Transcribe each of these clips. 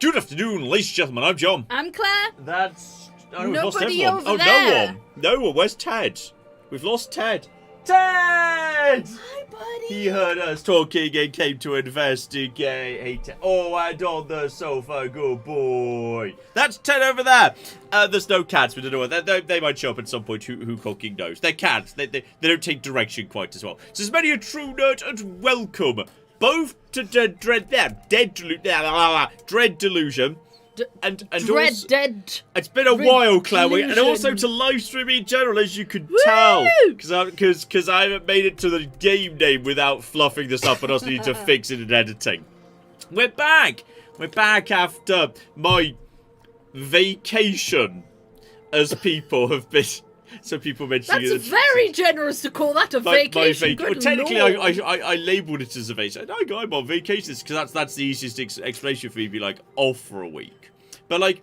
Good afternoon, ladies and gentlemen. I'm John. I'm Claire. That's... Oh, we've lost Nobody everyone. over Oh, there. no one. Where's Ted? We've lost Ted. Ted! Hi, buddy. He heard us talking and came to investigate. Oh, and on the sofa, good boy. That's Ted over there. There's no cats. We don't know what they might show up at some point. Who cooking knows? They're cats. They don't take direction quite as well. So, as many a true nerd and welcome both to Dread Delusion. And also, Dead. it's been a while, Chloe, and also to Livestream in general, as you can tell, because I haven't made it to the game name without fluffing this up, and also need to fix it in editing. We're back. We're back after my vacation, as people have been. Some people mentioning That's very generous to call that a vacation. Well, technically, I labelled it as a vacation. I'm on vacation because that's the easiest explanation for me. Be like off for a week. But, like,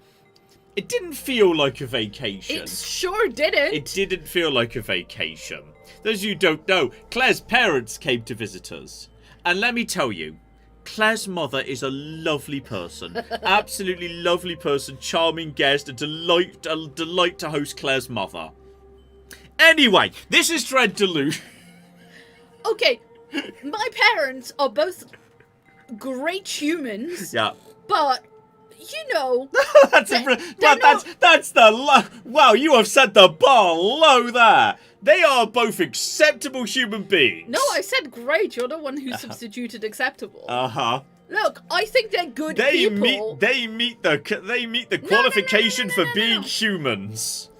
it didn't feel like a vacation. It sure didn't. It didn't feel like a vacation. Those of you who don't know, Claire's parents came to visit us. And let me tell you, Claire's mother is a lovely person. Absolutely lovely person, charming guest, a delight to host Claire's mother. Anyway, this is Dread Delusion. Okay, my parents are both great humans. Yeah. But... you know, wow, you have set the bar low there. They are both acceptable human beings. No, I said great. You're the one who substituted acceptable. Uh-huh. Look, I think they're good people. They meet the qualification for being humans.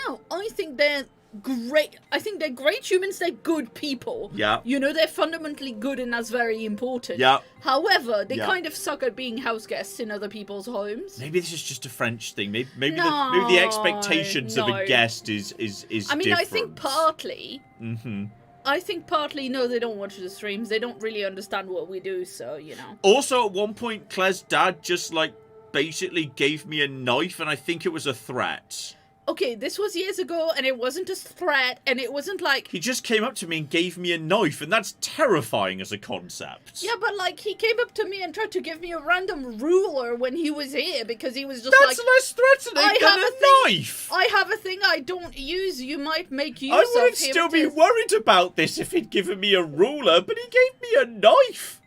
No, I think they're great. I think they're great humans. They're good people. Yeah. You know, they're fundamentally good, and that's very important. Yeah. However, they kind of suck at being house guests in other people's homes. Maybe this is just a French thing. Maybe the expectations of a guest is I mean, different. I think partly. Mm-hmm. I think partly, no, they don't watch the streams. They don't really understand what we do, so, you know. Also, at one point, Claire's dad just, like, basically gave me a knife, and I think it was a threat. Okay, this was years ago, and it wasn't a threat, and it wasn't like... He just came up to me and gave me a knife, and that's terrifying as a concept. Yeah, but, like, he came up to me and tried to give me a random ruler when he was here, because he was just That's less threatening than a knife! I have a thing I don't use, you might make use of. I would still be worried about this if he'd given me a ruler, but he gave me a knife!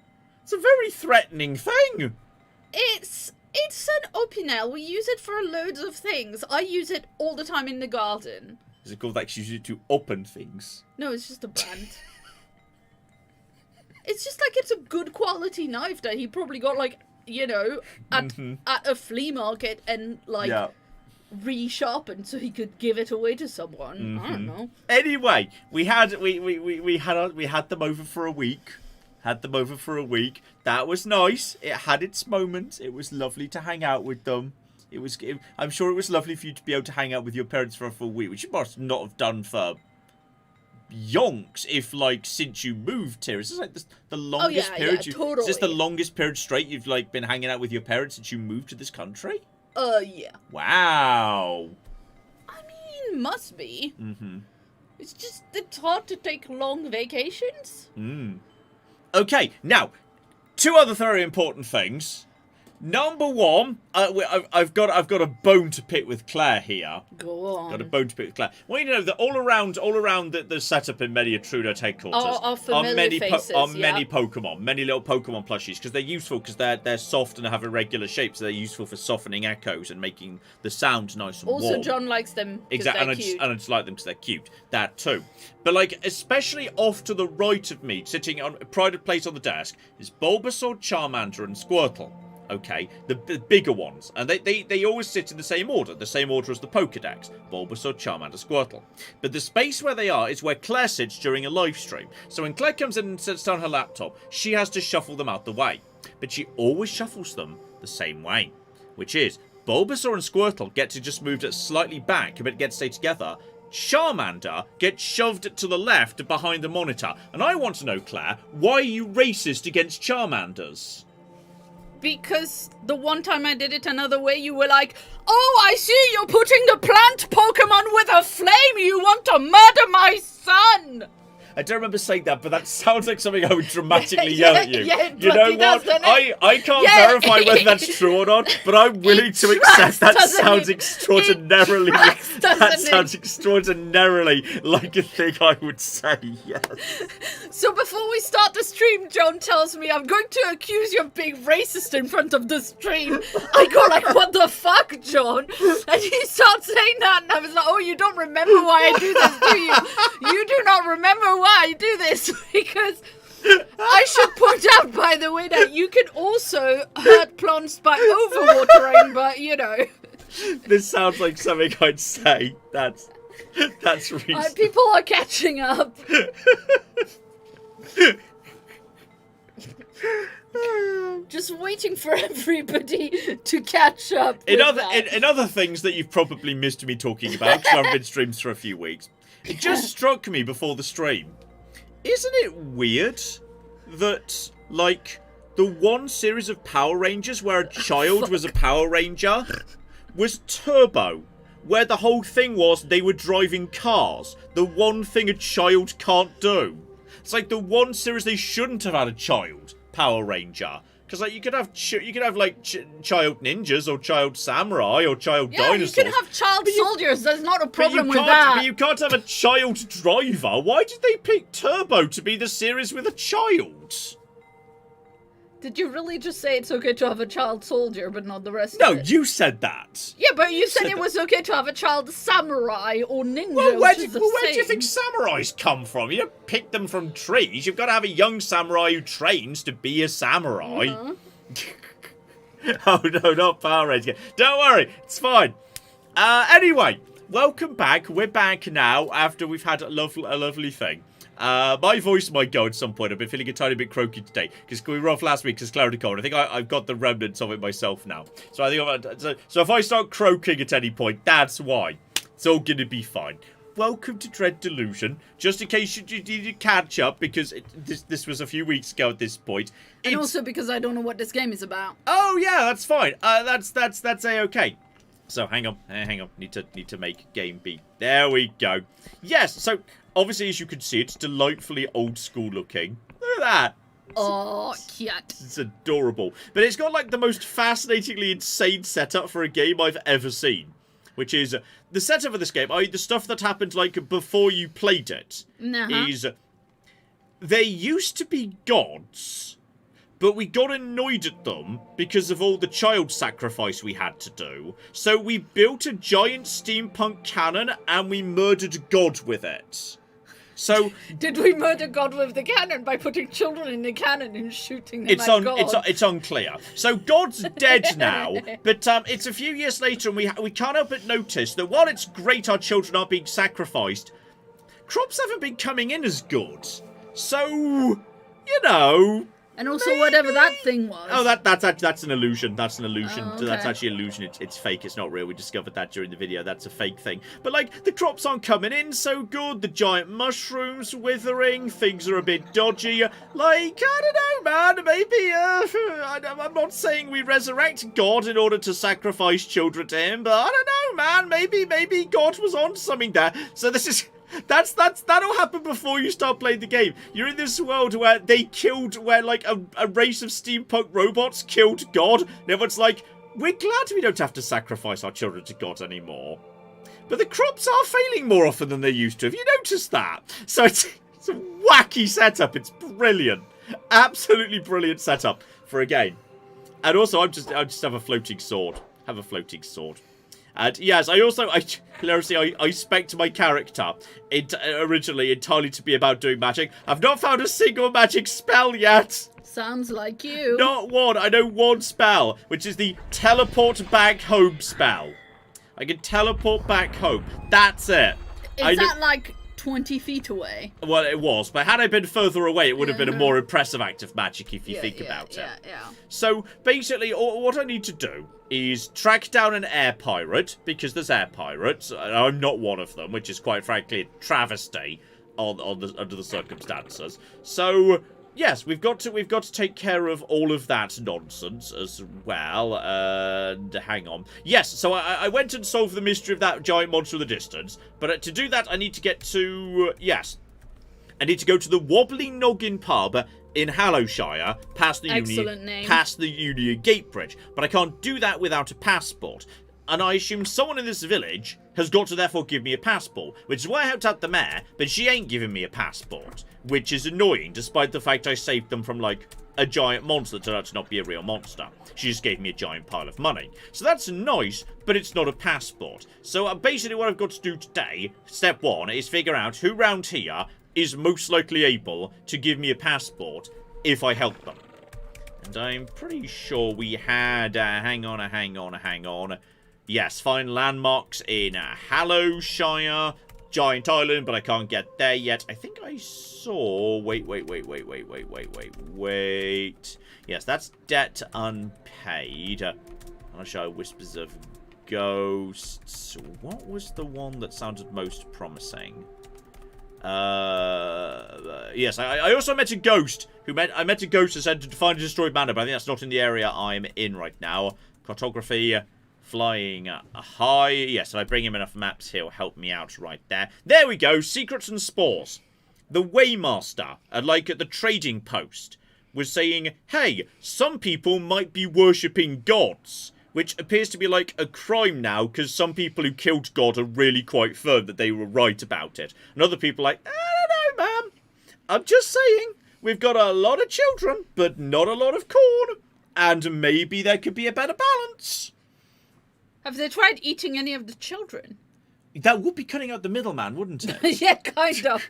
It's a very threatening thing. It's an opinel. We use it for loads of things. I use it all the time in the garden. Is it called that you use it to open things? No, it's just a brand. It's just like it's a good quality knife that he probably got, like, you know, at a flea market and, like, resharpened so he could give it away to someone. I don't know. Anyway, we had them over for a week. That was nice. It had its moments. It was lovely to hang out with them. I'm sure it was lovely for you to be able to hang out with your parents for a full week, which you must not have done for yonks, if, like, since you moved here. Is this like the longest period? Totally. Is this the longest period straight you've, like, been hanging out with your parents since you moved to this country? Yeah. Wow. I mean, must be. It's hard to take long vacations. Okay, now, two other very important things. Number one, I've got a bone to pick with Claire here. Go on. Got a bone to pick with Claire. Well, you know that all around the setup in many a True Note headquarters are many Pokemon, many little Pokemon plushies, because they're useful because they're soft and have irregular shapes. So they're useful for softening echoes and making the sound nice and warm. Also, John likes them because they're cute. And I just like them because they're cute. That too. But, like, especially off to the right of me, sitting on a pride place on the desk, is Bulbasaur, Charmander, and Squirtle. Okay, the bigger ones. And they always sit in the same order as the Pokedex. Bulbasaur, Charmander, Squirtle. But the space where they are is where Claire sits during a live stream. So when Claire comes in and sits down her laptop, she has to shuffle them out the way. But she always shuffles them the same way. Which is, Bulbasaur and Squirtle get to just move slightly back, but get to stay together. Charmander gets shoved to the left behind the monitor. And I want to know, Claire, why are you racist against Charmanders? Because the one time I did it another way, you were like, oh, I see you're putting the plant Pokemon with a flame. You want to murder my son. I don't remember saying that, but that sounds like something I would dramatically yell at you. Yeah, you know what? I can't verify whether that's true or not, but I'm willing to accept that sounds extraordinarily. That sounds extraordinarily like a thing I would say. Yes. So before we start the stream, John tells me I'm going to accuse you of being racist in front of the stream. I go like, what the fuck, John? And he starts saying that, and I was like, oh, you don't remember why I do this, do you? You do not remember why I do this, because I should point out, by the way, that you can also hurt plants by overwatering, but, you know. This sounds like something I'd say. That's reasonable. People are catching up. Just waiting for everybody to catch up. In other things that you've probably missed me talking about, because I've been streams for a few weeks, it just struck me before the stream. Isn't it weird that, like, the one series of Power Rangers where a child was a Power Ranger was Turbo, where the whole thing was they were driving cars, the one thing a child can't do. It's like the one series they shouldn't have had a child Power Ranger. Because like you could have like child ninjas or child samurai or child dinosaurs. You can have child soldiers. There's not a problem with that. But you can't have a child driver. Why did they pick Turbo to be the series with a child? Did you really just say it's okay to have a child soldier, but not the rest No, of it? you said that. Yeah, but you said it was okay to have a child samurai or ninja, Well, where do same. you think samurais come from? You don't pick them from trees. You've got to have a young samurai who trains to be a samurai. Oh, no, not Power Ranger. Don't worry, it's fine. Anyway, welcome back. We're back now after we've had a lovely thing. My voice might go at some point. I've been feeling a tiny bit croaky today because we were off last week because Clarity Cold. I think I've got the remnants of it myself now. So I think so if I start croaking at any point, that's why. It's all gonna be fine. Welcome to Dread Delusion. Just in case you need to catch up, because this was a few weeks ago at this point. And also because I don't know what this game is about. Oh yeah, that's fine. That's a-okay. So hang on. Need to make game B. There we go. Yes. So obviously, as you can see, it's delightfully old school looking. Look at that. Oh, cute. It's adorable. But it's got like the most fascinatingly insane setup for a game I've ever seen. Which is, the setup of this game, i.e. the stuff that happened like before you played it, is they used to be gods, but we got annoyed at them because of all the child sacrifice we had to do. So we built a giant steampunk cannon and we murdered God with it. So did we murder God with the cannon by putting children in the cannon and shooting them at God? It's unclear. So God's dead now, but it's a few years later, and we can't help but notice that while it's great our children are being sacrificed, crops haven't been coming in as good. So, you know. And also whatever that thing was. Oh, that's an illusion. That's an illusion. Oh, okay. That's actually an illusion. It's fake. It's not real. We discovered that during the video. That's a fake thing. But, like, the crops aren't coming in so good. The giant mushrooms withering. Things are a bit dodgy. Like, I don't know, man. Maybe, I'm not saying we resurrect God in order to sacrifice children to him, but I don't know, man. Maybe God was on something there. So this is... That'll happen before you start playing the game. You're in this world where like a race of steampunk robots killed God, and everyone's like, we're glad we don't have to sacrifice our children to God anymore. But the crops are failing more often than they used to. Have you noticed that? So it's a wacky setup. It's brilliant. Absolutely brilliant setup for a game. And also, I just have a floating sword. And yes, I spec'd my character originally entirely to be about doing magic. I've not found a single magic spell yet. Sounds like you. Not one. I know one spell, which is the teleport back home spell. I can teleport back home. That's it. Is that like 20 feet away? Well, it was, but had I been further away, it would have been a more impressive act of magic if you think about it. Yeah. So, basically, what I need to do is track down an air pirate, because there's air pirates, and I'm not one of them, which is quite frankly a travesty under the circumstances. So, yes, we've got to take care of all of that nonsense as well. And hang on. Yes, so I went and solved the mystery of that giant monster in the distance, but to do that, I need to get to... Yes. I need to go to the Wobbly Noggin pub in Hallowshire, past the Union Gate Bridge. But I can't do that without a passport. And I assume someone in this village has got to therefore give me a passport, which is why I helped out the mayor, but she ain't giving me a passport, which is annoying, despite the fact I saved them from, like, a giant monster that turned out to not be a real monster. She just gave me a giant pile of money. So that's nice, but it's not a passport. So basically what I've got to do today, step 1, is figure out who round here is most likely able to give me a passport if I help them. And I'm pretty sure we had, hang on. Yes, find landmarks in Hallowshire, giant island, but I can't get there yet. I think I saw... Wait. Yes, that's debt unpaid. Hallowshire Whispers of Ghosts. What was the one that sounded most promising? Yes, I also met a ghost. I met a ghost who said to find a destroyed manor, but I think that's not in the area I'm in right now. Cartography... Flying high. Yes, if I bring him enough maps, he'll help me out right there. There we go. Secrets and spores. The Waymaster, like at the trading post, was saying, hey, some people might be worshipping gods, which appears to be like a crime now, because some people who killed God are really quite firm that they were right about it. And other people are like, I don't know, ma'am. I'm just saying, we've got a lot of children, but not a lot of corn. And maybe there could be a better balance. Have they tried eating any of the children? That would be cutting out the middleman, wouldn't it? Yeah, kind of.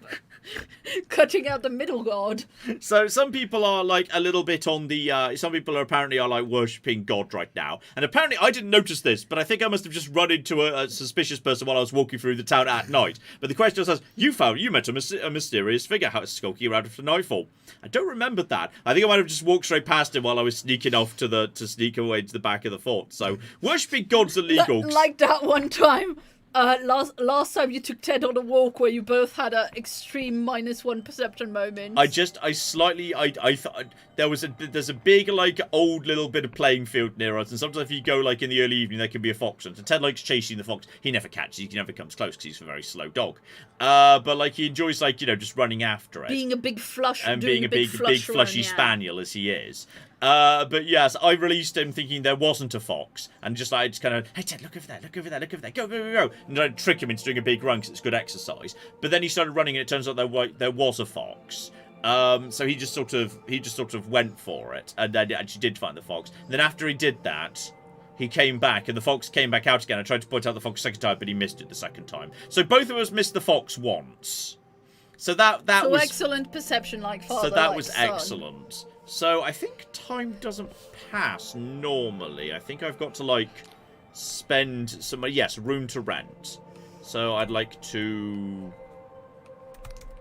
Cutting out the middle god. So some people are like a little bit on the some people are apparently like worshipping God right now, and apparently I didn't notice this, but I think I must have just run into a suspicious person while I was walking through the town at night. But the question says, you met a mysterious figure skulking around after nightfall. I don't remember that. I think I might have just walked straight past him while I was sneaking off to sneak away to the back of the fort. So worshipping God's illegal. Like that one time. Last time you took Ted on a walk where you both had a extreme -1 perception moment. I thought there's a big like old little bit of playing field near us, and sometimes if you go like in the early evening there can be a fox, and so Ted likes chasing the fox. He never catches, he never comes close because he's a very slow dog. But like he enjoys like just running after it, being a big flush, and being a big flushy spaniel as he is. But yes, I released him thinking there wasn't a fox, and I just kind of, hey Ted, look over there, go, and I'd trick him into doing a big run because it's good exercise. But then he started running, and it turns out there was a fox. So he just sort of went for it, and then actually did find the fox. And then after he did that, he came back, and the fox came back out again. I tried to point out the fox a second time, but he missed it the second time. So both of us missed the fox once. So that was excellent perception, like father. So that like was son. excellent. So I think time doesn't pass normally. I think I've got to like spend some room to rent. So I'd like to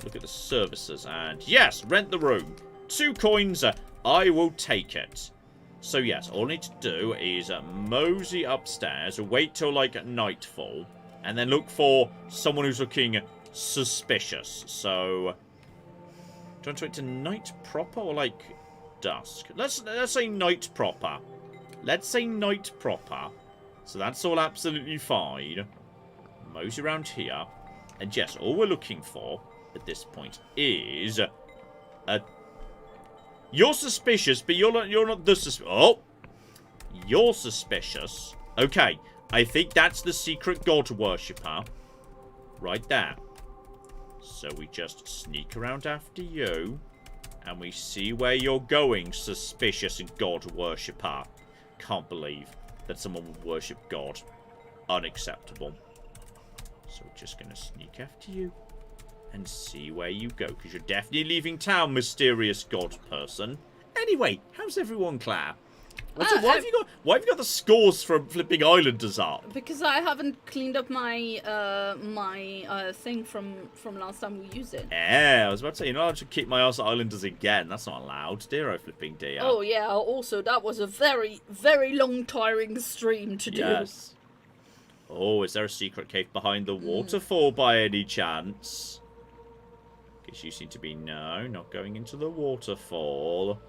look at the services and yes, rent the room. 2 coins. I will take it. So yes, all I need to do is mosey upstairs, wait till like nightfall, and then look for someone who's looking suspicious. So do you want to wait to night proper or like dusk? Let's say night proper. Let's say night proper. So that's all absolutely fine. Mosey around here. And yes, all we're looking for at this point is you're suspicious, but you're not the oh, you're suspicious. Okay, I think that's the secret god worshipper right there. So we just sneak around after you, and we see where you're going, suspicious god worshipper. Can't believe that someone would worship God. Unacceptable. So we're just going to sneak after you and see where you go, because you're definitely leaving town, mysterious god person. Anyway, how's everyone, Claire? Why have you got the scores from flipping islanders up? Because I haven't cleaned up my thing from last time we used it. Yeah, I was about to say, you're not allowed to kick my ass at islanders again. That's not allowed. Dear flipping dear. Oh yeah, also that was a very, very long tiring stream to do. Yes. Oh, is there a secret cave behind the waterfall by any chance? Because you seem to be, no, not going into the waterfall.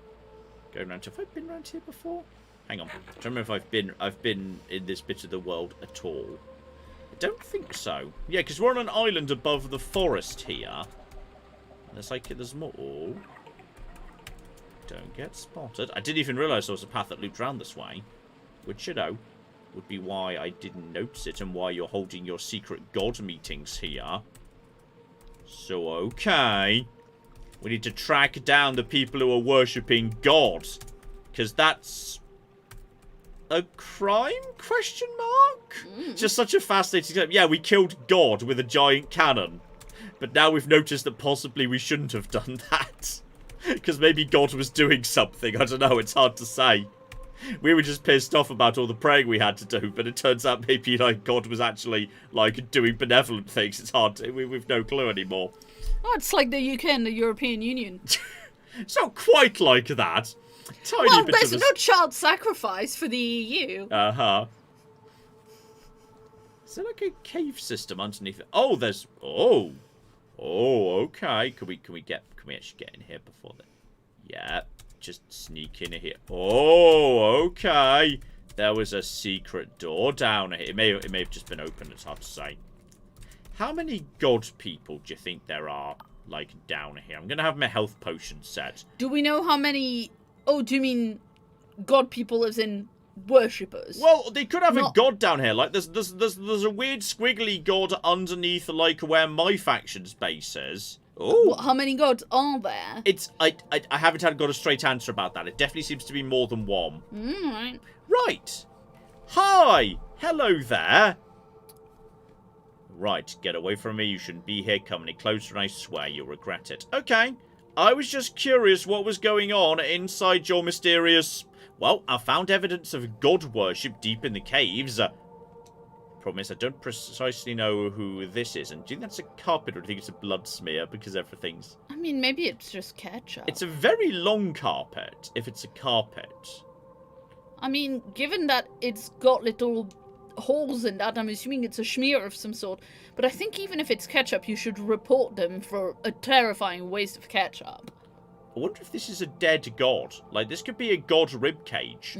Going around, have I been around here before? Hang on, I don't remember if I've been in this bit of the world at all. I don't think so. Yeah, because we're on an island above the forest here. There's like, there's more. Oh. Don't get spotted. I didn't even realise there was a path that looped around this way. Which, you know, would be why I didn't notice it and why you're holding your secret god meetings here. So, okay. We need to track down the people who are worshipping God. Because that's a crime? Question mark? Just such a fascinating... Yeah, we killed God with a giant cannon. But now we've noticed that possibly we shouldn't have done that. Because maybe God was doing something. I don't know, it's hard to say. We were just pissed off about all the praying we had to do, but it turns out maybe, like, God was actually, like, doing benevolent things. It's hard to... We've no clue anymore. Oh, it's like the UK and the European Union. It's not quite like that. Tiny Well, bit there's of no child sacrifice for the EU. Uh-huh. Is there, like, a cave system underneath it? Oh, there's... Oh. Oh, okay. Can we actually get in here before that? Yeah. Just sneak in here. Oh, okay. There was a secret door down here. It may have just been open. It's hard to say. How many god people do you think there are, like, down here? I'm going to have my health potion set. Do we know how many... Oh, do you mean god people as in worshippers? Well, they could have a god down here. Like, there's a weird squiggly god underneath, like, where my faction's base is. Oh, how many gods are there? I haven't got a straight answer about that. It definitely seems to be more than one. Right. Right. Hi. Hello there. Right, get away from me. You shouldn't be here. Come any closer and I swear you'll regret it. Okay. I was just curious what was going on inside your mysterious... Well, I found evidence of god worship deep in the caves. Problem is, I don't precisely know who this is. And do you think that's a carpet or do you think it's a blood smear? Because everything's... I mean, maybe it's just ketchup. It's a very long carpet, if it's a carpet. I mean, given that it's got little holes in that, I'm assuming it's a smear of some sort. But I think even if it's ketchup, you should report them for a terrifying waste of ketchup. I wonder if this is a dead god. Like, this could be a god ribcage.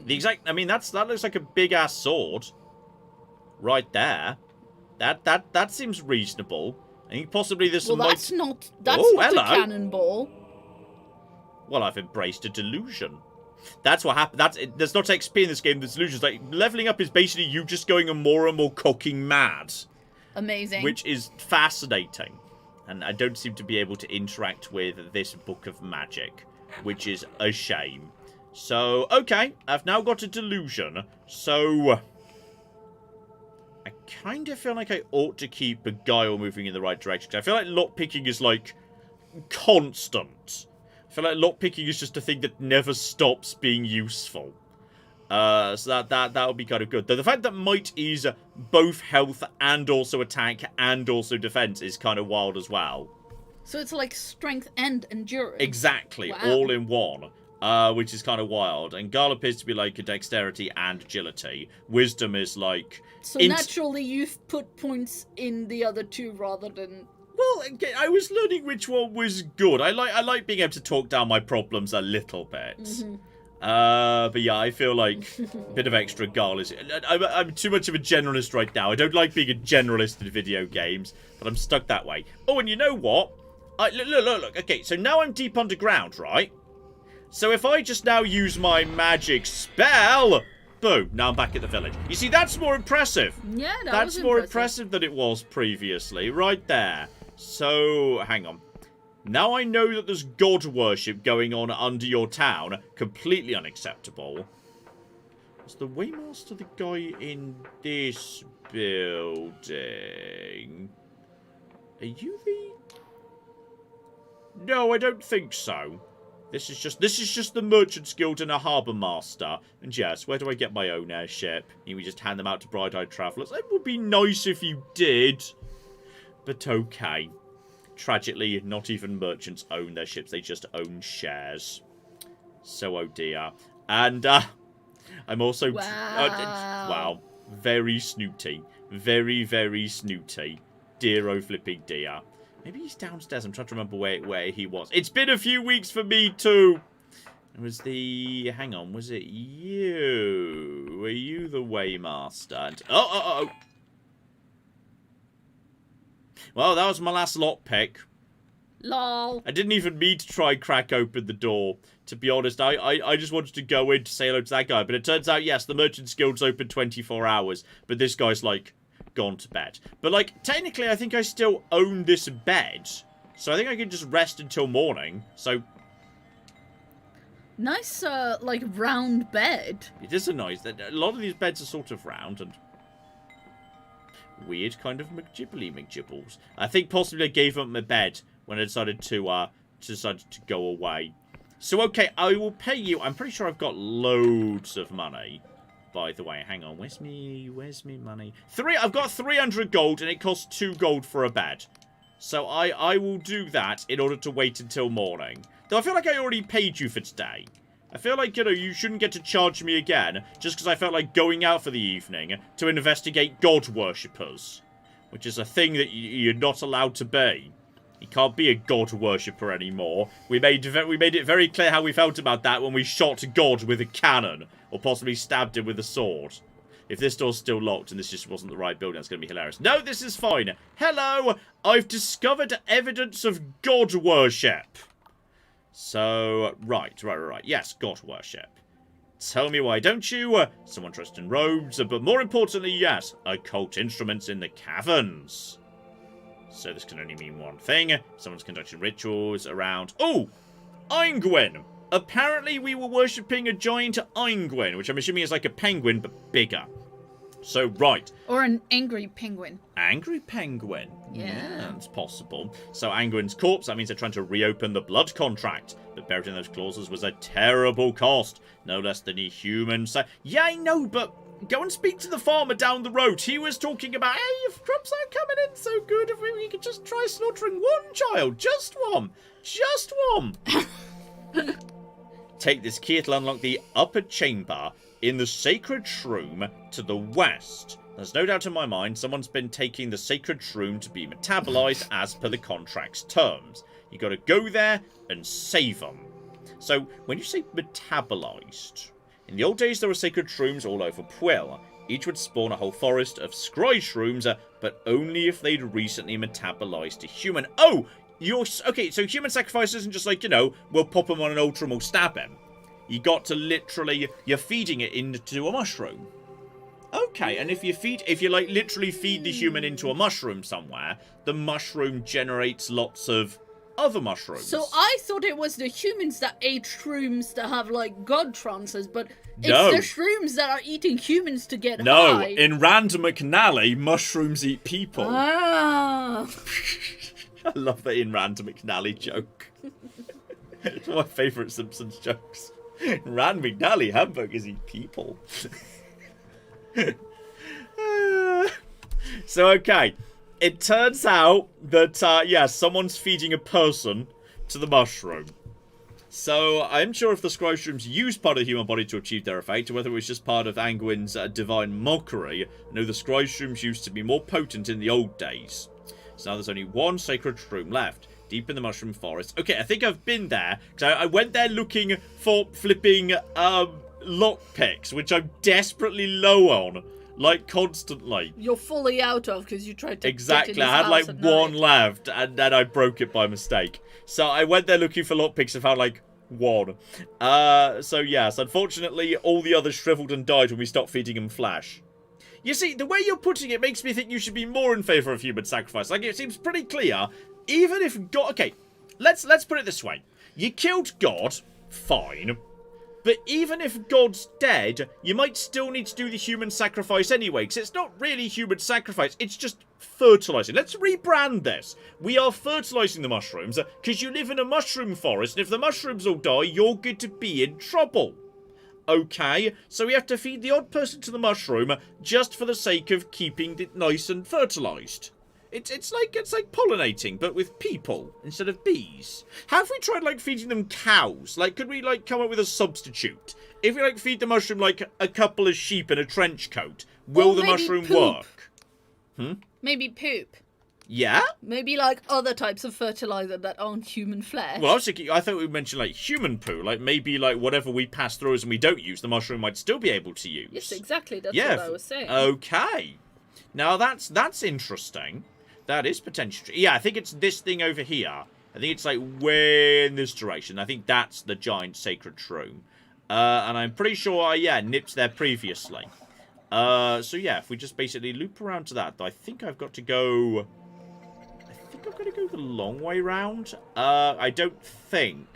The exact... I mean, that looks like a big-ass sword. Right there. That seems reasonable. I think possibly there's some... that's not a cannonball. Well, I've embraced a delusion. That's what happened. There's not XP in this game. There's delusions. Like, leveling up is basically you just going more and more cocking mad. Amazing. Which is fascinating. And I don't seem to be able to interact with this book of magic, which is a shame. So, okay, I've now got a delusion. So, I kind of feel like I ought to keep Beguile moving in the right direction. I feel like lockpicking is, like, constant. I feel like lockpicking is just a thing that never stops being useful. So that would be kind of good. Though the fact that might is both health and also attack and also defense is kind of wild as well. So it's like strength and endurance. Exactly, wow. All in one. Which is kind of wild. And Guile appears to be like a dexterity and agility. Wisdom is like... So naturally you've put points in the other two rather than... Well, I was learning which one was good. I like being able to talk down my problems a little bit. But yeah, I feel like a bit of extra Guile is... I'm too much of a generalist right now. I don't like being a generalist in video games, but I'm stuck that way. Oh, and you know what? Look. Okay, so now I'm deep underground, right? So if I just now use my magic spell... Boom, now I'm back at the village. You see, that's more impressive. Yeah, that's more impressive than it was previously. Right there. So, hang on. Now I know that there's god worship going on under your town. Completely unacceptable. Is the Waymaster the guy in this building? Are you the... No, I don't think so. This is just the Merchants Guild and a Harbour Master. And yes, where do I get my own airship? And we just hand them out to bright-eyed travellers. It would be nice if you did. But okay. Tragically, not even merchants own their ships. They just own shares. So, oh dear. And, I'm also... wow. Very snooty. Very, very snooty. Dear oh flipping dear. Maybe he's downstairs. I'm trying to remember where he was. It's been a few weeks for me too. It was the... Hang on. Was it you? Were you the Waymaster? And, oh. Well, that was my last lockpick. Lol. I didn't even mean to try and crack open the door. To be honest, I just wanted to go in to say hello to that guy. But it turns out, yes, the Merchant's Guild's open 24 hours. But this guy's, like, gone to bed. But, like, technically, I think I still own this bed. So I think I can just rest until morning. So... Nice, like, round bed. It is a nice... A lot of these beds are sort of round and... weird kind of McGibbles. I think possibly I gave up my bed when I decided to go away. So, okay, I will pay you. I'm pretty sure I've got loads of money. By the way, hang on. Where's me money? I've got 300 gold, and it costs 2 gold for a bed. So, I will do that in order to wait until morning. Though I feel like I already paid you for today. I feel like, you know, you shouldn't get to charge me again just because I felt like going out for the evening to investigate god worshippers. Which is a thing that you're not allowed to be. You can't be a god worshipper anymore. We made it very clear how we felt about that when we shot God with a cannon. Or possibly stabbed him with a sword. If this door's still locked and this just wasn't the right building, that's going to be hilarious. No, this is fine. Hello! I've discovered evidence of god worship. So, right. Yes, god worship. Tell me why don't you? Someone dressed in robes, but more importantly, yes, occult instruments in the caverns. So this can only mean one thing. Someone's conducting rituals around... Oh! Ingwin! Apparently we were worshipping a giant Ingwin, which I'm assuming is like a penguin, but bigger. So, right. Or an angry penguin. Angry penguin? Yeah. It's possible. So, Angwin's corpse, that means they're trying to reopen the blood contract. But buried in those clauses was a terrible cost. No less than a human... Yeah, I know, but... Go and speak to the farmer down the road. He was talking about, hey, if crops aren't coming in so good, if we could just try slaughtering one child. Just one. Just one. Take this key, it'll unlock the upper chamber in the sacred shroom to the west. There's no doubt in my mind someone's been taking the sacred shroom to be metabolized as per the contract's terms. You gotta go there and save them. So, when you say metabolized... In the old days, there were sacred shrooms all over Pwyll. Each would spawn a whole forest of scry shrooms, but only if they'd recently metabolized a human. Oh! Okay, so human sacrifice isn't just like, you know, we'll pop him on an altar and we'll stab him. You got to literally... You're feeding it into a mushroom. Okay, and if you like literally feed the human into a mushroom somewhere, the mushroom generates lots of... other mushrooms. So I thought it was the humans that ate shrooms that have like god trances, but no. It's the shrooms that are eating humans to get high. No, in Random McNally, mushrooms eat people. Ah. I love the in Random McNally joke. It's one of my favourite Simpsons jokes. Rand McNally, hamburgers eat people. So, okay. It turns out that, yeah, someone's feeding a person to the mushroom. So, I'm sure if the scry shrooms used part of the human body to achieve their effect, or whether it was just part of Angwin's divine mockery, I know the scry shrooms used to be more potent in the old days. So now there's only one sacred shroom left, deep in the mushroom forest. Okay, I think I've been there, because I went there looking for flipping lockpicks, which I'm desperately low on. Like, constantly. You're fully out of, because you tried to exactly. get in his I had, like, house at one night. left, and then I broke it by mistake. So I went there looking for lockpicks and found, like, one. So, yes, unfortunately, all the others shriveled and died when we stopped feeding them flesh. You see, the way you're putting it makes me think you should be more in favour of human sacrifice. Like, it seems pretty clear, even if God... Okay, let's put it this way. You killed God, fine. But even if God's dead, you might still need to do the human sacrifice anyway, because it's not really human sacrifice, it's just fertilizing. Let's rebrand this. We are fertilizing the mushrooms, because you live in a mushroom forest, and if the mushrooms all die, you're going to be in trouble. Okay, so we have to feed the odd person to the mushroom, just for the sake of keeping it nice and fertilized. It's like pollinating, but with people instead of bees. Have we tried, like, feeding them cows? Like, could we, like, come up with a substitute? If we, like, feed the mushroom, like, a couple of sheep in a trench coat, will the mushroom poop. work? Maybe poop. Yeah? Maybe, like, other types of fertilizer that aren't human flesh. Well, I thought we mentioned, like, human poo. Like, maybe, like, whatever we pass through us and we don't use, the mushroom might still be able to use. Yes, exactly. That's yeah, what I was saying. Okay. Now, that's interesting. That is potential. Yeah, I think it's this thing over here I think it's like way in this direction. I think that's the giant sacred room. And I'm pretty sure, yeah, nipped there previously. So yeah, if we just basically loop around to that, I think I've got to go... I think I've got to go the long way round. I don't think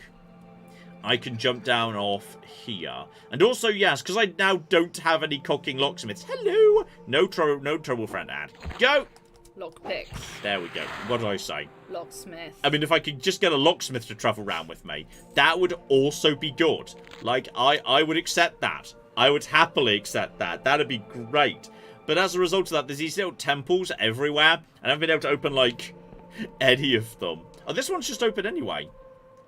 I can jump down off here. And also, yes, because I now don't have any cocking locksmiths. Hello! No trouble, friend. And go! Lockpicks. There we go. What did I say? Locksmith. I mean, if I could just get a locksmith to travel around with me, that would also be good. Like, I would accept that. I would happily accept that. That'd be great. But as a result of that, there's these little temples everywhere, and I haven't been able to open, like, any of them. Oh, this one's just open anyway.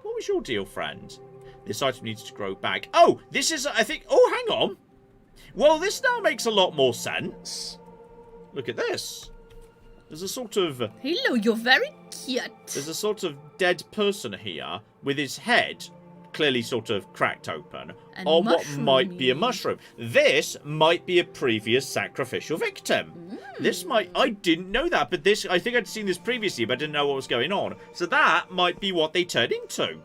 What was your deal, friend? This item needs to grow back. Oh, this is, I think... Oh, hang on. Well, this now makes a lot more sense. Look at this. There's a sort of... Hello, you're very cute. There's a sort of dead person here with his head clearly sort of cracked open And on what might be a mushroom. This might be a previous sacrificial victim. This might... I didn't know that, but this... I think I'd seen this previously, but I didn't know what was going on. So that might be what they turned into.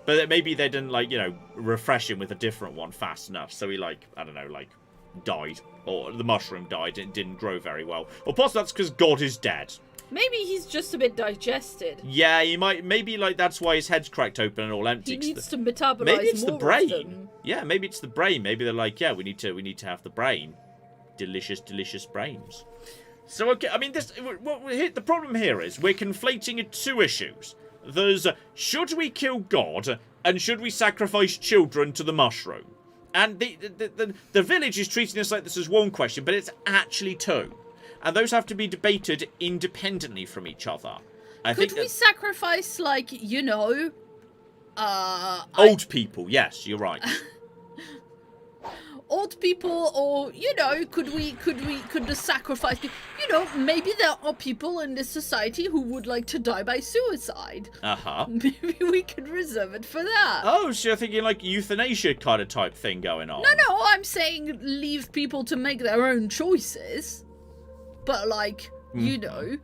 But maybe they didn't, like, you know, refresh him with a different one fast enough. So he, like, I don't know, like, died. Or the mushroom died and it didn't grow very well. Or possibly that's because God is dead. Maybe he's just a bit digested. Yeah, he might... Maybe, like, that's why his head's cracked open and all empty. He needs to metabolize maybe it's more the brain. of them. Yeah, maybe it's the brain. Maybe they're like, yeah, we need to have the brain. Delicious, delicious brains. So, okay, I mean, this... the problem here is we're conflating two issues. There's, should we kill God, and should we sacrifice children to the mushroom? And the village is treating us like this as one question, but it's actually two. And those have to be debated independently from each other. Could we sacrifice, like, you know... old people, yes, you're right. Old people, or, you know, could the sacrifice be... You know, maybe there are people in this society who would like to die by suicide. Uh-huh. Maybe we could reserve it for that. Oh, so you're thinking like euthanasia kind of type thing going on? No, I'm saying leave people to make their own choices. But, like, you know...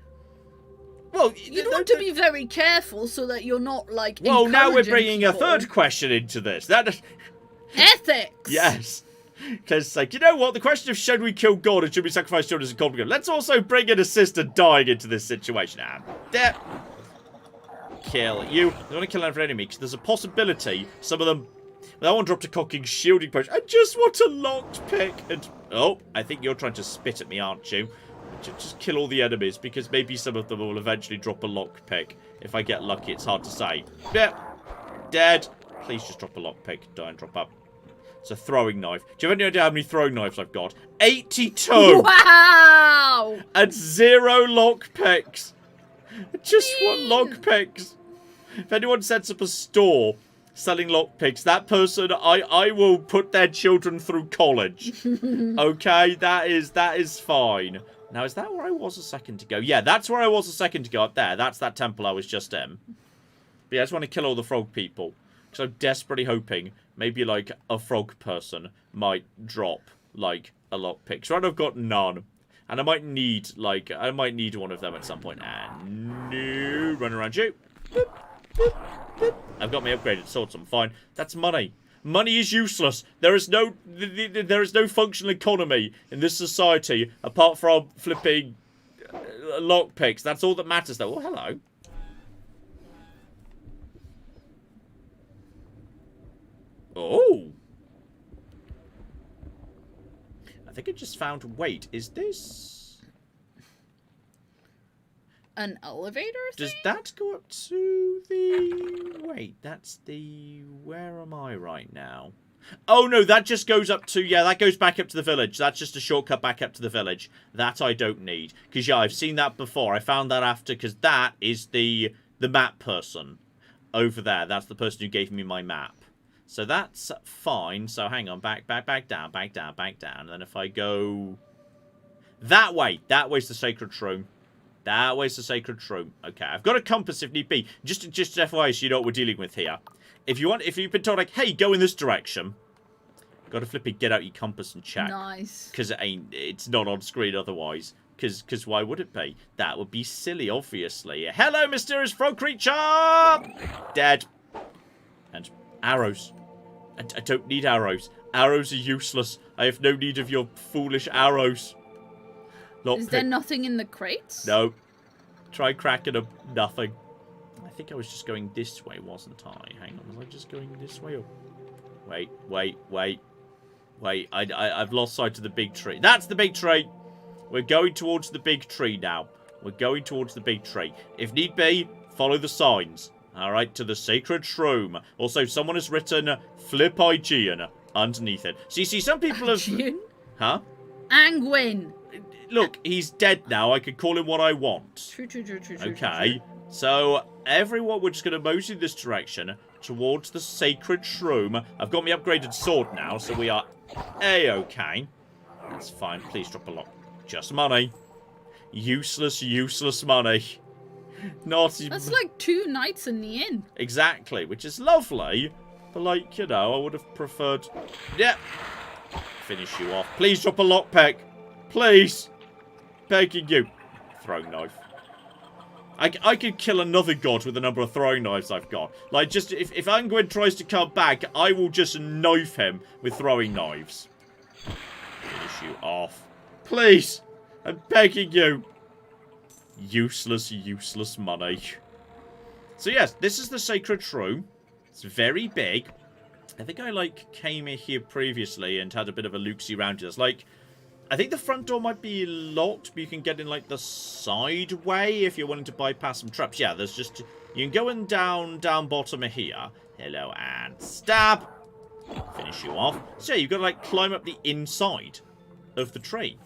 Well, you'd want to be very careful so that you're not, like, well, now we're encouraging bringing a people. third question into this. That... Ethics! Yes. Because, like, you know what? The question of should we kill God and should we sacrifice children is complicated. Let's also bring in a sister dying into this situation. And there. Kill you. I don't want to kill another enemy because there's a possibility some of them... That one dropped a cocking shielding potion. I just want a locked pick. And oh, I think you're trying to spit at me, aren't you? Just kill all the enemies because maybe some of them will eventually drop a lock pick. If I get lucky, it's hard to say. Yeah. Dead. Please just drop a lock pick. Die and drop up. It's a throwing knife. Do you have any idea how many throwing knives I've got? 82! Wow! And 0 lock picks. Just want lock picks. If anyone sets up a store selling lock picks, that person, I will put their children through college. Okay, that is fine. Now, is that where I was a second ago? Yeah, that's where I was a second ago up there. That's that temple I was just in. But yeah, I just want to kill all the frog people. Because I'm desperately hoping maybe, like, a frog person might drop, like, a lockpick. So I've got none. And I might need, like, one of them at some point. And no, run around you. Boop, boop, boop. I've got my upgraded swords, I'm fine. That's money. Money is useless. There is no functional economy in this society apart from flipping lockpicks. That's all that matters, though. Oh, hello. Oh. I think I just found... Wait, is this... An elevator thing? Does that go up to the... Wait, that's the... Where am I right now? Oh, no, that just goes up to... Yeah, that goes back up to the village. That's just a shortcut back up to the village. That I don't need. Because, yeah, I've seen that before. I found that after... Because that is the map person over there. That's the person who gave me my map. So that's fine. So hang on, back down. And then if I go that way's the sacred room. That way's the sacred room. Okay, I've got a compass if need be. Just FYI, so you know what we're dealing with here. If you've been told like, hey, go in this direction, got to flipping get out your compass and check. Nice. Because it's not on screen otherwise. Because why would it be? That would be silly, obviously. Hello, mysterious frog creature! Dead. And arrows. I don't need arrows. Arrows are useless. I have no need of your foolish arrows. Is there nothing in the crates? No. Try cracking them. Nothing. I think I was just going this way, wasn't I? Hang on, was I just going this way? Wait. I've lost sight of the big tree. That's the big tree! We're going towards the big tree now. We're going towards the big tree. If need be, follow the signs. Alright, to the sacred shroom. Also, someone has written Flip Hygiene underneath it. So you see, some people have... Huh? Angwin! Look, he's dead now. I could call him what I want. True. Okay, so everyone, we're just going to mosey this direction towards the sacred shroom. I've got my upgraded sword now, so we are A-okay. That's fine. Please drop a lock. Just money. Useless money. Naughty. That's like 2 nights in the inn. Exactly, which is lovely. But, like, you know, I would have preferred... Yeah. Finish you off. Please drop a lockpick. Please. Begging you. Throwing knife. I could kill another god with the number of throwing knives I've got. Like, just, if Angwin tries to come back, I will just knife him with throwing knives. Finish you off. Please. I'm begging you. Useless money. So, yes, this is the sacred shroom. It's very big. I think I, like, came in here previously and had a bit of a look-see around it. Like, I think the front door might be locked, but you can get in, like, the side way if you're wanting to bypass some traps. Yeah, there's just... You can go in down bottom of here. Hello, and stab. Finish you off. So, yeah, you've got to, like, climb up the inside of the tree.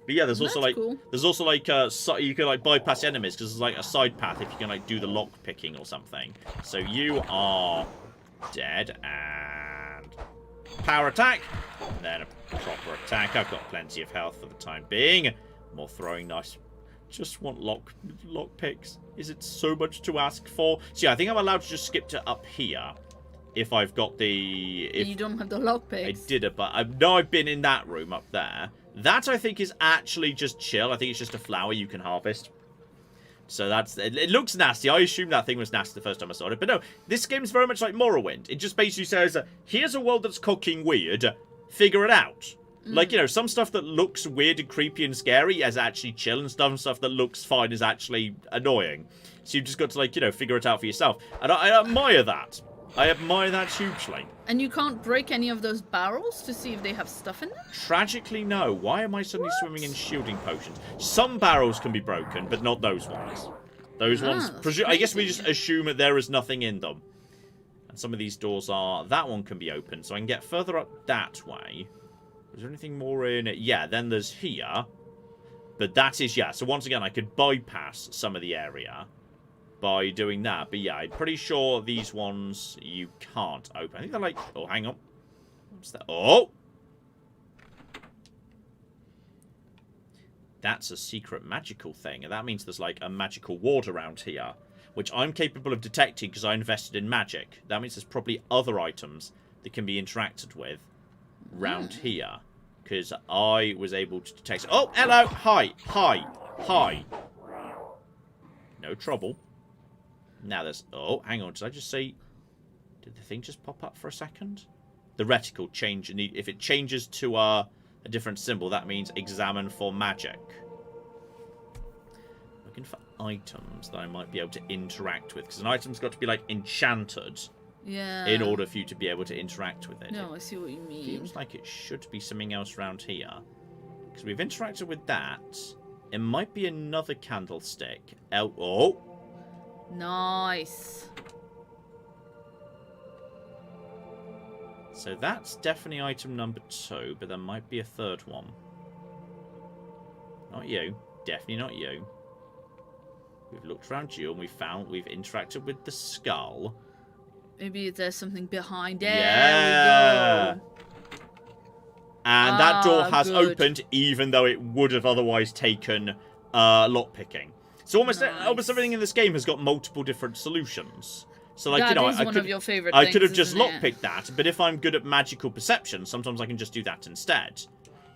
But, yeah, there's also, like... Cool. There's also, like, you can, like, bypass enemies, because there's, like, a side path if you can, like, do the lock picking or something. So, you are dead, and... Power attack. And then a proper attack. I've got plenty of health for the time being. More throwing knives. Just want lock picks. Is it so much to ask for? So yeah, I think I'm allowed to just skip to up here. If I've got the... You don't have the lockpicks. I did it, but I've been in that room up there. That, I think, is actually just chill. I think it's just a flower you can harvest. So that's... It looks nasty. I assumed that thing was nasty the first time I saw it. But no, this game's very much like Morrowind. It just basically says, here's a world that's cooking weird. Figure it out. Like, you know, some stuff that looks weird and creepy and scary is actually chill, and some stuff that looks fine is actually annoying. So you've just got to, like, you know, figure it out for yourself. And I admire that. I admire that hugely. And you can't break any of those barrels to see if they have stuff in them? Tragically, no. Why am I suddenly swimming in shielding potions? Some barrels can be broken, but not those ones. Those ones... I guess we just assume that there is nothing in them. And some of these doors are... That one can be opened, so I can get further up that way. Is there anything more in it? Yeah, then there's here. But that is... Yeah, so once again, I could bypass some of the area by doing that. But yeah, I'm pretty sure these ones you can't open. I think they're like... Oh, hang on. What's that? Oh! That's a secret magical thing. And that means there's like a magical ward around here, which I'm capable of detecting because I invested in magic. That means there's probably other items that can be interacted with round here. Because I was able to detect... Oh, hello! Hi! No trouble. Now there's... Oh, hang on. Did I just say... Did the thing just pop up for a second? The reticle change. If it changes to a different symbol, that means examine for magic. Looking for items that I might be able to interact with. Because an item's got to be, like, enchanted. Yeah. In order for you to be able to interact with it. No, I see what you mean. Feels like it should be something else around here. Because we've interacted with that. It might be another candlestick. Oh! Nice. So that's definitely item number 2, but there might be a third one. Not you. Definitely not you. We've looked around you and we've interacted with the skull. Maybe there's something behind it. Yeah. There we go. And that door has opened, even though it would have otherwise taken lockpicking. So almost everything in this game has got multiple different solutions. So, like, you know, I could have just lockpicked that, but if I'm good at magical perception, sometimes I can just do that instead.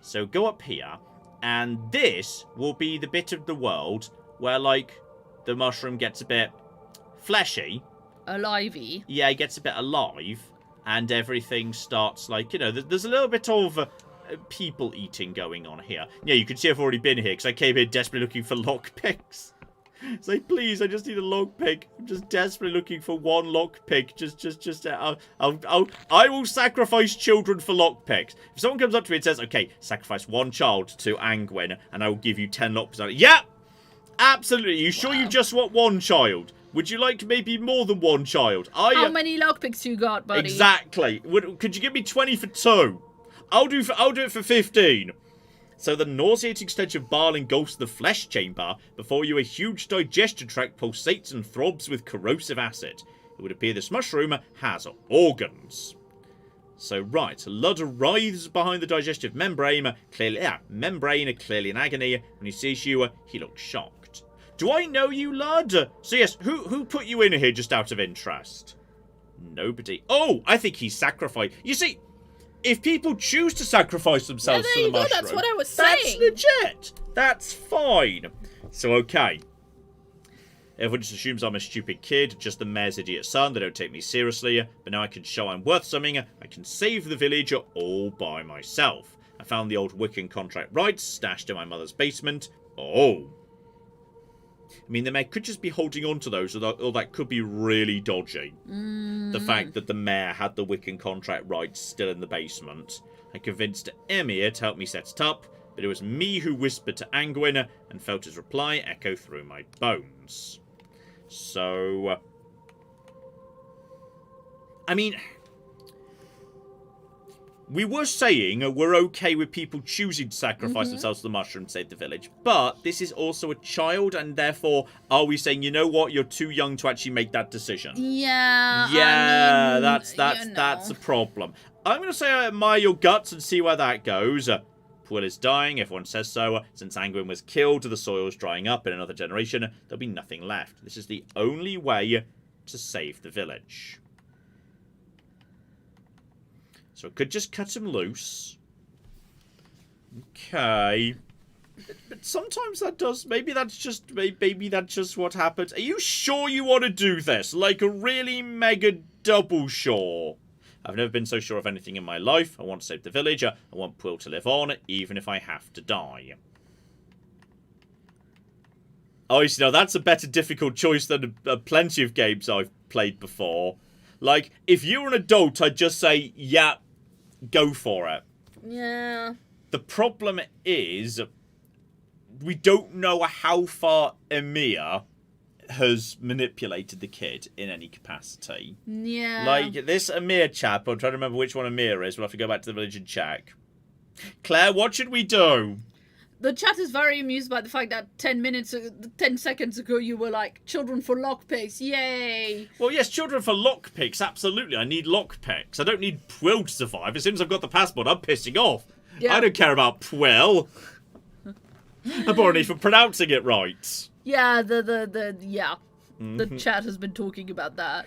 So go up here, And this will be the bit of the world where, like, the mushroom gets a bit fleshy. Alivey. Yeah, it gets a bit alive. And everything starts, like, you know, there's a little bit of people eating going on here. Yeah, you can see I've already been here because I came here desperately looking for lockpicks. It's like, please, I just need a lockpick. I'm just desperately looking for one lockpick. I will sacrifice children for lockpicks. If someone comes up to me and says, okay, sacrifice one child to Angwin, and I will give you 10 lockpicks. Yeah, absolutely. You sure you just want one child? Would you like maybe more than one child? How many lockpicks you got, buddy? Exactly. Could you give me 20 for 2? I'll do it for 15. So the nauseating stench of bile engulfs the flesh chamber. Before you, a huge digestion tract pulsates and throbs with corrosive acid. It would appear this mushroom has organs. So, right, Lud writhes behind the digestive membrane, clearly in agony. When he sees you, he looks shocked. Do I know you, Lud? So yes, who put you in here just out of interest? Nobody. Oh, I think he's sacrificed. You see, if people choose to sacrifice themselves to the mushroom, that's what I was saying. That's legit. That's fine. So, okay. Everyone just assumes I'm a stupid kid, just the mayor's idiot son. They don't take me seriously. But now I can show I'm worth something. I can save the village all by myself. I found the old Wiccan contract rights stashed in my mother's basement. Oh. I mean, the mayor could just be holding on to those, or that could be really dodgy. The fact that the mayor had the Wiccan contract rights still in the basement. I convinced Emir to help me set it up, but it was me who whispered to Angwin and felt his reply echo through my bones. So, I mean, we were saying we're okay with people choosing to sacrifice themselves to the mushroom to save the village, but this is also a child, and therefore, are we saying, you know what, you're too young to actually make that decision? Yeah. Yeah, I mean, that's a problem. I'm going to say I admire your guts and see where that goes. Quill is dying, everyone says so. Since Angwin was killed, the soil is drying up. In another generation, there'll be nothing left. This is the only way to save the village. So it could just cut him loose. Okay. But sometimes that does. Maybe that's just what happens. Are you sure you want to do this? Like a really mega double sure. I've never been so sure of anything in my life. I want to save the village. I want Quill to live on, even if I have to die. Oh, you see, now that's a better difficult choice than plenty of games I've played before. Like, if you were an adult, I'd just say, yeah, go for it. Yeah. The problem is, we don't know how far Emir has manipulated the kid in any capacity. Yeah. Like, this Emir chap, I'm trying to remember which one Emir is. We'll have to go back to the village and check. Claire, what should we do? The chat is very amused by the fact that 10 seconds ago you were like, children for lockpicks, yay! Well, yes, children for lockpicks, absolutely. I need lockpicks. I don't need Pwill to survive. As soon as I've got the passport, I'm pissing off. Yeah. I don't care about Pwill. I'm already for pronouncing it right. Yeah, The chat has been talking about that.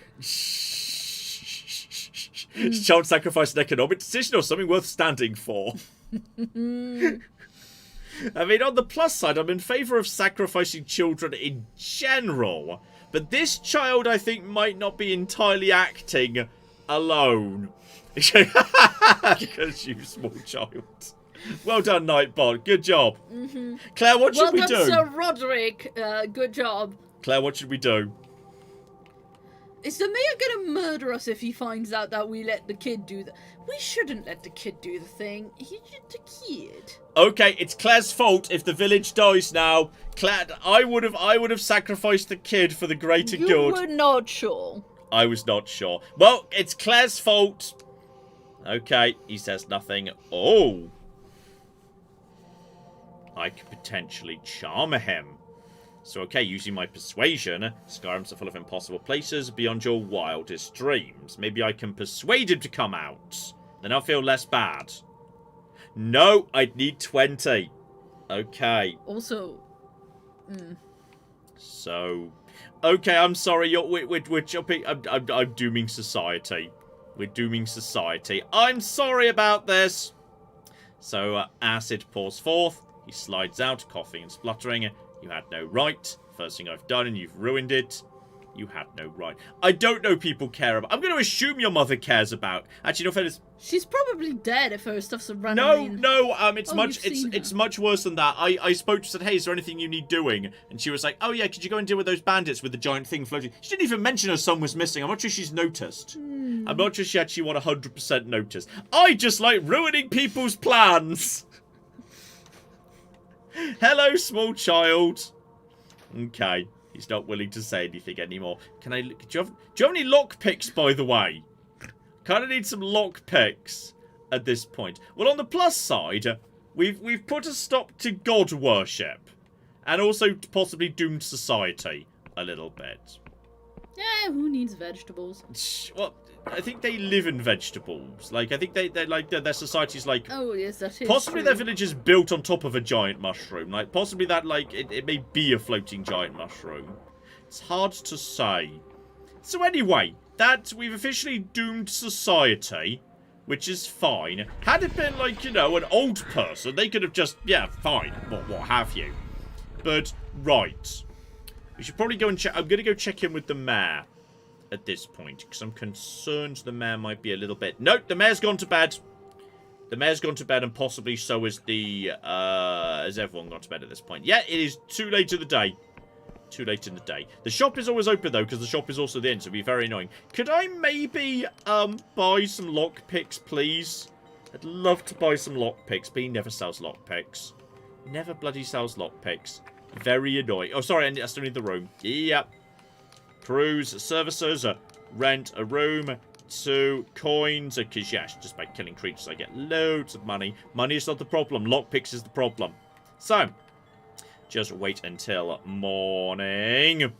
Is child sacrifice an economic decision or something worth standing for? I mean, on the plus side, I'm in favour of sacrificing children in general. But this child, I think, might not be entirely acting alone. Because you small child. Well done, Nightbot. Good job. Claire, what should we do? Well done, Sir Roderick. Good job. Claire, what should we do? Is the mayor going to murder us if he finds out that we let the kid do that? We shouldn't let the kid do the thing. He's just a kid. Okay, it's Claire's fault if the village dies now. Claire, I would have sacrificed the kid for the greater good. You were not sure. I was not sure. Well, it's Claire's fault. Okay, he says nothing. Oh. I could potentially charm him. So, okay, using my persuasion, Skyrims are full of impossible places beyond your wildest dreams. Maybe I can persuade him to come out. Then I'll feel less bad. No, I'd need 20. Okay. Also, So, okay, I'm sorry. We're jumping. I'm dooming society. We're dooming society. I'm sorry about this. So, acid pours forth. He slides out, coughing and spluttering. You had no right. First thing I've done and you've ruined it. You had no right. I don't know people care about. I'm going to assume your mother cares about. Actually, no fairness. She's probably dead if her stuff's randomly. No. It's much worse than that. I spoke to her, said, hey, is there anything you need doing? And she was like, oh yeah, could you go and deal with those bandits with the giant thing floating? She didn't even mention her son was missing. I'm not sure she's noticed. I'm not sure she actually 100% noticed. I just like ruining people's plans. Hello, small child. Okay. He's not willing to say anything anymore. Do you have any lockpicks, by the way? Kind of need some lockpicks at this point. Well, on the plus side, we've put a stop to god worship, and also possibly doomed society a little bit. Yeah, who needs vegetables? Well, I think they live in vegetables. Like, I think they like their society's like. Oh yes, that is possibly true. their village is built on top of a giant mushroom. Like, possibly that like it may be a floating giant mushroom. It's hard to say. So anyway, that we've officially doomed society, which is fine. Had it been like, you know, an old person, they could have just, yeah, fine, what have you. But right, we should probably go and check. I'm gonna go check in with the mayor at this point, because I'm concerned the mayor might be a little bit... Nope, the mayor's gone to bed. The mayor's gone to bed, and possibly so is the... has everyone gone to bed at this point? Yeah, it is too late in the day. Too late in the day. The shop is always open, though, because the shop is also the inn, so it'd be very annoying. Could I maybe, buy some lockpicks, please? I'd love to buy some lockpicks, but he never sells lockpicks. Never bloody sells lockpicks. Very annoying. Oh, sorry, I still need the room. Yep. Cruise services, rent a room, 2 coins, because yes, just by killing creatures I get loads of money. Money is not the problem, lockpicks is the problem. So, just wait until morning.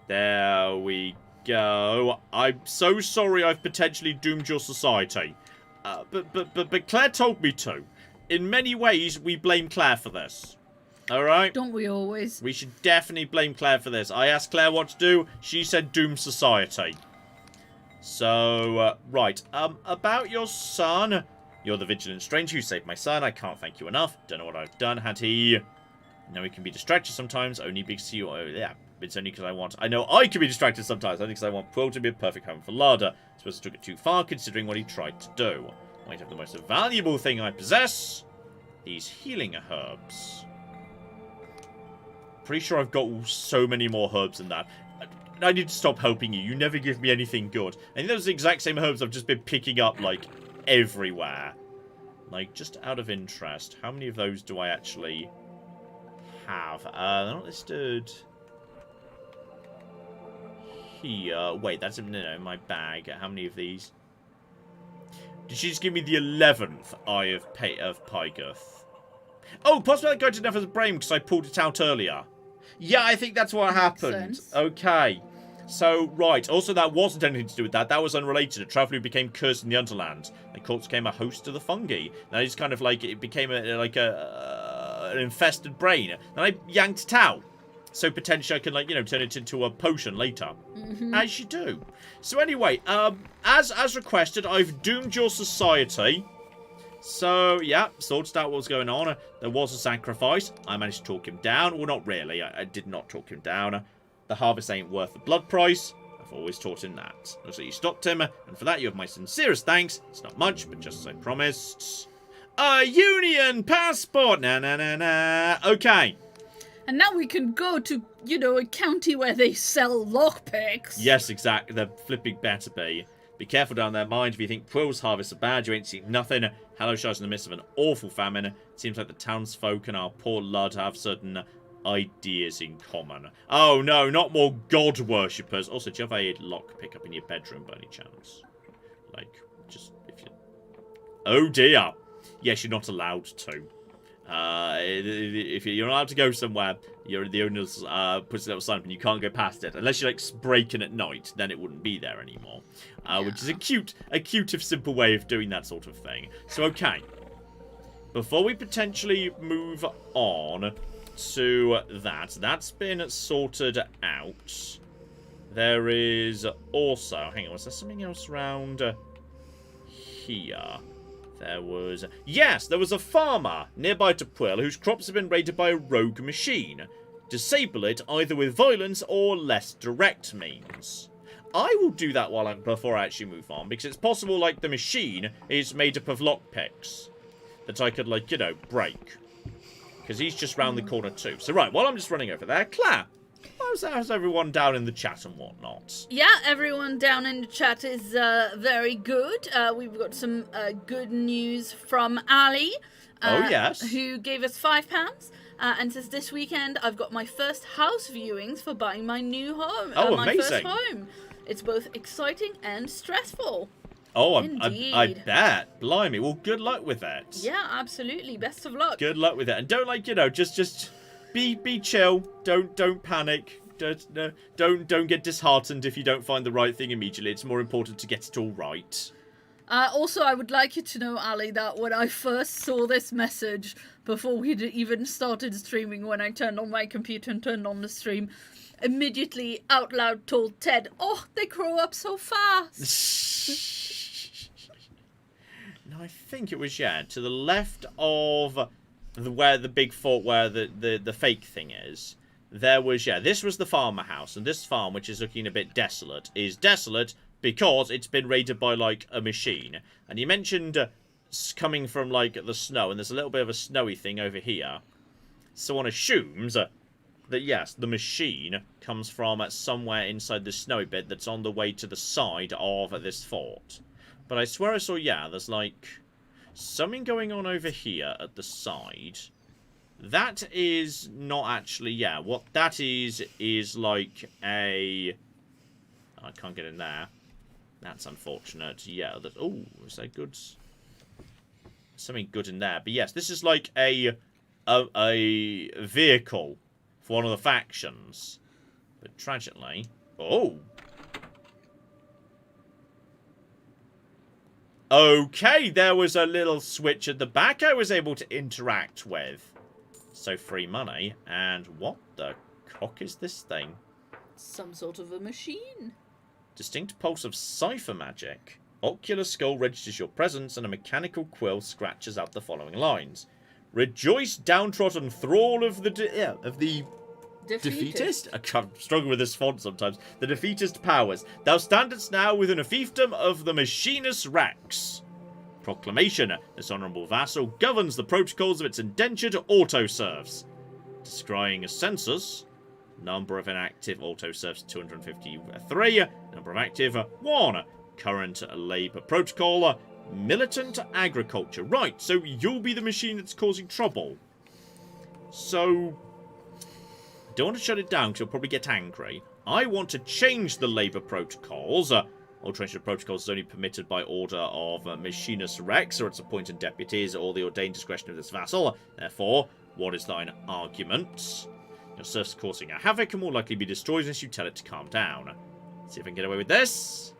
There we go. I'm so sorry I've potentially doomed your society. But Claire told me to. In many ways, we blame Claire for this. Alright? Don't we always? We should definitely blame Claire for this. I asked Claire what to do. She said doom society. So, right. About your son. You're the vigilant stranger who saved my son. I can't thank you enough. Don't know what I've done. Had he... No, he can be distracted sometimes. Only because you... Oh, yeah. It's only because I want... I know I can be distracted sometimes. Only because I want Quill to be a perfect home for Larder. I suppose I took it too far considering what he tried to do. Might have the most valuable thing I possess. These healing herbs. Pretty sure I've got so many more herbs than that. I need to stop helping you. You never give me anything good. I think those are the exact same herbs I've just been picking up, like, everywhere. Like, just out of interest, how many of those do I actually have? They're not listed here. Wait, that's in my bag. How many of these? Did she just give me the 11th Eye of Pygoth? Oh, possibly that guy didn't have his brain because I pulled it out earlier. Yeah, I think that's what happened. Okay. So, right. Also, that wasn't anything to do with that. That was unrelated. A traveller who became cursed in the Underland. The corpse became a host of the fungi. Now, it's kind of like, it became an infested brain. Then I yanked it out. So, potentially, I can, like, turn it into a potion later. As you do. So, anyway, as requested, I've doomed your society. So, yeah, sorted out what was going on. There was a sacrifice. I managed to talk him down. Well, not really. I did not talk him down. The harvest ain't worth the blood price. I've always taught him that. So you stopped him, and for that you have my sincerest thanks. It's not much, but just as I promised. A union passport! Na. Okay. And now we can go to, a county where they sell lockpicks. Yes, exactly. The flipping better be. Be careful down there, mind. If you think Quill's harvests are bad, you ain't seen nothing. Hallowshire's in the midst of an awful famine. It seems like the townsfolk and our poor lad have certain ideas in common. Oh, no, not more god worshippers. Also, do you have a lockpick up in your bedroom by any chance? Like, just, if you... Oh, dear. Yes, you're not allowed to. If you're allowed to go somewhere, the owner's puts a little sign up and you can't go past it. Unless you, break in at night, then it wouldn't be there anymore. Which is a cute, if simple way of doing that sort of thing. So, okay. Before we potentially move on to that's been sorted out. There is also... Hang on, was there something else around here? There was... Yes, there was a farmer nearby to Quill whose crops have been raided by a rogue machine. Disable it either with violence or less direct means. I will do that before I actually move on, because it's possible, like, the machine is made up of lockpicks that I could, like, you know, break. Because he's just round the corner too. So, right, while I'm just running over there, Claire, how's everyone down in the chat and whatnot? Yeah, everyone down in the chat is very good. We've got some good news from Ali. Oh, yes. Who gave us £5 and says, this weekend I've got my first house viewings for buying my new home. Oh, my amazing. first home. It's both exciting and stressful. Oh, I bet. Blimey. Well, good luck with that. Yeah, absolutely. Best of luck. Good luck with it. And don't, like, you know, just be chill. Don't panic. Don't get disheartened if you don't find the right thing immediately. It's more important to get it all right. Also, I would like you to know, Ali, that when I first saw this message, before we'd even started streaming, when I turned on my computer and turned on the stream, immediately out loud told Ted, oh, they grow up so fast. No, I think it was, yeah, to the left of where the big fort, where the fake thing is. There was, yeah, this was the farmer house, and this farm, which is looking a bit desolate, is desolate because it's been raided by, like, a machine. And you mentioned coming from, like, the snow, and there's a little bit of a snowy thing over here. So one assumes that, yes, the machine comes from somewhere inside the snowy bit that's on the way to the side of this fort. But I swear I saw, yeah, there's, like, something going on over here at the side. That is not actually, yeah, what that is like a... I can't get in there. That's unfortunate. Yeah, oh, is that good? Something good in there. But yes, this is like a vehicle for one of the factions. But tragically... Oh! Okay, there was a little switch at the back I was able to interact with. So free money. And what the cock is this thing? Some sort of a machine. Distinct pulse of cipher magic. Ocular skull registers your presence and a mechanical quill scratches out the following lines. Rejoice, downtrodden thrall of the defeatist? I can't struggle with this font sometimes. The defeatist powers. Thou standest now within a fiefdom of the machinist Rex. Proclamation. This honourable vassal governs the protocols of its indentured autoserfs. Descrying a census. Number of inactive autoserfs 253. Number of active 1. Current labour protocol. Militant agriculture. Right, so you'll be the machine that's causing trouble. So... don't want to shut it down because you'll probably get angry. I want to change the labour protocols. Alteration of protocols is only permitted by order of Machinus Rex, or its appointed deputies, or the ordained discretion of this vassal. Therefore, what is thine argument? Your serfs causing a havoc and will likely be destroyed unless you tell it to calm down. See if I can get away with this.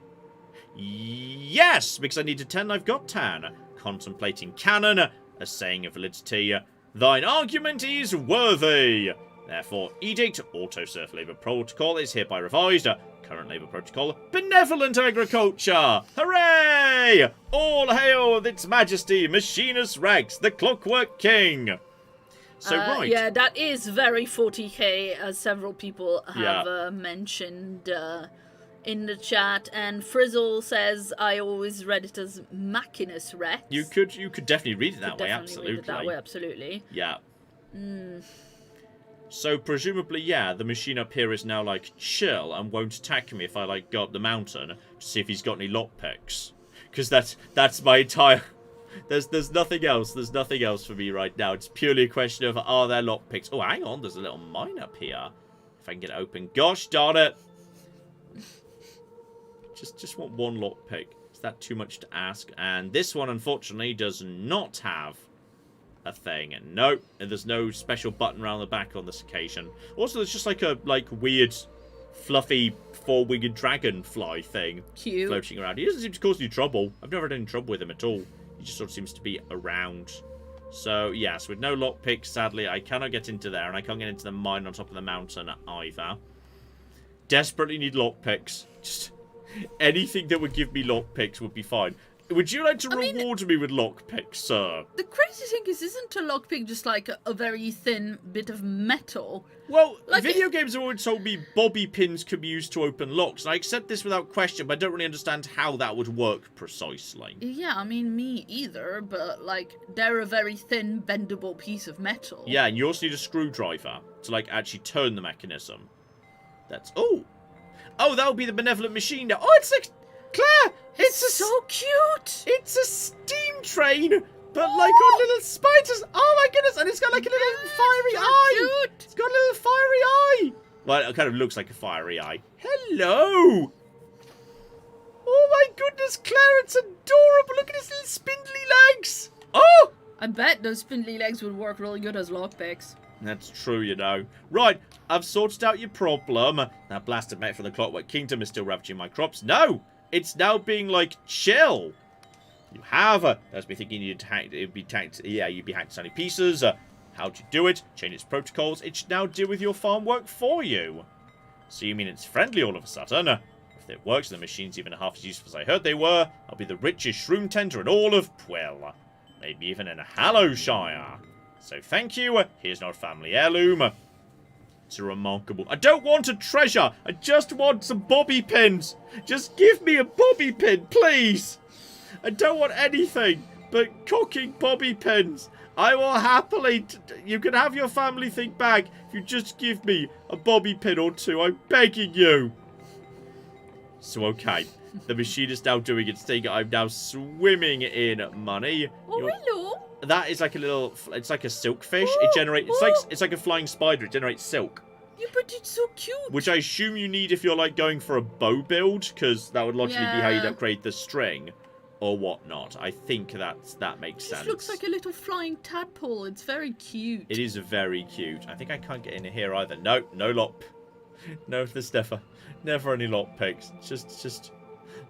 Yes, because I needed 10, I've got 10. Contemplating canon, a saying of validity. Thine argument is worthy. Therefore, edict, autosurf labour protocol is hereby revised. Current labour protocol, benevolent agriculture. Hooray! All hail its majesty, Machinus Rex, the clockwork king. So, right. Yeah, that is very 40k, as several people have mentioned in the chat. And Frizzle says, I always read it as Machinus Rex. You could definitely read it that way, absolutely. Read it that way, absolutely. Yeah. So, presumably, yeah, the machine up here is now, like, chill and won't attack me if I, like, go up the mountain to see if he's got any lockpicks. Because that's my entire... There's nothing else. There's nothing else for me right now. It's purely a question of, are there lockpicks? Oh, hang on. There's a little mine up here. If I can get it open. Gosh darn it. Just want one lockpick. Is that too much to ask? And this one, unfortunately, does not have a thing. No, there's no special button around the back on this occasion. Also, there's just like a weird, fluffy, four-winged dragonfly thing floating around. He doesn't seem to cause any trouble. I've never had any trouble with him at all. He just sort of seems to be around. So, yes, with no lockpicks, sadly, I cannot get into there, and I can't get into the mine on top of the mountain either. Desperately need lockpicks. Just anything that would give me lockpicks would be fine. Would you like to reward me with lockpicks, sir? The crazy thing is, isn't a lockpick just like a very thin bit of metal? Well, Like video games have always told me bobby pins can be used to open locks, and I accept this without question, but I don't really understand how that would work precisely. Yeah, I mean, me either, but, like, they're a very thin, bendable piece of metal. Yeah, and you also need a screwdriver to, like, actually turn the mechanism. That's... Oh! Oh, that would be the benevolent machine now. Oh, it's like... Claire! It's so cute! It's a steam train, but like on little spiders. Oh my goodness! And it's got like a little fiery eye. Cute. It's got a little fiery eye. Well, it kind of looks like a fiery eye. Hello. Oh my goodness, Claire! It's adorable. Look at his little spindly legs. Oh! I bet those spindly legs would work really good as lockpicks. That's true, you know. Right, I've sorted out your problem. That blasted mate from the Clockwork Kingdom is still ravaging my crops. No! It's now being, like, chill. You have, that's me thinking you'd be hacked, yeah, you'd be hacked to tiny pieces. How'd you do it? Change its protocols. It should now deal with your farm work for you. So you mean it's friendly all of a sudden? If it works and the machine's even half as useful as I heard they were, I'll be the richest shroom tender in all of Pwell. Maybe even in Hallowshire. So thank you. Here's our family heirloom. It's remarkable. I don't want a treasure. I just want some bobby pins. Just give me a bobby pin, please. I don't want anything but cocking bobby pins. I will happily... you can have your family thing back if you just give me a bobby pin or two. I'm begging you. So, okay. The machine is now doing its thing. I'm now swimming in money. Oh, hello. That is like a little... it's like a silkfish. Oh, It generates... it's like a flying spider. It generates silk. Yeah, but it's so cute. Which I assume you need if you're, like, going for a bow build, because that would logically be how you'd upgrade the string, or whatnot. I think that makes sense. It looks like a little flying tadpole. It's very cute. It is very cute. I think I can't get in here either. No, no lock. No, there's never any lockpicks. Just...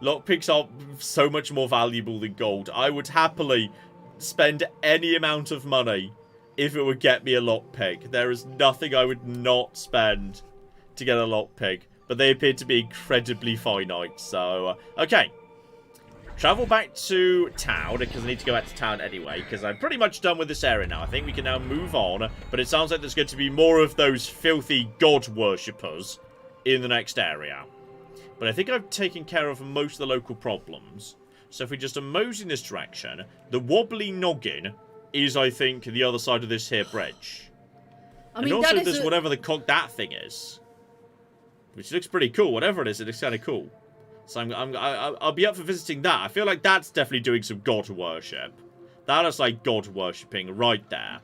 lockpicks are so much more valuable than gold. I would happily spend any amount of money if it would get me a lockpick. There is nothing I would not spend to get a lockpick. But they appear to be incredibly finite. So, okay. Travel back to town, because I need to go back to town anyway, because I'm pretty much done with this area now. I think we can now move on. But it sounds like there's going to be more of those filthy god worshippers in the next area. But I think I've taken care of most of the local problems. So if we just mosey in this direction, the wobbly noggin is, I think, the other side of this here bridge. And also there's whatever the that thing is. Which looks pretty cool. Whatever it is, it looks kind of cool. So I'll be up for visiting that. I feel like that's definitely doing some god worship. That is like god worshipping right there.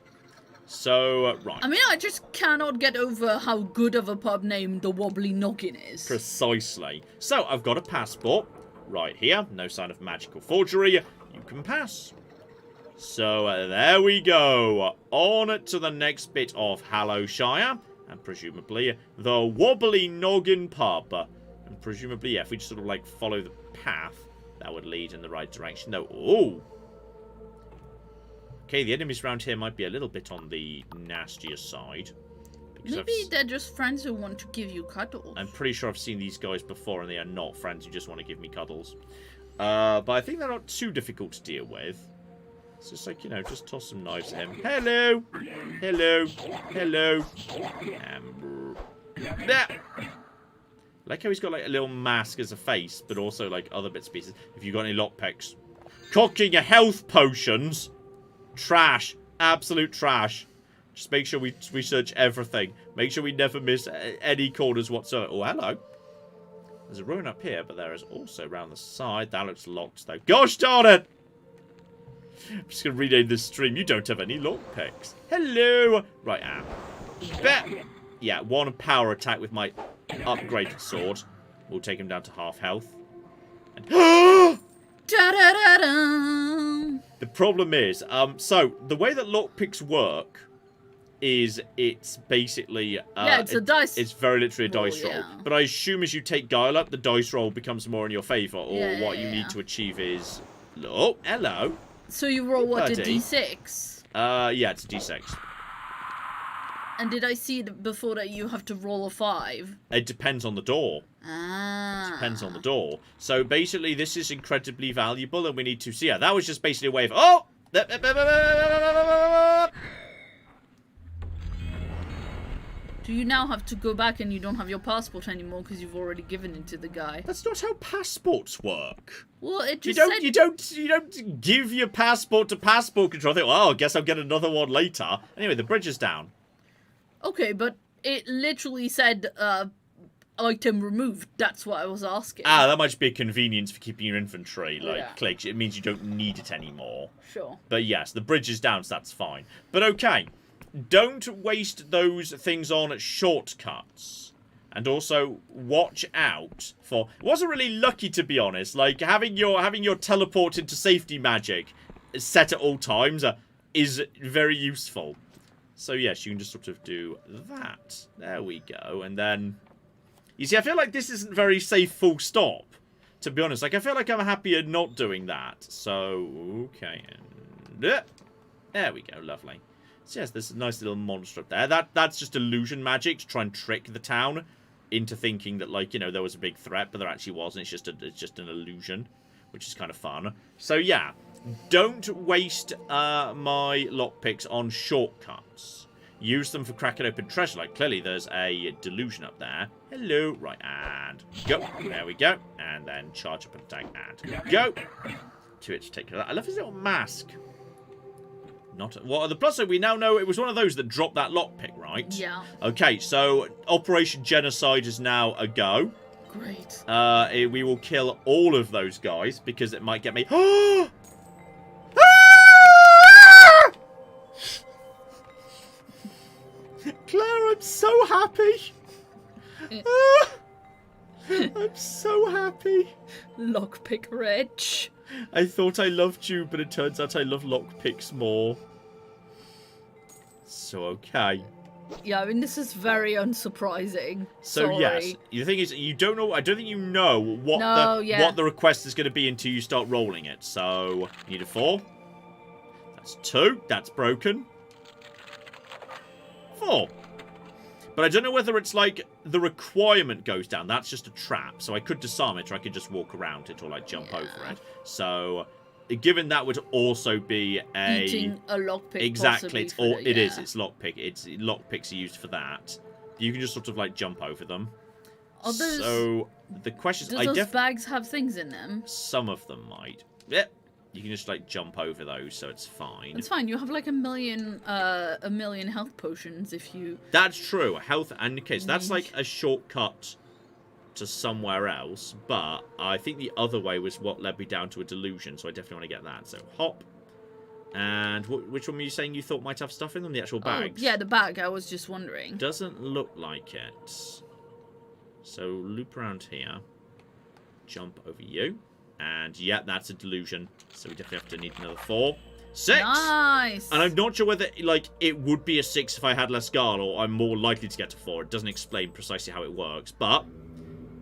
So, right. I mean, I just cannot get over how good of a pub name the Wobbly Noggin is. Precisely. So, I've got a passport right here. No sign of magical forgery. You can pass. So, there we go. On to the next bit of Hallowshire. And presumably, the Wobbly Noggin pub. And presumably, yeah, if we just sort of, like, follow the path, that would lead in the right direction. No, ooh. Okay, the enemies around here might be a little bit on the nastier side. Maybe they're just friends who want to give you cuddles. I'm pretty sure I've seen these guys before, and they are not friends who just want to give me cuddles. But I think they're not too difficult to deal with. It's just like, you know, just toss some knives at him. Hello! Hello! Hello! Like how he's got like a little mask as a face, but also like other bits and pieces. If you've got any lockpicks. Cocking a health potions! Trash. Absolute trash. Just make sure we research everything. Make sure we never miss any corners whatsoever. Oh, hello. There's a ruin up here, but there is also around the side. That looks locked, though. Gosh darn it! I'm just going to rename this stream. You don't have any lockpicks. Hello! Right, yeah, one power attack with my upgraded sword. We'll take him down to half health. And the problem is, so the way that lockpicks work is it's basically it's a dice. It's very literally a dice roll. Yeah. But I assume as you take guile up, the dice roll becomes more in your favour, or what you need to achieve is hello. So you roll what, a buddy. d6? Yeah, it's a d6. And did I see before that you have to roll a 5? It depends on the door. Ah. Depends on the door. So basically, this is incredibly valuable, and we need to see. Yeah, that was just basically a way of. Oh! Do you now have to go back and you don't have your passport anymore because you've already given it to the guy? That's not how passports work. Well, it just You don't give your passport to passport control. Think, well, I guess I'll get another one later. Anyway, the bridge is down. Okay, but it literally said item removed. That's what I was asking. Ah, that might just be a convenience for keeping your inventory, like, Yeah. clicks. It means you don't need it anymore. Sure. But yes, the bridge is down, so that's fine. But okay, don't waste those things on shortcuts. And also, watch out for... It wasn't really lucky, to be honest. Like, having your teleport into safety magic set at all times is very useful. So yes, you can just sort of do that. There we go. And then... You see, I feel like this isn't very safe full stop. To be honest, like, I feel like I'm happier not doing that. So, okay. And, there we go, lovely. So yes, there's a nice little monster up there. That's just illusion magic to try and trick the town into thinking that, like, you know, there was a big threat, but there actually wasn't. It's just an illusion, which is kind of fun. So yeah, don't waste my lockpicks on shortcuts. Use them for cracking open treasure. Like, clearly there's a delusion up there. Hello. Right, and go. There we go. And then charge up and attack, and go. To it to take care of that. I love his little mask. Not what the plus. So we now know it was one of those that dropped that lockpick, right? Yeah. Okay, so Operation Genocide is now a go. Great. We will kill all of those guys because it might get me. Claire, I'm so happy. I'm so happy. Lockpick rich. I thought I loved you, but it turns out I love lockpicks more. So, okay. Yeah, I mean, this is very unsurprising. So, Sorry. yes. The thing is, you don't know... I don't think you know what what the request is going to be until you start rolling it. So, you need a 4. That's 2. That's broken. 4. But I don't know whether it's like the requirement goes down. That's just a trap. So I could disarm it, or I could just walk around it, or like jump over it. So, given that would also be a eating a lockpick. Exactly. It's all. It is. Yeah. It's lockpick. It's lockpicks are used for that. You can just sort of like jump over them. Are those, so the question is, do those bags have things in them? Some of them might. Yep. You can just like jump over those, so it's fine. It's fine. You have like a million health potions if you. That's true. Health and okay, so that's like a shortcut to somewhere else. But I think the other way was what led me down to a delusion, so I definitely want to get that. So hop. And which one were you saying you thought might have stuff in them? The actual bags? Oh, yeah, the bag. I was just wondering. Doesn't look like it. So loop around here. Jump over you. And yeah, that's a delusion. So we definitely have to need another 4. 6! Nice! And I'm not sure whether, like, it would be a 6 if I had less guard, or I'm more likely to get to 4. It doesn't explain precisely how it works, but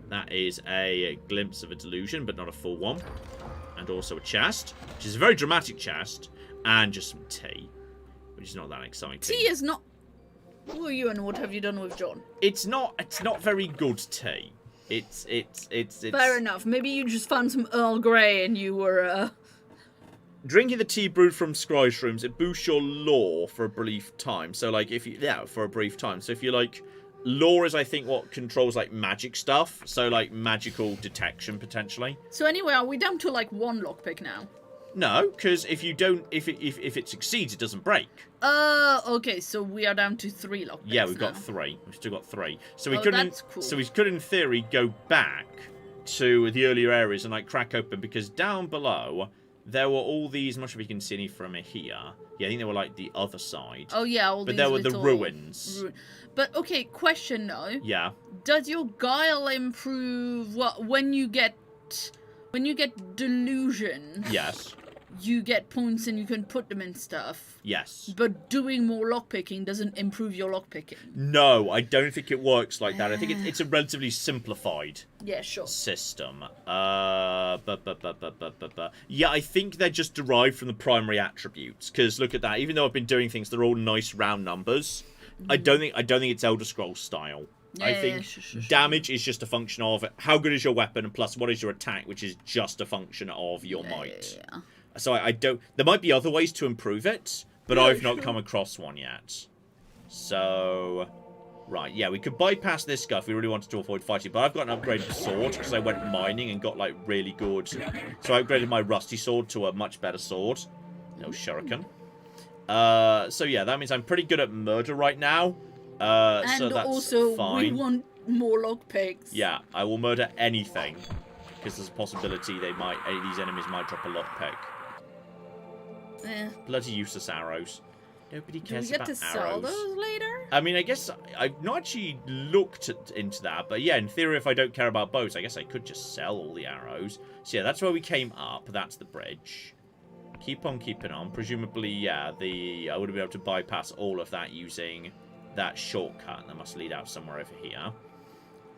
that is a glimpse of a delusion, but not a full one. And also a chest, which is a very dramatic chest, and just some tea, which is not that exciting. Tea is not... Who are you and what have you done with John? It's not very good tea. It's Fair enough. Maybe you just found some Earl Grey and you were, Drinking the tea brewed from scry shrooms, it boosts your lore for a brief time. So, like, if you... Yeah, for a brief time. So, if you, like... Lore is, I think, what controls, like, magic stuff. So, like, magical detection, potentially. So, anyway, are we down to, like, 1 lockpick now? No, because if you don't... If it succeeds, it doesn't break. Okay, so we are down to 3 lockpicks. Yeah, we've got now. 3. We've still got 3. So we that's cool. So we could, in theory, go back to the earlier areas and, like, crack open, because down below... There were all these... I'm not sure if you can see any from here. Yeah, I think they were, like, the other side. Oh, yeah, all but these there were the little ruins. But, okay, question, though. Yeah. Does your guile improve... when you get delusion... Yes. You get points and you can put them in stuff. Yes. But doing more lockpicking doesn't improve your lockpicking. No, I don't think it works like that. I think it's a relatively simplified system. Yeah, I think they're just derived from the primary attributes. Because look at that. Even though I've been doing things, they're all nice round numbers. I don't think it's Elder Scrolls style. I think damage is just a function of how good is your weapon, and plus what is your attack, which is just a function of your might. Yeah. So I don't... There might be other ways to improve it, but I've not come across one yet. So... Right, yeah, we could bypass this guy if we really wanted to avoid fighting, but I've got an upgraded sword because I went mining and got, like, really good... So I upgraded my rusty sword to a much better sword. No shuriken. So yeah, that means I'm pretty good at murder right now. And so that's also, fine. we want more lockpicks. Yeah, I will murder anything. Because there's a possibility these enemies might drop a lockpick. Bloody useless arrows. Nobody cares about arrows. Do we get to sell those later? I mean, I guess I've not actually looked into that. But yeah, in theory, if I don't care about bows, I guess I could just sell all the arrows. So yeah, that's where we came up. That's the bridge. Keep on keeping on. Presumably, yeah, I would be able to bypass all of that using that shortcut. That must lead out somewhere over here.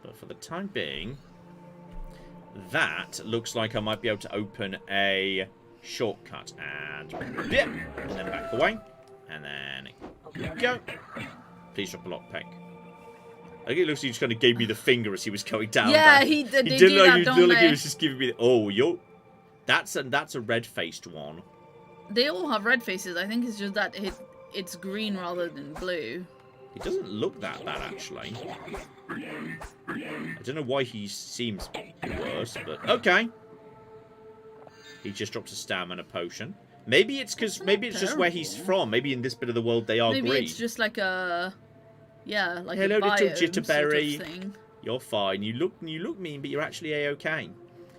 But for the time being, that looks like I might be able to open a shortcut. And dip, and then back away. And then go. Please drop a lockpick. I think it looks like he just kind of gave me the finger as he was going down. Yeah, there. he did. He didn't look like he was just giving me the... Oh, that's a red-faced one. They all have red faces. I think it's just that it's green rather than blue. He doesn't look that bad, actually. I don't know why he seems worse, but okay. He just drops a stamina potion. Maybe it's just where he's from. Maybe in this bit of the world they are green. Maybe it's just like a... Yeah, like hello, a biome little jitterberry. sort of thing. You're fine. You look mean, but you're actually a-okay.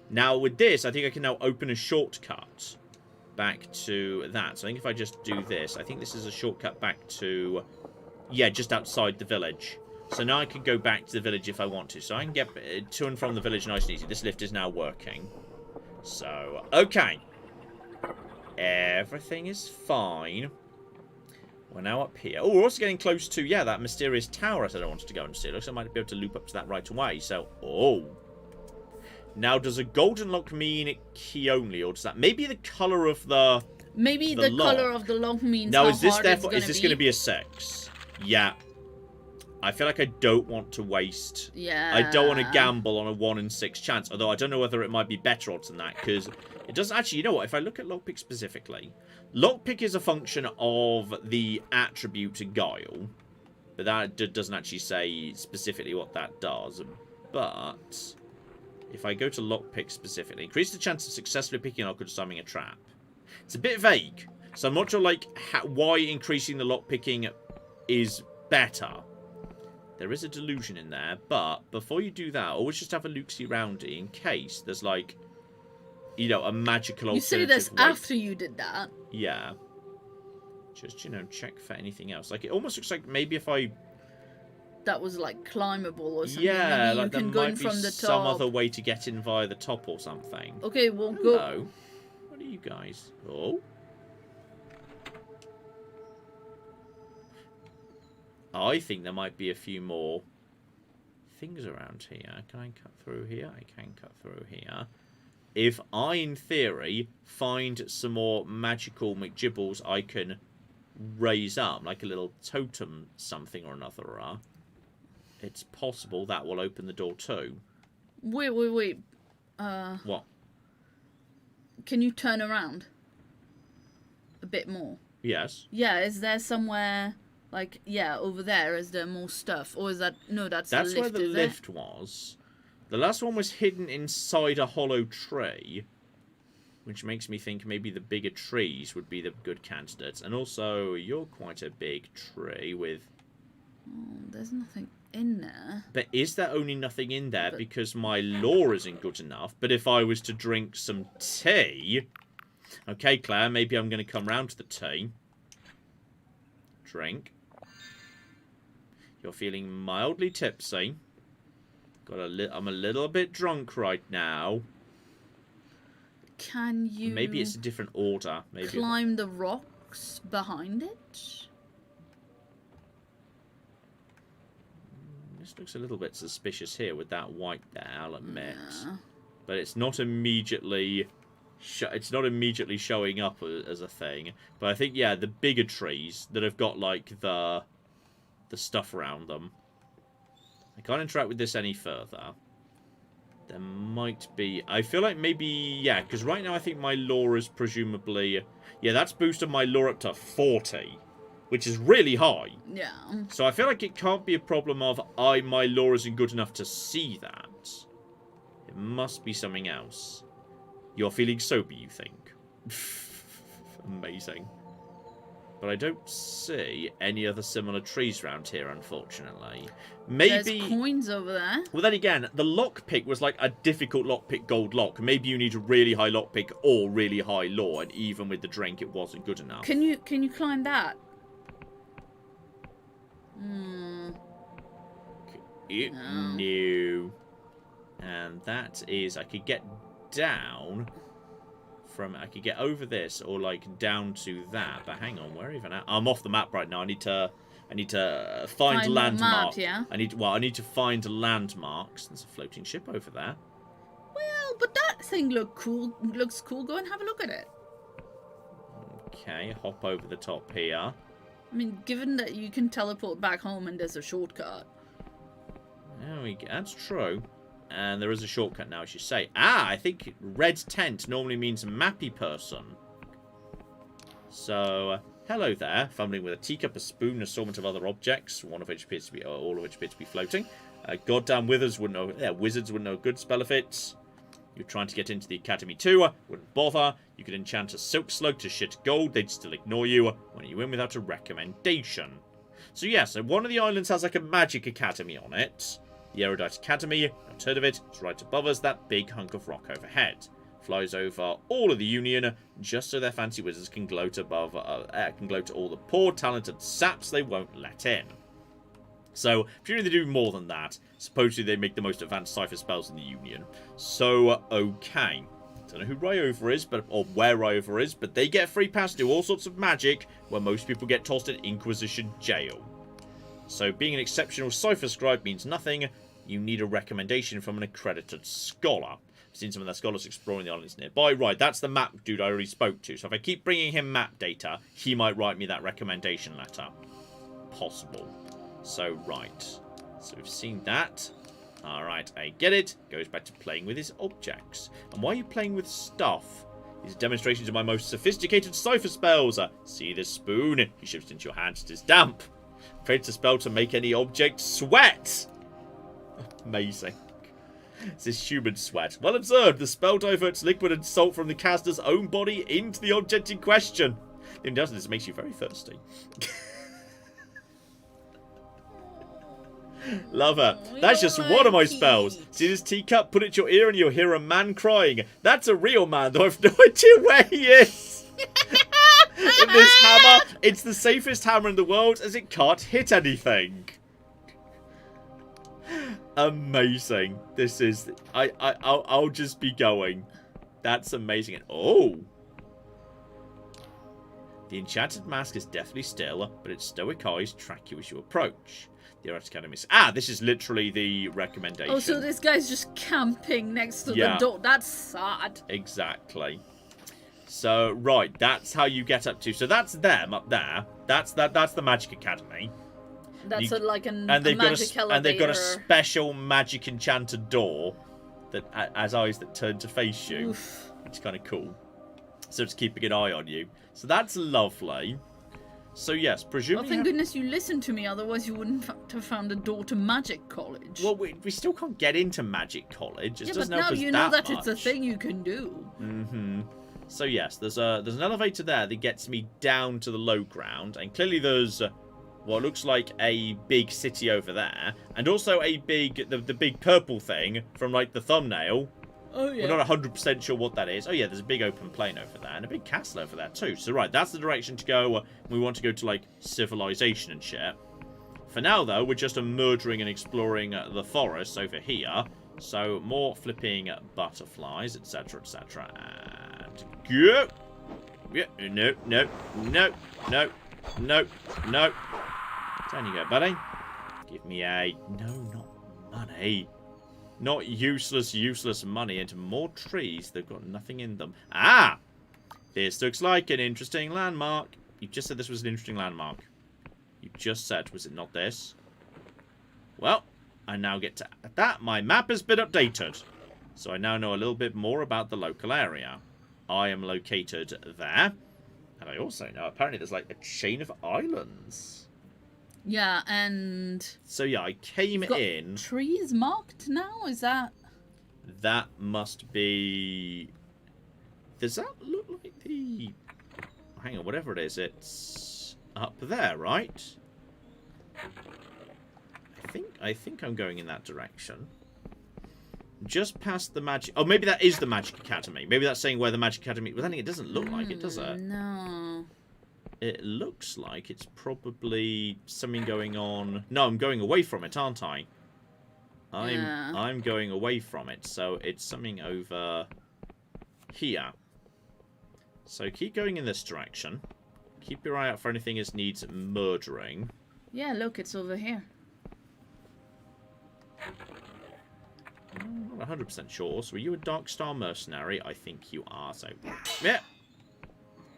Now, with this, I think I can now open a shortcut back to that. So I think if I just do this, I think this is a shortcut back to... Yeah, just outside the village. So now I can go back to the village if I want to. So I can get to and from the village nice and easy. This lift is now working. So, okay. Everything is fine. We're now up here. Oh, we're also getting close to, yeah, that mysterious tower I said I wanted to go and see. Looks like I might be able to loop up to that right away. So, oh. Now, does a golden lock mean key only, or does that... Maybe the colour of the... Maybe the colour of the lock means now, how is this hard therefore... it's Is this going to be a 6? Yeah. I feel like I don't want to waste... Yeah. I don't want to gamble on a 1 in 6 chance. Although I don't know whether it might be better odds than that. Because it doesn't... Actually, you know what? If I look at lockpick specifically... Lockpick is a function of the attribute guile. But that doesn't actually say specifically what that does. But... If I go to lockpick specifically... Increase the chance of successfully picking a lock or disarming a trap. It's a bit vague. So I'm not sure, like, why increasing the lockpicking is better. There is a delusion in there, but before you do that, always just have a look-see roundy in case there's, like, you know, a magical alternative. You say this after you did that. Yeah. Just, you know, check for anything else. Like, it almost looks like maybe if I... That was, like, climbable or something. Yeah, maybe like you there can go might in be from the some top. other way to get in via the top or something. Okay, we'll Hello. go... What are you guys? Oh. I think there might be a few more things around here. Can I cut through here? I can cut through here. If I, in theory, find some more magical McGibbles I can raise up, like a little totem something or another, it's possible that will open the door too. Wait. What? Can you turn around? A bit more. Yes. Yeah, is there somewhere... Like, yeah, over there, is there more stuff? Or is that... No, that's the lift, where the lift was. The last one was hidden inside a hollow tree. Which makes me think maybe the bigger trees would be the good candidates. And also, you're quite a big tree with... Oh, there's nothing in there. But is there only nothing in there because my lore isn't good enough? But if I was to drink some tea... Okay, Claire, maybe I'm going to come round to the tea. Drink. You're feeling mildly tipsy. I'm a little bit drunk right now. Can you... Maybe it's a different order. Maybe climb the rocks behind it? This looks a little bit suspicious here with that white there, I'll admit. Yeah. But it's not immediately... It's not immediately showing up as a thing. But I think, yeah, the bigger trees that have got, like, the stuff around them. I can't interact with this any further. There might be... I feel like maybe... Yeah, because right now I think my lore is presumably... Yeah, that's boosted my lore up to 40. Which is really high. Yeah. So I feel like it can't be a problem of my lore isn't good enough to see that. It must be something else. You're feeling sober, you think? Amazing. But I don't see any other similar trees around here, unfortunately. Maybe... There's coins over there. Well, then again, the lockpick was like a difficult lockpick gold lock. Maybe you need a really high lockpick or really high lore, and even with the drink, it wasn't good enough. Can you climb that? No. And that is, I could get down from, I could get over this or like down to that. But hang on, where even at? I'm off the map right now. I need to find a landmark. Map, yeah. I need to find landmarks. There's a floating ship over there. Well, but that thing looks cool. Go and have a look at it. Okay, hop over the top here. I mean, given that you can teleport back home and there's a shortcut. There we go. That's true. And there is a shortcut now, as you say. Ah, I think red tent normally means mappy person. So, hello there. Fumbling with a teacup, a spoon, an assortment of other objects, one of which appears to be, all of which appear to be floating. Goddamn wizards wouldn't know. Yeah, wizards wouldn't know a good spell if it's. You're trying to get into the academy too. Wouldn't bother. You could enchant a silk slug to shit gold. They'd still ignore you. When you in without a recommendation. So yeah, so one of the islands has like a magic academy on it. The Erudite Academy, not heard of it, it's right above us, that big hunk of rock overhead. Flies over all of the Union, just so their fancy wizards can gloat above, can gloat at all the poor talented saps they won't let in. So, presumably they do more than that. Supposedly they make the most advanced cipher spells in the Union. So, okay. Don't know who Ryover is, or where Ryover is, but they get free pass to do all sorts of magic, where most people get tossed in Inquisition jail. So, being an exceptional cipher scribe means nothing. You need a recommendation from an accredited scholar. I've seen some of their scholars exploring the islands nearby. Right, that's the map dude I already spoke to. So if I keep bringing him map data, he might write me that recommendation letter. Possible. So, right. So we've seen that. Alright, I get it. Goes back to playing with his objects. And why are you playing with stuff? These are demonstrations of my most sophisticated cipher spells. See this spoon? He shifts into your hands. It is damp. Creates a spell to make any object sweat. Amazing. It's this human sweat. Well observed. The spell diverts liquid and salt from the caster's own body into the object in question. The only doesn't, it makes you very thirsty. Love her. That's just one of my spells. See this teacup? Put it to your ear and you'll hear a man crying. That's a real man, though I've no idea where he is. In this hammer, it's the safest hammer in the world as it can't hit anything. Amazing. This is... I'll just be going. That's amazing. Oh. The enchanted mask is deathly still, but its stoic eyes track you as you approach. The Erudite Academy. Ah, this is literally the recommendation. Oh, so this guy's just camping next to the door. That's sad. Exactly. So, right, that's how you get up to... So that's them up there. That's the Magic Academy. That's like a magic elevator. And they've got a special magic enchanted door that has eyes that turn to face you. Oof. It's kind of cool. So it's keeping an eye on you. So that's lovely. So yes, presumably... Well, thank goodness you listened to me, otherwise you wouldn't have found a door to Magic College. Well, we still can't get into Magic College. It but now you know that it's a thing you can do. Mm-hmm. So yes, there's an elevator there that gets me down to the low ground, and clearly there's what looks like a big city over there, and also a big the big purple thing from like the thumbnail. Oh yeah. We're not 100% sure what that is. Oh yeah, there's a big open plain over there and a big castle over there too. So right, that's the direction to go. We want to go to like civilization and shit. For now though, we're just murdering and exploring the forests over here. So more flipping butterflies, etc., etc. And go. Yeah, no. Down you go, buddy. Give me a... No, not money. Not useless money. Into more trees. They've got nothing in them. Ah! This looks like an interesting landmark. You just said this was an interesting landmark. You just said, was it not this? Well, I now get to add that. My map has been updated. So I now know a little bit more about the local area. I am located there. And I also know apparently there's like a chain of islands. Yeah, and... So yeah, I came in... trees marked now? Is that... That must be... Does that look like the... Hang on, whatever it is, it's up there, right? I think I'm going in that direction. Just past the magic... Oh, maybe that is the Magic Academy. Maybe that's saying where the Magic Academy... Well, I think it doesn't look like it, does it? No. It looks like it's probably something going on... No, I'm going away from it, aren't I? I'm going away from it, so it's something over here. So keep going in this direction. Keep your eye out for anything that needs murdering. Yeah, look, it's over here. I'm not 100% sure. So are you a Dark Star mercenary? I think you are. So, yeah.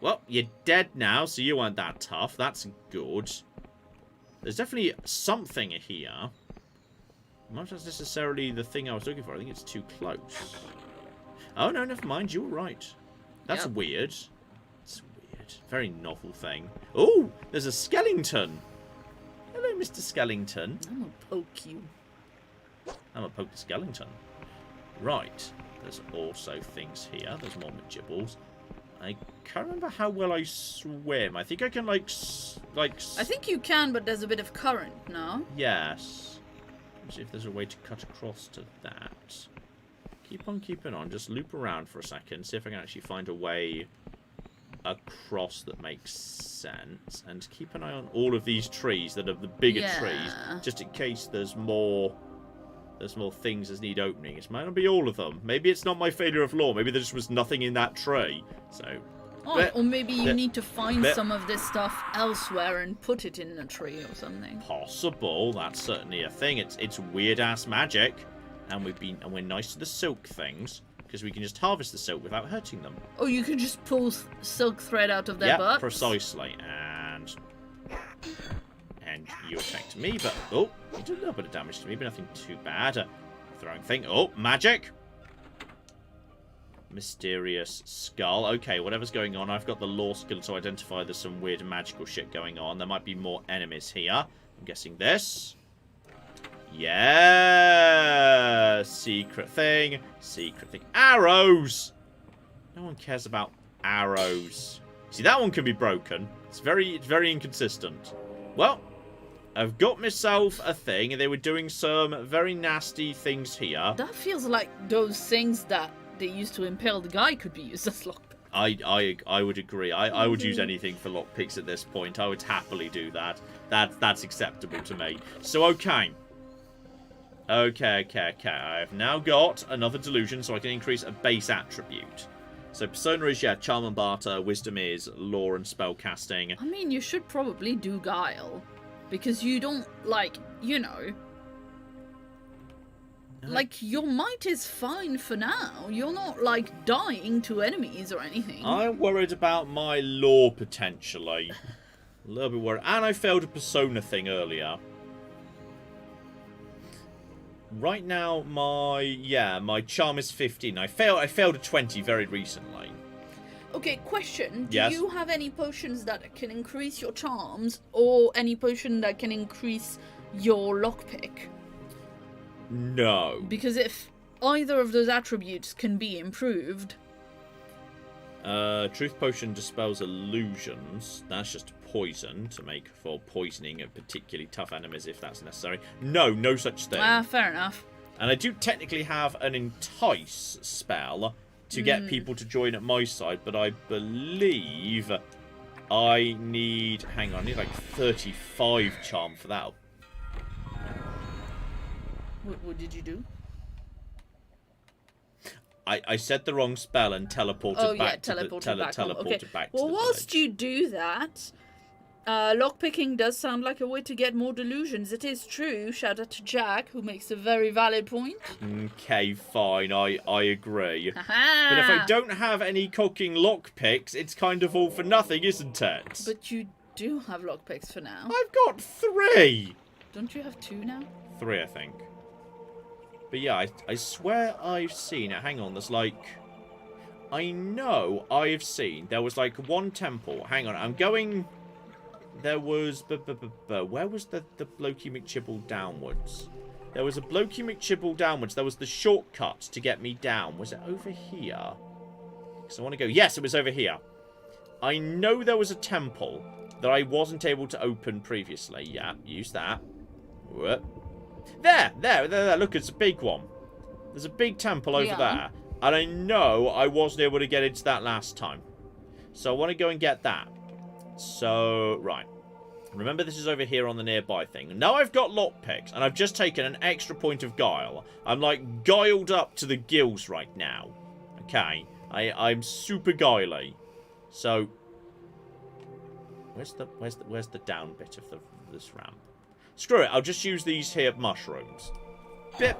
Well, you're dead now, so you weren't that tough. That's good. There's definitely something here. Not necessarily the thing I was looking for. I think it's too close. Oh, no, never mind. You were right. That's weird. It's weird. Very novel thing. Oh, there's a skeleton. Hello, Mr. Skellington. I'm gonna poke you. I'm gonna poke the skeleton. Right. There's also things here. There's more Majibbles. I can't remember how well I swim. I think I can, like... I think you can, but there's a bit of current now. Yes. Let's see if there's a way to cut across to that. Keep on keeping on. Just loop around for a second. See if I can actually find a way across that makes sense. And keep an eye on all of these trees that are the bigger trees. Just in case there's more things that need opening. It might not be all of them. Maybe it's not my failure of law. Maybe there just was nothing in that tree. So... or maybe you need to find some of this stuff elsewhere and put it in a tree or something. Possible. That's certainly a thing. It's weird ass magic, and we're nice to the silk things because we can just harvest the silk without hurting them. Oh, you can just pull silk thread out of their butts? Yeah, precisely. And you attacked me, but oh, you did a little bit of damage to me, but nothing too bad. Throwing thing. Oh, magic. Mysterious skull. Okay, whatever's going on. I've got the law skill to identify there's some weird magical shit going on. There might be more enemies here. I'm guessing this. Yeah! Secret thing. Secret thing. Arrows! No one cares about arrows. See, that one can be broken. It's very inconsistent. Well, I've got myself a thing, and they were doing some very nasty things here. That feels like those things that they used to impale the guy could be used as lockpicks. I would agree. I would use anything for lockpicks at this point. I would happily do that. That's acceptable to me. So okay. Okay. I have now got another delusion, so I can increase a base attribute. So persona is charm and barter. Wisdom is law and spell casting. I mean, you should probably do guile, because you don't like like, your might is fine for now. You're not, like, dying to enemies or anything. I'm worried about my law, potentially. A little bit worried. And I failed a persona thing earlier. Right now, my charm is 15. I failed a 20 very recently. Okay, question. Do Yes? you have any potions that can increase your charms, or any potion that can increase your lockpick? No. Because if either of those attributes can be improved... Truth Potion dispels illusions. That's just poison to make for poisoning of particularly tough enemies if that's necessary. No such thing. Fair enough. And I do technically have an Entice spell to get people to join at my side, but I believe I need... Hang on, I need like 35 charm for that. What did you do? I said the wrong spell and teleported back to the village. Well, whilst you do that, lockpicking does sound like a way to get more delusions. It is true. Shout out to Jack, who makes a very valid point. Okay, fine. I agree. But if I don't have any cocking lockpicks, it's kind of all for nothing, isn't it? But you do have lockpicks for now. I've got 3. Don't you have 2 now? 3, I think. But yeah, I swear I've seen it. Hang on, there's like... I know I've seen... There was like one temple. Hang on, I'm going... There was... Where was the Blokey McChibble downwards? There was a Blokey McChibble downwards. There was the shortcut to get me down. Was it over here? Because I want to go... Yes, it was over here. I know there was a temple that I wasn't able to open previously. Yeah, use that. Whoop. There. Look, it's a big one. There's a big temple over there. And I know I wasn't able to get into that last time. So I want to go and get that. So, right. Remember, this is over here on the nearby thing. Now I've got lockpicks, and I've just taken an extra point of guile. I'm, like, guiled up to the gills right now. Okay? I'm super guiley. So, where's the down bit of this ramp? Screw it, I'll just use these here mushrooms. Bit.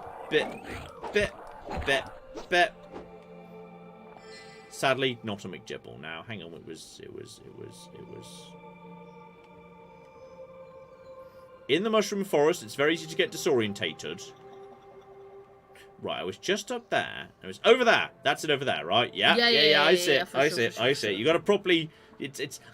Sadly, not a McGibble. Now, hang on, it was... In the mushroom forest, it's very easy to get disorientated. Right, I was just up there. It was over there. That's it over there, right? Yeah. I see it. You got to properly...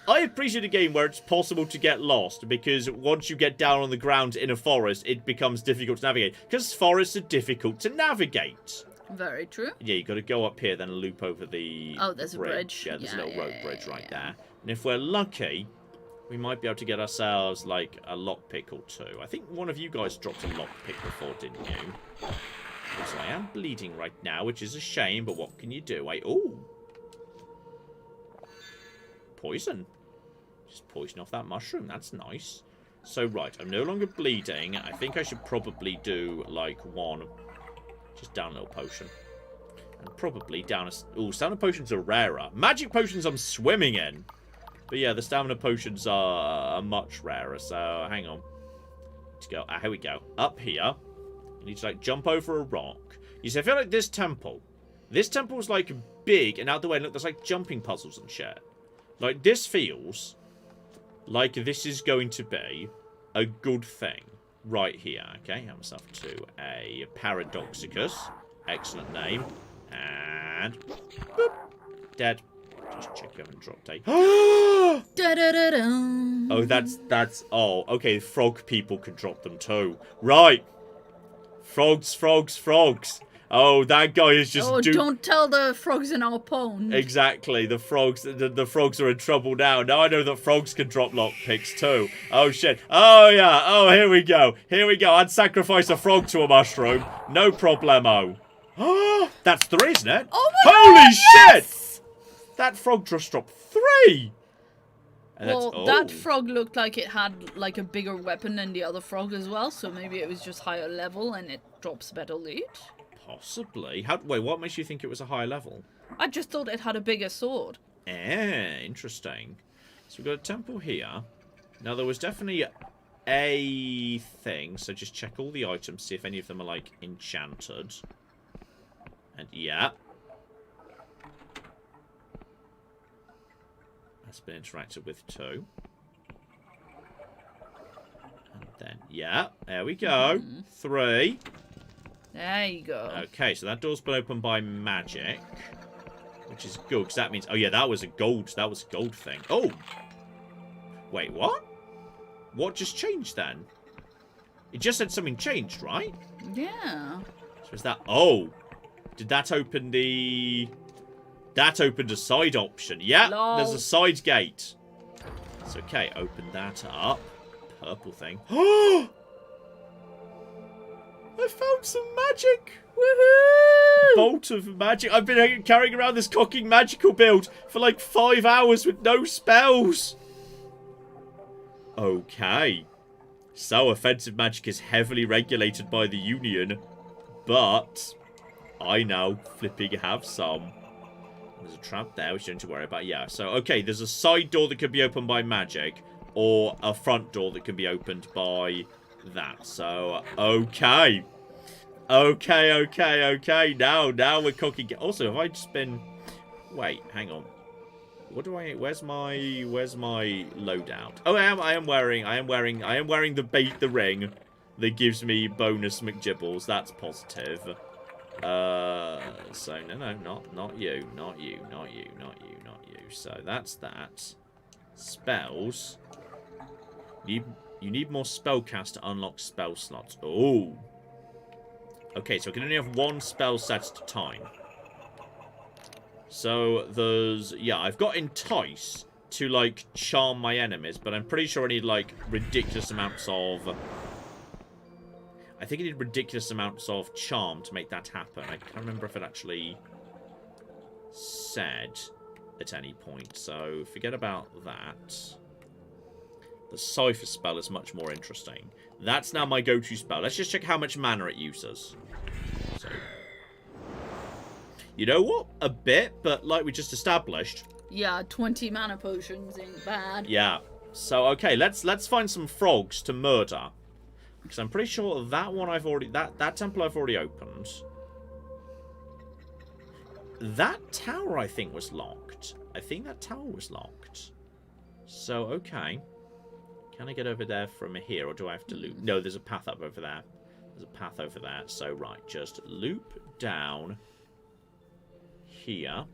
I appreciate a game where it's possible to get lost, because once you get down on the ground in a forest, it becomes difficult to navigate. Because forests are difficult to navigate. Very true. Yeah, you got to go up here, then loop over the there's bridge. A bridge. Yeah, there's a little road bridge right there. And if we're lucky, we might be able to get ourselves, like, a lockpick or two. I think one of you guys dropped a lockpick before, didn't you? So I am bleeding right now, which is a shame, but what can you do? Ooh. Poison. Just poison off that mushroom. That's nice. So, right, I'm no longer bleeding. I think I should probably do, like, one. Just down a little potion. And probably down a... Ooh, stamina potions are rarer. Magic potions I'm swimming in. But yeah, the stamina potions are much rarer. So, hang on. Let's go. Here we go. Up here. You need to, like, jump over a rock. You see, I feel like this temple's, like, big and out the way. Look, there's, like, jumping puzzles and shit. Like, this feels like this is going to be a good thing right here. Okay, have myself to a Paradoxicus. Excellent name. And... Boop. Dead. Just check you haven't dropped a... Oh, that's... Oh, okay, frog people can drop them too. Right. Frogs. Oh, that guy is just... Oh, don't tell the frogs in our pond. Exactly, the frogs are in trouble now. Now I know that frogs can drop lockpicks too. Oh, shit. Oh, yeah. Oh, here we go. I'd sacrifice a frog to a mushroom. No problemo. Oh, that's 3, isn't it? Oh, my Holy God, shit! yes! That frog just dropped 3! And well, that frog looked like it had, like, a bigger weapon than the other frog as well, so maybe it was just higher level and it drops better loot. Possibly. Wait, what makes you think it was a high level? I just thought it had a bigger sword. Interesting. So we've got a temple here. Now, there was definitely a thing, so just check all the items, see if any of them are, like, enchanted. And, yeah. That's been interacted with, too. And then, yeah, there we go. 3. There you go. Okay, so that door's been opened by magic, which is good, because that means... Oh, yeah, that was a gold thing. Oh! Wait, what? What just changed, then? It just said something changed, right? Yeah. So is that... Oh! Did that open the... That opened a side option. Yeah, there's a side gate. It's okay, open that up. Purple thing. Oh! I found some magic! Woohoo! Bolt of magic. I've been carrying around this cocking magical build for like 5 hours with no spells. Okay. So offensive magic is heavily regulated by the Union, but I now flipping have some. There's a trap there, which you don't need to worry about. Yeah, so, okay, there's a side door that can be opened by magic, or a front door that can be opened by that. So, okay. Okay. Now we're cooking. Also, have I just been... Wait, hang on. What do I... Where's my loadout? Oh, I am wearing the ring. that gives me bonus McGibbles. That's positive. So no, not you, not you, not you, not you, not you. So that's that. Spells. You need more spellcast to unlock spell slots. Oh. Okay, so I can only have one spell set at a time. So there's... Yeah, I've got Entice to, like, charm my enemies, but I'm pretty sure I need, like, ridiculous amounts of... I think I need ridiculous amounts of charm to make that happen. I can't remember if it actually said at any point, so forget about that. The Cypher spell is much more interesting. That's now my go-to spell. Let's just check how much mana it uses. So, you know what? A bit, but like we just established. Yeah, 20 mana potions ain't bad. Yeah. So okay, let's find some frogs to murder. Because I'm pretty sure that one I've already... That temple I've already opened. That tower, I think, was locked. I think that tower was locked. So, okay. Can I get over there from here, or do I have to loop? No, there's a path up over there. There's a path over there. So, right, just loop down here.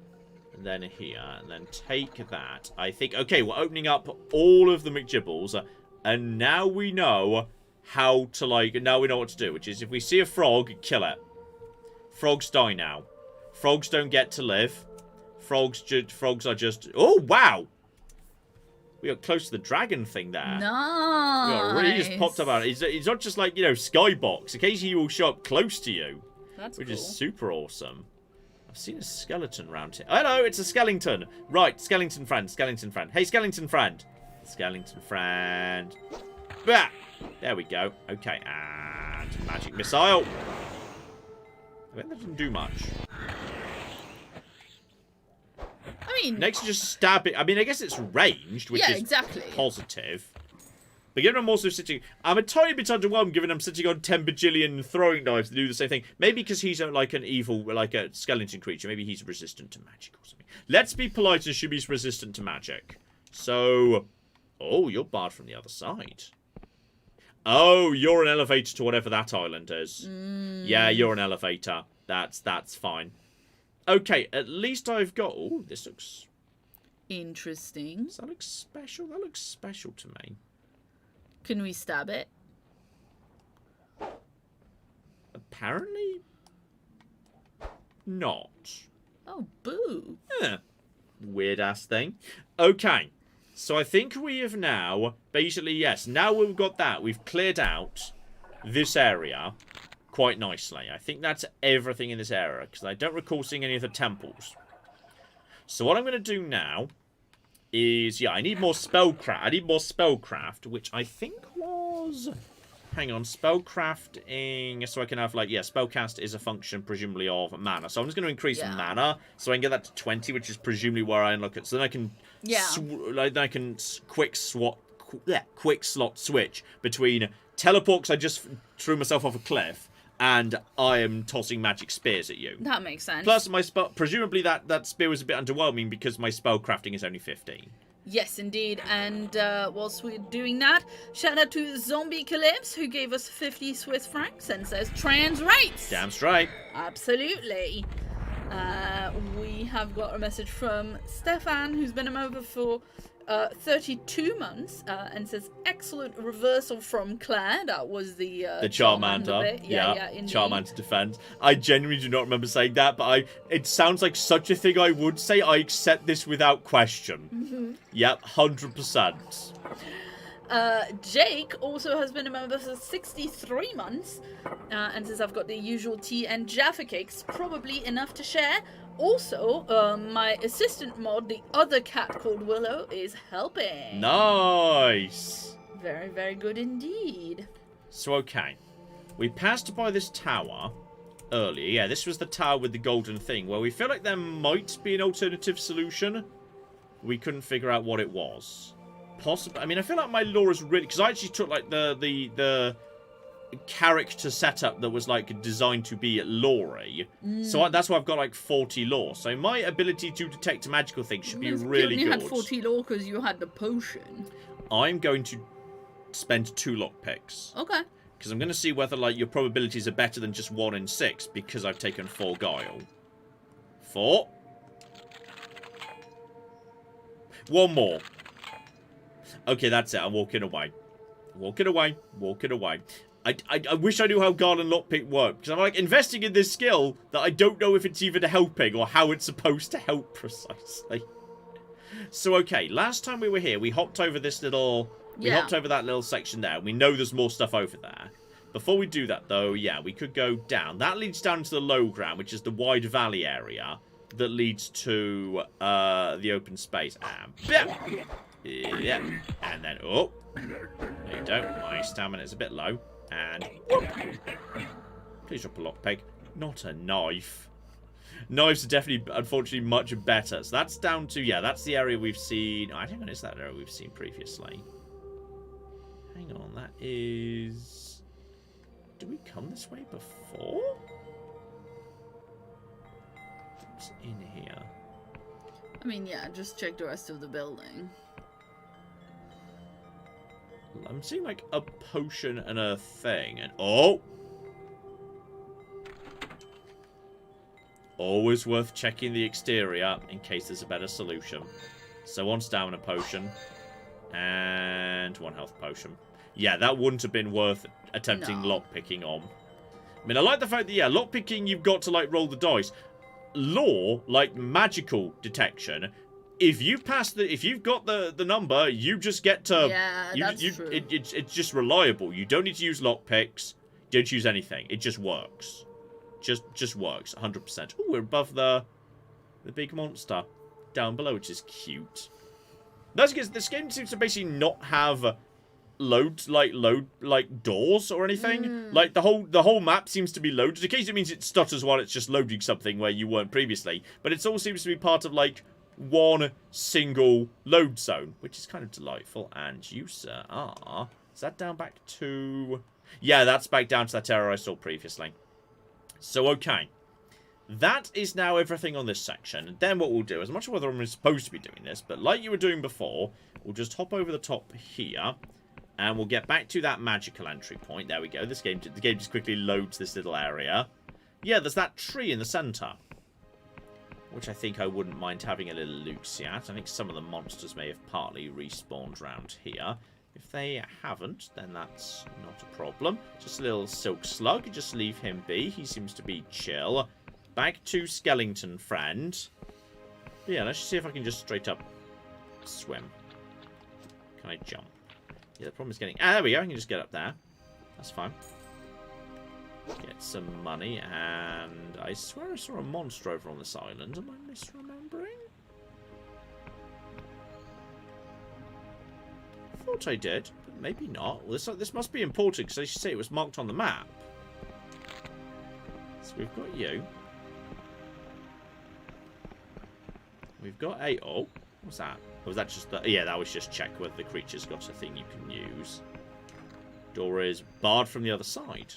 And then here. And then take that. I think... Okay, we're opening up all of the McGibbles. And now we know... how to, like, now we know what to do, which is if we see a frog, kill it. Frogs die now. Frogs don't get to live. Frogs are just... Oh, wow! We got close to the dragon thing there. Nice. We really just popped up out. It's not just like, you know, skybox. Occasionally he will show up close to you. That's which cool. is super awesome. I've seen a skeleton around here. Hello, it's a skeleton. Right, skeleton friend, skeleton friend. Hey, skeleton friend. Skeleton friend. Bah! There we go. Okay, and magic missile. I bet that didn't do much. I mean... Next, just stab it. I mean, I guess it's ranged, which is exactly. positive. But given I'm also sitting... I'm a tiny bit underwhelmed given I'm sitting on 10 bajillion throwing knives to do the same thing. Maybe because he's like an evil, like a skeleton creature. Maybe he's resistant to magic or something. Let's be polite and assume he's resistant to magic. So... Oh, you're barred from the other side. Oh, you're an elevator to whatever that island is. Yeah, you're an elevator. That's fine. Okay, at least I've got... Oh, this looks... Interesting. Does that look special? That looks special to me. Can we stab it? Apparently... not. Oh, boo. Weird-ass thing. Okay. So I think we have now, basically, yes, now we've got that. We've cleared out this area quite nicely. I think that's everything in this area, because I don't recall seeing any of the temples. So what I'm going to do now is, yeah, I need more spellcraft. I need more spellcraft, which I think was... Hang on, spellcrafting, so I can have, like, yeah, spellcast is a function, presumably, of mana. So I'm just going to increase mana, so I can get that to 20, which is presumably where I unlock it. So then I can, quick slot switch between teleport, 'cause I just threw myself off a cliff, and I am tossing magic spears at you. That makes sense. Plus, my presumably that spear was a bit underwhelming because my spellcrafting is only 15. Yes, indeed. And whilst we're doing that, shout out to Zombie Calypse, who gave us 50 Swiss francs and says trans rights. Damn straight. Absolutely. We have got a message from Stefan, who's been a member for 32 months, and says excellent reversal from Claire. That was the Charmander bit. Yeah, indeed. Charmander defense. I genuinely do not remember saying that, but it sounds like such a thing I would say. I accept this without question. Yep, 100%. Jake also has been a member for 63 months, and says I've got the usual tea and Jaffa cakes, probably enough to share. Also, my assistant mod, the other cat called Willow, is helping. Nice. Very, very good indeed. So, okay. We passed by this tower earlier. Yeah, this was the tower with the golden thing, where we feel like there might be an alternative solution. We couldn't figure out what it was. Possibly. I mean, I feel like my lore is really... Because I actually took, like, the character setup that was, like, designed to be lore-y. So that's why I've got, like, 40 lore. So my ability to detect magical things should be really good. You only had 40 lore because you had the potion. I'm going to spend 2 lockpicks. Okay. Because I'm going to see whether, like, your probabilities are better than just 1 in 6, because I've taken 4 guile. 4. 1 more. Okay, that's it. I'm walking away. Walking away. Walking away. I wish I knew how guard and lockpick work, because I'm, like, investing in this skill that I don't know if it's even helping or how it's supposed to help precisely. So, okay, last time we were here, we hopped over this little... We hopped over that little section there. We know there's more stuff over there. Before we do that, though, yeah, we could go down. That leads down to the low ground, which is the wide valley area that leads to the open space. And, yeah. And then, oh, there you go. My stamina is a bit low. And, whoop. Please drop a lockpick. Not a knife. Knives are definitely, unfortunately, much better. So that's down to, yeah, that's the area we've seen. I think it is that area we've seen previously. Hang on, that is... Did we come this way before? What's in here? I mean, yeah, just check the rest of the building. I'm seeing, like, a potion and a thing, and... Oh! Always worth checking the exterior in case there's a better solution. So, 1 stamina potion. And 1 health potion. Yeah, that wouldn't have been worth attempting lockpicking on. I mean, I like the fact that, yeah, lockpicking, you've got to, like, roll the dice. Law, like magical detection, if you pass the, if you've got the number, you just get to... Yeah, that's true. It's just reliable. You don't need to use lockpicks. Don't use anything. It just works. Just works, 100%. Oh, we're above the big monster down below, which is cute. That's because this game seems to basically not have load doors or anything. Like the whole map seems to be loaded. Occasionally it means it stutters while it's just loading something where you weren't previously. But it all seems to be part of like one single load zone, which is kind of delightful. And you, sir, are... Is that down back to... Yeah, that's back down to that area I saw previously. So, okay. That is now everything on this section. And then what we'll do, as much as whether I'm supposed to be doing this, but like you were doing before, we'll just hop over the top here. And we'll get back to that magical entry point. There we go. The game just quickly loads this little area. Yeah, there's that tree in the center, which I think I wouldn't mind having a little look at. I think some of the monsters may have partly respawned around here. If they haven't, then that's not a problem. Just a little silk slug. Just leave him be. He seems to be chill. Back to skeleton friend. But yeah, let's see if I can just straight up swim. Can I jump? Yeah, the problem is getting... Ah, there we go. I can just get up there. That's fine. Get some money. And I swear I saw a monster over on this island. Am I misremembering? I thought I did, but maybe not. Well, this must be important, because I should say it was marked on the map. So we've got you. We've got a... Oh, what's that? Or was that just the... Yeah, that was just check whether the creature's got a thing you can use. Door is barred from the other side.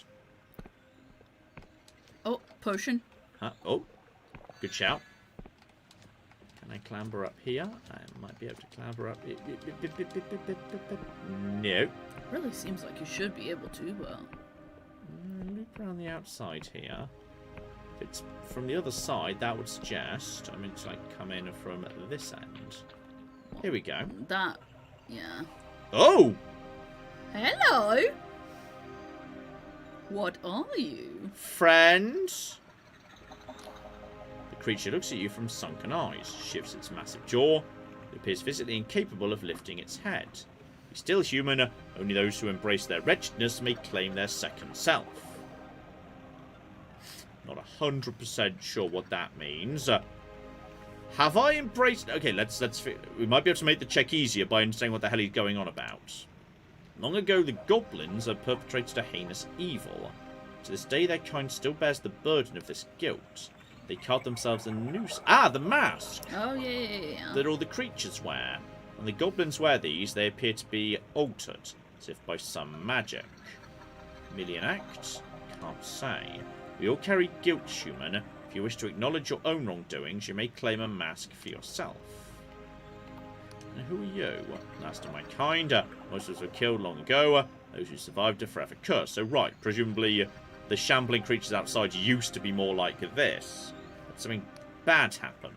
Oh, potion. Huh? Oh, good shout. Can I clamber up here? I might be able to clamber up. No. Really seems like you should be able to, but... Loop around the outside here. If it's from the other side, that would suggest I mean to like come in from this end. Here we go. That, yeah. Oh! Hello! What are you? Friend? The creature looks at you from sunken eyes, shifts its massive jaw. It appears physically incapable of lifting its head. He's still human, only those who embrace their wretchedness may claim their second self. Not 100% sure what that means. Have I embraced... Okay, let's... We might be able to make the check easier by understanding what the hell he's going on about. Long ago, the goblins had perpetrated a heinous evil. To this day, their kind still bears the burden of this guilt. They carved themselves a noose... Ah, the mask! Oh, yeah. That all the creatures wear. When the goblins wear these, they appear to be altered, as if by some magic. Merely an act? Can't say. We all carry guilt, human. If you wish to acknowledge your own wrongdoings, you may claim a mask for yourself. And who are you? Last of my kind. Most of us were killed long ago. Those who survived are forever cursed. So, right, presumably the shambling creatures outside used to be more like this. But something bad happened.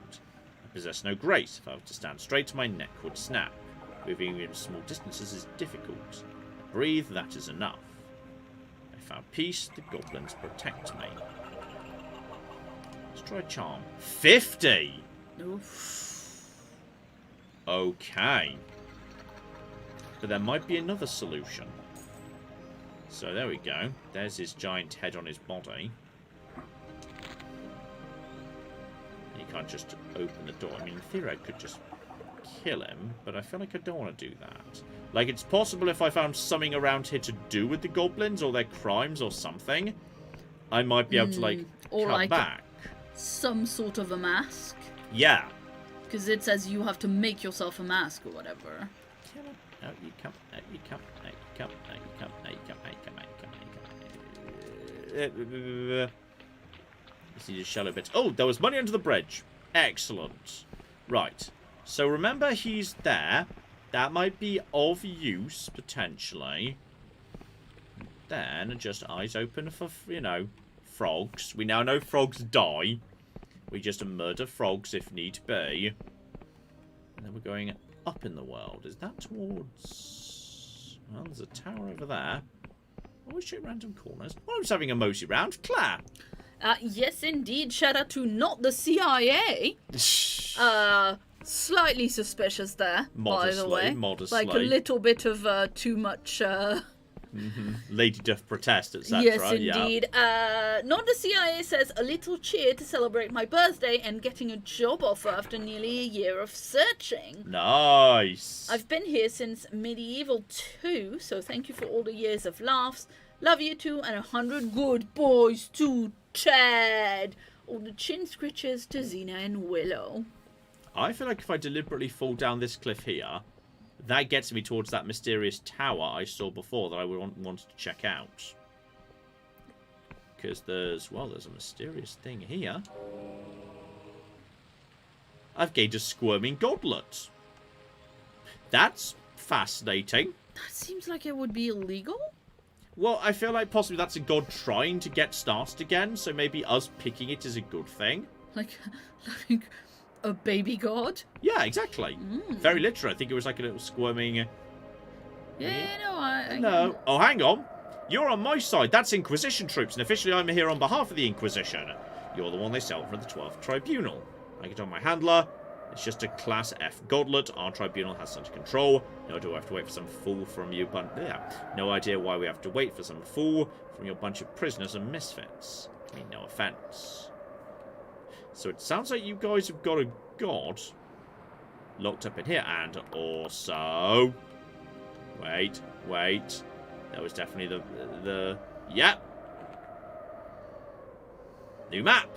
I possess no grace. If I were to stand straight, my neck would snap. Moving in small distances is difficult. I breathe, that is enough. I found peace, the goblins protect me. Let's try charm. 50! Oof. Okay. But there might be another solution. So there we go. There's his giant head on his body. You can't just open the door. I mean, in theory, I could just kill him, but I feel like I don't want to do that. Like, it's possible if I found something around here to do with the goblins or their crimes or something, I might be able to, like, or cut like back. Some sort of a mask. Yeah. Because it says you have to make yourself a mask or whatever. Out you come, out you come, out you come, out you come, out you come, out you come, out you come, out you come. Just need a shallow bit. Oh, there was money under the bridge. Excellent. Right. So remember he's there. That might be of use, potentially. Then, just eyes open for, you know, frogs. We now know frogs die. We just murder frogs if need be. And then we're going up in the world. Is that towards... Well, there's a tower over there. Always shoot random corners. Well, I'm just having a mosey round. Claire! Yes, indeed. Shout out to not the CIA. Slightly suspicious there, by the way. Modestly. Like a little bit of too much... Lady doth protest, etc. Yes, indeed. Yeah. Not the CIA says a little cheer to celebrate my birthday and getting a job offer after nearly a year of searching. Nice. I've been here since medieval 2, so thank you for all the years of laughs. Love you too, and 100 good boys to Chad. All the chin scritches to Xena and Willow. I feel like if I deliberately fall down this cliff here, that gets me towards that mysterious tower I saw before that I wanted to check out. Because there's a mysterious thing here. I've gained a squirming goblet. That's fascinating. That seems like it would be illegal. Well, I feel like possibly that's a god trying to get started again, so maybe us picking it is a good thing. Like a baby god? Yeah, exactly. Very literally. I think it was like a little squirming... No. Oh, hang on. You're on my side. That's Inquisition troops, and officially I'm here on behalf of the Inquisition. You're the one they sell for the 12th Tribunal. I get on my handler. It's just a Class F gauntlet. Our tribunal has under control. No, do I have to wait for some fool from you? But yeah, no idea why we have to wait for some fool from your bunch of prisoners and misfits. I mean, no offense. So it sounds like you guys have got a god locked up in here, and also... Wait. That was definitely the... Yep. New map.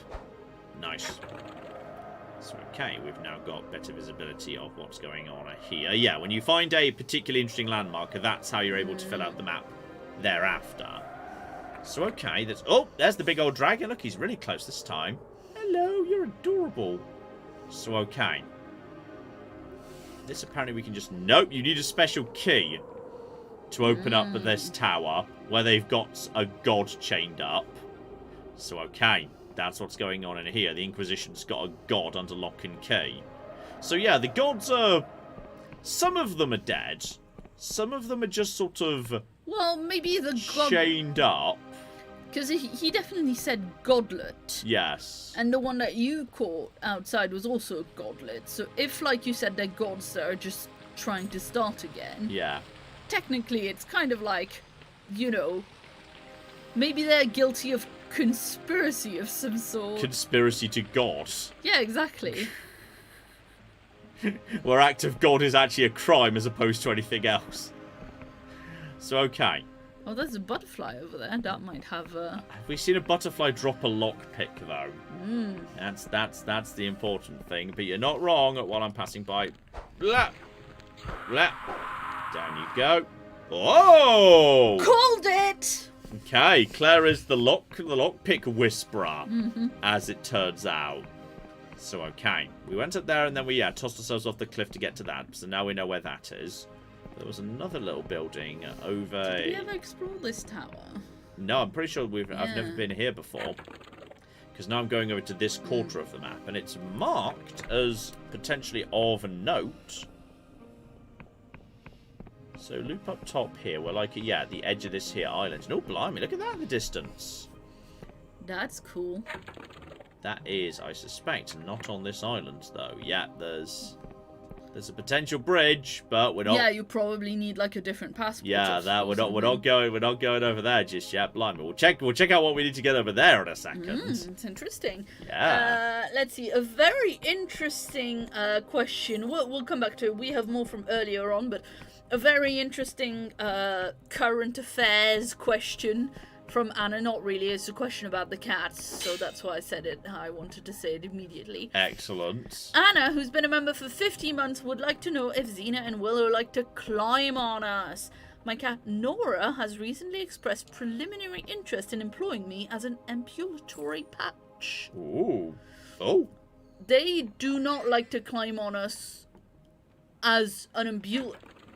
Nice. So, okay, we've now got better visibility of what's going on here. Yeah, when you find a particularly interesting landmark, that's how you're able to fill out the map thereafter. So, okay, that's... Oh, there's the big old dragon. Look, he's really close this time. Hello, you're adorable. So, okay. This apparently we can just... Nope, you need a special key to open up this tower where they've got a god chained up. So, okay. That's what's going on in here. The Inquisition's got a god under lock and key. So, yeah, the gods are... Some of them are dead. Some of them are just sort of... Well, maybe the god... chained up. Because he definitely said godlet. Yes. And the one that you caught outside was also a godlet. So if, like you said, they're gods that are just trying to start again... Yeah. Technically, it's kind of like, you know... Maybe they're guilty of conspiracy of some sort. Conspiracy to God. Yeah, exactly. Where act of God is actually a crime as opposed to anything else. So, okay. Oh, there's a butterfly over there. That might have a... Have we seen a butterfly drop a lockpick, though? That's the important thing. But you're not wrong while I'm passing by. Blah! Blah! Down you go. Oh! Called it! Okay, Claire is the lockpick whisperer, as it turns out. So, okay. We went up there and then we, tossed ourselves off the cliff to get to that. So now we know where that is. There was another little building over... Did we ever explore this tower? No, I'm pretty sure I've never been here before. Because now I'm going over to this quarter of the map, and it's marked as potentially of note. So loop up top here. We're like, yeah, at the edge of this here island. No, blimey, look at that in the distance. That's cool. That is, I suspect, not on this island, though. Yeah, there's a potential bridge, but we're not... Yeah, you probably need, like, a different passport. Yeah, we're not going over there just yet. Blimey, we'll check out what we need to get over there in a second. It's interesting. Yeah. Let's see, a very interesting question. We'll come back to it. We have more from earlier on, but a very interesting current affairs question from Anna. Not really, it's a question about the cats, so that's why I said it. I wanted to say it immediately. Excellent. Anna, who's been a member for 50 months, would like to know if Xena and Willow like to climb on us. My cat Nora has recently expressed preliminary interest in employing me as an ambulatory patch. Ooh. Oh. They do not like to climb on us as an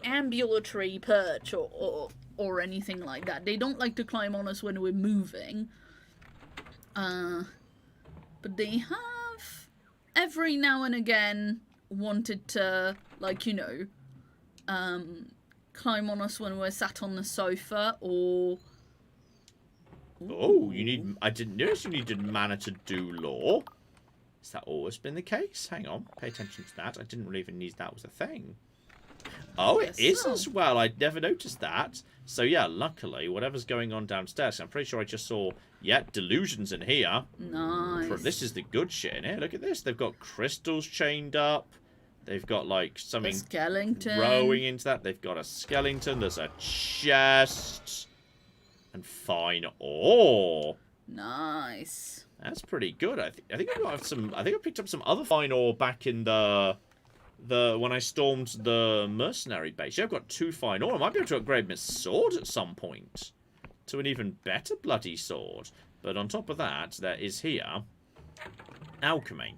ambulatory perch or anything like that. They don't like to climb on us when we're moving. But they have every now and again wanted to, like, you know, climb on us when we're sat on the sofa or... Oh, I didn't notice you needed mana to do law. Has that always been the case? Hang on, pay attention to that. I didn't really even need that was a thing. Oh, it is as well. I'd never noticed that. So yeah, luckily, whatever's going on downstairs, I'm pretty sure I just saw, yeah, Delusion's in here. Nice. This is the good shit in here. Look at this. They've got crystals chained up. They've got, like, something skeleton growing into that. They've got a skeleton. There's a chest. And fine ore. Nice. That's pretty good. I think I picked up some other fine ore back in the when I stormed the mercenary base. Yeah, I've got 2 fine ore. I might be able to upgrade my sword at some point to an even better bloody sword. But on top of that, there is here alchemy.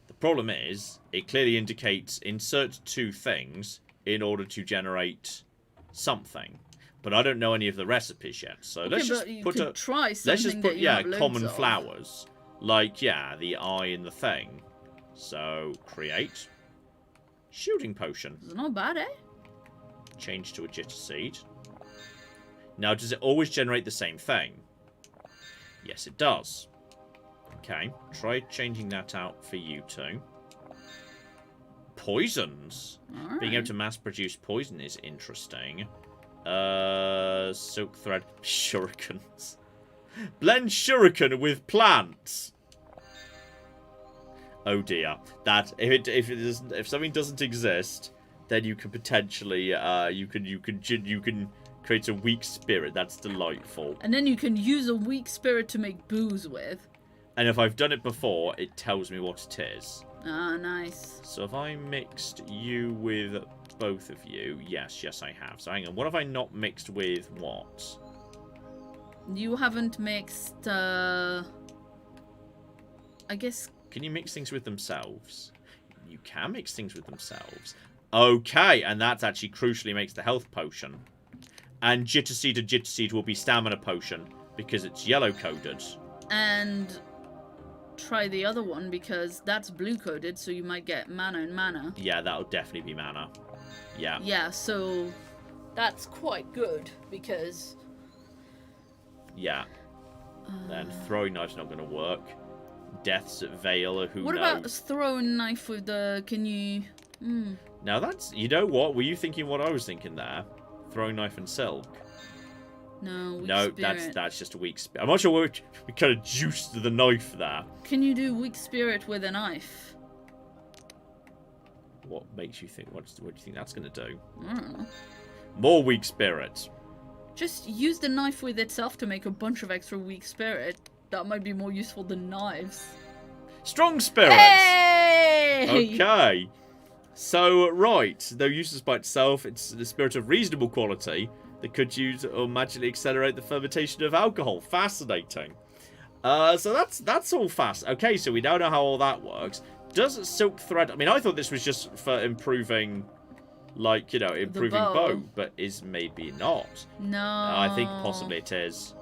The problem is, it clearly indicates insert 2 things in order to generate something. But I don't know any of the recipes yet. So let's just put common flowers. Like, yeah, the eye in the thing. So, create. Shooting potion. It's not bad, eh? Change to a jitter seed. Now, does it always generate the same thing? Yes, it does. Okay, try changing that out for you two. Poisons. Right. Being able to mass produce poison is interesting. Silk thread. Shurikens. Blend shuriken with plants. Oh dear. That if something doesn't exist, then you can potentially you can create a weak spirit. That's delightful. And then you can use a weak spirit to make booze with. And if I've done it before, it tells me what it is. Ah, nice. So if I mixed you with both of you, yes, I have. So hang on, what have I not mixed with what? You haven't mixed, I guess... Can you mix things with themselves? You can mix things with themselves. Okay, and that actually crucially makes the health potion. And jitter seed will be stamina potion because it's yellow coded. And try the other one because that's blue coded, so you might get mana and mana. Yeah, that'll definitely be mana. Yeah. Yeah, so that's quite good because... Yeah. Then throwing knife's not going to work. Death's Veil, or who knows? What about throwing knife with the... Can you... Now that's... You know what? Were you thinking what I was thinking there? Throwing knife and silk? No, that's just a weak spirit. I'm not sure we kind of juiced the knife there. Can you do weak spirit with a knife? What makes you think? What do you think that's going to do? I don't know. More weak spirit. Just use the knife with itself to make a bunch of extra weak spirit. That might be more useful than knives. Strong spirit! Hey! Okay. So, right. Though useless by itself, it's the spirit of reasonable quality that could use or magically accelerate the fermentation of alcohol. Fascinating. So that's all fast. Okay, so we now know how all that works. Does silk thread... I mean, I thought this was just for improving like, you know, improving bow. bow, but is maybe not. No. I think possibly it is,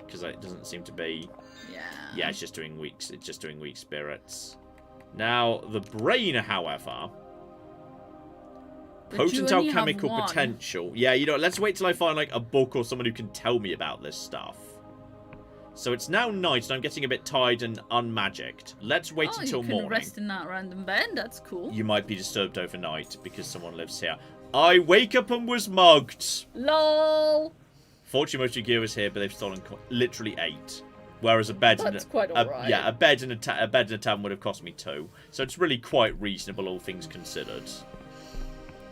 because it doesn't seem to be. Yeah. Yeah, it's just doing weak. It's just doing weak spirits. Now the brain, however, But potent you only have alchemical one. potential. Yeah, you know, let's wait till I find like a book or someone who can tell me about this stuff. So it's now night, and I'm getting a bit tired and unmagicked. Let's wait until you can morning. rest in that random bed. That's cool. You might be disturbed overnight because someone lives here. I wake up and was mugged. LOL. Fortune Motor Gear was here, but they've stolen literally 8. Whereas a bed That's quite alright. yeah, a bed and a tavern would have cost me 2. So it's really quite reasonable, all things considered.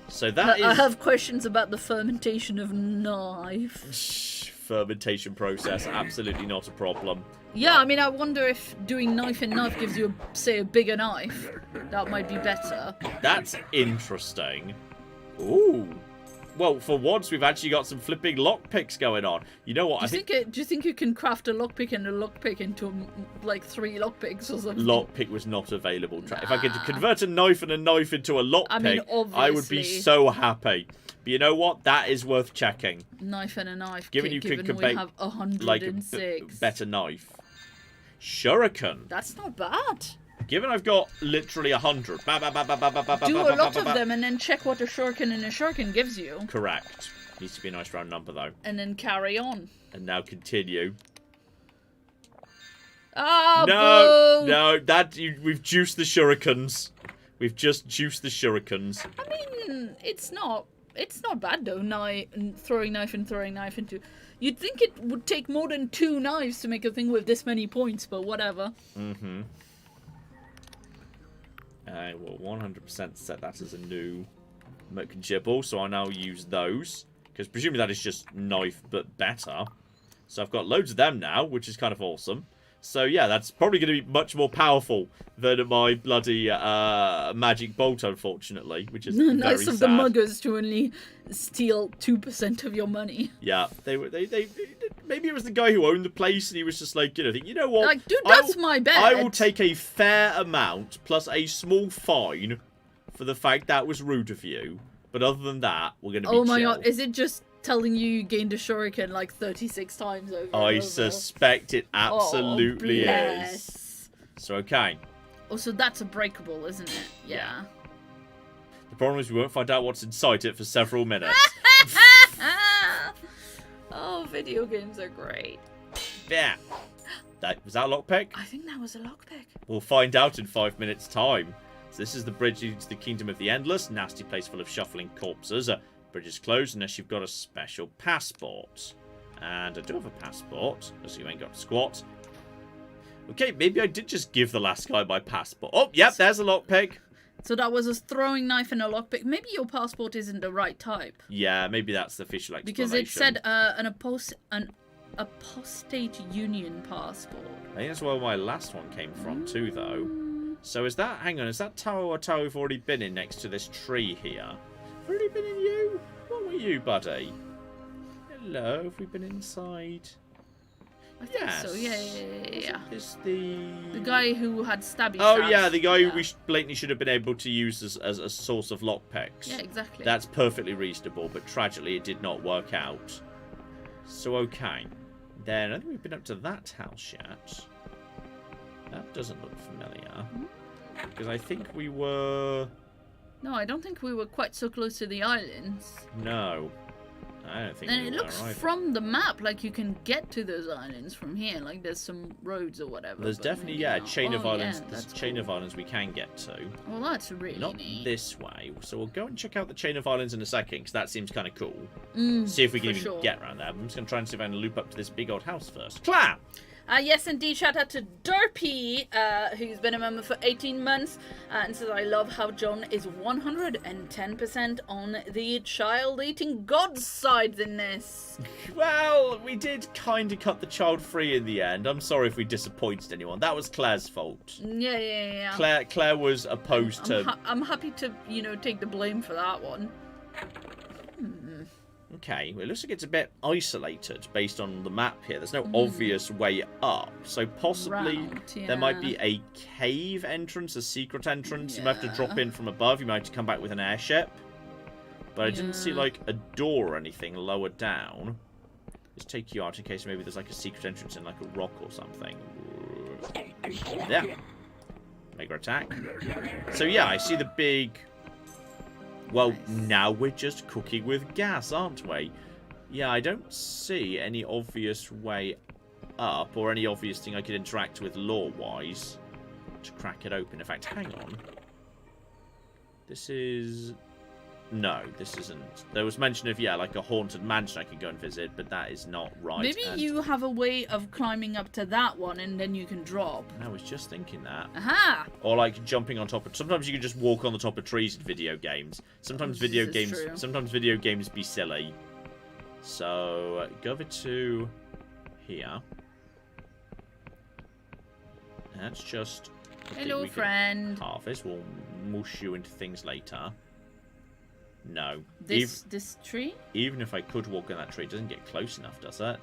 So that is I have questions about the fermentation of knife. fermentation process. Absolutely not a problem. Yeah, I mean, I wonder if doing knife and knife gives you, say, a bigger knife. That might be better. That's interesting. Ooh. Well, for once, we've actually got some flipping lockpicks going on. You know what? Do you think you can craft a lockpick and a lockpick into, like, 3 lockpicks or something? Lockpick was not available. If I could convert a knife and a knife into a lockpick, I mean, I would be so happy. But you know what? That is worth checking. Knife and a knife. Given you given could we make, have 106. like, a better knife. Shuriken. That's not bad. Given I've got literally 100. Do a lot of them and then check what a shuriken and a shuriken gives you. Correct. Needs to be a nice round number, though. And then carry on. And now continue. Ah, no, boo. no, we've juiced the shurikens. We've just juiced the shurikens. I mean, it's not bad though. Throwing knife and throwing knife into. You'd think it would take more than 2 knives to make a thing with this many points, but whatever. Mm-hmm. I will 100% set that as a new McGibble, so I now use those. Because presumably that is just knife, but better. So I've got loads of them now, which is kind of awesome. So yeah, that's probably going to be much more powerful than my bloody magic bolt, unfortunately, which is very Nice of sad. the muggers to only steal 2% of your money. Yeah, they maybe it was the guy who owned the place, and he was just like, you know what? Like, dude, that's my bed. I will take a fair amount plus a small fine for the fact that was rude of you. But other than that, we're going to be Oh my chill. god, is it just telling you gained a shuriken like 36 times over? I and over? suspect it absolutely bless. is. So, okay. Also, that's a breakable, isn't it? Yeah. The problem is we won't find out what's inside it for several minutes. Oh, video games are great. Yeah. Was that a lockpick? I think that was a lockpick. We'll find out in 5 minutes' time. So this is the bridge leading to the Kingdom of the Endless. Nasty place full of shuffling corpses. Bridge is closed unless you've got a special passport. And I do have a passport, so you ain't got squat. Okay, maybe I did just give the last guy my passport. Oh, yep, there's a lockpick. So that was a throwing knife and a lockpick. Maybe your passport isn't the right type. Yeah, maybe that's the official explanation. Because it said an apostate union passport. I think that's where my last one came from too, though. So is that, hang on, is that tower or tower we've already been in next to this tree here? Have we already been in you? What were you, buddy? Hello, have we been inside? I think so, yeah. Is the guy who had stabby Oh stabs. yeah, the guy who we blatantly should have been able to use as a source of lockpicks. Yeah, exactly. That's perfectly reasonable, but tragically it did not work out. So okay. Then I think we've been up to that house yet. That doesn't look familiar. Because I think we were... No, I don't think we were quite so close to the islands. No. I don't think And we it were looks either. from the map like you can get to those islands from here. Like there's some roads or whatever. There's but definitely, maybe yeah, a not. chain of Oh, islands. yeah, There's a that's chain cool. of islands we can get to. Well, that's really Not neat. this way. So we'll go and check out the chain of islands in a second, because that seems kind of cool. Mm, See if we can for even sure. get around there. I'm just going to try and see if I can loop up to this big old house first. Clap! Yes, indeed. Shout out to Derpy, who's been a member for 18 months, and says, I love how John is 110% on the child-eating god side in this. Well, we did kind of cut the child free in the end. I'm sorry if we disappointed anyone. That was Claire's fault. Yeah. Claire was opposed to... I'm happy to, take the blame for that one. Okay, well, it looks like it's a bit isolated based on the map here. There's no obvious way up. So possibly Round, there might be a cave entrance, a secret entrance. You might have to drop in from above. You might have to come back with an airship. But I didn't see, like, a door or anything lower down. Just take you out in case maybe there's, like, a secret entrance in, like, a rock or something. Yeah. Mega attack. So, yeah, I see the big... Well, now we're just cooking with gas, aren't we? Yeah, I don't see any obvious way up or any obvious thing I could interact with lore-wise to crack it open. In fact, hang on. This is... No, this isn't. There was mention of, yeah, like a haunted mansion I could go and visit, but that is not right. Maybe you have a way of climbing up to that one and then you can drop. I was just thinking that. Aha! Or like jumping on top of... Sometimes you can just walk on the top of trees in video games. Sometimes video games be silly. So, go over to here. That's just... Hello, friend. Harvest. We'll mush you into things later. No. This tree? Even if I could walk on that tree, it doesn't get close enough, does it?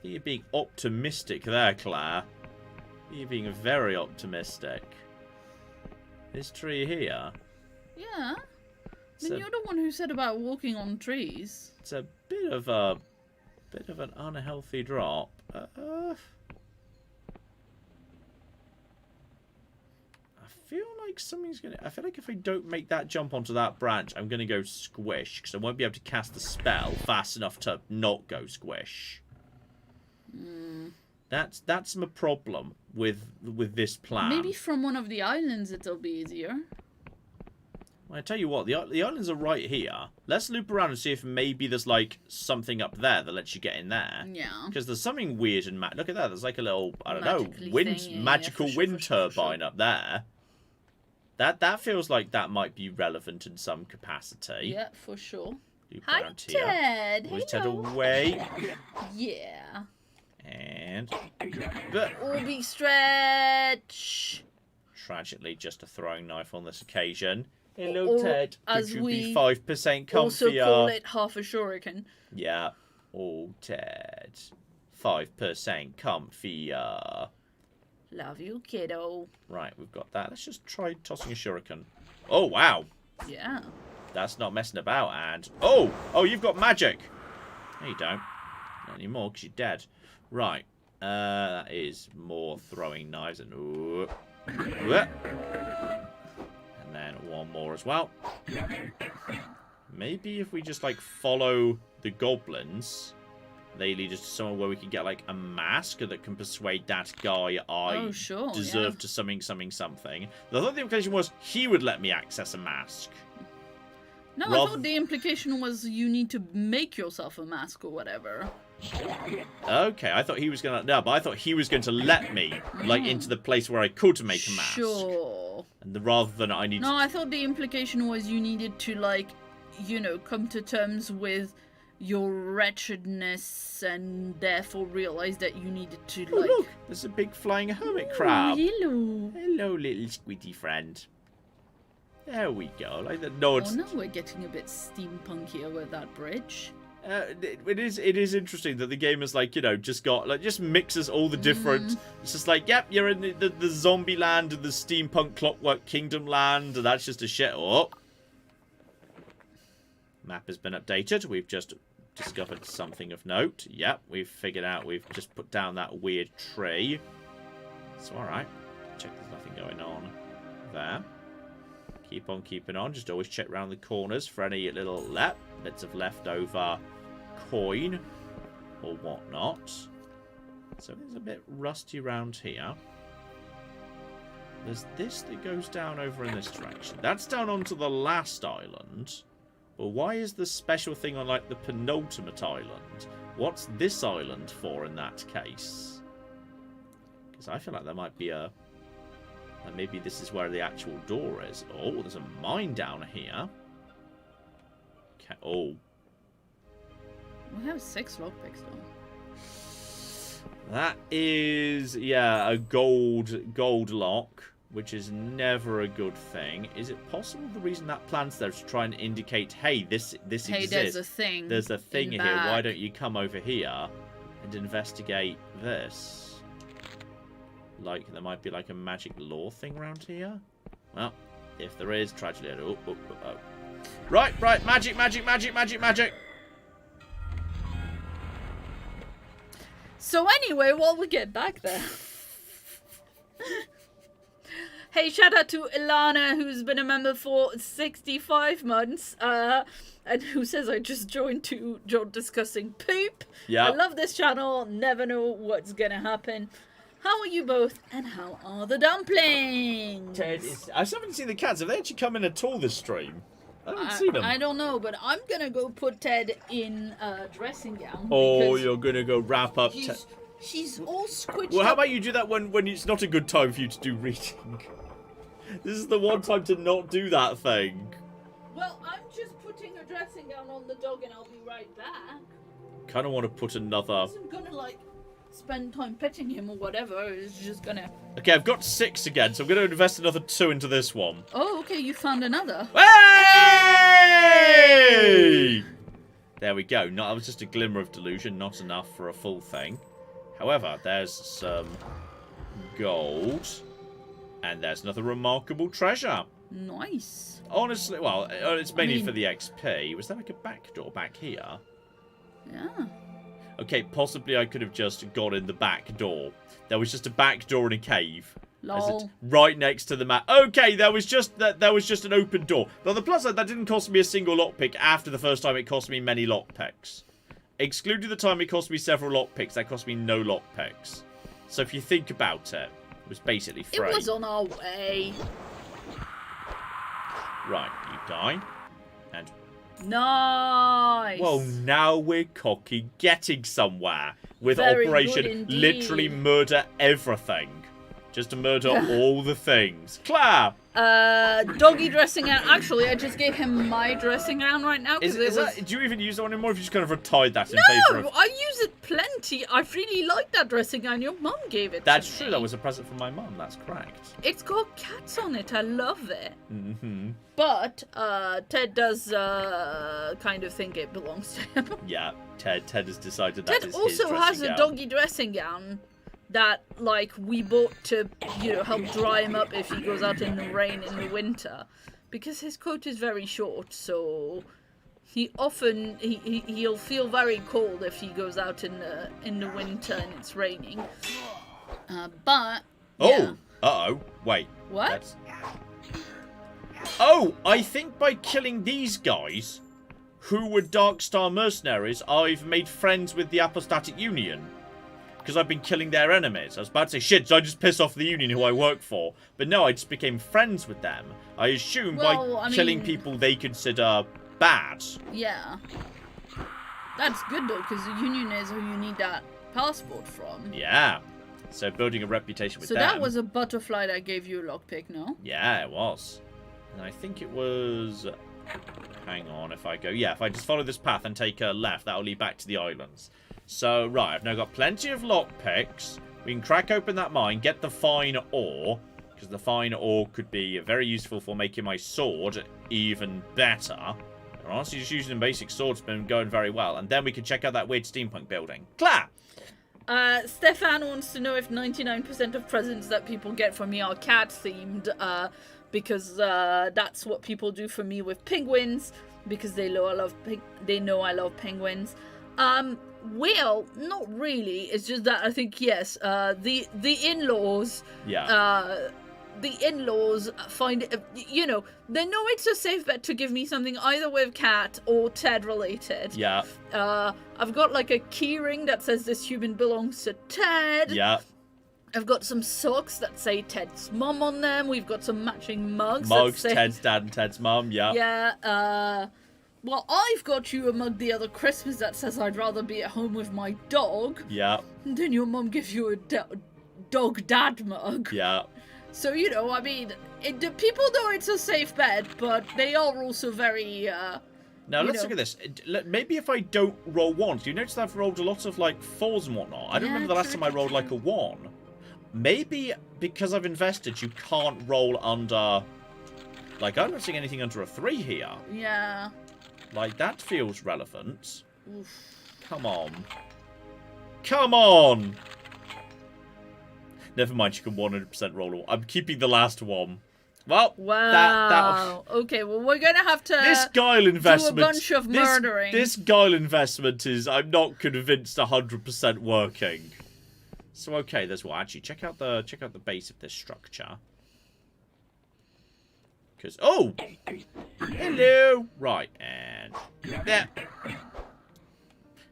You're being optimistic there, Claire. You're being very optimistic. This tree here. Yeah. Then you're the one who said about walking on trees. It's a bit of an unhealthy drop. I feel like something's gonna... I feel like if I don't make that jump onto that branch, I'm gonna go squish, because I won't be able to cast the spell fast enough to not go squish. That's my problem with this plan. Maybe from one of the islands it'll be easier. Well, I tell you what, the islands are right here. Let's loop around and see if maybe there's like something up there that lets you get in there. Yeah. Because there's something weird and look at that. There's like a little, I don't know, magical wind turbine up there. That feels like that might be relevant in some capacity. Yeah, for sure. Loop Hi, around here. Ted. Always Ted away. Yeah. And... Orby stretch. Tragically, just a throwing knife on this occasion. Hello, Ted. As could you we be 5% comfier? Also call it half a shuriken. Yeah. Oh, Ted. 5% comfier. Love you, kiddo. Right, we've got that. Let's just try tossing a shuriken. Oh, wow. Yeah. That's not messing about, and... Oh! Oh, you've got magic! No, you don't. Not anymore, because you're dead. Right. That is more throwing knives. And then one more as well. Maybe if we just, like, follow the goblins... They lead us to somewhere where we can get, like, a mask that can persuade that guy I deserve to something. I thought the implication was he would let me access a mask. No, I thought the implication was you need to make yourself a mask or whatever. Okay, I thought he was going to... No, but I thought he was going to let me, like, into the place where I could make a mask. Sure. And rather than I need No, I thought the implication was you needed to, like, you know, come to terms with... your wretchedness and therefore realize that you needed to, like... Oh, look! There's a big flying hermit crab. Hello. Hello, little squiddy friend. There we go. Like that. No, it's... Oh, now we're getting a bit steampunkier with that bridge. It is interesting that the game is like, you know, just mixes all the different... It's just like, yep, you're in the zombie land and the steampunk clockwork kingdom land, and that's just a shit. Oh. Map has been updated. We've just discovered something of note. Yep, we've figured out we've just put down that weird tree. It's alright. Check there's nothing going on there. Keep on keeping on. Just always check around the corners for any little bits of leftover coin or whatnot. So it's a bit rusty around here. There's this that goes down over in this direction. That's down onto the last island. Well, why is the special thing on, like, the penultimate island? What's this island for in that case? Because I feel like there might be a... Like maybe this is where the actual door is. Oh, there's a mine down here. Okay. Oh. We have 6 lockpicks, though. That is, yeah, a gold lock. Which is never a good thing. Is it possible the reason that plan's there is to try and indicate, hey, this exists? Hey, there's a thing. There's a thing here. Why don't you come over here and investigate this? Like, there might be like a magic lore thing around here? Well, If there is, tragedy. Oh. Right. Magic. So anyway, while we get back there. Hey, shout out to Ilana, who's been a member for 65 months, and who says I just joined to John discussing poop. Yeah. I love this channel, never know what's gonna happen. How are you both, and how are the dumplings? I still haven't seen the cats. Have they actually come in at all this stream? I haven't seen them. I don't know, but I'm gonna go put Ted in a dressing gown. Oh, you're gonna go wrap up Ted. She's all squished Well, how up. about you do that when it's not a good time for you to do reading? This is the one time to not do that thing. Well, I'm just putting a dressing gown on the dog and I'll be right back. Kind of want to put another... I wasn't gonna, like, spend time petting him or whatever. It's just gonna... Okay, I've got 6 again, so I'm going to invest another 2 into this one. Oh, okay, you found another. Hey! There we go. No, that was just a glimmer of delusion, not enough for a full thing. However, there's some gold. And there's another remarkable treasure. Nice. Honestly, well, it's mainly for the XP. Was there like a back door back here? Yeah. Okay, possibly I could have just gone in the back door. There was just a back door in a cave. Lol. Right next to the map. Okay, there was just an open door. But on the plus side, that didn't cost me a single lockpick. After the first time, it cost me many lockpicks. Excluding the time it cost me several lockpicks, that cost me no lockpicks. So if you think about it, it was basically free. It was on our way. Right, you die. And... Nice. well, now we're cocky getting somewhere. With Very Operation good indeed. Literally Murder Everything. Just to murder all the things. Claire! Doggy dressing gown. Actually, I just gave him my dressing gown right now. Do you even use that one anymore? If you just kind of retired that in No, favour of... I use it plenty. I really like that dressing gown. Your mum gave it That's to true. me. That was a present from my mum. That's correct. It's got cats on it. I love it. Mm-hmm. But Ted does kind of think it belongs to him. Yeah, Ted has decided that Ted is his also dressing has a gown. doggy dressing gown that, like, we bought to, help dry him up if he goes out in the rain in the winter. Because his coat is very short, so he often, he'll feel very cold if he goes out in the winter and it's raining. But, yeah. Uh-oh. Wait. What? That's... oh, I think by killing these guys, who were Darkstar mercenaries, I've made friends with the Apostatic Union. Because I've been killing their enemies. I was about to say, shit, so I just piss off the Union who I work for. But no, I just became friends with them. I assume killing people they consider bad. Yeah. That's good, though, because the Union is who you need that passport from. Yeah. So building a reputation with them. So that was a butterfly that gave you a lockpick, no? Yeah, it was. And I think it was... hang on, if I go... yeah, if I just follow this path and take a left, that'll lead back to the islands. So, right, I've now got plenty of lockpicks. We can crack open that mine, get the fine ore, because the fine ore could be very useful for making my sword even better. And honestly, just using a basic sword's been going very well. And then we can check out that weird steampunk building. Claire! Stefan wants to know if 99% of presents that people get from me are cat-themed, because that's what people do for me with penguins, because they know I love penguins. Well, not really. It's just that I think, yes, the in-laws... yeah. The in-laws find it, they know it's a safe bet to give me something either with cat or Ted related. Yeah. I've got like a keyring that says this human belongs to Ted. Yeah. I've got some socks that say Ted's mum on them. We've got some matching mugs. Mugs, that say... Ted's dad and Ted's mum, yeah. Yeah, well, I've got you a mug the other Christmas that says I'd rather be at home with my dog. Yeah. And then your mum gives you a dog dad mug. Yeah. So, I mean, people know it's a safe bet, but they are also very, Now, let's look at this. Maybe if I don't roll ones, you notice I've rolled a lot of, like, 4s and whatnot. I don't remember the last time I rolled, like, a 1. Maybe because I've invested, you can't roll under... like, I'm not seeing anything under a 3 here. Yeah. Like, that feels relevant. Oof. Come on. Come on! Never mind, you can 100% roll. I'm keeping the last one. Well, wow. Okay, well, we're going to have to this guile investment... do a bunch of murdering. This guile investment is, I'm not convinced, 100% working. So, okay, there's what? Actually, check out the base of this structure. Because, oh! Hello! Right, and there.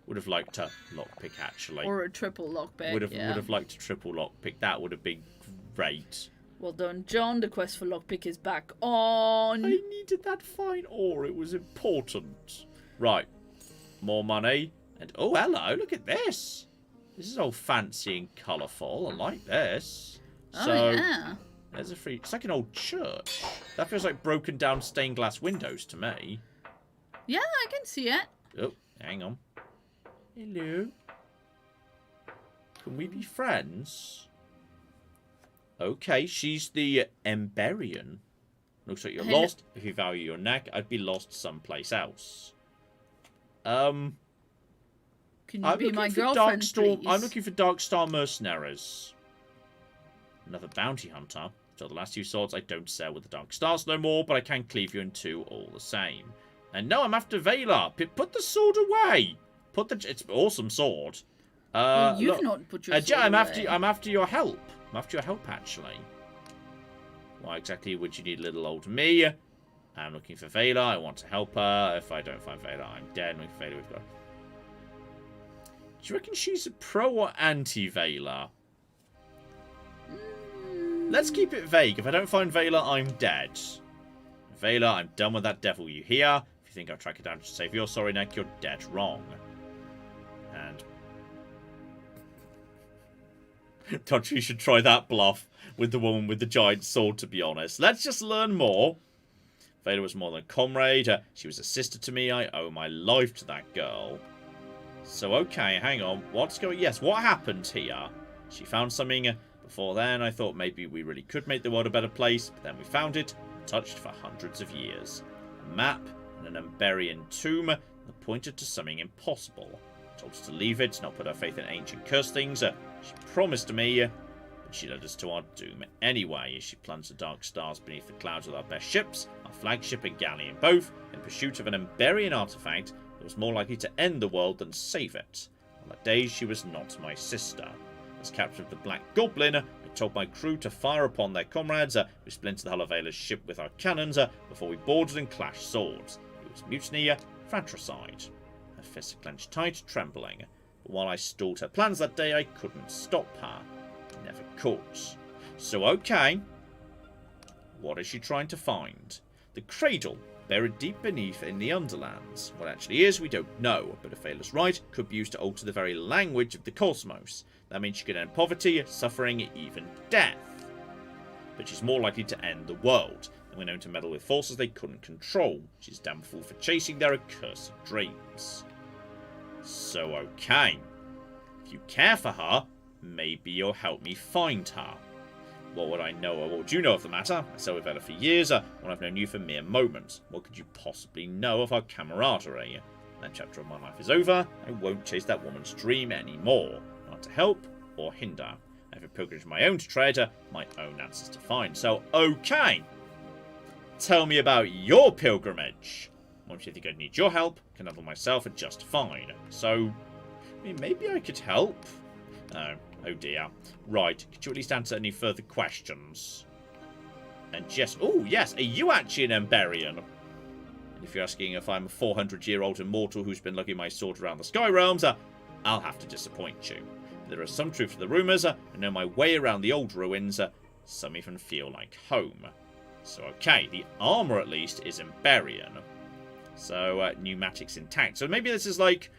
Would have liked a lockpick, actually. Or a triple lockpick, Would have liked a triple lockpick. That would have been great. Well done, John. The quest for lockpick is back on. I needed that fine ore. It was important. Right. More money. And, oh, hello. Look at this. This is all fancy and colourful. I like this. Oh, yeah. There's a free... It's like an old church. That feels like broken down stained glass windows to me. Yeah, I can see it. Oh, hang on. Hello. Can we be friends? Okay, she's the Emberian. Looks like you're lost. If you value your neck, I'd be lost someplace else. Can you be my girlfriend, please? I'm looking for Darkstar mercenaries. Another bounty hunter. So the last 2 swords, I don't sell with the Dark Stars no more, but I can cleave you in 2 all the same. And no, I'm after Vela. Put the sword away. It's an awesome sword. Well, you've not put your sword away. I'm after your help. I'm after your help, actually. Why exactly would you need little old me? I'm looking for Vela. I want to help her. If I don't find Vela, I'm dead. Looking for Vela, we've got... Do you reckon she's a pro or anti-Vela? Let's keep it vague. If I don't find Vela, I'm dead. Vela, I'm done with that devil, you hear? If you think I'll track her down to save your sorry neck, you're dead wrong. And... Don't you should try that bluff with the woman with the giant sword, to be honest. Let's just learn more. Vela was more than a comrade. She was a sister to me. I owe my life to that girl. So, okay, hang on. What's going... Yes, what happened here? She found something... Before then, I thought maybe we really could make the world a better place, but then we found it, untouched for hundreds of years. A map and an Emberian tomb that pointed to something impossible. I told us to leave it, not put our faith in ancient cursed things. She promised me, but she led us to our doom anyway, as she plunged the dark stars beneath the clouds with our best ships, our flagship and galleon both, in pursuit of an Emberian artifact that was more likely to end the world than save it. On that day, she was not my sister. As captain of the Black Goblin, I told my crew to fire upon their comrades, who splintered the hull of Vela's ship with our cannons, before we boarded and clashed swords. It was mutiny, fratricide. Her fists clenched tight, trembling. But while I stalled her plans that day, I couldn't stop her. Never could. So, okay. What is she trying to find? The cradle, buried deep beneath in the Underlands. What it actually is, we don't know, but if Vela's right, could be used to alter the very language of the cosmos. That means she could end poverty, suffering, even death. But she's more likely to end the world, and we're known to meddle with forces they couldn't control. She's damn fool for chasing their accursed dreams. So, okay. If you care for her, maybe you'll help me find her. What would I know, or what would you know of the matter? I said with Vela for years, when I've known you for mere moments. What could you possibly know of our camaraderie? That chapter of my life is over. I won't chase that woman's dream anymore. Not to help or hinder. I have a pilgrimage of my own to tread, my own answers to find. So, okay. Tell me about your pilgrimage. Once you think I'd need your help, can handle myself just fine. So, I mean, maybe I could help. Oh dear. Right, could you at least answer any further questions? And yes, oh yes, are you actually an Emberian? And if you're asking if I'm a 400-year-old immortal who's been lugging my sword around the Sky Realms, I'll have to disappoint you. There is some truth to the rumours. I know my way around the old ruins. Some even feel like home. So okay, the armour at least is Emberian. So pneumatics intact. So maybe this is like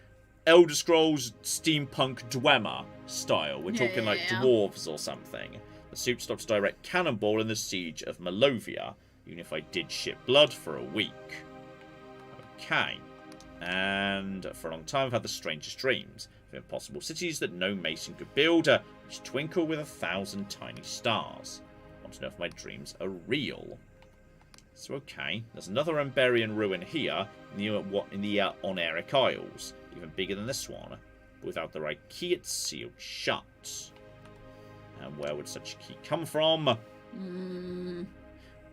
Elder Scrolls steampunk Dwemer style. We're talking like dwarves or something. The suit stops direct cannonball in the siege of Malovia, even if I did shit blood for a week. Okay. And for a long time I've had the strangest dreams of impossible cities that no mason could build, which twinkle with 1,000 tiny stars. I want to know if my dreams are real. So okay, there's another Emberian ruin here in the Oneric Isles, even bigger than this one. But without the right key, it's sealed shut. And where would such a key come from?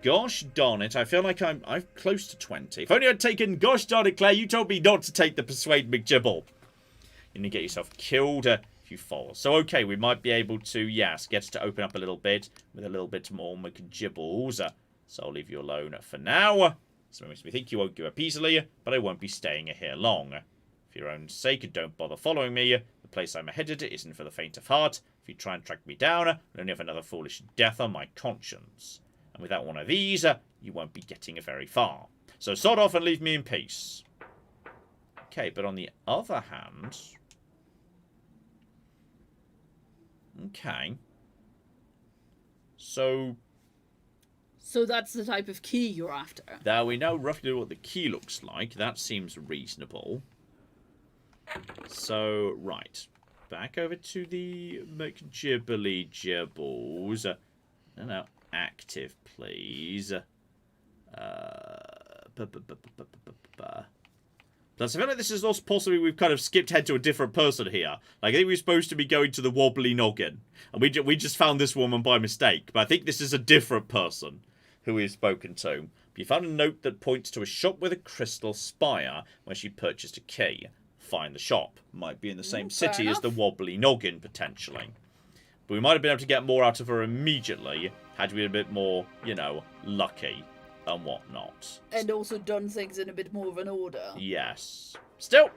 Gosh darn it, I feel like I'm close to 20. If only I'd taken, gosh darn it, Claire, you told me not to take the Persuade McGibble. You need to get yourself killed if you fall. So, okay, we might be able to, yes, get to open up a little bit with a little bit more McGibbles. So I'll leave you alone for now. So it makes me think you won't give up easily, but I won't be staying here long. For your own sake, don't bother following me. The place I'm headed isn't for the faint of heart. If you try and track me down, I'll only have another foolish death on my conscience. And without one of these, you won't be getting very far. So sod off and leave me in peace. Okay, but on the other hand... Okay. So that's the type of key you're after. Now we know roughly what the key looks like. That seems reasonable. So, right. Back over to the McGibbly Gibbles. No, active, please. Plus, I feel like this is also possibly we've kind of skipped head to a different person here. Like, I think we were supposed to be going to the Wobbly Noggin. And we just found this woman by mistake. But I think this is a different person who we've spoken to. But you found a note that points to a shop with a crystal spire where she purchased a key. Find the shop. Might be in the same city as the Wobbly Noggin, potentially. But we might have been able to get more out of her immediately had we been a bit more, you know, lucky. And whatnot. And also done things in a bit more of an order. Yes. Still,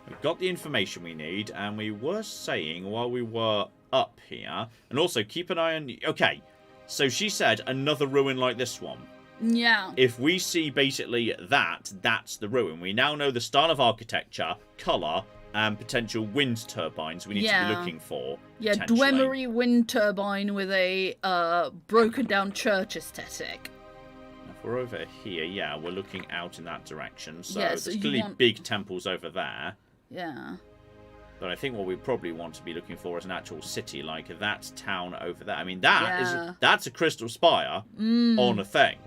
we've got the information we need, and we were saying while we were up here, and also keep an eye on... Okay, so she said another ruin like this one. Yeah. If we see basically that's the ruin. We now know the style of architecture, colour, and potential wind turbines we need to be looking for. Yeah, Dwemery wind turbine with a broken down church aesthetic. We're over here, yeah, we're looking out in that direction. So yeah, so there's clearly big temples over there. Yeah. But I think what we probably want to be looking for is an actual city, like that town over there. I mean, that's a crystal spire on a thing.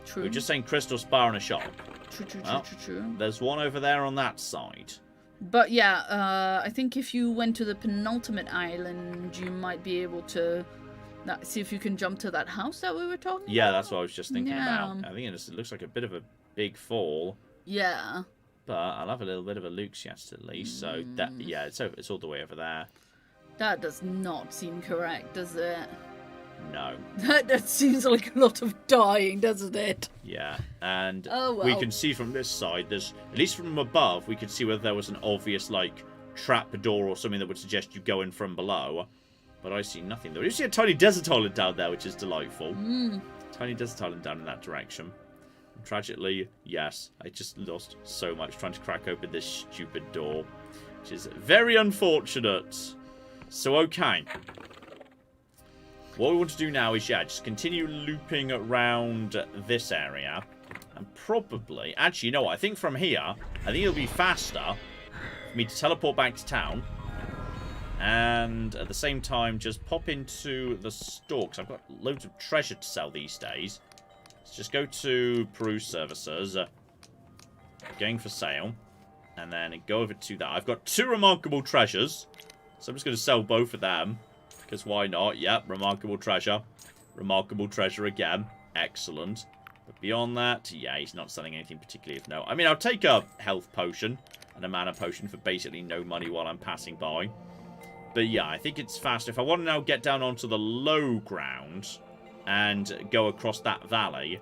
True. We're just saying crystal spire on a shop. True. There's one over there on that side. But yeah, I think if you went to the penultimate island, you might be able to... see if you can jump to that house that we were talking about. Yeah, that's what I was just thinking about. I think it looks like a bit of a big fall. Yeah. But I'll have a little bit of a Luke's yes at least. So, it's all the way over there. That does not seem correct, does it? No. That seems like a lot of dying, doesn't it? Yeah, and well. We can see from this side, there's, at least from above, we could see whether there was an obvious, like, trap door or something that would suggest you go in from below. But I see nothing though. You see a tiny desert island down there, which is delightful. Tiny desert island down in that direction. And tragically, yes, I just lost so much trying to crack open this stupid door, which is very unfortunate. So, okay. What we want to do now is, just continue looping around this area. And probably... Actually, you know what? I think from here, I think it'll be faster for me to teleport back to town. And at the same time, just pop into the store, because I've got loads of treasure to sell these days. Let's just go to Peru Services, going for sale, and then go over to that. I've got 2 remarkable treasures, so I'm just going to sell both of them, because why not? Yep, remarkable treasure again, excellent. But beyond that, yeah, he's not selling anything particularly of note. I mean, I'll take a health potion and a mana potion for basically no money while I'm passing by. But yeah, I think it's faster. If I want to now get down onto the low ground and go across that valley...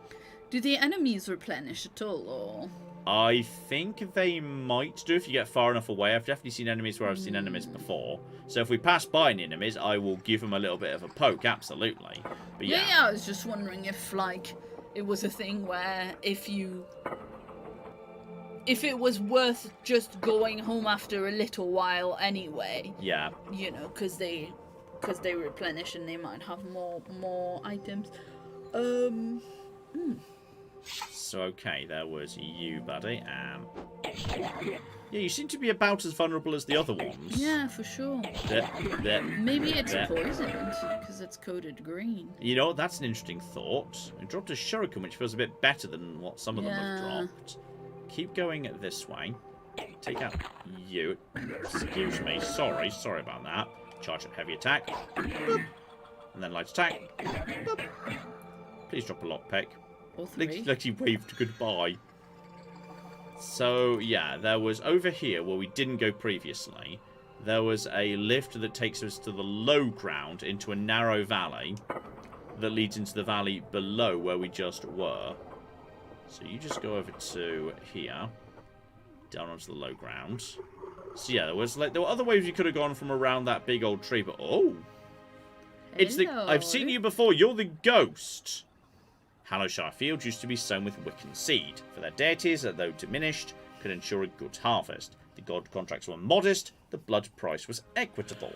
Do the enemies replenish at all, or...? I think they might do if you get far enough away. I've definitely seen enemies where I've seen enemies before. So if we pass by any enemies, I will give them a little bit of a poke, absolutely. But yeah. Yeah, I was just wondering if, like, it was a thing where if it was worth just going home after a little while anyway. Yeah. You know, because they replenish and they might have more items. So, okay, there was you, buddy. Yeah, you seem to be about as vulnerable as the other ones. Yeah, for sure. Maybe it's poisoned because it's coated green. You know, that's an interesting thought. I dropped a shuriken, which feels a bit better than what some of them have dropped. Keep going this way. Take out you. Excuse me. Sorry about that. Charge up heavy attack. Boop. And then light attack. Boop. Please drop a lockpick. All three. Like he waved goodbye. So, yeah, there was over here where we didn't go previously. There was a lift that takes us to the low ground into a narrow valley that leads into the valley below where we just were. So you just go over to here, down onto the low ground. So yeah, there were other ways you could have gone from around that big old tree, but it's I've seen you before. You're the ghost. Hallowshire Fields used to be sown with Wiccan seed, for their deities, though diminished, could ensure a good harvest. The god contracts were modest, the blood price was equitable.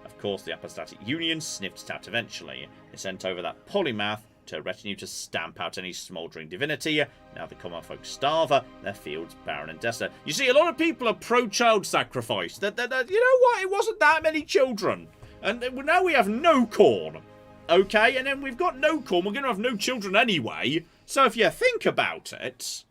Of course, the apostatic union sniffed it out eventually. They sent over that polymath to a retinue to stamp out any smouldering divinity. Now the common folk starve, their fields barren and desolate. You see, a lot of people are pro-child sacrifice. You know what? It wasn't that many children. And now we have no corn. Okay, and then we've got no corn. We're going to have no children anyway. So if you think about it...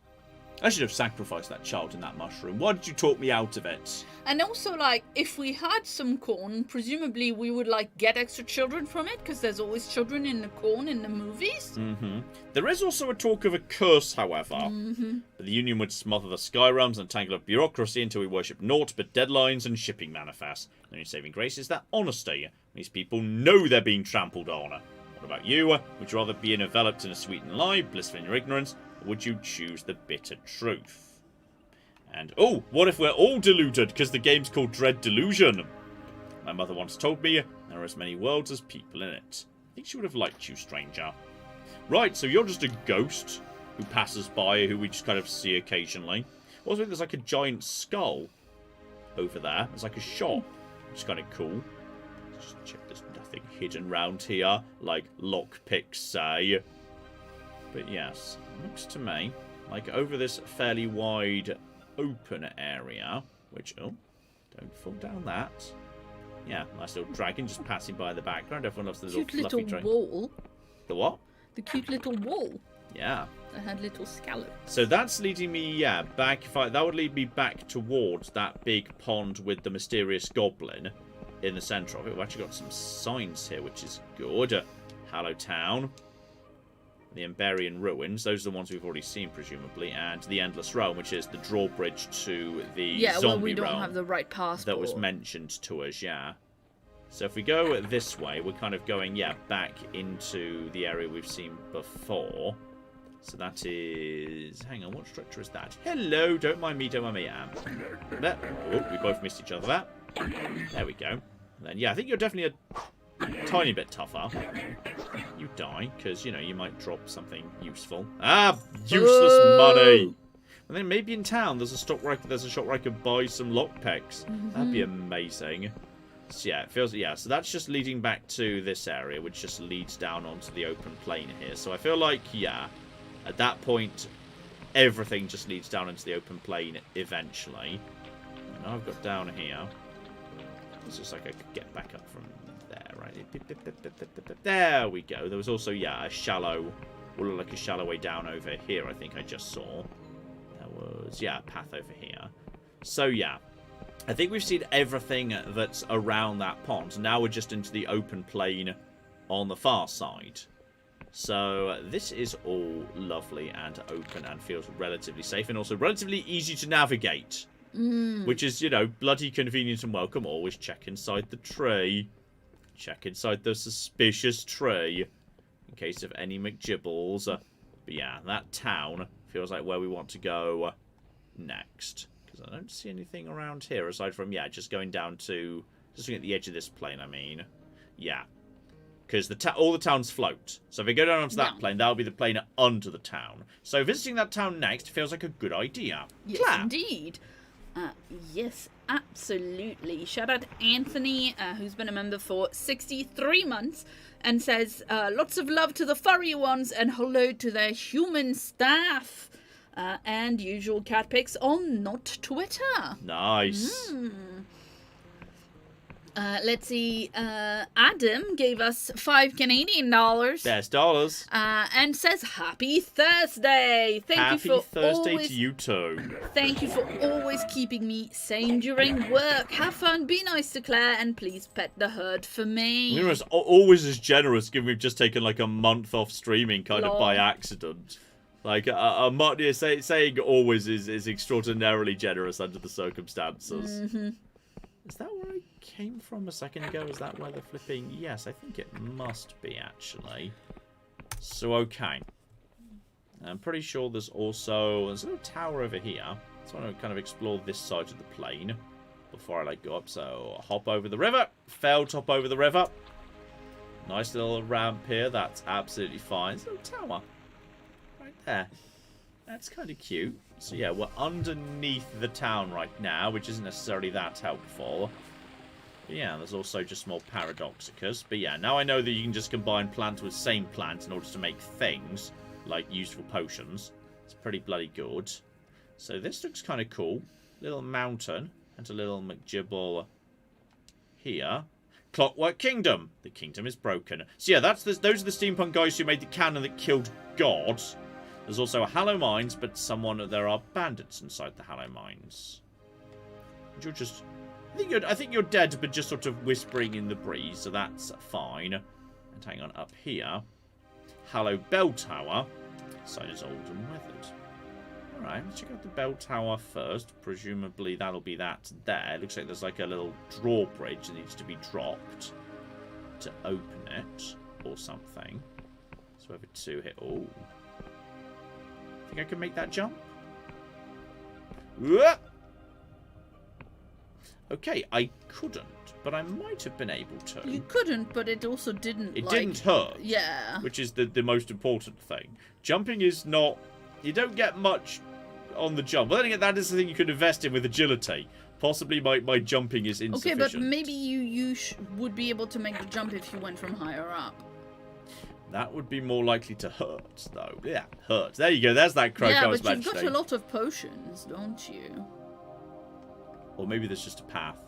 I should have sacrificed that child in that mushroom. Why did you talk me out of it? And also, like, if we had some corn, presumably we would, like, get extra children from it, because there's always children in the corn in the movies. Mm-hmm. There is also a talk of a curse, however. Mm-hmm. The Union would smother the sky realms and tangle up bureaucracy until we worship naught but deadlines and shipping manifests. The only saving grace is that honesty. These people know they're being trampled on. What about you? Would you rather be enveloped in a sweetened lie, blissful in your ignorance, or would you choose the bitter truth? And, oh, what if we're all deluded, because the game's called Dread Delusion? My mother once told me there are as many worlds as people in it. I think she would have liked you, stranger. Right, so you're just a ghost who passes by, who we just kind of see occasionally. Also, there's like a giant skull over there. There's like a shop, which is kind of cool. Just check there's nothing hidden round here, like lockpicks say. But yes, looks to me like over this fairly wide open area, which, oh, don't fall down that. Yeah, nice little dragon just passing by the background. Everyone loves the little fluffy dragon. Wall. The what? The cute little wall. Yeah. That had little scallops. So that's leading me, yeah, back. That would lead me back towards that big pond with the mysterious goblin in the centre of it. We've actually got some signs here, which is good. Hallow Town. The Emberian Ruins, those are the ones we've already seen, presumably, and the Endless Realm, which is the drawbridge to the zombie we don't realm have the right passport. that was mentioned to us, yeah. So if we go this way, we're kind of going, yeah, back into the area we've seen before. So that is... Hang on, what structure is that? Hello, don't mind me, There. Oh, we both missed each other there. There we go. And then, yeah, I think you're definitely a tiny bit tougher. You die, because, you know, you might drop something useful. Ah, useless money! And then maybe in town there's a shop where I could buy some lockpicks. That'd be amazing. So yeah, it feels, yeah, so that's just leading back to this area, which just leads down onto the open plain here. So I feel like, yeah, at that point, everything just leads down into the open plain eventually. And I've got down here. It's just like I could get back up from there, right? There we go. There was also, yeah, a shallow, what looked like a shallow way down over here, I think I just saw. There was, yeah, a path over here. So, yeah. I think we've seen everything that's around that pond. Now we're just into the open plain on the far side. So this is all lovely and open and feels relatively safe and also relatively easy to navigate. Which is, you know, bloody convenient and welcome. Always check inside the tree. Check inside the suspicious tree in case of any McGibbles. But yeah, that town feels like where we want to go next. I don't see anything around here aside from, yeah, just going down to, just looking at the edge of this plane, I mean. Yeah. Because all the towns float. So if we go down onto that plane, that'll be the plane under the town. So visiting that town next feels like a good idea. Yes, Clap. Indeed. Yes, absolutely. Shout out to Anthony, who's been a member for 63 months, and says, lots of love to the furry ones and hello to their human staff. And usual cat pics on not Twitter. Nice. Let's see. Adam gave us $5 Canadian. There's dollars. And says Happy Thursday. Happy Thursday to you too. Thank you for always keeping me sane during work. Have fun, be nice to Claire, and please pet the herd for me. You know, it's always as generous, given we've just taken like a month off streaming kind of by accident. Like, a month, saying always is extraordinarily generous under the circumstances. Mm-hmm. Is that where I came from a second ago? Is that where they're flipping? Yes, I think it must be, actually. So, okay. I'm pretty sure there's a little tower over here. So I want to kind of explore this side of the plane before I, like, go up. So, hop over the river. Failed to hop over the river. Nice little ramp here. That's absolutely fine. It's a little tower. Right there. That's kind of cute. So yeah, we're underneath the town right now, which isn't necessarily that helpful. But yeah, there's also just more paradoxicus. But yeah, now I know that you can just combine plant with same plant in order to make things, like useful potions. It's pretty bloody good. So this looks kind of cool. Little mountain and a little McGibble here. Clockwork Kingdom. The kingdom is broken. So yeah, those are the steampunk guys who made the cannon that killed God. There's also a Hallow Mines, but there are bandits inside the Hallow Mines. You're just... I think you're dead, but just sort of whispering in the breeze, so that's fine. And hang on, up here. Hallow Bell Tower. Side is old and weathered. Alright, let's check out the bell tower first. Presumably that'll be that there. Looks like there's like a little drawbridge that needs to be dropped to open it, or something. So over to hit... Oh. Think I can make that jump? Okay, I couldn't, but I might have been able to. You couldn't, but it also didn't. It didn't hurt. Yeah. Which is the most important thing. Jumping is not... You don't get much on the jump. Well, then again, that is the thing you could invest in with agility. Possibly my jumping is insufficient. Okay, but maybe you would be able to make the jump if you went from higher up. That would be more likely to hurt, though. Yeah, hurt. There you go. There's that croak I was mentioning. Yeah, but you've got a lot of potions, don't you? Or maybe there's just a path.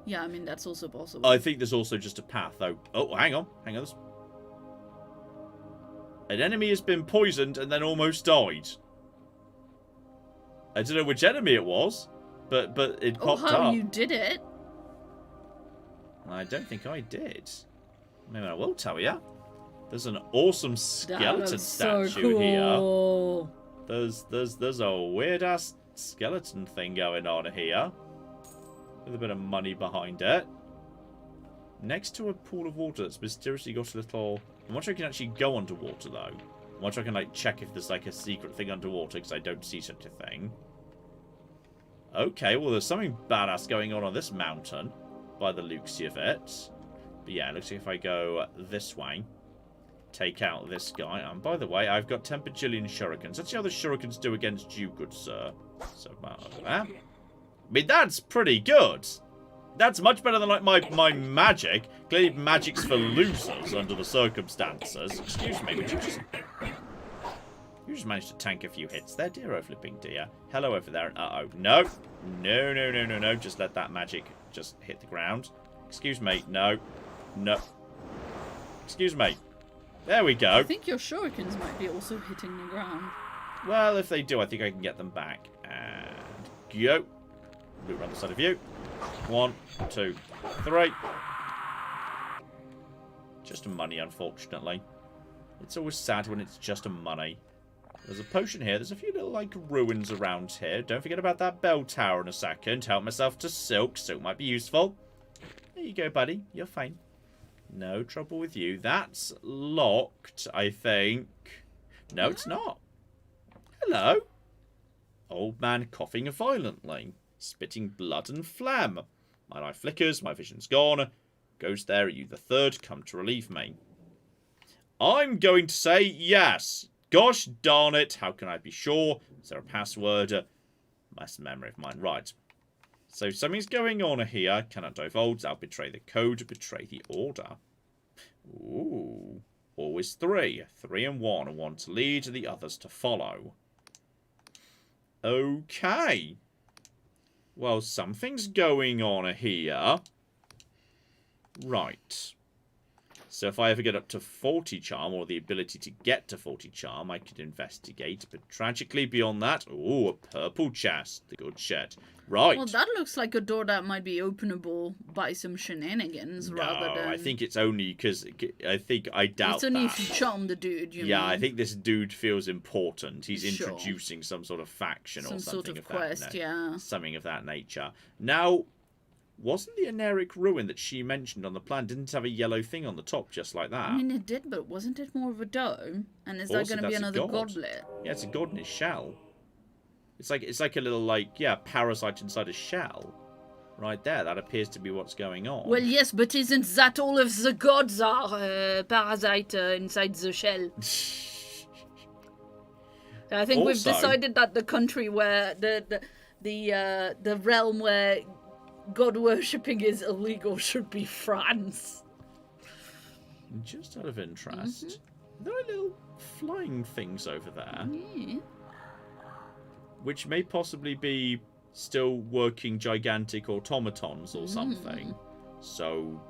Yeah, I mean, that's also possible. I think there's also just a path, though. Oh, hang on. Hang on. An enemy has been poisoned and then almost died. I don't know which enemy it was, but it popped up. Oh, how you did it? I don't think I did. Maybe I will tell you. There's an awesome skeleton statue here. There's a weird ass skeleton thing going on here. With a bit of money behind it. Next to a pool of water that's mysteriously got a little... I'm not sure I can actually go underwater though. I'm not sure I can like check if there's like a secret thing underwater because I don't see such a thing. Okay, well there's something badass going on this mountain by the looks of it. But yeah, it looks like if I go this way, take out this guy. And by the way, I've got 10 bajillion shurikens. Let's see how the shurikens do against you, good sir. So, I mean, that's pretty good. That's much better than like my magic. Clearly, magic's for losers under the circumstances. Excuse me, would you just... You just managed to tank a few hits there, dear flipping dear. Hello over there. Uh-oh. No. No. Just let that magic just hit the ground. Excuse me. No. Excuse me. There we go. I think your shurikens might be also hitting the ground. Well, if they do, I think I can get them back. And go. Loop around the side of you. 1, 2, 3. Just money, unfortunately. It's always sad when it's just money. There's a potion here. There's a few little, like, ruins around here. Don't forget about that bell tower in a second. Help myself to silk. Silk might be useful. There you go, buddy. You're fine. No trouble with you. That's locked, I think. No, it's not. Hello. Old man coughing violently. Spitting blood and phlegm. My life flickers. My vision's gone. Goes there. Are you the third? Come to relieve me. I'm going to say yes. Gosh darn it. How can I be sure? Is there a password? That's a memory of mine. Right. So something's going on here. Cannot divulge. I'll betray the code. Betray the order. Ooh. Always 3. 3 and 1. 1 to lead, the others to follow. Okay. Well, something's going on here. Right. So if I ever get up to 40 charm, or the ability to get to 40 charm, I could investigate. But tragically, beyond that, ooh, a purple chest. The good shit. Right. Well, that looks like a door that might be openable by some shenanigans rather than... I think it's only because I doubt it's only that. if you charm the dude, you mean? I think this dude feels important. He's Sure. introducing some sort of faction or Some something sort of that quest, yeah. something of that nature. Now, wasn't the Eneric ruin that she mentioned on the plan didn't have a yellow thing on the top just like that? I mean, it did, but wasn't it more of a dome? And is that Also, going to be that's a another god. goblet? Yeah, it's a god in his shell. It's like a little parasite inside a shell. Right there, that appears to be what's going on. Well, yes, but isn't that all of the gods are parasite inside the shell? I think we've Also- decided that the country where the realm where god worshipping is illegal should be France. Just out of interest, there are little flying things over there, Yeah. which may possibly be still working gigantic automatons or something. So,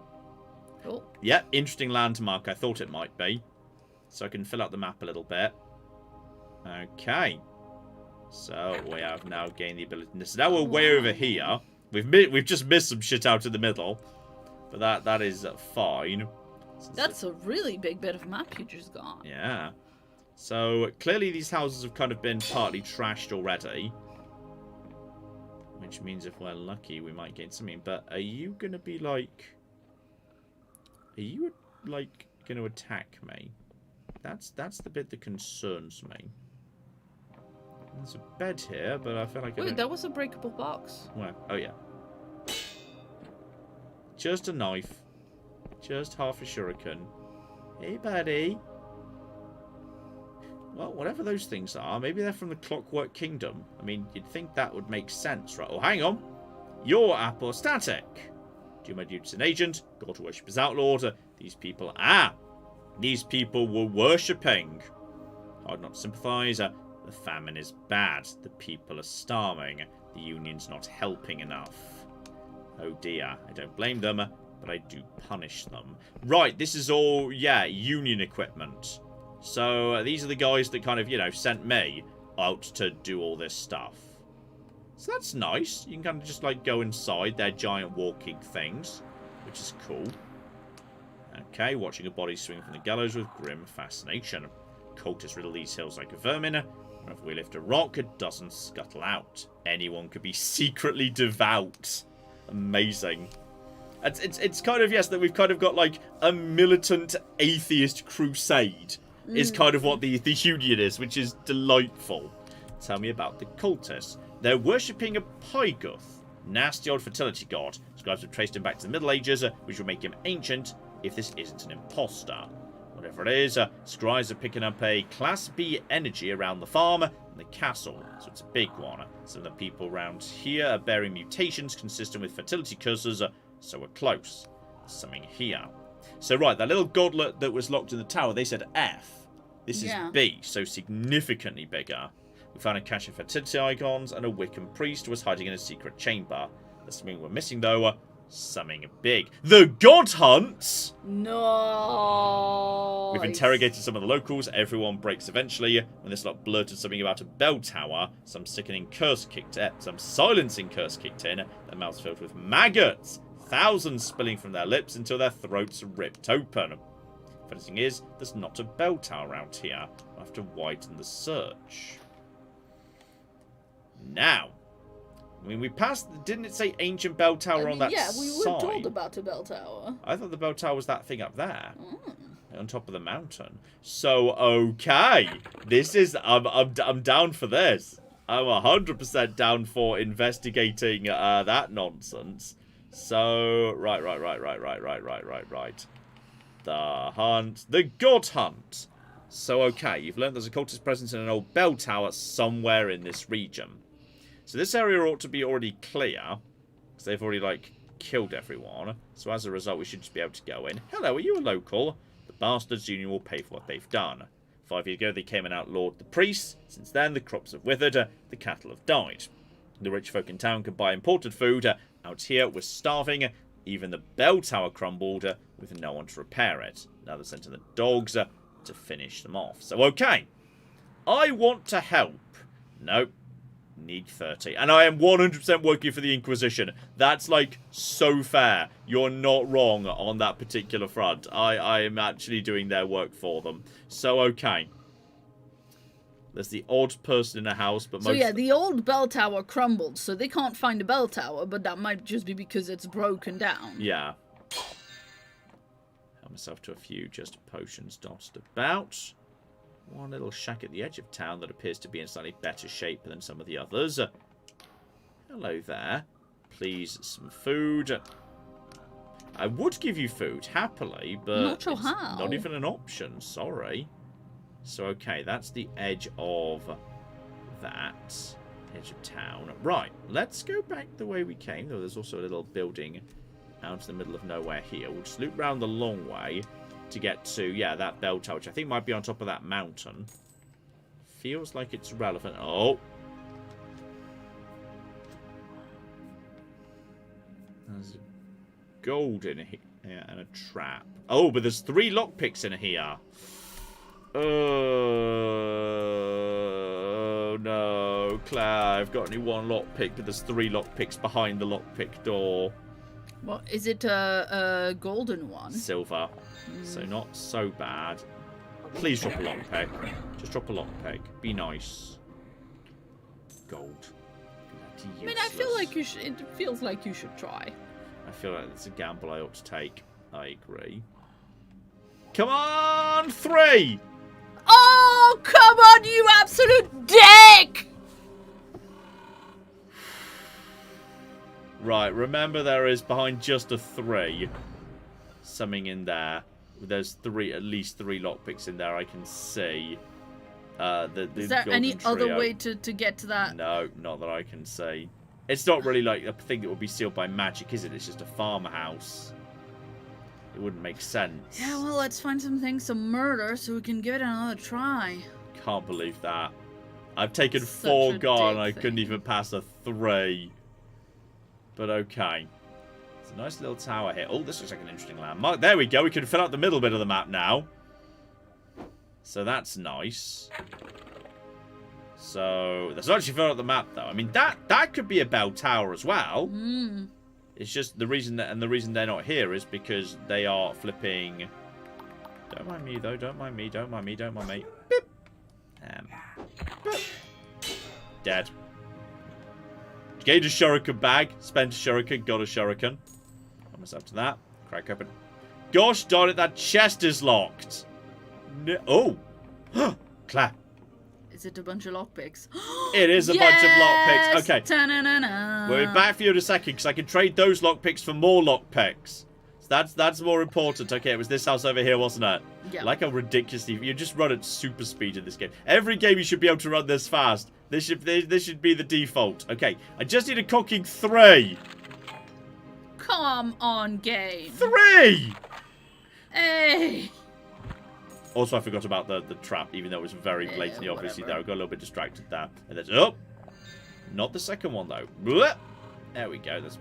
Oh. yeah, interesting landmark. I thought it might be. So I can fill out the map a little bit. Okay. So we have now gained the ability. So now we're way over here. We've just missed some shit out in the middle, but that is fine. That's a really big bit of map you just got. Yeah. So clearly these houses have kind of been partly trashed already, which means if we're lucky we might gain something. But are you gonna be like? Are you like gonna attack me? That's the bit that concerns me. There's a bed here, but I feel like Wait, that was a breakable box. Well, oh yeah. Just a knife. Just half a shuriken. Hey, buddy. Well, whatever those things are, maybe they're from the Clockwork Kingdom. I mean, you'd think that would make sense, right? Oh, hang on. You're apostatic. Do my duty as an agent. God worship is outlawed. These people... These people were worshipping. Hard not to sympathise. The famine is bad. The people are starving. The union's not helping enough. Oh dear. I don't blame them, but I do punish them. Right, this is all, union equipment. So these are the guys that kind of, sent me out to do all this stuff. So that's nice. You can kind of just, go inside their giant walking things, which is cool. Okay, watching a body swing from the gallows with grim fascination. Cultists riddle these hills like a vermin. Whenever we lift a rock, it doesn't scuttle out. Anyone could be secretly devout. Amazing. It's kind of, yes, that we've kind of got, a militant atheist crusade. Is kind of what the Union is, which is delightful. Tell me about the cultists. They're worshipping a Pygoth, nasty old fertility god. Scribes have traced him back to the Middle Ages, which will make him ancient if this isn't an imposter. Whatever it is, scribes are picking up a Class B energy around the farm and the castle, so it's a big one. Some of the people around here are bearing mutations consistent with fertility curses, so we're close. There's something here. So right, that little goblet that was locked in the tower, they said F. This is B, so significantly bigger. We found a cache of fertility icons, and a Wiccan priest was hiding in a secret chamber. There's something we're missing, though. Something big. The God Hunts! No. We've interrogated some of the locals. Everyone breaks eventually. When this lot blurted something about a bell tower, some sickening curse kicked in. Some silencing curse kicked in. Their mouths filled with maggots. Thousands spilling from their lips until their throats ripped open. Funny thing is, there's not a bell tower around here. I'll have to widen the search. Now, I mean, we passed... Didn't it say ancient bell tower on that side? Yeah, we were told about a bell tower. I thought the bell tower was that thing up there. On top of the mountain. So, okay. This is... I'm down for this. I'm 100% down for investigating that nonsense. So, right. The hunt. The God Hunt. So, okay, you've learned there's a cultist presence in an old bell tower somewhere in this region. So this area ought to be already clear, because they've already, killed everyone. So as a result, we should just be able to go in. Hello, are you a local? The Bastards Union will pay for what they've done. 5 years ago, they came and outlawed the priests. Since then, the crops have withered, the cattle have died. The rich folk in town can buy imported food. Out here, we're starving. Even the bell tower crumbled with no one to repair it. Now they're sending the dogs to finish them off. So, okay. I want to help. Nope. Need 30. And I am 100% working for the Inquisition. That's, like, so fair. You're not wrong on that particular front. I am actually doing their work for them. So, okay. There's the odd person in a house, but most... So, yeah, the old bell tower crumbled, so they can't find a bell tower, but that might just be because it's broken down. Yeah. Help myself to a few just potions dotted about. One little shack at the edge of town that appears to be in slightly better shape than some of the others. Hello there. Please, some food. I would give you food, happily, but Not sure it's how. not even an option, sorry. So, okay, that's the edge of that. Edge of town. Right, let's go back the way we came, though there's also a little building out in the middle of nowhere here. We'll just loop round the long way to get to, yeah, that bell tower, which I think might be on top of that mountain. Feels like it's relevant. Oh. There's gold in here and a trap. Oh, but there's 3 lockpicks in here. Oh, no. Claire, I've got only 1 lockpick, but there's 3 lockpicks behind the lockpick door. Well, is it a golden one? Silver. So not so bad. Please drop a lockpick. Just drop a lockpick. Be nice. Gold. I mean, I feel like you should. It feels like you should try. I feel like it's a gamble I ought to take. I agree. Come on, 3! Oh, come on, you absolute dick! Right, remember there is behind just a 3 something in there. There's at least 3 lockpicks in there I can see. Is there any golden other trio. way to get to that? No, not that I can see. It's not really like a thing that would be sealed by magic, is it? It's just a farmhouse. It wouldn't make sense. Yeah, well, let's find some things to murder so we can give it another try. Can't believe that. I've taken Such 4 a gone and dick I thing. couldn't even pass a 3. But okay. It's a nice little tower here. Oh, this looks like an interesting landmark. There we go. We can fill out the middle bit of the map now. So that's nice. So that's actually filled out the map, though. I mean, that could be a bell tower as well. Hmm. It's just the reason the reason they're not here is because they are flipping. Don't mind me though. Don't mind me. Don't mind me. Don't mind me. Beep. Beep. Dead. Gained a shuriken bag. Spent a shuriken. Got a shuriken. Help myself to that. Crack open. Gosh darn it! That chest is locked. No. Oh. Clap. Is it a bunch of lockpicks? It is a bunch of lockpicks. Okay. Ta-na-na-na. We'll be back for you in a second because I can trade those lockpicks for more lockpicks. So that's more important. Okay, it was this house over here, wasn't it? Yeah. Like how ridiculously you just run at super speed in this game. Every game you should be able to run this fast. This should be the default. Okay, I just need a cocking 3. Come on, game. 3. Hey. Also, I forgot about the trap, even though it was very blatantly obviously whatever. there. I got a little bit distracted there. And there's oh, not the second one though. Blah. There we go. There's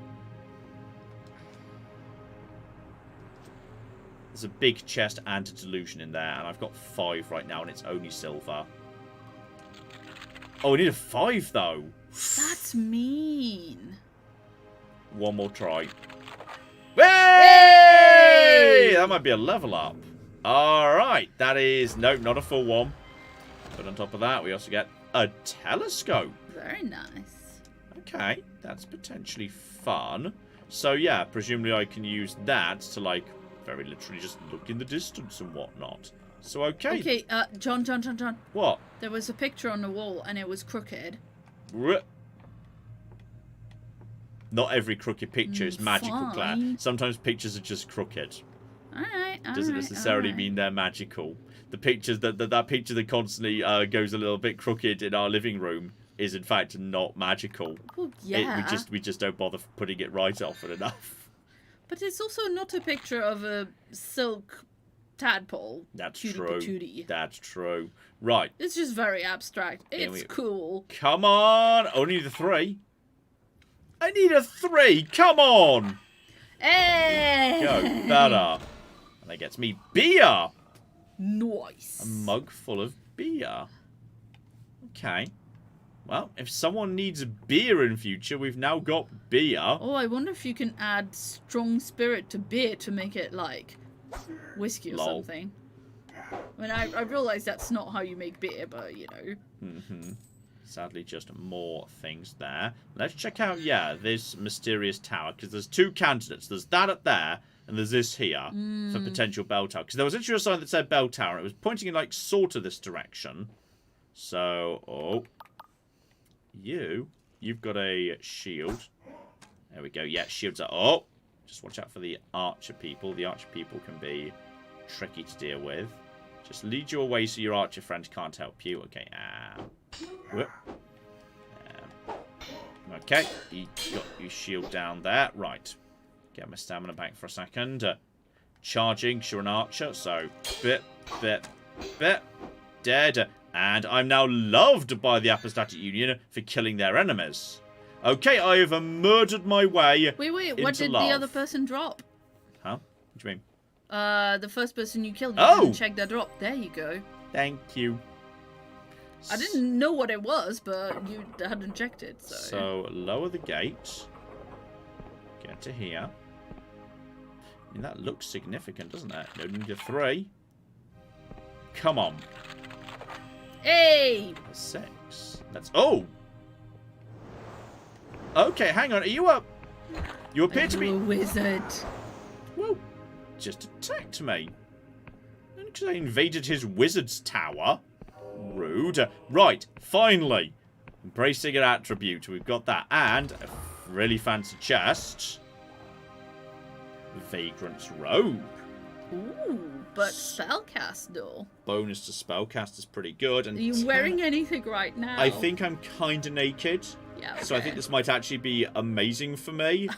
a big chest and a delusion in there, and I've got 5 right now, and it's only silver. Oh, we need a 5 though. That's mean. One more try. Hey! That might be a level up. Alright, that is... Nope, not a full one. But on top of that, we also get a telescope. Very nice. Okay, that's potentially fun. So, yeah, presumably I can use that to, like, very literally just look in the distance and whatnot. So, okay. Okay, John. What? There was a picture on the wall and it was crooked. Not every crooked picture is magical, Claire. Fine. Sometimes pictures are just crooked. Alright, Doesn't necessarily mean they're magical. The pictures that picture that constantly goes a little bit crooked in our living room is in fact not magical. Well, yeah. We just don't bother putting it right often enough. But it's also not a picture of a silk tadpole. That's Cutie true. patootie. That's true. Right. It's just very abstract. It's cool. Come on. Only the 3. I need a 3. Come on. Hey! Go, better. And that gets me beer. Nice. A mug full of beer. Okay. Well, if someone needs beer in future, we've now got beer. Oh, I wonder if you can add strong spirit to beer to make it like whiskey or something. I mean, I realise that's not how you make beer, but you know. Sadly, just more things there. Let's check out, this mysterious tower, because there's two candidates. There's that up there, and there's this here for potential bell tower. Because there was actually a sign that said bell tower, and it was pointing in, like, sort of this direction. So, you've got a shield. There we go. Yeah, shields are... just watch out for the archer people. The archer people can be tricky to deal with. Just lead you away so your archer friend can't help you. Okay, okay, you got your shield down there. Right. Get my stamina back for a second. Charging, sure an archer. So, bit, dead. And I'm now loved by the Apostatic Union for killing their enemies. Okay, I have murdered my way Wait, what did love. the other person drop? Huh? What do you mean? The first person you killed, you didn't check their drop. There you go. Thank you. I didn't know what it was, but you hadn't checked it, so... So, lower the gate. Get to here. I mean, that looks significant, doesn't it? No need a 3. Come on. Hey! 6. That's... Oh! Okay, hang on. Are you up? You appear to be... a wizard. Whoa. Just attacked me. Because I invaded his wizard's tower. Rude. Right, finally. Embracing an attribute. We've got that. And a really fancy chest. Vagrant's robe. Ooh, but spellcast though. Bonus to spellcast is pretty good. And are you wearing anything right now? I think I'm kind of naked. Yeah. Okay. So I think this might actually be amazing for me.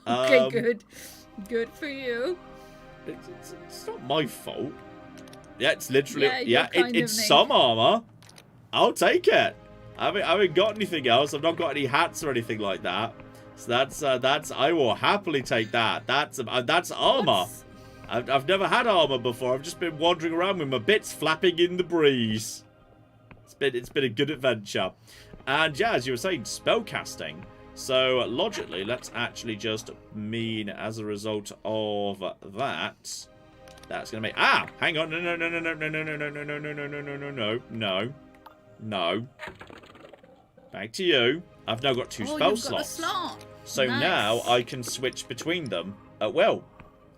Okay, good. Good for you. It's not my fault. Yeah, it's literally... it's naked. some armor. I'll take it. I haven't got anything else. I've not got any hats or anything like that. So that's... I will happily take that. That's armor. I've never had armor before. I've just been wandering around with my bits flapping in the breeze. It's been a good adventure. And yeah, as you were saying, spellcasting. So logically, let's actually just mean as a result of that, that's gonna make hang on, no. Back to you. I've now got 2 spell slots. So nice. now I can switch between them at will.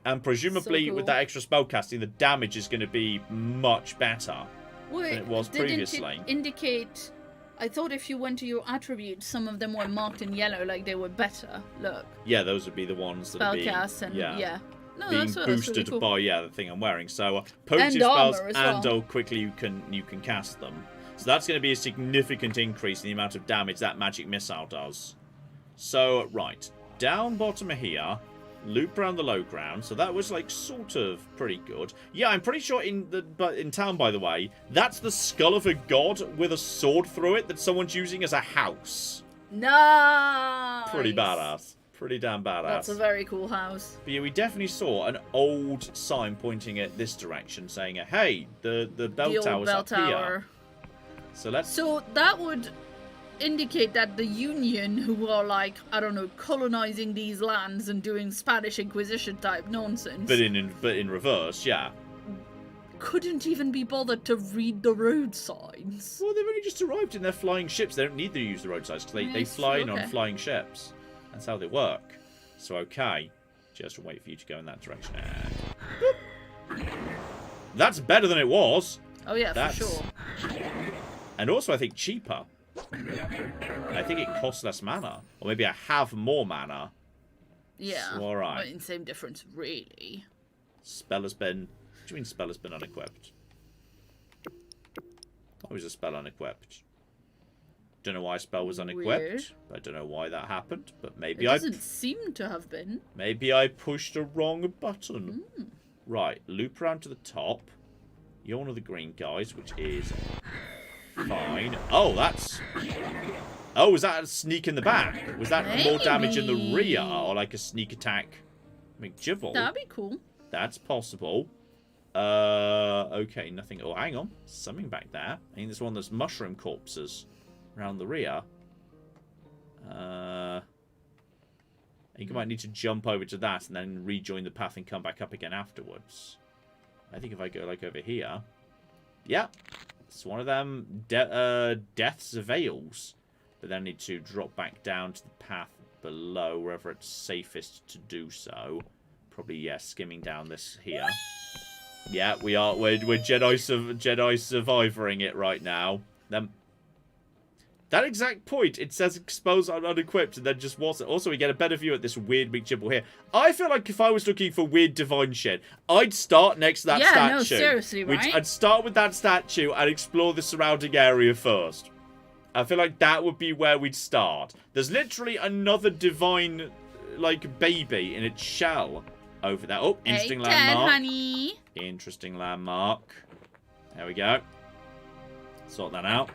And presumably with that extra spellcasting, the damage is going to be much better than it was previously. Didn't it indicate... I thought if you went to your attributes, some of them were marked in yellow, like they were better. Look. Yeah, those would be the ones that are being... Spellcast and... Yeah. No, being boosted by the thing I'm wearing. So potency spells and how quickly you can cast them. So that's going to be a significant increase in the amount of damage that magic missile does. So right, down bottom of here, loop around the low ground. So that was like sort of pretty good. Yeah, I'm pretty sure in town, by the way, that's the skull of a god with a sword through it that someone's using as a house. Nice. Pretty badass. Pretty damn badass. That's a very cool house. But yeah, we definitely saw an old sign pointing at this direction saying, hey, the bell tower's up here. So that would indicate that the Union, who are like, I don't know, colonizing these lands and doing Spanish Inquisition type nonsense. But in reverse, yeah. Couldn't even be bothered to read the road signs. Well, they've only just arrived in their flying ships. They don't need to use the road signs because they fly in on flying ships. That's how they work. So, okay. Just wait for you to go in that direction. And... that's better than it was. Oh, yeah, for sure. And also, I think, cheaper. I think it costs less mana. Or maybe I have more mana. Yeah. So, alright. I mean, same difference, really. Spell has been... What do you mean spell has been unequipped? Why was a spell unequipped? Don't know why a spell was unequipped. Weird. I don't know why that happened, but maybe it doesn't seem to have been. Maybe I pushed a wrong button. Right, loop around to the top. You're one of the green guys, which is fine. Oh, that's... Oh, was that a sneak in the back? Was that more damage in the rear, or like a sneak attack McGibble. That'd be cool. That's possible. Okay, nothing. Oh, hang on. Something back there. I think there's one of those mushroom corpses around the rear. I think I might need to jump over to that and then rejoin the path and come back up again afterwards. I think if I go, like, over here... Yeah, it's one of them Death's Veils. But then I need to drop back down to the path below, wherever it's safest to do so. Probably, yeah, skimming down this here. Yeah, we are. We're Jedi surviving it right now. That exact point, it says exposed and unequipped, and then just wasn't. Also, we get a better view at this weird McGibble here. I feel like if I was looking for weird divine shit, I'd start next to that statue. Yeah, no, seriously, right? I'd start with that statue and explore the surrounding area first. I feel like that would be where we'd start. There's literally another divine, like, baby in its shell over there. Oh, interesting landmark. Honey. Interesting landmark. There we go. Sort that out.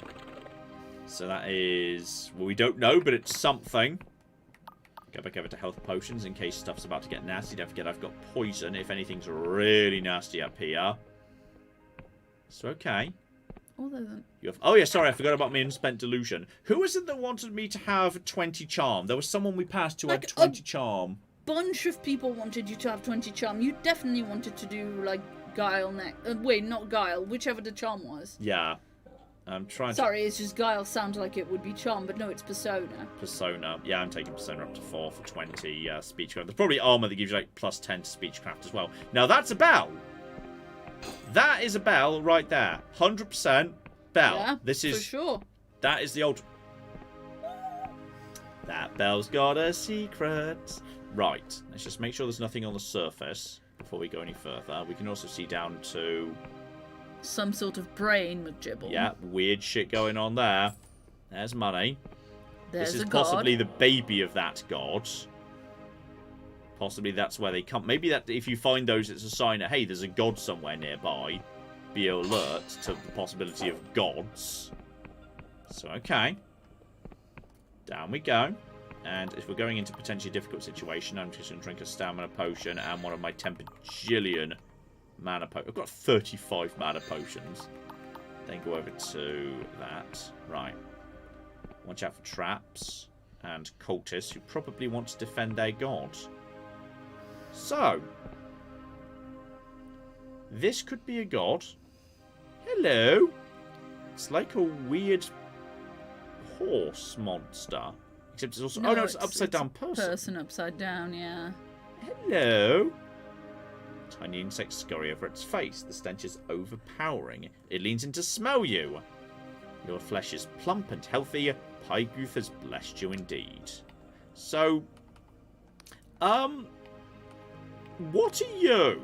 So that is... Well, we don't know, but it's something. Go back over to health potions in case stuff's about to get nasty. Don't forget I've got poison if anything's really nasty up here. So, okay. Oh, yeah, sorry, I forgot about my unspent delusion. Who was it that wanted me to have 20 charm? There was someone we passed who had 20 charm. Bunch of people wanted you to have 20 charm. You definitely wanted to do, like, guile next. Wait, not guile. Whichever the charm was. Yeah. I'm trying to... Sorry, it's just guile sounded like it would be charm, but no, it's persona. Persona. Yeah, I'm taking persona up to 4 for 20 speechcraft. There's probably armor that gives you, like, plus 10 to speechcraft as well. Now, that's a bell. That is a bell right there. 100% bell. Yeah, this is... for sure. That is the old... That bell's got a secret. Right. Let's just make sure there's nothing on the surface before we go any further. We can also see down to... Some sort of brain McGibble. Yeah, weird shit going on there. There's money. There's this is a possibly god. the baby of that god. Possibly that's where they come. Maybe that if you find those, it's a sign that, hey, there's a god somewhere nearby. Be alert to the possibility of gods. So, okay. Down we go. And if we're going into a potentially difficult situation, I'm just going to drink a stamina potion and one of my 10 bajillion mana potions. I've got 35 mana potions. Then go over to that. Right. Watch out for traps and cultists who probably want to defend their god. So, this could be a god. Hello. It's like a weird horse monster. Except it's also... No, oh, no, it's an upside-down person. Person upside down, yeah. Hello. Tiny insects scurry over its face. The stench is overpowering. It leans in to smell you. Your flesh is plump and healthy. Pyguth has blessed you indeed. So, what are you?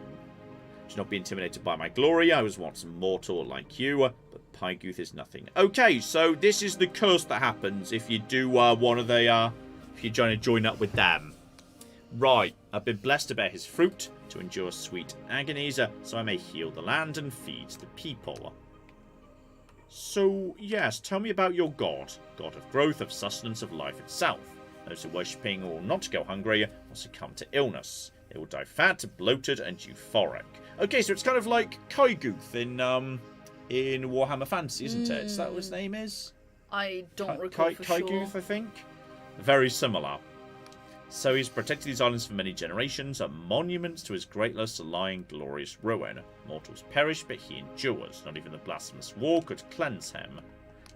Do not be intimidated by my glory. I was once mortal like you, but Pyguth is nothing. Okay, so this is the curse that happens if you do one of the, if you're trying to join up with them. Right, I've been blessed to bear his fruit, to endure sweet agonies, so I may heal the land and feed the people. So, yes, tell me about your god. God of growth, of sustenance, of life itself. Those who worship him will not go hungry or succumb to illness. They will die fat, bloated, and euphoric. Okay, so it's kind of like Kyguth in Warhammer Fantasy, isn't it? Is that what his name is? I don't recall for Kyguth, sure. I think? Very similar. So he's protected these islands for many generations, are monuments to his greatness lie in glorious ruin. Mortals perish, but he endures. Not even the blasphemous war could cleanse him.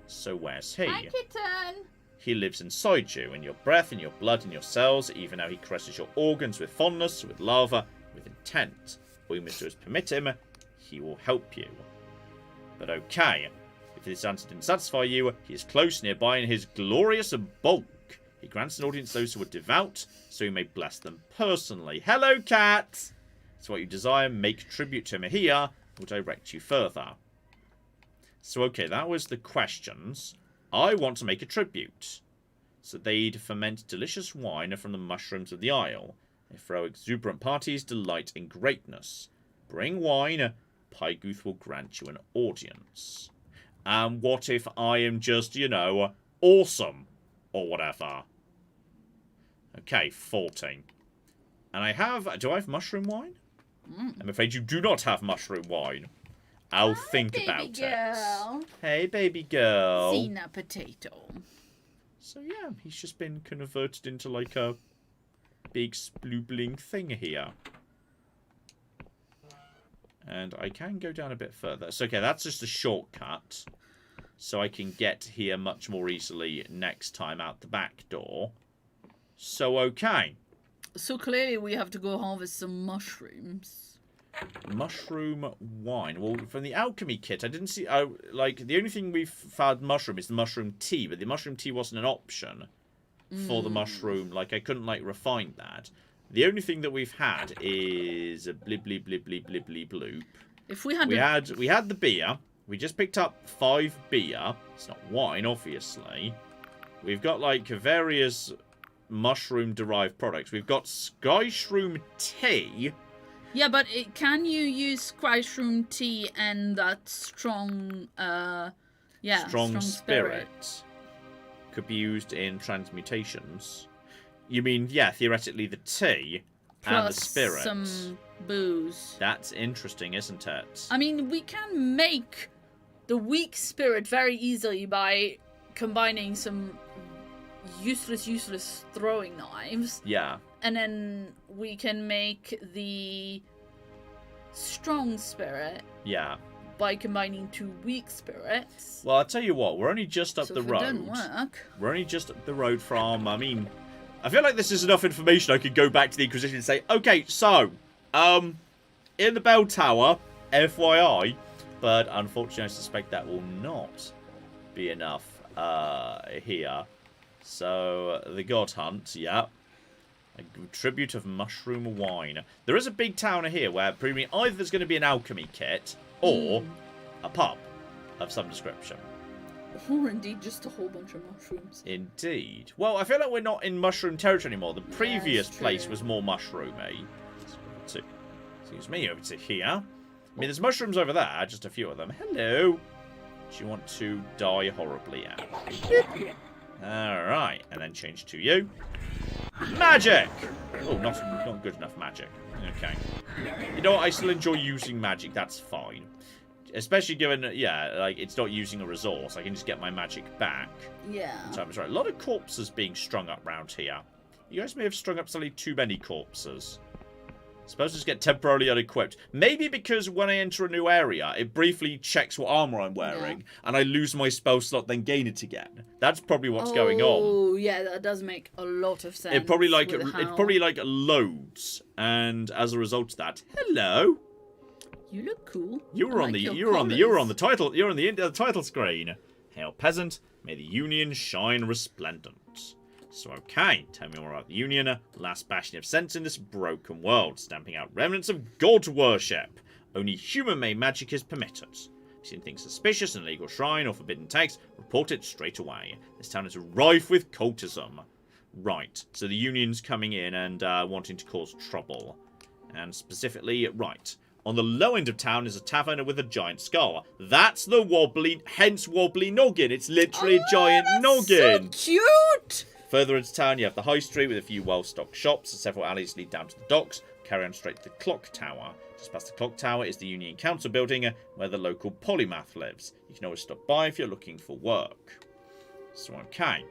So where's he? Hi, kitten! He lives inside you, in your breath, in your blood, in your cells, even now he caresses your organs with fondness, with love, with intent. All you must do is permit him, he will help you. But okay, if this answer didn't satisfy you, he is close nearby in his glorious bulk. He grants an audience those who are devout, so you may bless them personally. Hello, cat! So what you desire, make tribute to him here, will direct you further. So, okay, that was the questions. I want to make a tribute. So they'd ferment delicious wine from the mushrooms of the isle. They throw exuberant parties, delight in greatness. Bring wine, Pyguth will grant you an audience. And what if I am just, you know, awesome? Or whatever. Okay, 14. And I have... Do I have mushroom wine? I'm afraid you do not have mushroom wine. I'll think about it. Hey, baby girl. Xena potato. So, yeah, he's just been converted into, like, a big sploobling thing here. And I can go down a bit further. So, okay, that's just a shortcut. So I can get here much more easily next time out the back door. So, okay. So clearly we have to go harvest some mushrooms. Mushroom wine. Well, from the alchemy kit, I didn't see... like, the only thing we've found mushroom is the mushroom tea. But the mushroom tea wasn't an option for the mushroom. Like, I couldn't, like, refine that. The only thing that we've had is a blib, blib, blib, blib, blib, blib, bloop. If we had... We had the beer. We just picked up 5 beer. It's not wine, obviously. We've got, like, various mushroom-derived products. We've got sky shroom tea. Yeah, but can you use sky shroom tea and that strong, strong spirit? Could be used in transmutations. You mean, yeah, theoretically the tea and the spirit. Some booze. That's interesting, isn't it? I mean, we can make the weak spirit very easily by combining some useless throwing knives. Yeah. And then we can make the strong spirit. Yeah. By combining 2 weak spirits. Well, I'll tell you what, we're only just up the road. If it doesn't work. We're only just up the road from, I mean, I feel like this is enough information I could go back to the Inquisition and say, okay, so, in the bell tower, FYI, but unfortunately I suspect that will not be enough, here. So, the God Hunt, yeah. A tribute of mushroom wine. There is a big town here where pretty either there's going to be an alchemy kit or a pub of some description. Or indeed just a whole bunch of mushrooms. Indeed. Well, I feel like we're not in mushroom territory anymore. The previous place was more mushroomy. Excuse me, over to here. I mean, there's mushrooms over there, just a few of them. Hello. Do you want to die horribly out? Alright, and then change to you. Magic! Oh, not good enough magic. Okay. You know what, I still enjoy using magic, that's fine. Especially given, yeah, like, it's not using a resource. I can just get my magic back. Yeah. So I'm sorry. A lot of corpses being strung up round here. You guys may have strung up slightly too many corpses. Suppose just get temporarily unequipped. Maybe because when I enter a new area, it briefly checks what armor I'm wearing, and I lose my spell slot, then gain it again. That's probably what's going on. Oh, yeah, that does make a lot of sense. It probably like loads, and as a result of that, hello. You look cool. You're on the title screen. Hail peasant, may the Union shine resplendent. So okay, tell me more about the Union, last bastion of sense in this broken world, stamping out remnants of god worship. Only human-made magic is permitted. If you see anything suspicious in a legal shrine or forbidden text, report it straight away. This town is rife with cultism. Right, so the Union's coming in and wanting to cause trouble. And specifically, right, on the low end of town is a tavern with a giant skull. That's the wobbly, hence wobbly noggin. It's literally a giant noggin. So cute! Further into town, you have the high street with a few well-stocked shops. Several alleys lead down to the docks. Carry on straight to the clock tower. Just past the clock tower is the Union Council building, where the local polymath lives. You can always stop by if you're looking for work. So, okay.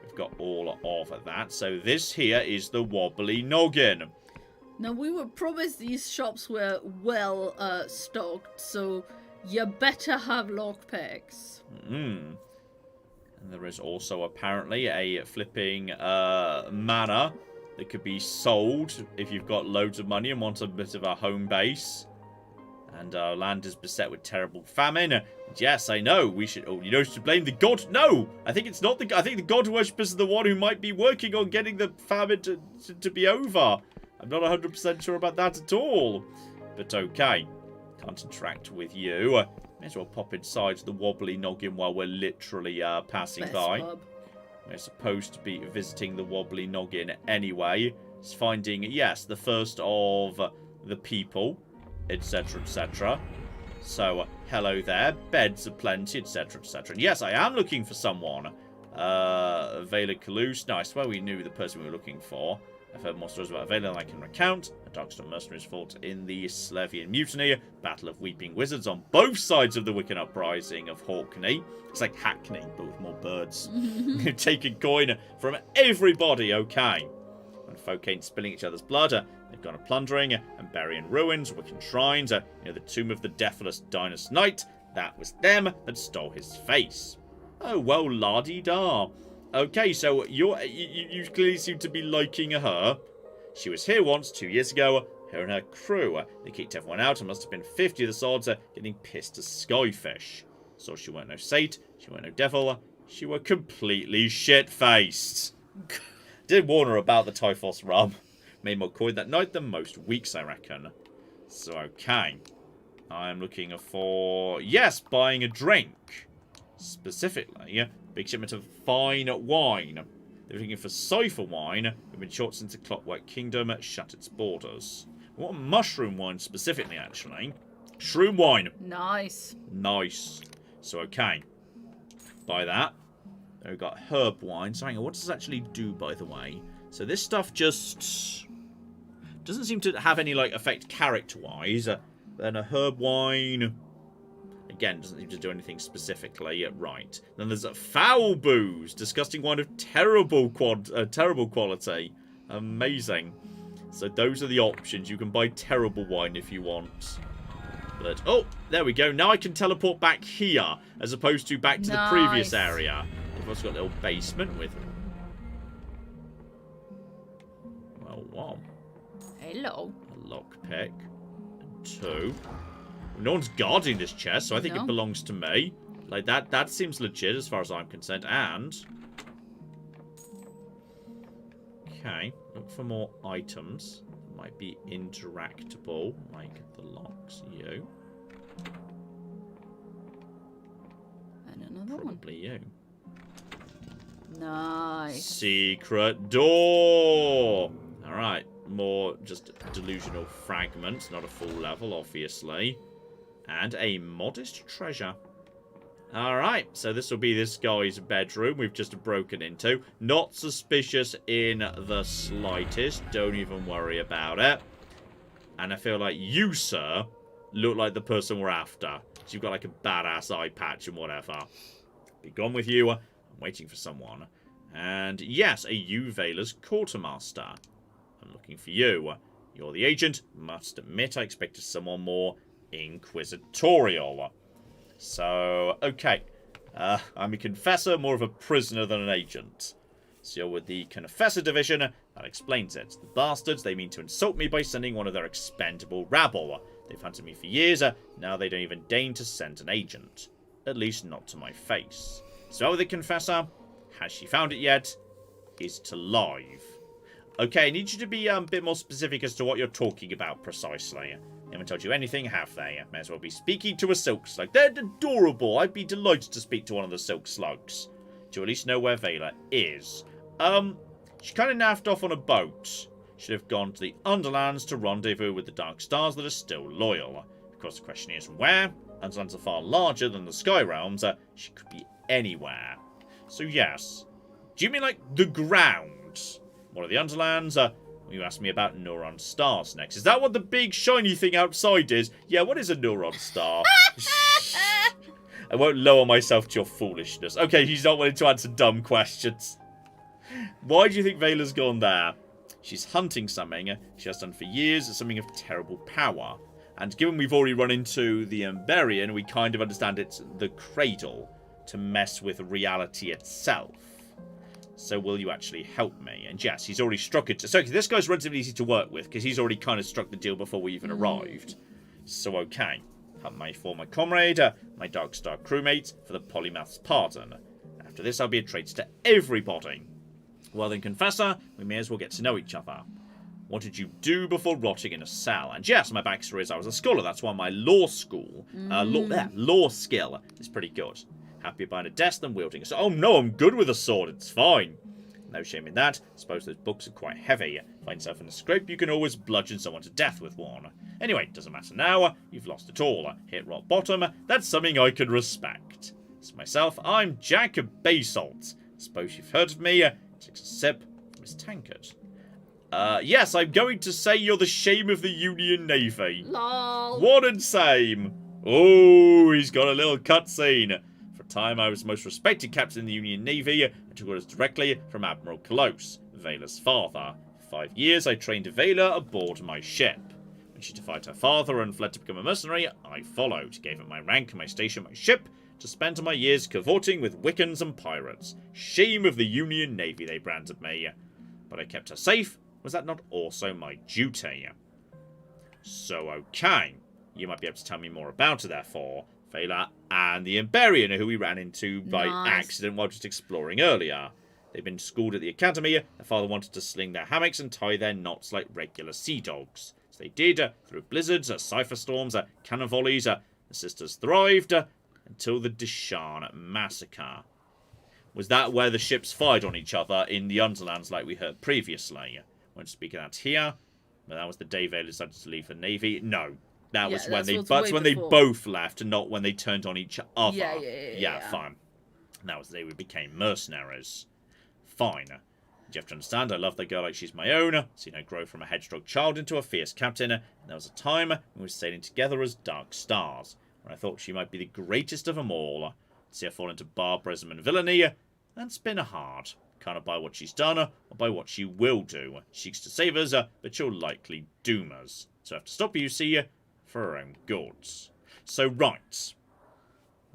We've got all of that. So this here is the wobbly noggin. Now, we were promised these shops were well stocked, so you better have lockpicks. And there is also apparently a flipping manor that could be sold if you've got loads of money and want a bit of a home base. And our land is beset with terrible famine. And yes, I know we should. Oh, you know, should blame the god. No, I think it's not the. I think the god worshippers are the one who might be working on getting the famine to be over. I'm not 100% sure about that at all. But okay, can't interact with you. May as well pop inside the wobbly noggin while we're literally passing by. Pub. We're supposed to be visiting the wobbly noggin anyway. It's finding, yes, the first of the people, etc., etc. So, hello there. Beds aplenty, etc., etc. And yes, I am looking for someone. Vela Kalus. No, I swear we knew the person we were looking for. I've heard more stories about Vela than I can recount. A Darkstar mercenaries fought in the Slevian Mutiny, Battle of Weeping Wizards on both sides of the Wiccan Uprising of Hawkney. It's like Hackney, but with more birds. Taking coin from everybody, okay. When folk ain't spilling each other's blood, they've gone a plundering and burying ruins, Wiccan shrines, near the tomb of the deathless Dinas Knight. That was them that stole his face. Oh, well, la-dee-da. Okay, so you clearly seem to be liking her. She was here once, 2 years ago, her and her crew. They kicked everyone out and must have been 50 of the swords, getting pissed as skyfish. So she weren't no saint, she weren't no devil, she were completely shit-faced. Did warn her about the Typhos rum. Made more coin that night than most weeks, I reckon. So, okay. I'm looking for... Yes, buying a drink. Specifically, big shipment of fine wine. They're looking for cipher wine. We've been short since the Clockwork Kingdom shut its borders. We want mushroom wine specifically, actually. Shroom wine. Nice. Nice. So, okay. Buy that. Then we've got herb wine. So, hang on. What does this actually do, by the way? So, this stuff just... doesn't seem to have any, like, effect character-wise. Then a herb wine... Again, doesn't seem to do anything specifically. Right. Then there's a foul booze. Disgusting wine of terrible quality. Amazing. So those are the options. You can buy terrible wine if you want. But, oh, there we go. Now I can teleport back here, as opposed to back to the previous area. I've also got a little basement with... Well, what? Hello. A lockpick. And 2. No one's guarding this chest, so I think it belongs to me. Like, that seems legit as far as I'm concerned. And... okay, look for more items. Might be interactable, like the locks. You. And another Probably one. You. Nice. Secret door! Alright, more just delusional fragments, not a full level, obviously. And a modest treasure. Alright, so this will be this guy's bedroom we've just broken into. Not suspicious in the slightest. Don't even worry about it. And I feel like you, sir, look like the person we're after. So you've got like a badass eye patch and whatever. Be gone with you. I'm waiting for someone. And yes, a Vela's quartermaster. I'm looking for you. You're the agent. Must admit I expected someone more inquisitorial. So, okay. I'm a confessor, more of a prisoner than an agent. So you're with the Confessor Division. That explains it. The bastards, they mean to insult me by sending one of their expendable rabble. They've hunted me for years. Now they don't even deign to send an agent. At least not to my face. So the Confessor, has she found it yet? Is it alive? Okay, I need you to be a bit more specific as to what you're talking about precisely. They haven't told you anything, have they? May as well be speaking to a silk slug. They're adorable. I'd be delighted to speak to one of the silk slugs. To at least know where Vela is. She kind of naffed off on a boat. Should have gone to the Underlands to rendezvous with the Dark Stars that are still loyal. Of course, the question is where? Underlands are far larger than the Sky Realms. She could be anywhere. So yes. Do you mean like the ground? One of the Underlands? You asked me about neuron stars next. Is that what the big shiny thing outside is? Yeah, what is a neuron star? I won't lower myself to your foolishness. Okay, he's not willing to answer dumb questions. Why do you think Vela's gone there? She's hunting something she has done for years, something of terrible power. And given we've already run into the Emberian, we kind of understand it's the cradle to mess with reality itself. So will you actually help me? And yes, he's already struck it. So this guy's relatively easy to work with because he's already kind of struck the deal before we even arrived. So okay. Help my former comrade, my Darkstar crewmate, for the polymath's pardon. After this, I'll be a traitor to everybody. Well then, Confessor, we may as well get to know each other. What did you do before rotting in a cell? And yes, my backstory is I was a scholar. That's why my law skill is pretty good. Happier behind a desk than wielding a sword. Oh no, I'm good with a sword. It's fine. No shame in that. Suppose those books are quite heavy. Find yourself in a scrape, you can always bludgeon someone to death with one. Anyway, doesn't matter now. You've lost it all. Hit rock bottom. That's something I can respect. As for myself, I'm Jack Basalt. Suppose you've heard of me. Takes a sip from his tankard. Yes, I'm going to say you're the shame of the Union Navy. Lol. One and same. Oh, he's got a little cutscene. For a time, I was the most respected captain in the Union Navy and took orders directly from Admiral Close, Vela's father. For 5 years, I trained Vela aboard my ship. When she defied her father and fled to become a mercenary, I followed, gave up my rank and my station on my ship to spend my years cavorting with Wiccans and pirates. Shame of the Union Navy, they branded me. But I kept her safe. Was that not also my duty? So, okay. You might be able to tell me more about her, therefore. Vela and the Emberian, who we ran into by accident while just exploring earlier. They'd been schooled at the academy. Their father wanted to sling their hammocks and tie their knots like regular sea dogs. So they did, through blizzards, cipher storms, cannon volleys. The sisters thrived until the Deshan massacre. Was that where the ships fired on each other in the Underlands like we heard previously? Won't speak of that here. But that was the day Vela decided to leave the Navy. No. That was when they both left and not when they turned on each other. Yeah, fine. And that was the day we became mercenaries. Fine. You have to understand, I love that girl like she's my own. Seen her grow from a headstrong child into a fierce captain. And there was a time when we were sailing together as dark stars, when I thought she might be the greatest of them all. See her fall into barbarism and villainy. That's been hard. Kind of by what she's done, or by what she will do. She seeks to save us, but she'll likely doom us. So I have to stop you, see, for her own goods. So, right.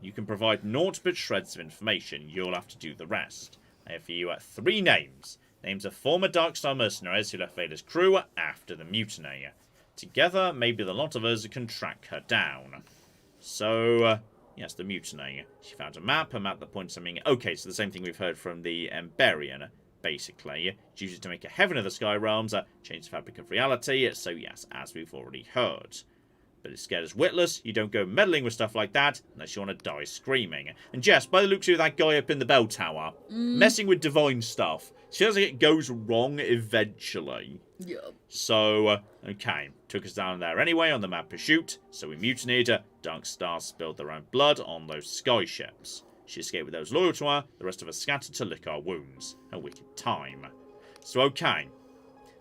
You can provide naught but shreds of information. You'll have to do the rest. I have for you 3 names. Names of former Darkstar mercenaries who left Vela's crew after the mutiny. Together, maybe the lot of us can track her down. So, yes, the mutiny. She found a map that points something... Okay, so the same thing we've heard from the Emberian, basically. She uses it to make a heaven of the sky realms, change the fabric of reality, so yes, as we've already heard. But it's scared as witless. You don't go meddling with stuff like that unless you want to die screaming. And Jess, by the looks of that guy up in the bell tower, messing with divine stuff, feels like it goes wrong eventually. Yep. So, okay. Took us down there anyway on the mad pursuit, so we mutinied. Dark Stars spilled their own blood on those sky ships. She escaped with those loyal to her, the rest of us scattered to lick our wounds. A wicked time. So, okay.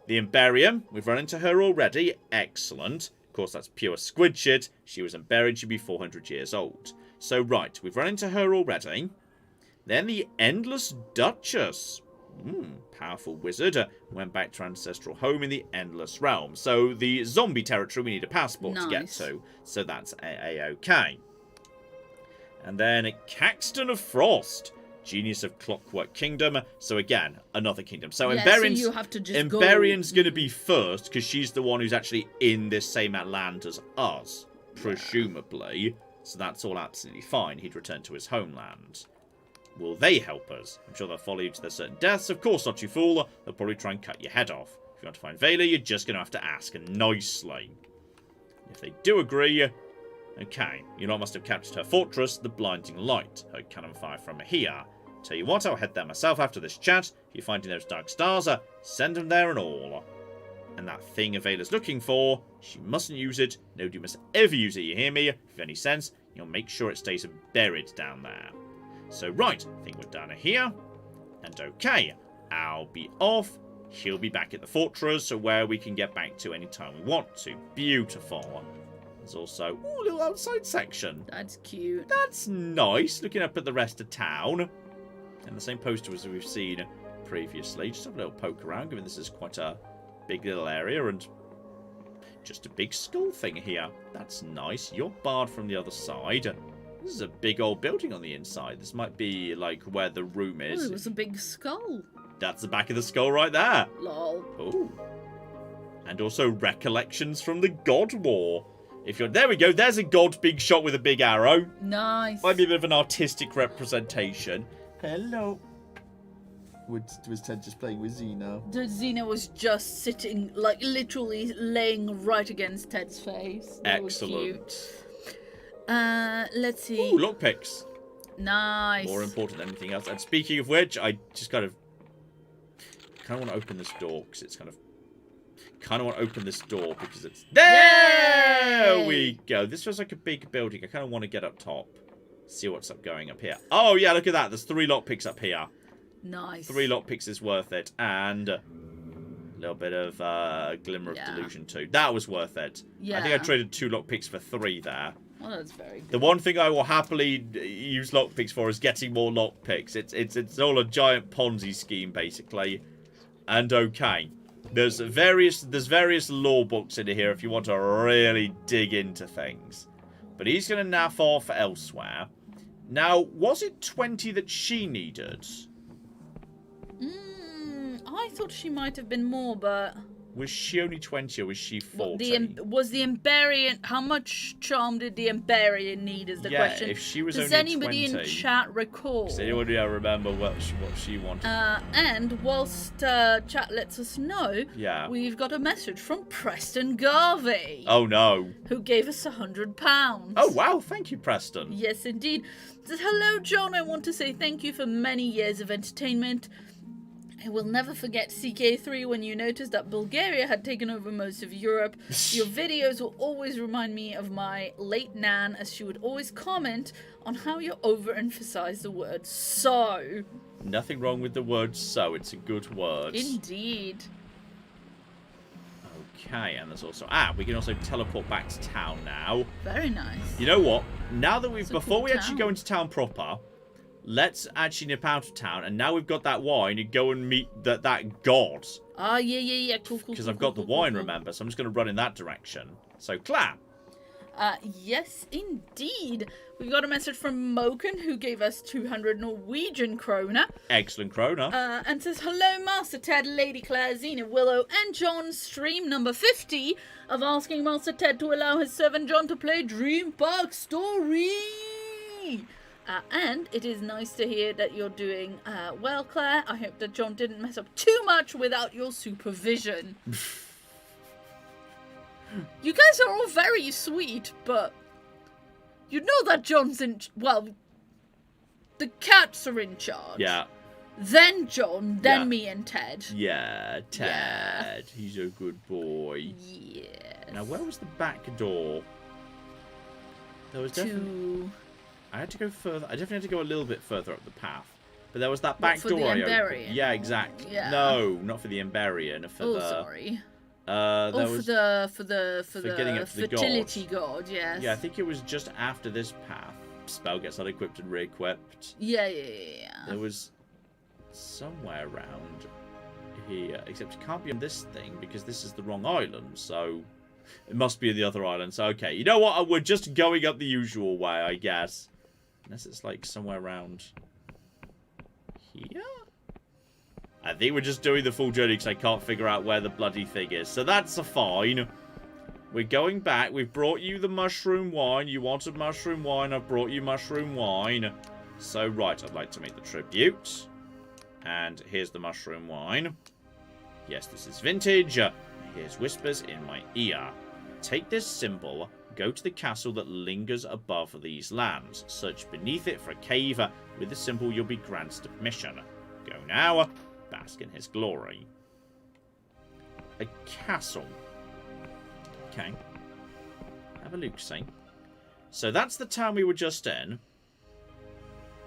The Emberian, we've run into her already. Excellent. Of course, that's pure squid shit. She was Emberian, she'd be 400 years old. So, right, we've run into her already. Then the Endless Duchess. Powerful wizard. Went back to her ancestral home in the Endless Realm. So, the zombie territory we need a passport to get to. So, that's A-OK. And then Caxton of Frost. Genius of Clockwork Kingdom. So again, another kingdom. So Emberian's going to be first because she's the one who's actually in this same land as us, presumably. So that's all absolutely fine. He'd return to his homeland. Will they help us? I'm sure they'll follow you to their certain deaths. Of course not, you fool. They'll probably try and cut your head off. If you want to find Vela, you're just going to have to ask nicely. If they do agree... Okay, you lot must have captured her fortress, the Blinding Light. Heard cannon fire from here. Tell you what, I'll head there myself after this chat. If you're finding those dark stars, send them there and all. And that thing Vela's looking for, she mustn't use it. Nobody must ever use it, you hear me? If you've any sense, you'll make sure it stays buried down there. So right, I think we're down here. And okay, I'll be off. He'll be back at the fortress, where we can get back to any time we want to. Beautiful. There's also a little outside section. That's cute. That's nice, looking up at the rest of town. And the same poster as we've seen previously. Just have a little poke around, given this is quite a big little area. And just a big skull thing here. That's nice. You're barred from the other side. This is a big old building on the inside. This might be, like, where the room is. Oh, it was a big skull. That's the back of the skull right there. Lol. Ooh. And also recollections from the God War. If you're there we go. There's a god being shot with a big arrow. Nice. Might be a bit of an artistic representation. Hello. Was Ted just playing with Xena? Xena was just sitting, like, literally laying right against Ted's face. That excellent. Was cute. Let's see. Ooh, lockpicks. Nice. More important than anything else. And speaking of which, I just kind of want to open this door because it's want to open this door because it's... There Yay! we go. This feels like a big building. I kind of want to get up top. See what's going up here. Oh, yeah, look at that. There's 3 lockpicks up here. Nice. 3 lockpicks is worth it. And little bit of Glimmer of Yeah. Delusion too. That was worth it. Yeah. I think I traded 2 lockpicks for 3 there. Well, that's very good. The one thing I will happily use lockpicks for is getting more lockpicks. It's all a giant Ponzi scheme basically. And okay, there's various law books in here if you want to really dig into things. But he's going to naff off elsewhere. Now, was it 20 that she needed? I thought she might have been more, but... Was she only 20 or was she 40? Was the Emberian... How much charm did the Emberian need is the question. If she was Does only anybody 20, in chat recall? does anybody remember what she wanted? And whilst chat lets us know, Yeah. we've got a message from Preston Garvey. Oh, no. Who gave us £100. Oh, wow. Thank you, Preston. Yes, indeed. Says, hello, John. I want to say thank you for many years of entertainment. I will never forget CK3 when you noticed that Bulgaria had taken over most of Europe. Your videos will always remind me of my late Nan, as she would always comment on how you overemphasize the word so. Nothing wrong with the word so. It's a good word. Indeed. Okay, and there's also... we can also teleport back to town now. Very nice. You know what? Now that we've... It's a Before cool we actually town. go into town proper, let's actually nip out of town, and now we've got that wine, and go and meet that god. Yeah. Cool. Because I've got the wine, remember, so I'm just going to run in that direction. So, Claire. Yes, indeed. We've got a message from Moken, who gave us 200 Norwegian kroner. Excellent, Krona. And says, hello, Master Ted, Lady Claire, Xena, Willow, and John. Stream number 50 of asking Master Ted to allow his servant John to play Dream Park Story. And it is nice to hear that you're doing well, Claire. I hope that John didn't mess up too much without your supervision. You guys are all very sweet, but you know that John's in... Well, the cats are in charge. Yeah. Then John, then Yeah. me and Ted. Yeah, Ted. He's a good boy. Yes. Now, where was the back door? There was definitely... I had to go further. I definitely had to go a little bit further up the path. But there was that back for door the I opened. Emberian? Yeah, exactly. Yeah. No, not for the Emberian. For Sorry. there was... For the getting up to the fertility god, yes. Yeah, I think it was just after this path. Spell gets unequipped and re-equipped. Yeah. There was somewhere around here, except it can't be on this thing because this is the wrong island, so it must be the other island. So, okay, you know what? We're just going up the usual way, I guess. Unless it's like somewhere around here? I think we're just doing the full journey because I can't figure out where the bloody thing is. So that's a fine. We're going back. We've brought you the mushroom wine. You wanted mushroom wine. I've brought you mushroom wine. So, right, I'd like to make the tribute. And here's the mushroom wine. Yes, this is vintage. Here's whispers in my ear. Take this symbol. Go to the castle that lingers above these lands. Search beneath it for a cave. With the symbol, you'll be granted admission. Go now. Bask in his glory. A castle. Okay. Have a look, see. So that's the town we were just in.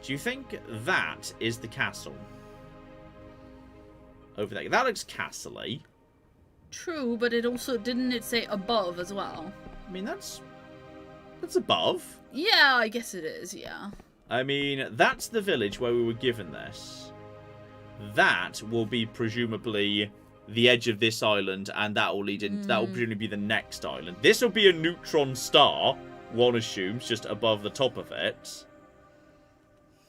Do you think that is the castle? Over there. That looks castle-y. True, but it also didn't it say above as well? I mean, that's above. Yeah, I guess it is, yeah. I mean, that's the village where we were given this. That will be presumably the edge of this island, and that will lead in. That will presumably be the next island. This will be a neutron star, one assumes, just above the top of it.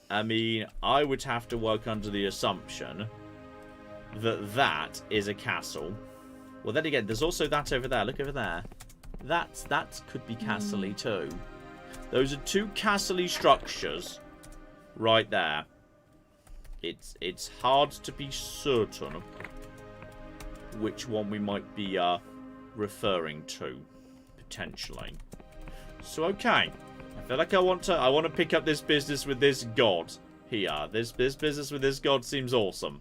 I mean, I would have to work under the assumption that that is a castle. Well, then again, there's also that over there. Look over there. That could be castle-y too. Those are two castle-y structures right there. It's hard to be certain which one we might be referring to potentially. So okay, I feel like I want to pick up this business with this god here. This business with this god seems awesome.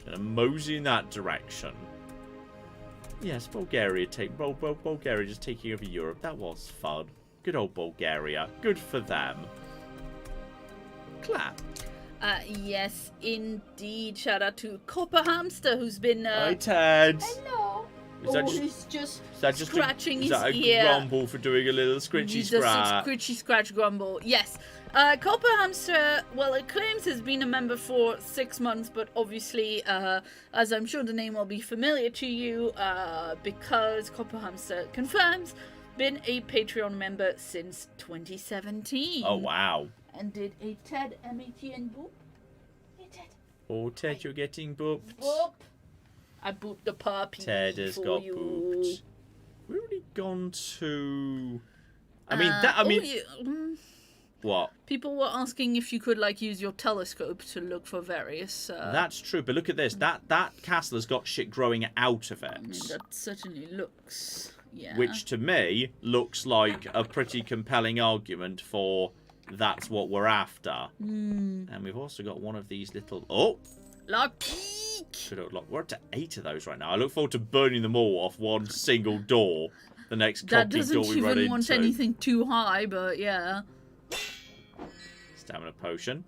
Gonna mosey in that direction. Yes, Bulgaria just taking over Europe. That was fun. Good old Bulgaria. Good for them. Clap. Yes, indeed. Shout out to Copper Hamster, who's been. Hi, Ted. Hello. Is that He's just is scratching his that a ear. grumble for doing a little scritchy He does scratch? a scritchy scratch grumble. Yes. Copper Hamster, well, it claims has been a member for 6 months, but obviously, as I'm sure the name will be familiar to you, because Copper Hamster confirms, been a Patreon member since 2017. Oh, wow. And did a Ted M-A-T-N boop? Hey, Ted. Oh, Ted, you're getting booped. Boop. I booped the puppy. Ted has for got you. booped. We've already gone to... What? People were asking if you could, like, use your telescope to look for various... That's true, but look at this. That castle has got shit growing out of it. I mean, that certainly looks... Yeah. Which, to me, looks like a pretty compelling argument for that's what we're after. And we've also got one of these little... Oh! Lucky! Good luck. We're up to 8 of those right now. I look forward to burning them all off one single door. The next That copy door doesn't we run even into. want anything too high, but yeah. Stamina potion.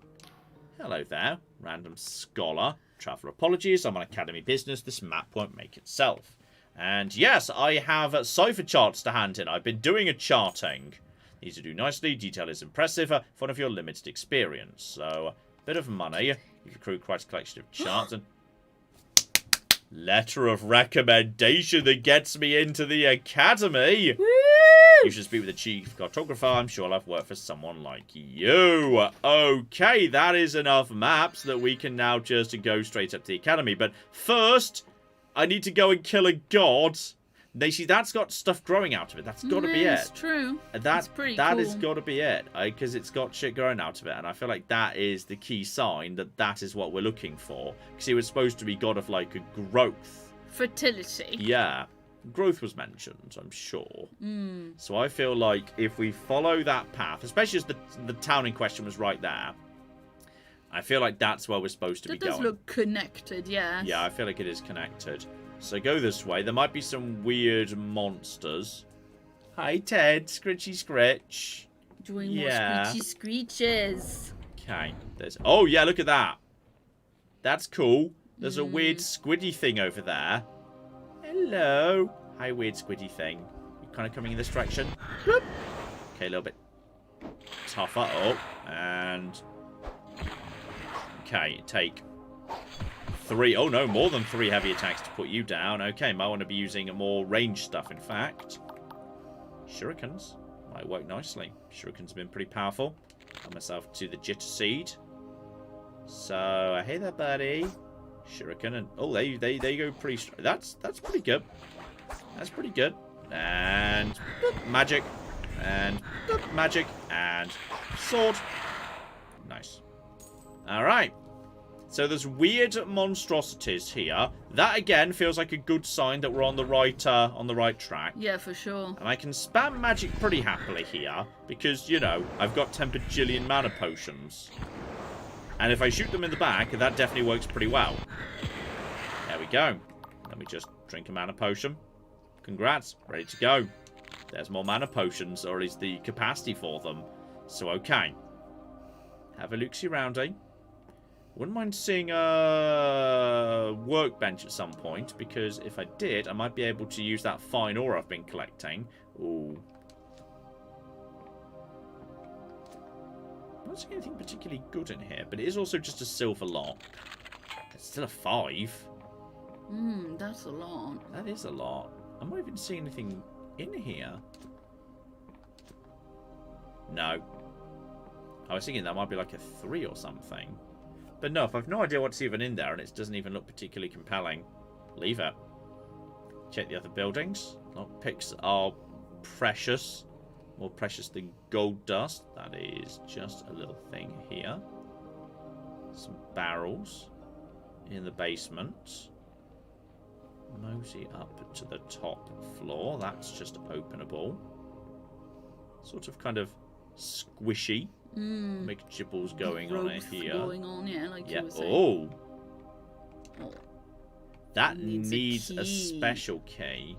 Hello there, random scholar. Traveller apologies, I'm on academy business. This map won't make itself. And yes, I have cipher charts to hand in. I've been doing a charting. These are do nicely. Detail is impressive for one of your limited experience. So, a bit of money. You recruit quite a collection of charts and... Letter of recommendation that gets me into the academy. Woo! You should speak with the chief cartographer. I'm sure I'll have work for someone like you. Okay, that is enough maps that we can now just go straight up to the academy. But first, I need to go and kill a god. They see that's got stuff growing out of it. That's got to be it. That's true. That's pretty That cool. has got to be it, because it's got shit growing out of it, and I feel like that is the key sign that that is what we're looking for. Because it was supposed to be god of like a growth. Fertility. Yeah, growth was mentioned, I'm sure. So I feel like if we follow that path, especially as the town in question was right there, I feel like that's where we're supposed to be going. That does look connected, yeah. Yeah, I feel like it is connected. So go this way. There might be some weird monsters. Hi, Ted. Scritchy Scritch. Doing more screechy screeches. Okay. Oh, yeah, look at that. That's cool. There's a weird squiddy thing over there. Hello. Hi, weird squiddy thing. You kind of coming in this direction? Okay, a little bit tougher. Oh, and... Okay, take... 3, oh no, more than 3 heavy attacks to put you down. Okay, might want to be using more range stuff, in fact. Shurikens might work nicely. Shurikens have been pretty powerful. Got myself to the Jitter Seed. So, hey there, buddy. Shuriken, and oh, they go pretty straight. That's pretty good. That's pretty good. And boop, magic, and boop, magic, and sword. Nice. All right. So there's weird monstrosities here. That again feels like a good sign that we're on the right track. Yeah, for sure. And I can spam magic pretty happily here because, you know, I've got 10 bajillion mana potions. And if I shoot them in the back, that definitely works pretty well. There we go. Let me just drink a mana potion. Congrats, ready to go. There's more mana potions, or at least the capacity for them. So okay. Have a look-see roundy. Wouldn't mind seeing a workbench at some point, because if I did, I might be able to use that fine ore I've been collecting. Ooh. I'm not seeing anything particularly good in here, but it is also just a silver lock. It's still a 5. That's a lot. That is a lot. I'm not even seeing anything in here. No. I was thinking that might be like a 3 or something. But no, if I've no idea what's even in there and it doesn't even look particularly compelling, leave it. Check the other buildings. Lockpicks are precious. More precious than gold dust. That is just a little thing here. Some barrels in the basement. Mosey up to the top floor. That's just openable. Sort of kind of squishy. McGibbles going on in here. Going on, yeah, like you were saying. Oh. Oh. That needs a special key.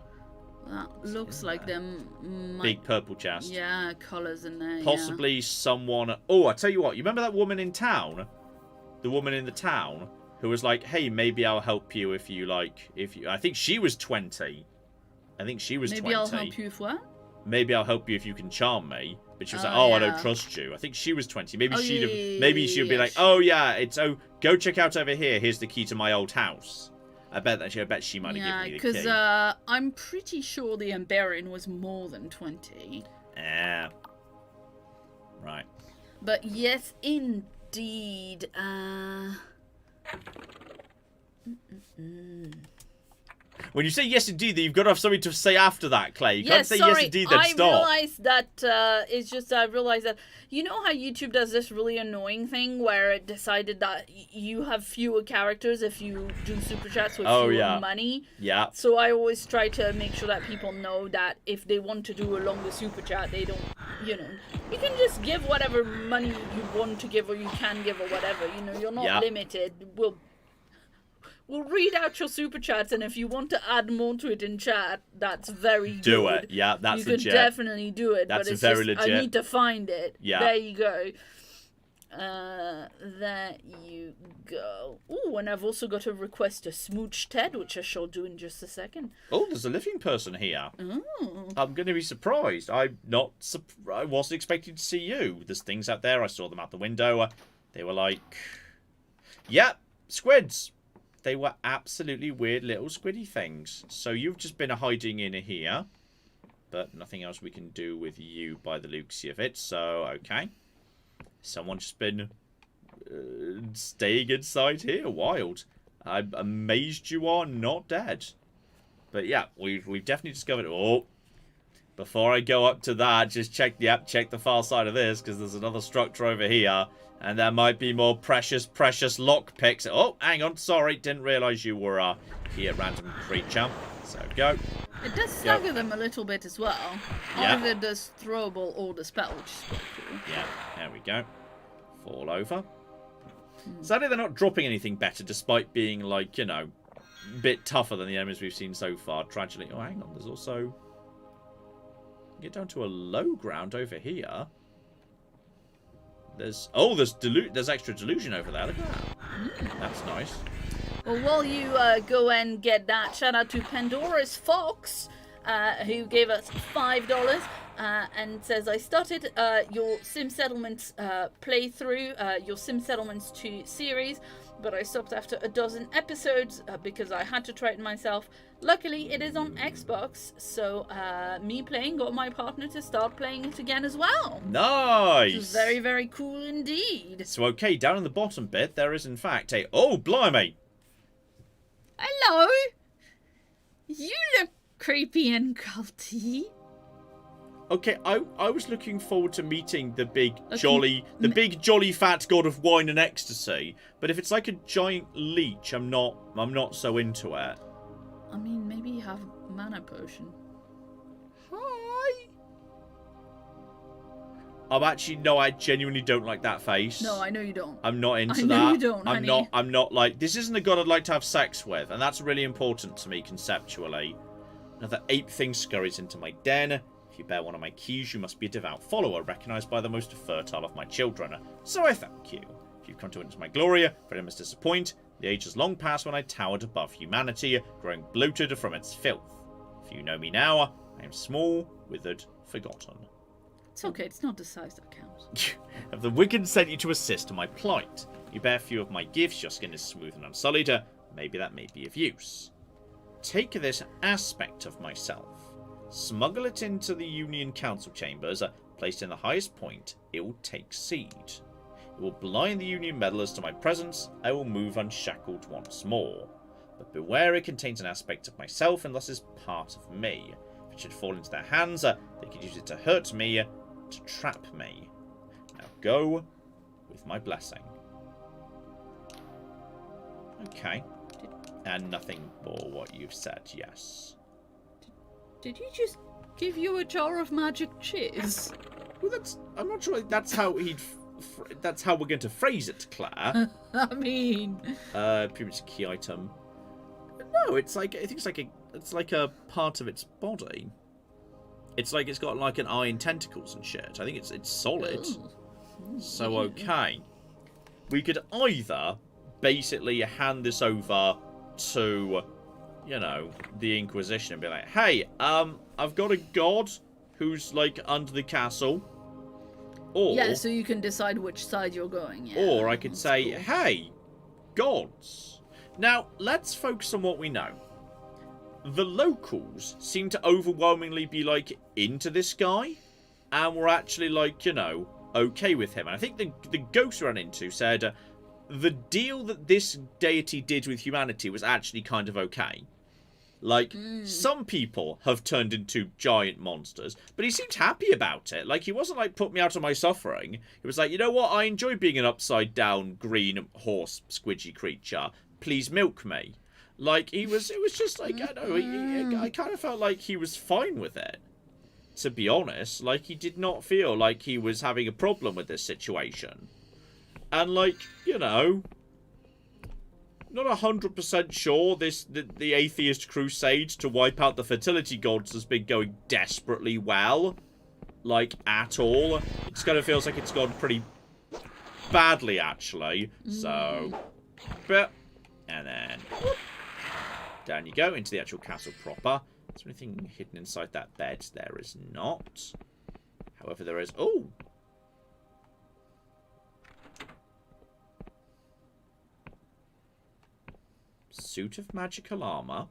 That looks like them. Big purple chest. Yeah, colours in there. Possibly someone. Oh, I tell you what. You remember that woman in town the woman in the town who was like, hey, maybe I'll help you if you like, I think she was 20. I think she was 20. Maybe I'll help you with what? Maybe I'll help you if you can charm me. But she was like, Oh, I don't yeah. trust you. I think she was 20. Maybe Oh, maybe she'd be yeah, like, oh yeah, go check out over here. Here's the key to my old house. I bet she might have given me the key. because I'm pretty sure the Ambarian was more than 20. Yeah. Right. But yes, indeed. When you say yes indeed, then you've got to have something to say after that, Clay. You can't Yes, say sorry. yes indeed, then I stop. realized that it's just I realized that you know how YouTube does this really annoying thing where it decided that you have fewer characters if you do super chats with fewer money. Yeah. So I always try to make sure that people know that if they want to do a longer super chat, they don't, you can just give whatever money you want to give or you can give or whatever. You're not limited. We'll read out your super chats, and if you want to add more to it in chat, that's very good. Do it. Yeah, that's legit. You can definitely do it. That's but it's very just, legit. I need to find it. Yeah. There you go. There you go. Ooh, and I've also got a request to smooch Ted, which I shall do in just a second. Oh, there's a living person here. Oh. I'm going to be surprised. I wasn't expecting to see you. There's things out there. I saw them out the window. They were like, yep, squids. They were absolutely weird little squiddy things. So you've just been hiding in here. But nothing else we can do with you by the looks of it. So, okay. Someone's just been staying inside here. Wild. I'm amazed you are not dead. But yeah, we've definitely discovered... Oh, before I go up to that, just check the far side of this. Because there's another structure over here. And there might be more precious lockpicks. Oh, hang on. Sorry, didn't realise you were here, random creature. So, go. It does stagger them a little bit as well. Yeah. Either does throwable or the spell, which is quite cool. Yeah, there we go. Fall over. Sadly, they're not dropping anything better, despite being, like, a bit tougher than the enemies we've seen so far. Tragically. Oh, hang on. There's also... Get down to a low ground over here. There's extra delusion over there. Look at that. That's nice. Well, while you go and get that, shout out to Pandora's Fox, who gave us $5 and says, I started your Sim Settlements playthrough, your Sim Settlements 2 series, but I stopped after a dozen episodes because I had to try it myself. Luckily, it is on Xbox, so me playing got my partner to start playing it again as well. Nice! Which is very, very cool indeed. So, okay, down in the bottom bit, there is, in fact, a... Oh, blimey! Hello! You look creepy and culty. Okay, I was looking forward to meeting the big jolly fat god of wine and ecstasy. But if it's like a giant leech, I'm not so into it. I mean, maybe you have mana potion. Hi. I genuinely don't like that face. No, I know you don't. I'm not into that. I know you don't, honey. I'm not like, this isn't a god I'd like to have sex with, and that's really important to me conceptually. Another ape thing scurries into my den. If you bear one of my keys, you must be a devout follower, recognised by the most fertile of my children. So I thank you. If you've come to witness my glory, but I must disappoint. The age has long passed when I towered above humanity, growing bloated from its filth. If you know me now, I am small, withered, forgotten. It's okay, it's not the size that counts. Have the wicked sent you to assist in my plight? You bear few of my gifts, your skin is smooth and unsullied. Maybe that may be of use. Take this aspect of myself. Smuggle it into the Union Council chambers. Placed in the highest point, it will take seed. It will blind the Union meddlers to my presence. I will move unshackled once more. But beware, it contains an aspect of myself and thus is part of me. If it should fall into their hands, they could use it to hurt me, to trap me. Now go with my blessing. Okay. And nothing more what you've said, yes. Did he just give you a jar of magic chiz? Well, I'm not sure that's how that's how we're going to phrase it, Claire. I mean... pretty much a key item. No, it's like, I think it's like a part of its body. It's like it's got like an eye and tentacles and shit. I think it's solid. Ooh. So, okay. we could either basically hand this over to, you know, the Inquisition and be like, hey, I've got a god who's, like, under the castle. Or, yeah, so you can decide which side you're going. Yeah, or I could that's say, cool. hey, gods. Now, let's focus on what we know. The locals seem to overwhelmingly be, like, into this guy. And were actually, like, you know, okay with him. And I think the ghost we ran into said the deal that this deity did with humanity was actually kind of okay. Like, some people have turned into giant monsters, but he seemed happy about it. Like, he wasn't like, put me out of my suffering. He was like, you know what, I enjoy being an upside-down green horse squidgy creature. Please milk me. Like, it was just like, I don't know, I kind of felt like he was fine with it. To be honest, like, he did not feel like he was having a problem with this situation. And, like, you know, not 100% sure the atheist crusade to wipe out the fertility gods has been going desperately well. Like, at all. It just kind of feels like it's gone pretty badly, actually. So, but, and then, whoop, down you go into the actual castle proper. Is there anything hidden inside that bed? There is not. However, there is... Oh! Suit of magical armor.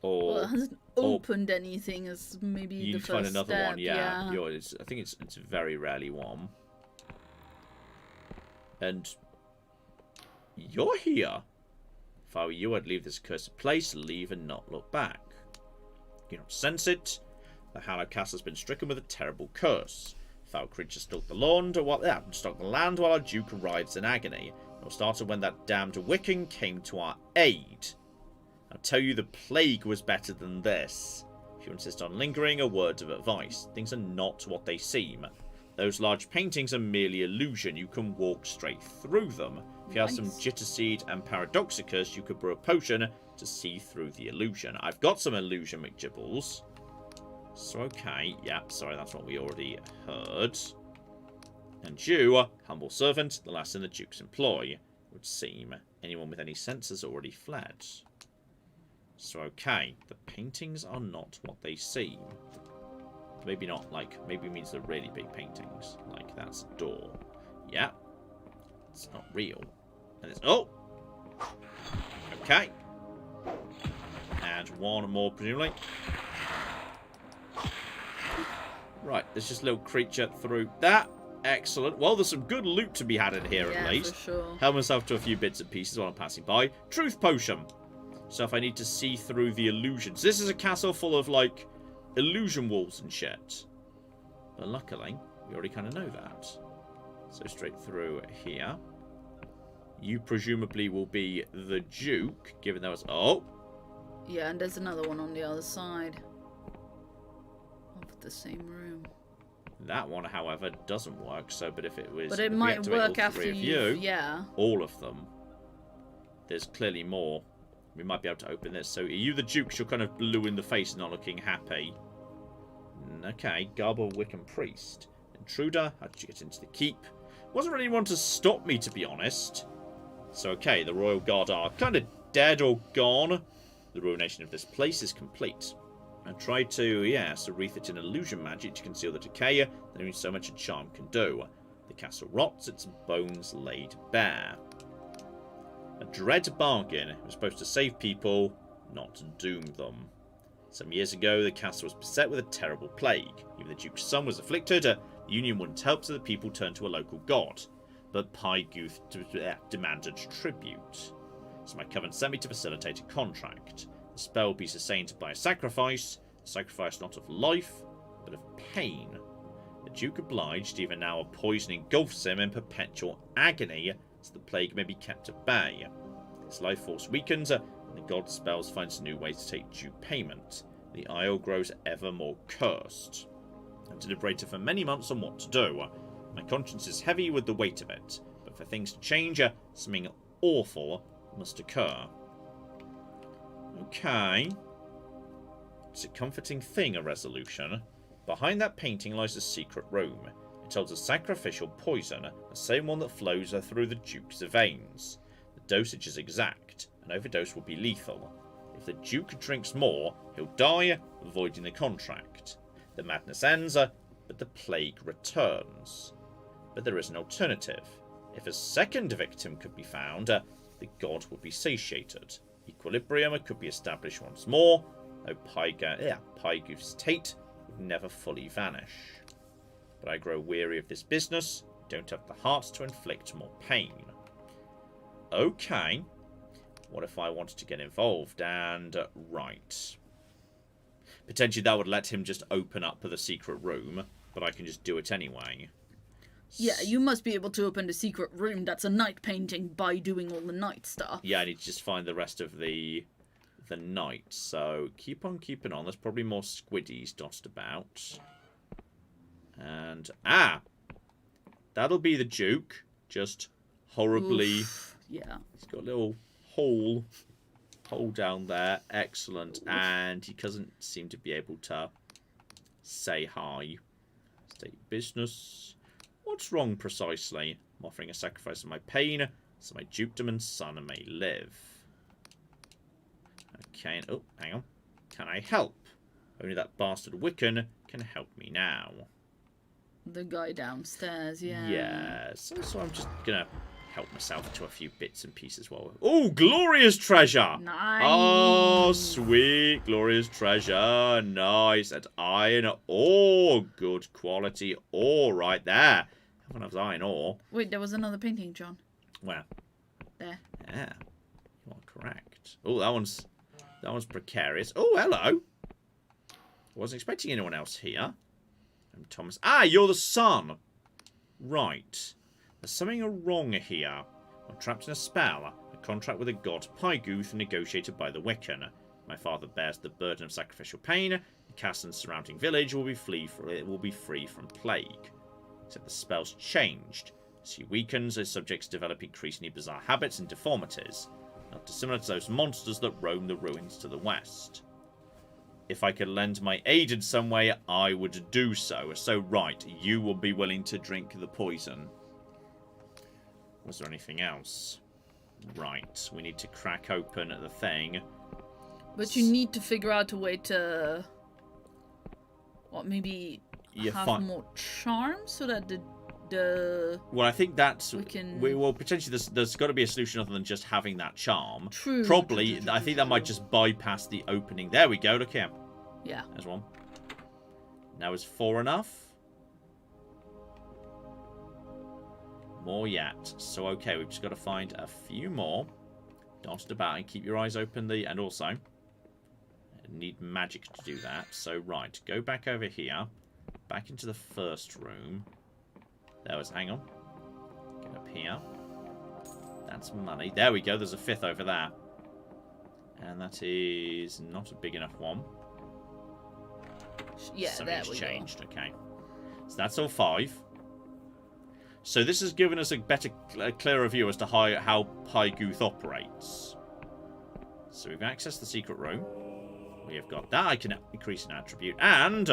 Or... Well, it hasn't opened anything as maybe you the need to find first another step. one, yeah. I think it's very rarely one. And... You're here. If I were you, I'd leave this cursed place, leave and not look back. You don't sense it. The hallowed castle has been stricken with a terrible curse. Foul creatures stalk the land while our duke rides in agony. It all started when that damned Wiccan came to our aid. I'll tell you the plague was better than this. If you insist on lingering, a word of advice. Things are not what they seem. Those large paintings are merely illusion. You can walk straight through them. If you have some jitter seed and paradoxicus, you could brew a potion to see through the illusion. I've got some illusion, McGibbles. So, okay. Yep, sorry, that's what we already heard. And you, humble servant, the last in the Duke's employ, would seem. Anyone with any sense has already fled. So, okay. The paintings are not what they seem. Maybe not, like, maybe it means they're really big paintings. Like, that's a door. Yeah. It's not real. And it's... Oh! Okay. And one more, presumably. Right, there's just a little creature through that. Excellent. Well, there's some good loot to be had in here, at least. For sure. Help myself to a few bits and pieces while I'm passing by. Truth potion. So if I need to see through the illusions. This is a castle full of, like, illusion walls and shit. But luckily, we already kind of know that. So straight through here. You presumably will be the Duke, given there was... Oh! Yeah, and there's another one on the other side of the same room. That one, however, doesn't work. So, but if it was... But it if we might activate work all after three of you. Yeah. All of them. There's clearly more. We might be able to open this. So, are you the Duke? You're kind of blue in the face, not looking happy. Okay, garb of Wiccan priest. Intruder, how did you get into the keep? Wasn't really one to stop me, to be honest. So, okay, the Royal Guard are kind of dead or gone. The ruination of this place is complete. I tried to, yes, wreath it in illusion magic to conceal the decay that only so much a charm can do. The castle rots, its bones laid bare. A dread bargain. It was supposed to save people, not doom them. Some years ago, the castle was beset with a terrible plague. Even the Duke's son was afflicted. The Union wouldn't help, so the people turned to a local god. But Pyguth demanded tribute. So my coven sent me to facilitate a contract. The spell will be sustained by a sacrifice not of life, but of pain. The Duke obliged, even now a poison engulfs him in perpetual agony, so the plague may be kept at bay. His life force weakens, and the god's spells finds new ways to take due payment. The isle grows ever more cursed. I've deliberated for many months on what to do. My conscience is heavy with the weight of it, but for things to change, something awful must occur. Okay. It's a comforting thing, a resolution. Behind that painting lies a secret room. It holds a sacrificial poison, the same one that flows through the Duke's veins. The dosage is exact. An overdose will be lethal. If the Duke drinks more, he'll die, voiding the contract. The madness ends, but the plague returns. But there is an alternative. If a second victim could be found, the god would be satiated. Equilibrium could be established once more, though Pygoof's Tate would never fully vanish. But I grow weary of this business, don't have the heart to inflict more pain. Okay. What if I wanted to get involved? And, right. Potentially that would let him just open up the secret room, but I can just do it anyway. Yeah, you must be able to open the secret room that's a night painting by doing all the night stuff. Yeah, I need to just find the rest of the night. So, keep on keeping on. There's probably more squiddies dotted about. And, that'll be the Duke. Just horribly... Oof, yeah. He's got a little hole down there. Excellent. And he doesn't seem to be able to say hi. State business. What's wrong precisely? I'm offering a sacrifice of my pain, so my dukedom and son may live. Okay, oh, hang on. Can I help? Only that bastard Wiccan can help me now. The guy downstairs, yeah. Yeah, so I'm just gonna help myself to a few bits and pieces while... Oh, glorious treasure! Nice! Oh, sweet, glorious treasure. Nice. And iron ore. Good quality ore right there. Everyone loves iron ore. Wait, there was another painting, John. Where? There. Yeah, you are correct. Oh, that one's precarious. Oh, hello. Wasn't expecting anyone else here. I'm Thomas. Ah, you're the son. Right. There's something wrong here. I'm trapped in a spell. A contract with a god, Pygooth, negotiated by the Wiccan. My father bears the burden of sacrificial pain. The castle and surrounding village will be free from plague. Except the spell's changed. As he weakens, his subjects develop increasingly bizarre habits and deformities, not dissimilar to those monsters that roam the ruins to the west. If I could lend my aid in some way, I would do so. So, right, you will be willing to drink the poison. Was there anything else? Right, we need to crack open the thing. But you need to figure out a way to... What, maybe have more charm so that the well, I think that's... we can... Well, potentially there's got to be a solution other than just having that charm. True. Probably, I think that might just bypass the opening. There we go, look here. Yeah. There's one. Now is 4 enough? More yet. So, okay, we've just got to find a few more. Dotted about and keep your eyes open. And also, I need magic to do that. So, right, go back over here. Back into the first room. There was, hang on. Get up here. That's money. There we go, there's a 5th over there. And that is not a big enough one. Yeah, Something's there we changed, go. okay. So that's all 5. So this has given us a clearer view as to how Pygooth operates. So we've accessed the secret room. We have got that. I can increase an attribute. And...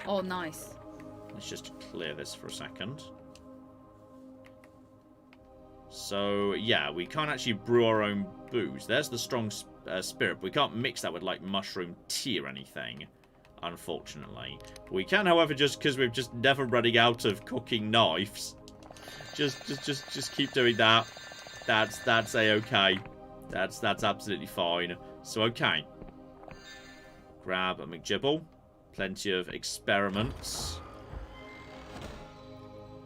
Oh, nice. let's just clear this for a second. So, yeah, we can't actually brew our own booze. There's the strong spirit, but we can't mix that with, like, mushroom tea or anything, unfortunately. We can, however, just because we're just never running out of cooking knives, just keep doing that. That's a-okay. That's absolutely fine. So, okay. Grab a McGibble. Plenty of experiments.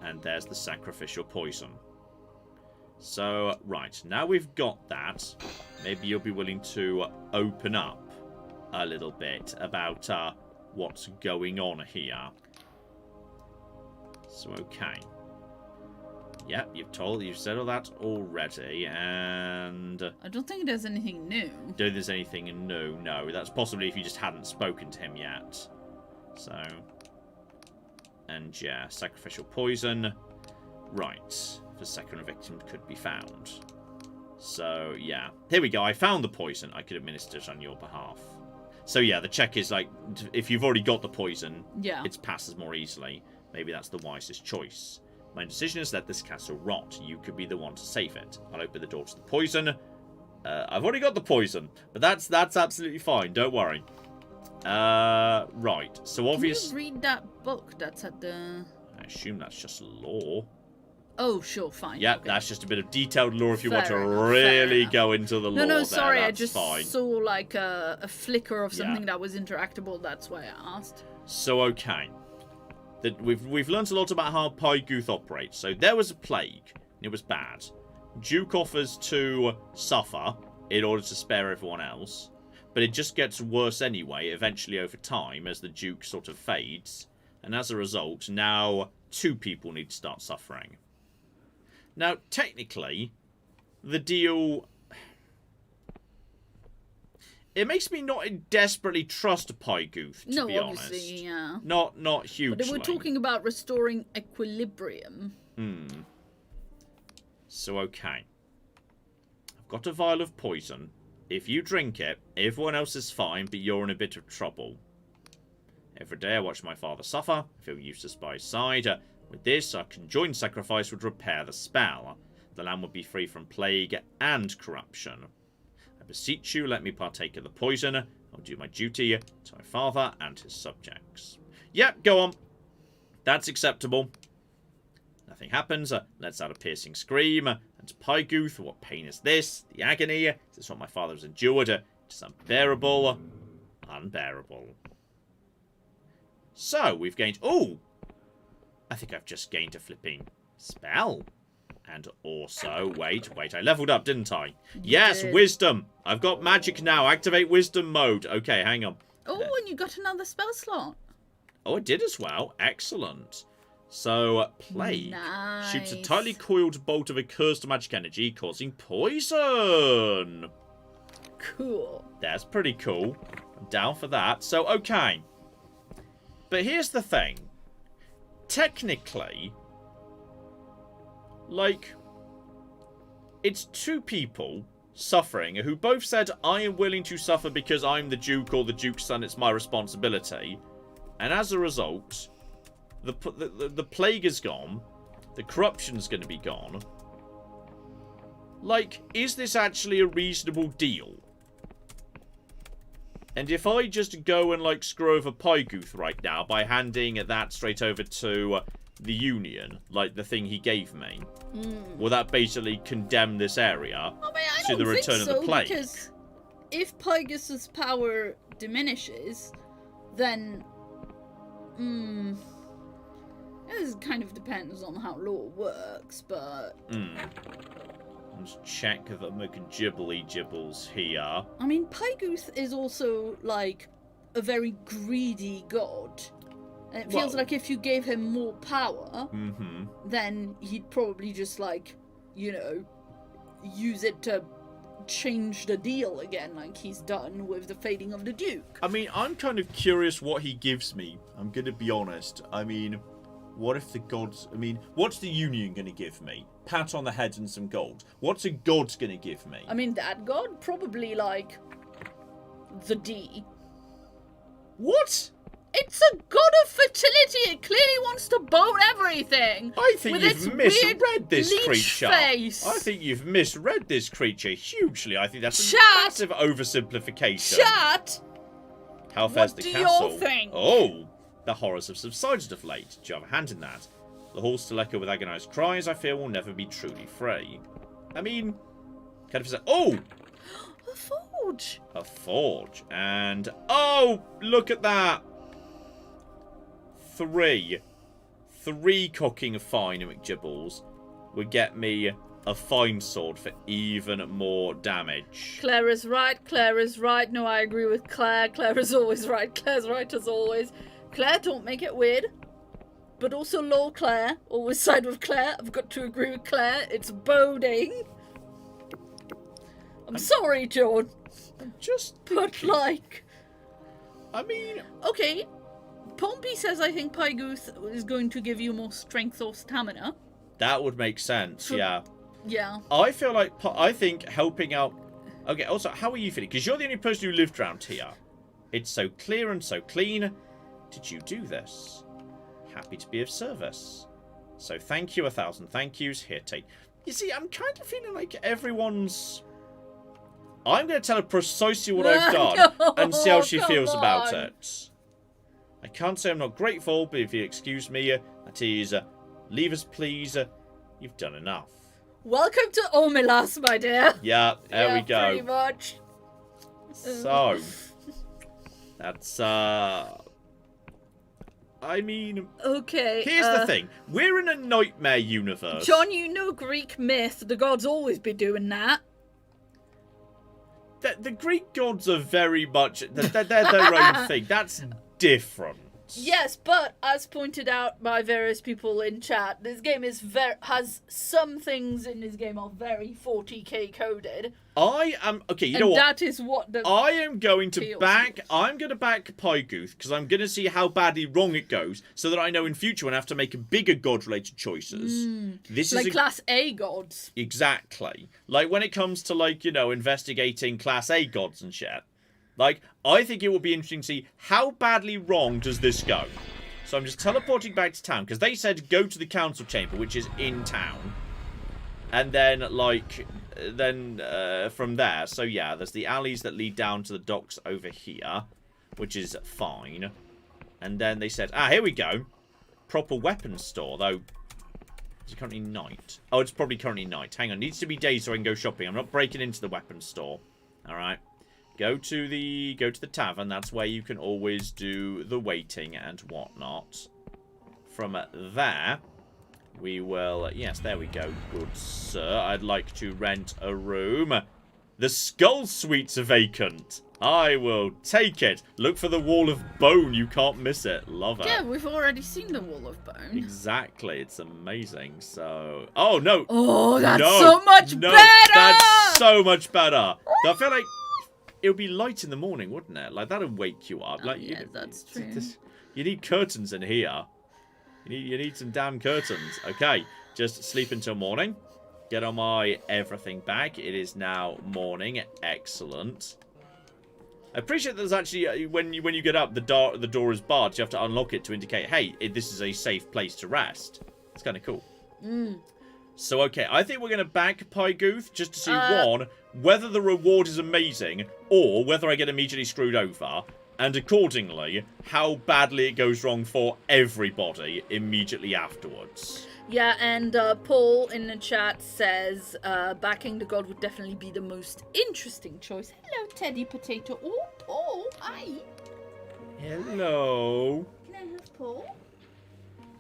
And there's the sacrificial poison. So, right, now we've got that, maybe you'll be willing to open up a little bit about what's going on here. So, okay. Yep, you've said all that already, and... I don't think there's anything new. Don't think there's anything new, no. That's possibly if you just hadn't spoken to him yet. So... And, yeah, sacrificial poison. Right. If a second victim could be found. So, yeah. Here we go. I found the poison. I could administer it on your behalf. So, yeah, the check is, like, if you've already got the poison, yeah, it passes more easily. Maybe that's the wisest choice. My decision is let this castle rot. You could be the one to save it. I'll open the door to the poison. I've already got the poison, but that's absolutely fine. Don't worry. Right. So obviously, Can you read that book that's at the... I assume that's just lore. Oh, sure, fine. Yeah, okay. that's just a bit of detailed lore if you want to Fair enough, really enough. go into the lore. No, there, sorry, I that's just fine. saw like a flicker of something Yeah. that was interactable. That's why I asked. So okay, we've learnt a lot about how Pygoth operates. So there was a plague. It was bad. Duke offers to suffer in order to spare everyone else, but it just gets worse anyway. Eventually, over time, as the Duke sort of fades, and as a result, now 2 people need to start suffering. Now, technically, the deal... It makes me not desperately trust Pygoth, to be honest. Obviously, yeah. Not hugely. But we're talking about restoring equilibrium. So, okay. I've got a vial of poison. If you drink it, everyone else is fine, but you're in a bit of trouble. Every day I watch my father suffer. I feel useless by his side. With this, our conjoined sacrifice would repair the spell. The land would be free from plague and corruption. I beseech you, let me partake of the poison. I'll do my duty to my father and his subjects. Yep, go on. That's acceptable. Nothing happens. Lets out a piercing scream. And Pygoth, what pain is this? The agony? Is this what my father has endured? It is unbearable. Unbearable. So, we've gained... Oh! I think I've just gained a flipping spell. And also... Wait, I leveled up, didn't I? Yes, did. wisdom! I've got magic now. Activate wisdom mode. Okay, hang on. Oh, and you got another spell slot. Oh, I did as well. Excellent. So, Plague Nice. shoots a tightly coiled bolt of accursed magic energy, causing poison. Cool. That's pretty cool. I'm down for that. So, okay. But here's the thing. Technically, like, it's 2 people suffering who both said, I am willing to suffer because I'm the Duke or the Duke's son, it's my responsibility. And as a result, the plague is gone, the corruption's going to be gone. Like, is this actually a reasonable deal? And if I just go and, like, screw over Pygoth right now by handing that straight over to the Union, like the thing he gave me, will that basically condemn this area I mean, I to don't the return think of the plague? Because if Pygoth's power diminishes, then... This kind of depends on how law works, but... Let's check that McGibbly Gibbles here. I mean, Pygoth is also, like, a very greedy god. And it feels Well- like if you gave him more power, Mm-hmm. then he'd probably just, like, you know, use it to change the deal again, like he's done with the fading of the Duke. I mean, I'm kind of curious what he gives me. I'm going to be honest. I mean, what if the gods... I mean, what's the Union going to give me? Pat on the head and some gold. What's a god going to give me? I mean, that god? Probably, like, the D. What? It's a god of fertility! It clearly wants to bone everything! I think with you've its misread weird this leech creature. face. I think you've misread this creature hugely. I think that's a Shut! massive oversimplification. Shut! How fares What the do you castle? think? Oh, the horrors have subsided of late. Do you have a hand in that? The halls still echo with agonized cries. I fear will never be truly free. I mean, kind of say, oh, A forge! a forge, and oh, look at that. 3 cocking fine McGibbles would get me a fine sword for even more damage. Claire is right, Claire is right. No, I agree with Claire. Claire is always right. Claire's right as always. Claire, don't make it weird. But also lol Claire. Always side with Claire. I've got to agree with Claire. It's boding. I'm sorry, John. Just But thinking. like... I mean, Okay. Pompey says I think Pygoth is going to give you more strength or stamina. that would make sense, For- yeah. Yeah. I feel like, I think helping out... Okay, also, how are you feeling? Because you're the only person who lived around here. It's so clear and so clean. Did you do this? happy to be of service. So thank you, 1,000 thank yous. Here, take. You see, I'm kind of feeling like everyone's... I'm going to tell her precisely what I've done and see how she feels about it. I can't say I'm not grateful, but if you excuse me, that is, leave us please. You've done enough. Welcome to Omelas, my dear. Yeah, there we go. Pretty much. So, that's, I mean... Okay. Here's the thing. We're in a nightmare universe. John, you know Greek myth. The gods always be doing that. The Greek gods are very much... They're their own thing. That's different. Yes, but as pointed out by various people in chat, this game is has some things in this game are very 40k coded. I am okay. You know what? That is what the. I am going to back. is. I'm going to back Pygoth because I'm going to see how badly wrong it goes, so that I know in future when I have to make bigger god-related choices. This like is Class A gods. Exactly. Like when it comes to investigating Class A gods and shit. Like, I think it will be interesting to see how badly wrong does this go. So I'm just teleporting back to town, because they said go to the council chamber, which is in town. And then, from there, so yeah, there's the alleys that lead down to the docks over here, which is fine. And then they said, here we go. Proper weapons store, though. Is it currently night? Oh, it's probably currently night. Hang on, needs to be day so I can go shopping. I'm not breaking into the weapons store. Alright. Go to the tavern. That's where you can always do the waiting and whatnot. From there, we will... Yes, there we go. Good sir. I'd like to rent a room. The Skull Suite's vacant. I will take it. Look for the Wall of Bone. You can't miss it. Love it. Yeah, we've already seen the Wall of Bone. Exactly. It's amazing. So... Oh, no. Oh, that's no, so much no, better! That's so much better. I feel like... It would be light in the morning, wouldn't it? Like, that would wake you up. Like, yeah, that's true. You need curtains in here. You need some damn curtains. Okay, just sleep until morning. Get on my everything back. It is now morning. Excellent. I appreciate there's actually, when you get up, the door is barred. So you have to unlock it to indicate, hey, this is a safe place to rest. It's kind of cool. So, okay, I think we're going to back Pygoth just to see, one, whether the reward is amazing, or whether I get immediately screwed over, and accordingly, how badly it goes wrong for everybody immediately afterwards. Yeah, and Paul in the chat says backing the god would definitely be the most interesting choice. Hello, Teddy Potato. Oh, Paul, hi. Hello. Can I have Paul?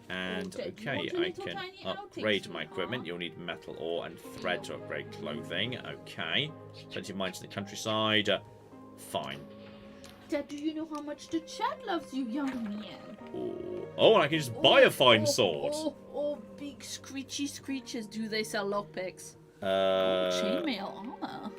And, okay, I can upgrade my equipment. You'll need metal ore and thread to upgrade clothing. Okay. Plenty of mines in the countryside. Fine. Dad, do you know how much the chat loves you, young man? Oh, and I can just buy a fine sword. Oh, big screechy screeches. Do they sell lockpicks? Chainmail armor.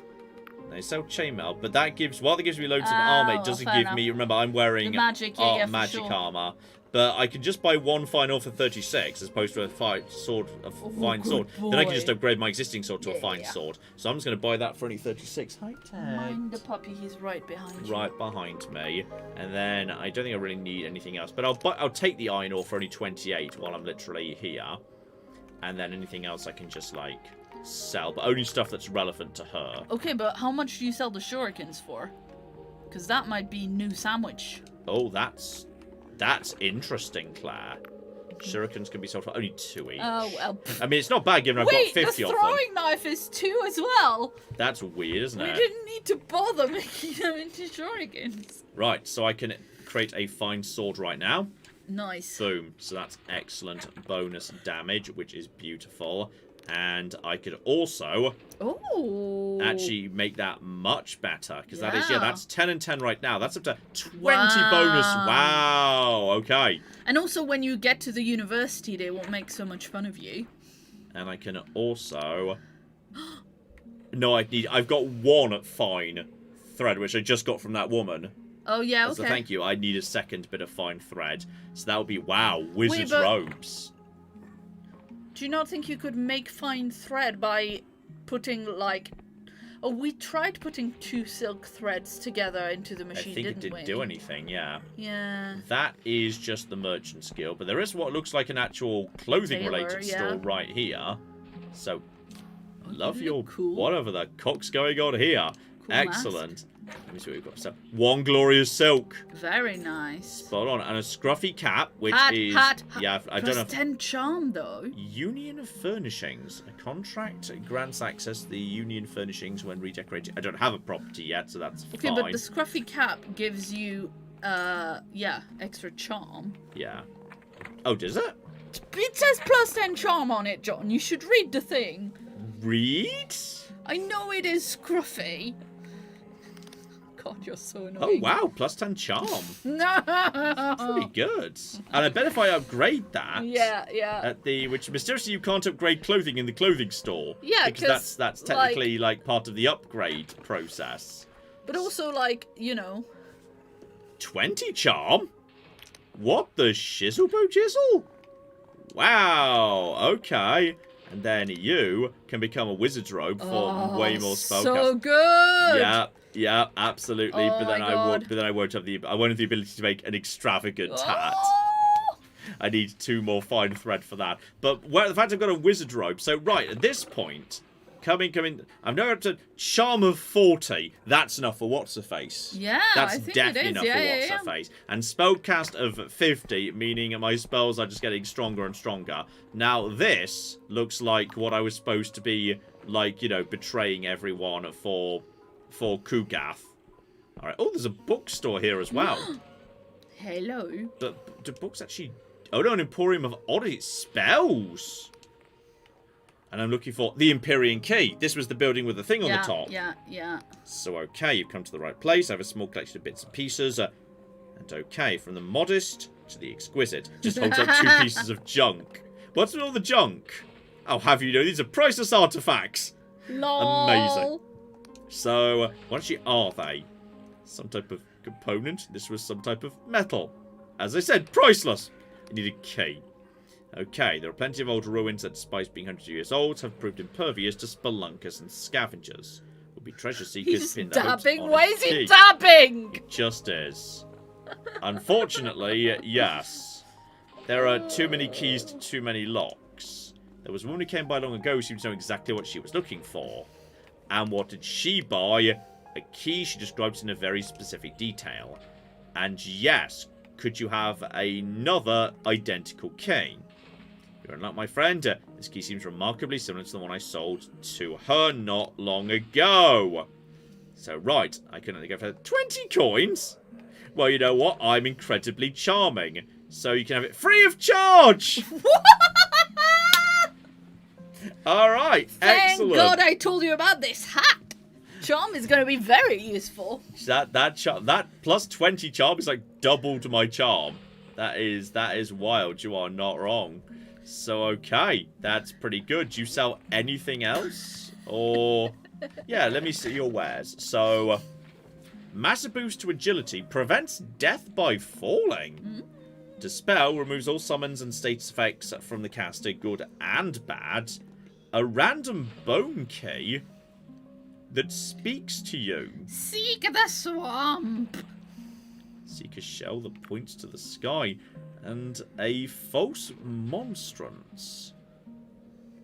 They sell chainmail, but that gives, while that gives me loads of armor, it doesn't give me, remember, I'm wearing the magic, magic armor. But I can just buy one fine ore for 36 as opposed to a fine sword. Boy. Then I can just upgrade my existing sword to a fine sword. So I'm just going to buy that for only 36. Hi, Ted. Mind the puppy, he's right behind you. Right behind me. And then I don't think I really need anything else. But I'll take the iron ore for only 28 while I'm literally here. And then anything else I can just, like, sell. But only stuff that's relevant to her. Okay, but how much do you sell the shurikens for? Because that might be new sandwich. Oh, that's interesting, Claire. Shurikens can be sold for only 2 each. Oh, well. I mean, it's not bad given I've got 50 of them. Wait, the throwing knife is 2 as well. That's weird, isn't it? We didn't need to bother making them into shurikens. Right, so I can create a fine sword right now. Nice. Boom. So that's excellent bonus damage, which is beautiful. And I could also actually make that much better. Because that is, that's 10 and 10 right now. That's up to 20 bonus. Wow. Okay. And also when you get to the university, they won't make so much fun of you. And I can also... No, I've got one fine thread, which I just got from that woman. Oh, yeah, okay. So thank you. I need a second bit of fine thread. So that would be, wow, wizard's robes. Do you not think you could make fine thread by putting, like... Oh, we tried putting 2 silk threads together into the machine, I think didn't it we? didn't do anything, yeah. Yeah. That is just the merchant's guild, but there is what looks like an actual clothing-related store right here. So, love your cool. whatever the cock's going on here. Cool Excellent. Let me see what we've got. So, 1 glorious silk. Very nice. Spot on. And a scruffy cap, which is... Yeah, I don't know. Plus 10 charm, though. Union of Furnishings. A contract grants access to the Union Furnishings when redecorated. I don't have a property yet, so that's Okay, fine. but the scruffy cap gives you, extra charm. Yeah. Oh, does it? It says plus 10 charm on it, John. You should read the thing. Read? I know it is scruffy. God, you're so Oh, annoying. wow. Plus 10 charm. No. Pretty good. And I bet if I upgrade that... Yeah. At the... Which, mysteriously, you can't upgrade clothing in the clothing store. Yeah, because that's technically, like, part of the upgrade process. But also, like, you know... 20 charm? What the shizzle-bo jizzle? Wow, okay. And then you can become a wizard's robe for way more spellcast. So good. Yeah, absolutely. Oh but then my God. I won't have the ability to make an extravagant hat. Oh. I need 2 more fine thread for that. But the fact I've got a wizard robe. So right at this point, coming. I'm now up to charm of 40. That's enough for what's her face. Yeah, that's I think definitely it is. enough for what's Yeah. her face. And spellcast of 50, meaning my spells are just getting stronger and stronger. Now this looks like what I was supposed to be, like, you know, betraying everyone for Kugath. All right. Oh, there's a bookstore here as well. Hello. But do books actually... Oh, no, an Emporium of Oddity spells. And I'm looking for the Empyrean Key. This was the building with the thing on the top. Yeah. So, okay, you've come to the right place. I have a small collection of bits and pieces. And okay, from the modest to the exquisite. Just holds up 2 pieces of junk. What's with all the junk? I'll have you know, these are priceless artifacts. Lol. Amazing. So, what actually are they? Some type of component? This was some type of metal. As I said, priceless. I need a key. Okay, there are plenty of old ruins that, despite being hundreds of years old, have proved impervious to spelunkers and scavengers. Will be treasure seekers. He's pinned out dabbing. on a Why is he key. dabbing? It just is. Unfortunately, yes. There are too many keys to too many locks. There was a woman who came by long ago who seemed to know exactly what she was looking for. And what did she buy? A key she describes in a very specific detail. And yes, could you have another identical key? You're not my friend. This key seems remarkably similar to the one I sold to her not long ago. So, right, I can only go for 20 coins. Well, you know what? I'm incredibly charming. So you can have it free of charge. All right, excellent. Thank God I told you about this hat. Charm is going to be very useful. That plus 20 charm is like double to my charm. That is wild. You are not wrong. So, okay, that's pretty good. Do you sell anything else? Or, yeah, let me see your wares. So, massive boost to agility prevents death by falling. Dispel removes all summons and status effects from the caster, good and bad. A random bone key that speaks to you. Seek the swamp. Seek a shell that points to the sky. And a false monstrance.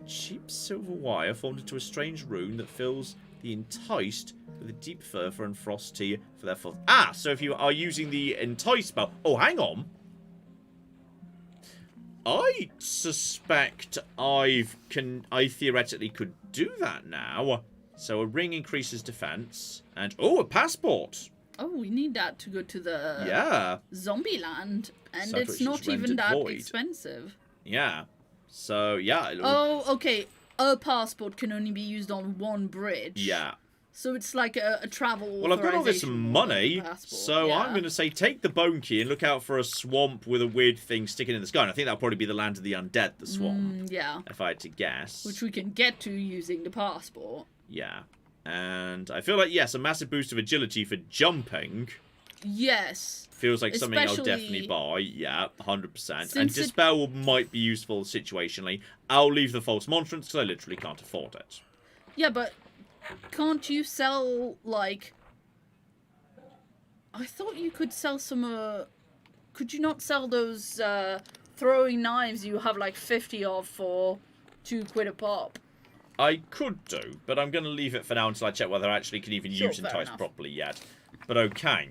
Cheap silver wire formed into a strange rune that fills the enticed with a deep fervor and frosty for their fourth. Ah, so if you are using the entice spell. Oh, hang on. I suspect I theoretically could do that now. So a ring increases defense. And, oh, a passport. Oh, we need that to go to the zombie land. And So it's not even that expensive. Yeah. So, yeah. Oh, okay. A passport can only be used on one bridge. Yeah. So it's like a travel Well, I've got all this authorization money, passport. so Yeah. I'm going to say take the bone key and look out for a swamp with a weird thing sticking in the sky. And I think that'll probably be the land of the undead, the swamp. Yeah. If I had to guess. Which we can get to using the passport. Yeah. And I feel like, yes, a massive boost of agility for jumping. Yes. Feels like something I'll Especially definitely buy. Yeah, 100%. Since And Dispel might be useful situationally. I'll leave the false monstrance because I literally can't afford it. Yeah, but can't you sell, like... I thought you could sell some, could you not sell those, throwing knives you have, like, 50 of for £2 a pop? I could do, but I'm going to leave it for now until I check whether I actually can even use entice properly yet. But okay.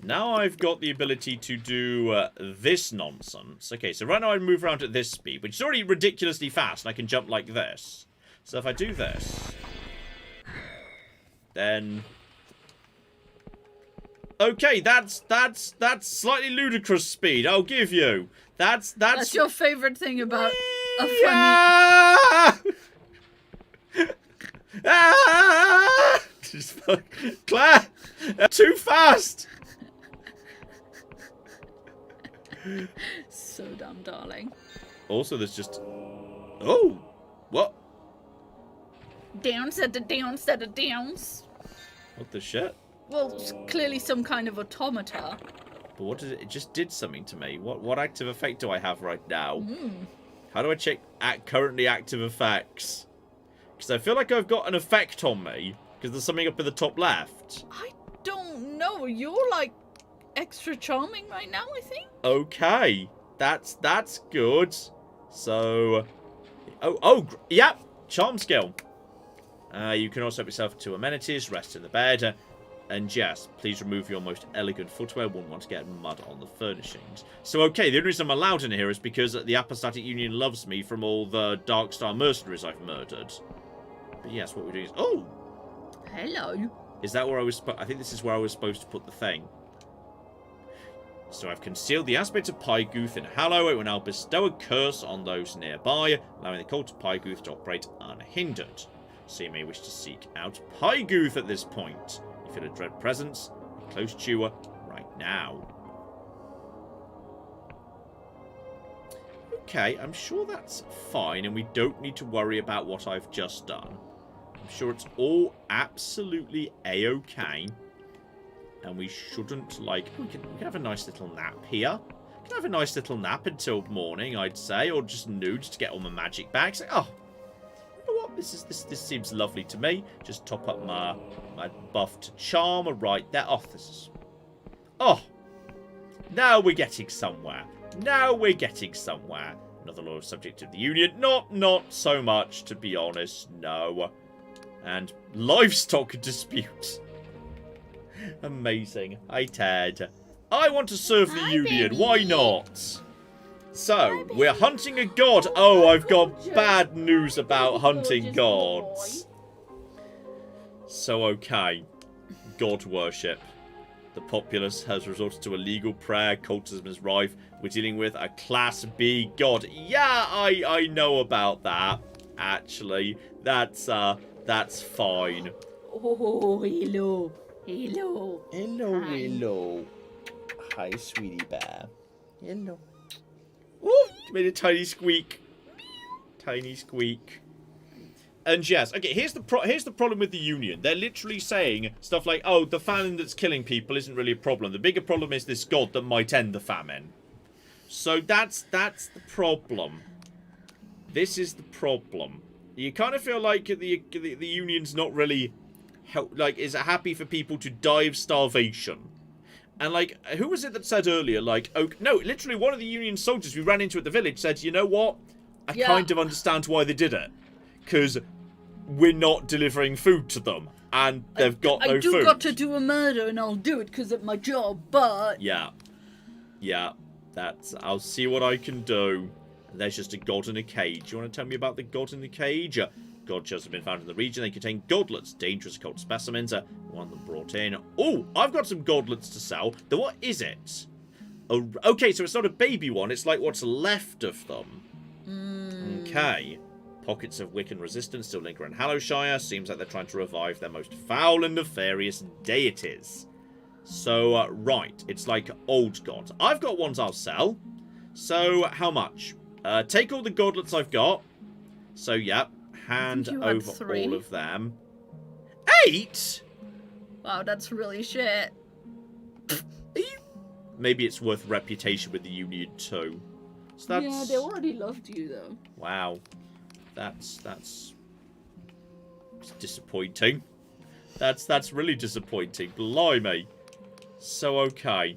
Now I've got the ability to do this nonsense. Okay, so right now I move around at this speed, which is already ridiculously fast, and I can jump like this. So if I do this, then... Okay, that's slightly ludicrous speed, I'll give you. That's your favourite thing about a funny... Ah! Just Claire! Too fast! So dumb, darling. Also, there's just... Oh! What? Downs at the downs at the downs. What the shit? Well, it's clearly some kind of automata. But what did it just did something to me. What active effect do I have right now? How do I check currently active effects? Because I feel like I've got an effect on me. Because there's something up in the top left. I don't know. You're like extra charming right now, I think. Okay. That's good. So... Yep. Charm skill. You can also help yourself to amenities, rest in the bed. And yes, please remove your most elegant footwear. Wouldn't want to get mud on the furnishings. So, okay, the only reason I'm allowed in here is because the Apostatic Union loves me from all the Dark Star mercenaries I've murdered. But yes, what we're doing is... Oh! Hello. Is that where I was... I think this is where I was supposed to put the thing. So I've concealed the aspect of Pygoth in Hallow. It will now bestow a curse on those nearby, allowing the cult of Pygoth to operate unhindered. So you may wish to seek out Pygoth at this point. You feel a dread presence, close to you right now. Okay, I'm sure that's fine, and we don't need to worry about what I've just done. I'm sure it's all absolutely a-okay. And we shouldn't, like... We can have a nice little nap here. We can have a nice little nap until morning, I'd say, or just noon, just to get all my magic back. It's like, oh, you know what? This seems lovely to me. Just top up my buffed charm right there. Oh, this is... Oh! Now we're getting somewhere. Now we're getting somewhere. Another loyal subject of the Union. Not so much, to be honest. No. And livestock dispute. Amazing. Hi, Ted. I want to serve the Union. Baby. Why not? So, we're hunting a god. Oh, I've got bad news about hunting gods. So, okay. God worship. The populace has resorted to illegal prayer. Cultism is rife. We're dealing with a Class B god. Yeah, I know about that. Actually, that's fine. Oh, hello. Hello. Hello, Hi. hello. Hi, sweetie bear. Hello. Ooh, made a tiny squeak. Tiny squeak. And yes, okay, here's the problem with the Union. They're literally saying stuff like, oh, the famine that's killing people isn't really a problem. The bigger problem is this god that might end the famine. So that's the problem. This is the problem. You kind of feel like the Union's not really is happy for people to die of starvation. And like, who was it that said earlier, like, oh no, literally one of the Union soldiers we ran into at the village said, you know what? I kind of understand why they did it. Because we're not delivering food to them. And they've got no food. I do got to do a murder and I'll do it because of my job, but... Yeah. Yeah. I'll see what I can do. There's just a god in a cage. You want to tell me about the god in the cage? God shells have been found in the region. They contain godlets, dangerous occult specimens. One of them brought in. Oh, I've got some godlets to sell. Then what is it? Oh, okay, so it's not a baby one. It's like what's left of them. Okay. Pockets of Wiccan resistance still linger in Hallowshire. Seems like they're trying to revive their most foul and nefarious deities. So, right. It's like old gods. I've got ones I'll sell. So, how much? Take all the godlets I've got. So, yep. Hand over 3. all of them. 8? Wow, that's really shit. Maybe it's worth reputation with the Union too. So that's... Yeah, they already loved you though. Wow. That's... It's disappointing. That's really disappointing. Blimey. So, okay.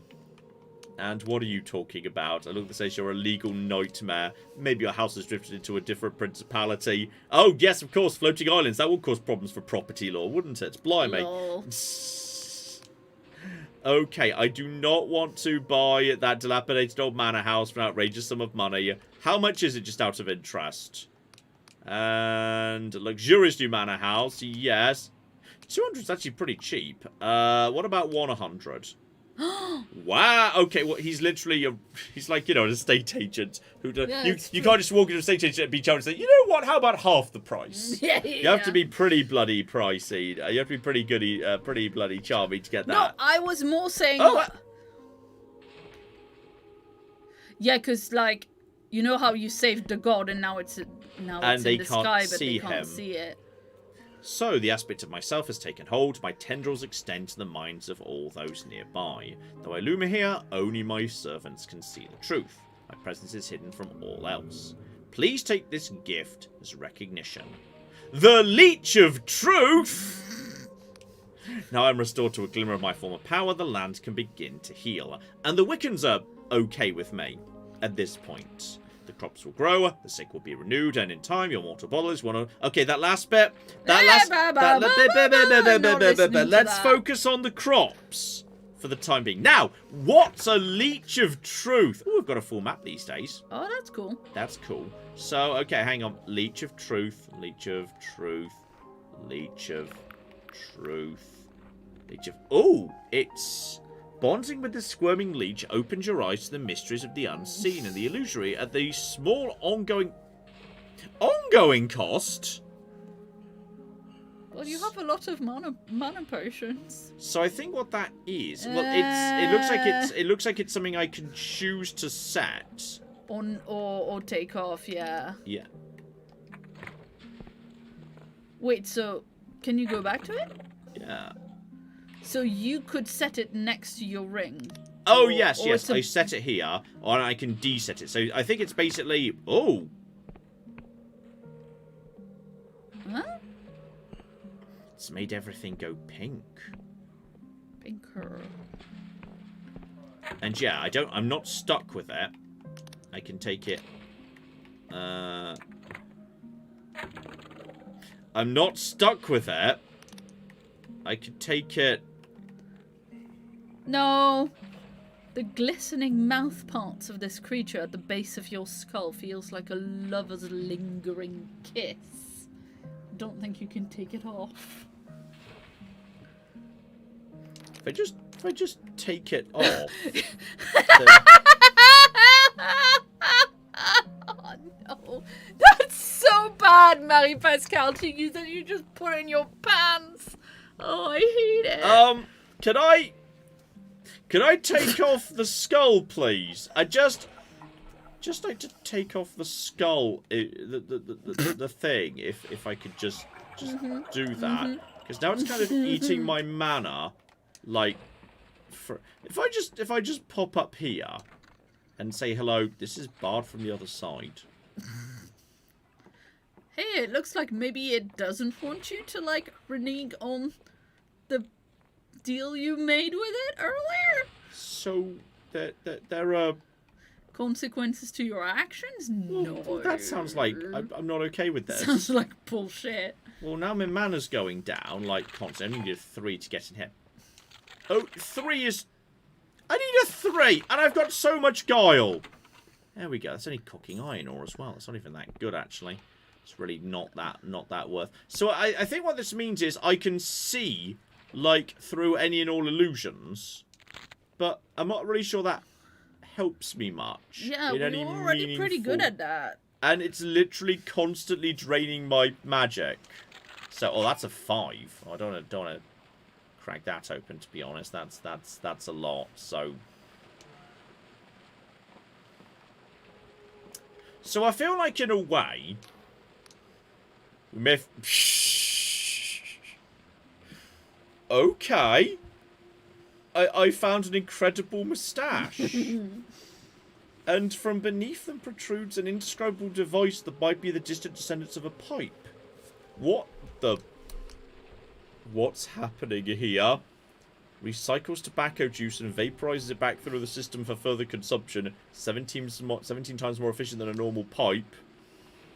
And what are you talking about? I look that says you're a legal nightmare. Maybe your house has drifted into a different principality. Oh, yes, of course, floating islands. That would cause problems for property law, wouldn't it? Blimey. Lol. Okay, I do not want to buy that dilapidated old manor house for an outrageous sum of money. How much is it, just out of interest? And luxurious new manor house, yes. 200 is actually pretty cheap. What about 100? Wow. Okay. Well, he's literally he's like, you know, an estate agent who Yeah, you can't just walk into an estate agent and be charged and say, you know what? How about half the price? Yeah. You have to be pretty bloody pricey. You have to be pretty goody, pretty bloody charming to get that. No, I was more saying. Oh, yeah, because like, you know how you saved the god and now it's in the sky, but they can't see it. So, the aspect of myself has taken hold, my tendrils extend to the minds of all those nearby. Though I loom here, only my servants can see the truth. My presence is hidden from all else. Please take this gift as recognition. The Leech of Truth! Now I'm restored to a glimmer of my former power, the land can begin to heal. And the Wiccans are okay with me at this point. The crops will grow, the sick will be renewed, and in time your mortal bodies will... Okay, that last bit... Let's focus on the crops for the time being. Now, what's a Leech of Truth? Oh, we've got a full map these days. Oh, that's cool. That's cool. So, okay, hang on. Leech of Truth, Leech of Truth, Leech of Truth, Leech of... Oh, it's... Bonding with the squirming leech opens your eyes to the mysteries of the unseen and the illusory at the small ongoing cost. Well, you have a lot of mana potions. So I think what that is, well, it looks like it's something I can choose to set on or take off. Yeah. Yeah. Wait, so can you go back to it? Yeah. So you could set it next to your ring. Oh, yes. I set it here, or I can deset it. So I think it's basically... Oh. Huh? It's made everything go pink. Pinker. And yeah, I'm not stuck with it. I can take it... I'm not stuck with it. I could take it... No. The glistening mouth parts of this creature at the base of your skull feels like a lover's lingering kiss. Don't think you can take it off. If I just take it off... Oh, no. That's so bad, Marie Pascal, to use that you just put in your pants. Oh, I hate it. Can I take off the skull, please? I just like to take off the skull, the thing. If I could just do that, because now it's kind of eating my mana. Like, if I just pop up here and say hello, this is Bard from the other side. Hey, it looks like maybe it doesn't want you to like renege on the deal you made with it earlier. So there are consequences to your actions? No. Well, that sounds like I'm not okay with this. Sounds like bullshit. Well, now my mana's going down, like constantly. I need a 3 to get in here. Oh, 3 is... I need a 3, and I've got so much guile. There we go. That's only cooking iron ore as well. It's not even that good, actually. It's really not that worth. So I think what this means is I can see, like, through any and all illusions, but I'm not really sure that helps me much. Yeah, we're already pretty good at that. And it's literally constantly draining my magic. So, oh, that's a 5. I don't want to crack that open, to be honest. That's a lot. So I feel like, in a way, we may have... Okay. I found an incredible moustache. And from beneath them protrudes an indescribable device that might be the distant descendants of a pipe. What the... What's happening here? Recycles tobacco juice and vaporizes it back through the system for further consumption. 17 times more efficient than a normal pipe.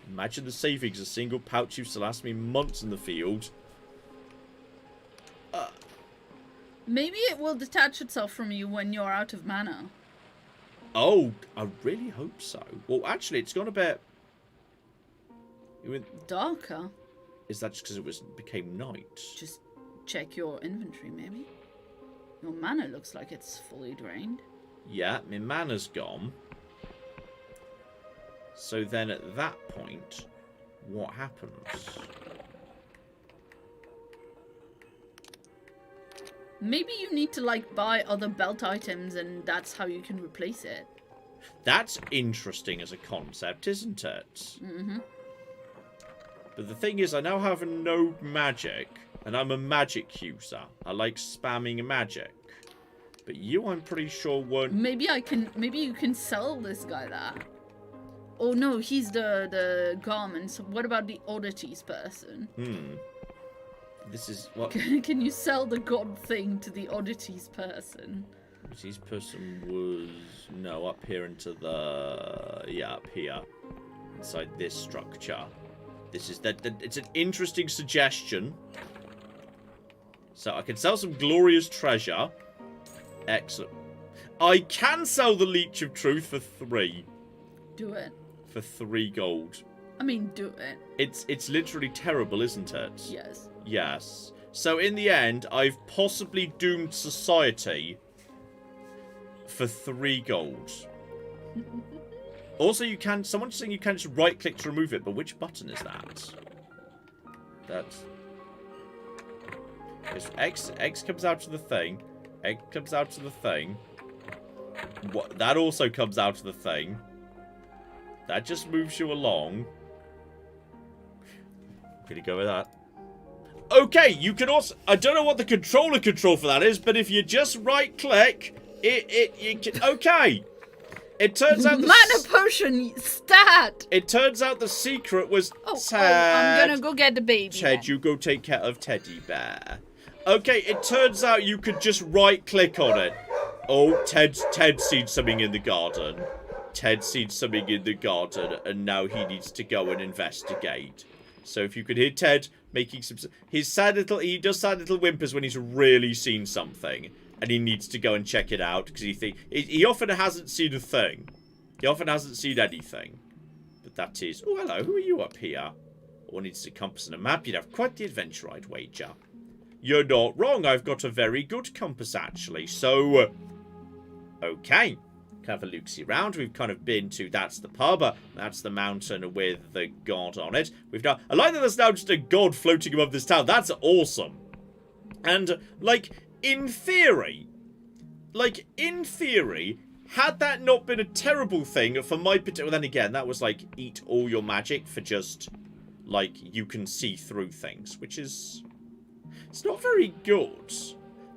Imagine the savings. A single pouch used to last me months in the field. Maybe it will detach itself from you when you're out of mana. Oh, I really hope so. Well, actually, it's gone a bit... Darker? Is that just because it became night? Just check your inventory, maybe. Your mana looks like it's fully drained. Yeah, my mana's gone. So then at that point, what happens? Maybe you need to, like, buy other belt items and that's how you can replace it. That's interesting as a concept, isn't it? Mm-hmm. But the thing is, I now have no magic, and I'm a magic user. I like spamming magic. But you, I'm pretty sure, won't... Maybe you can sell this guy that. Oh no, he's the garments. What about the oddities person? This is what... Can you sell the god thing to the oddities person? Oddities person was... No, up here into the... Yeah, up here. Inside this structure. This is... It's an interesting suggestion. So I can sell some glorious treasure. Excellent. I can sell the Leech of Truth for 3. Do it. For 3 gold. I mean, do it. It's literally terrible, isn't it? Yes. Yes. So in the end, I've possibly doomed society for 3 gold. Also, you can... Someone's saying you can just right-click to remove it, but which button is that? That's... X comes out to the thing. X comes out to the thing. What? That also comes out to the thing. That just moves you along. I'm gonna go with that. Okay, you can also... I don't know what the controller control for that is, but if you just right-click, you can... Okay. It turns out... Mana potion stat! It turns out the secret was... I'm gonna go get the baby. Ted, then. you go take care of Teddy Bear. Okay, it turns out you could just right-click on it. Oh, Ted seen something in the garden. Ted seen something in the garden, and now he needs to go and investigate. So if you could hear Ted making some... He does sad little whimpers when he's really seen something. And he needs to go and check it out, because he often hasn't seen a thing. He often hasn't seen anything. But that is... Oh, hello, who are you up here? One needs a compass and a map. You'd have quite the adventure, I'd wager. You're not wrong. I've got a very good compass, actually. So, okay. Have a look-see round. We've kind of been to... That's the pub. That's the mountain with the god on it. We've now... I like that there's now just a god floating above this town. That's awesome. And, like, in theory, had that not been a terrible thing for my particular... Well, then again, that was, like, eat all your magic for just, like, you can see through things, which is... It's not very good.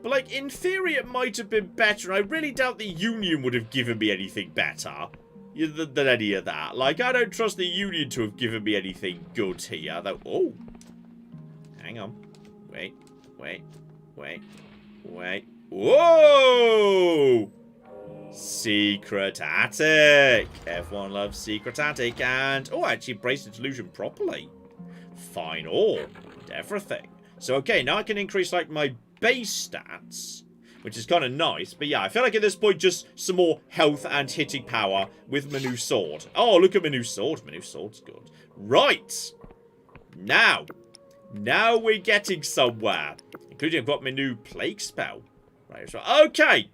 But, like, in theory, it might have been better. I really doubt the Union would have given me anything better than any of that. Like, I don't trust the Union to have given me anything good here. Though, oh. Hang on. Wait. Whoa! Secret attic. Everyone loves secret attic. And, oh, I actually braced the delusion properly. Fine ore. And everything. So, okay, now I can increase, like, my base stats, which is kind of nice. But, yeah, I feel like at this point, just some more health and hitting power with my new sword. Oh, look at my new sword. My new sword's good. Right. Now we're getting somewhere. Including I've got my new plague spell. Right, so, okay.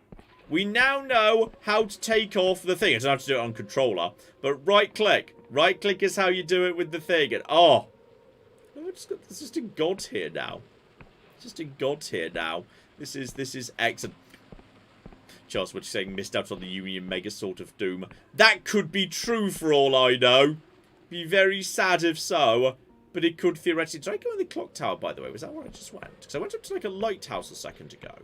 We now know how to take off the thing. I don't have to do it on controller. But right-click. Right-click is how you do it with the thing. And, oh. There's just a god here now. Just a god here now. This is excellent. Charles, what you're saying, missed out on the Union Mega Sword of Doom. That could be true for all I know. Be very sad if so. But it could theoretically... Did I go in the clock tower, by the way? Was that where I just went? Because I went up to, like, a lighthouse a second ago.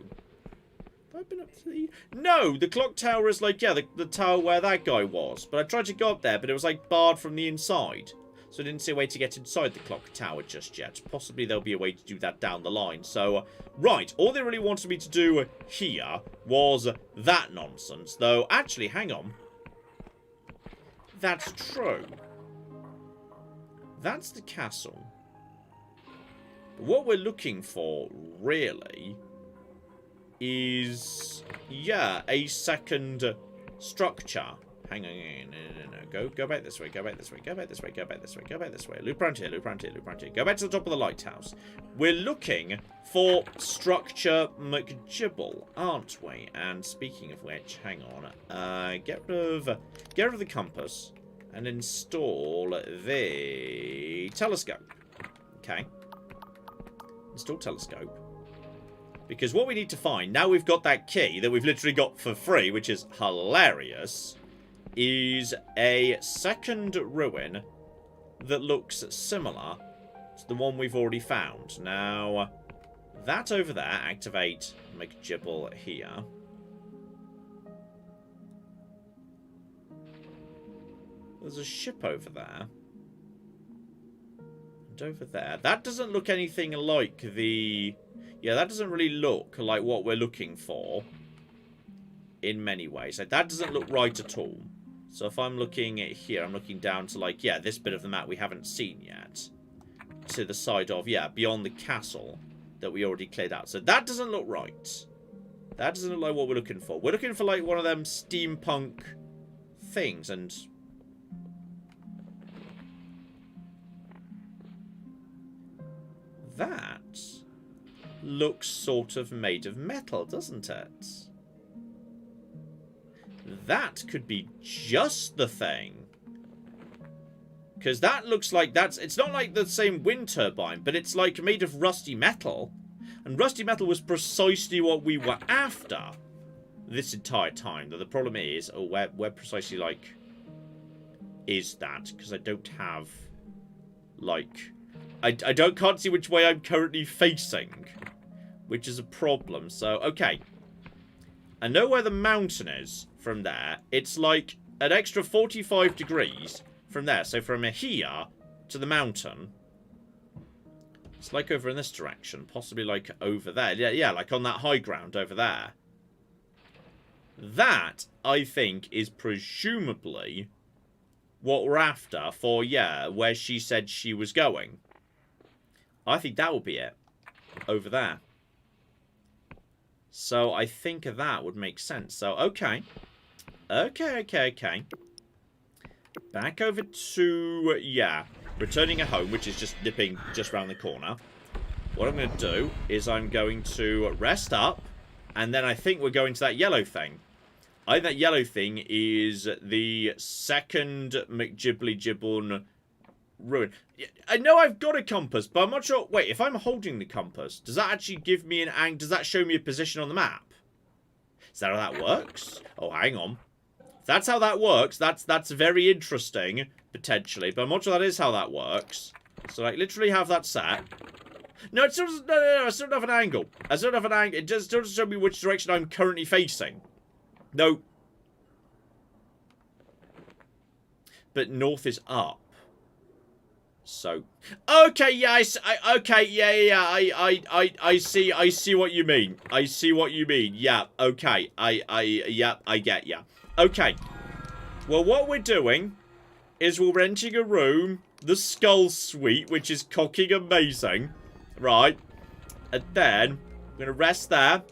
Have I been up to the... No, the clock tower is, like, yeah, the tower where that guy was. But I tried to go up there, but it was, like, barred from the inside. So I didn't see a way to get inside the clock tower just yet. Possibly there'll be a way to do that down the line. So, right, all they really wanted me to do here was that nonsense. Though, actually, hang on. That's true. That's the castle. But what we're looking for, really, is, yeah, a second structure. Hang on, no. Go back this way, go back this way, go back this way, go back this way, go back this way. Loop around here, loop around here, loop around here. Go back to the top of the lighthouse. We're looking for structure McGibble, aren't we? And speaking of which, hang on. Get rid of the compass and install the telescope. Okay. Install telescope. Because what we need to find, now we've got that key that we've literally got for free, which is hilarious, is a second ruin that looks similar to the one we've already found. Now, that over there, activate McGibble here. There's a ship over there. And over there. That doesn't look anything like the... Yeah, that doesn't really look like what we're looking for in many ways. Like, that doesn't look right at all. So if I'm looking at here, I'm looking down to, like, yeah, this bit of the map we haven't seen yet. To the side of, yeah, beyond the castle that we already cleared out. So that doesn't look right. That doesn't look like what we're looking for. We're looking for, like, one of them steampunk things. And that looks sort of made of metal, doesn't it? That could be just the thing. Because that looks like that's... It's not like the same wind turbine, but it's like made of rusty metal. And rusty metal was precisely what we were after this entire time. Though the problem is... Oh, where precisely, like... is that? Because I don't have... Like... I can't see which way I'm currently facing. Which is a problem. So, okay. I know where the mountain is from there. It's like an extra 45 degrees from there. So from here to the mountain. It's like over in this direction. Possibly like over there. Yeah, like on that high ground over there. That, I think, is presumably what we're after for, yeah, where she said she was going. I think that will be it. Over there. So I think that would make sense. So, okay. Okay. Back over to, yeah, returning a home, which is just nipping just around the corner. What I'm going to do is I'm going to rest up, and then I think we're going to that yellow thing. I think that yellow thing is the second McGibbly-Gibbon ruin. I know I've got a compass, but I'm not sure. Wait, if I'm holding the compass, does that actually give me an angle? Does that show me a position on the map? Is that how that works? Oh, hang on. If that's how that works, that's very interesting, potentially. But I'm not sure that is how that works. So, like, literally have that set. No, it still doesn't, no, I still don't have an angle. I still don't have an angle. It just still doesn't show me which direction I'm currently facing. No. But north is up. So, okay, yeah, I see what you mean. I see what you mean. Yeah, okay, yeah, I get ya. Okay, well, what we're doing is we're renting a room, the Skull Suite, which is cocking amazing, right? And then we're gonna rest there,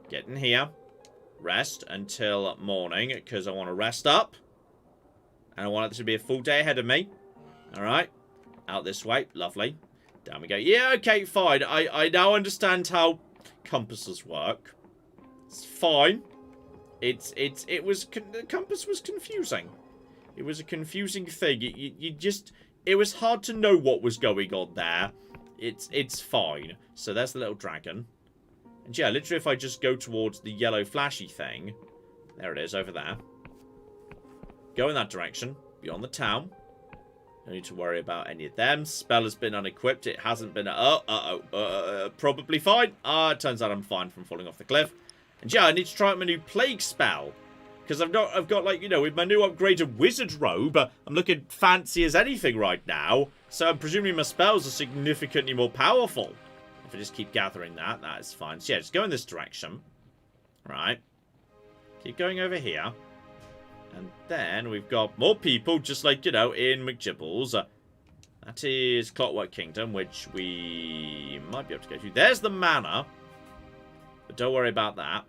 get in here, rest until morning because I want to rest up, and I want it to be a full day ahead of me. All right. Out this way. Lovely. Down we go. Yeah, okay, fine. I now understand how compasses work. It's fine. The compass was confusing. It was a confusing thing. It was hard to know what was going on there. It's fine. So there's the little dragon. And yeah, literally if I just go towards the yellow flashy thing. There it is, over there. Go in that direction. Beyond the town. No need to worry about any of them. Spell has been unequipped. It hasn't been... probably fine. It turns out I'm fine from falling off the cliff. And yeah, I need to try out my new plague spell. Because I've got like, you know, with my new upgraded wizard robe, I'm looking fancy as anything right now. So I'm presuming my spells are significantly more powerful. If I just keep gathering that, that is fine. So yeah, just go in this direction. Right. Keep going over here. And then we've got more people, just like, you know, in McGibbles. That is Clockwork Kingdom, which we might be able to go to. There's the manor. But don't worry about that.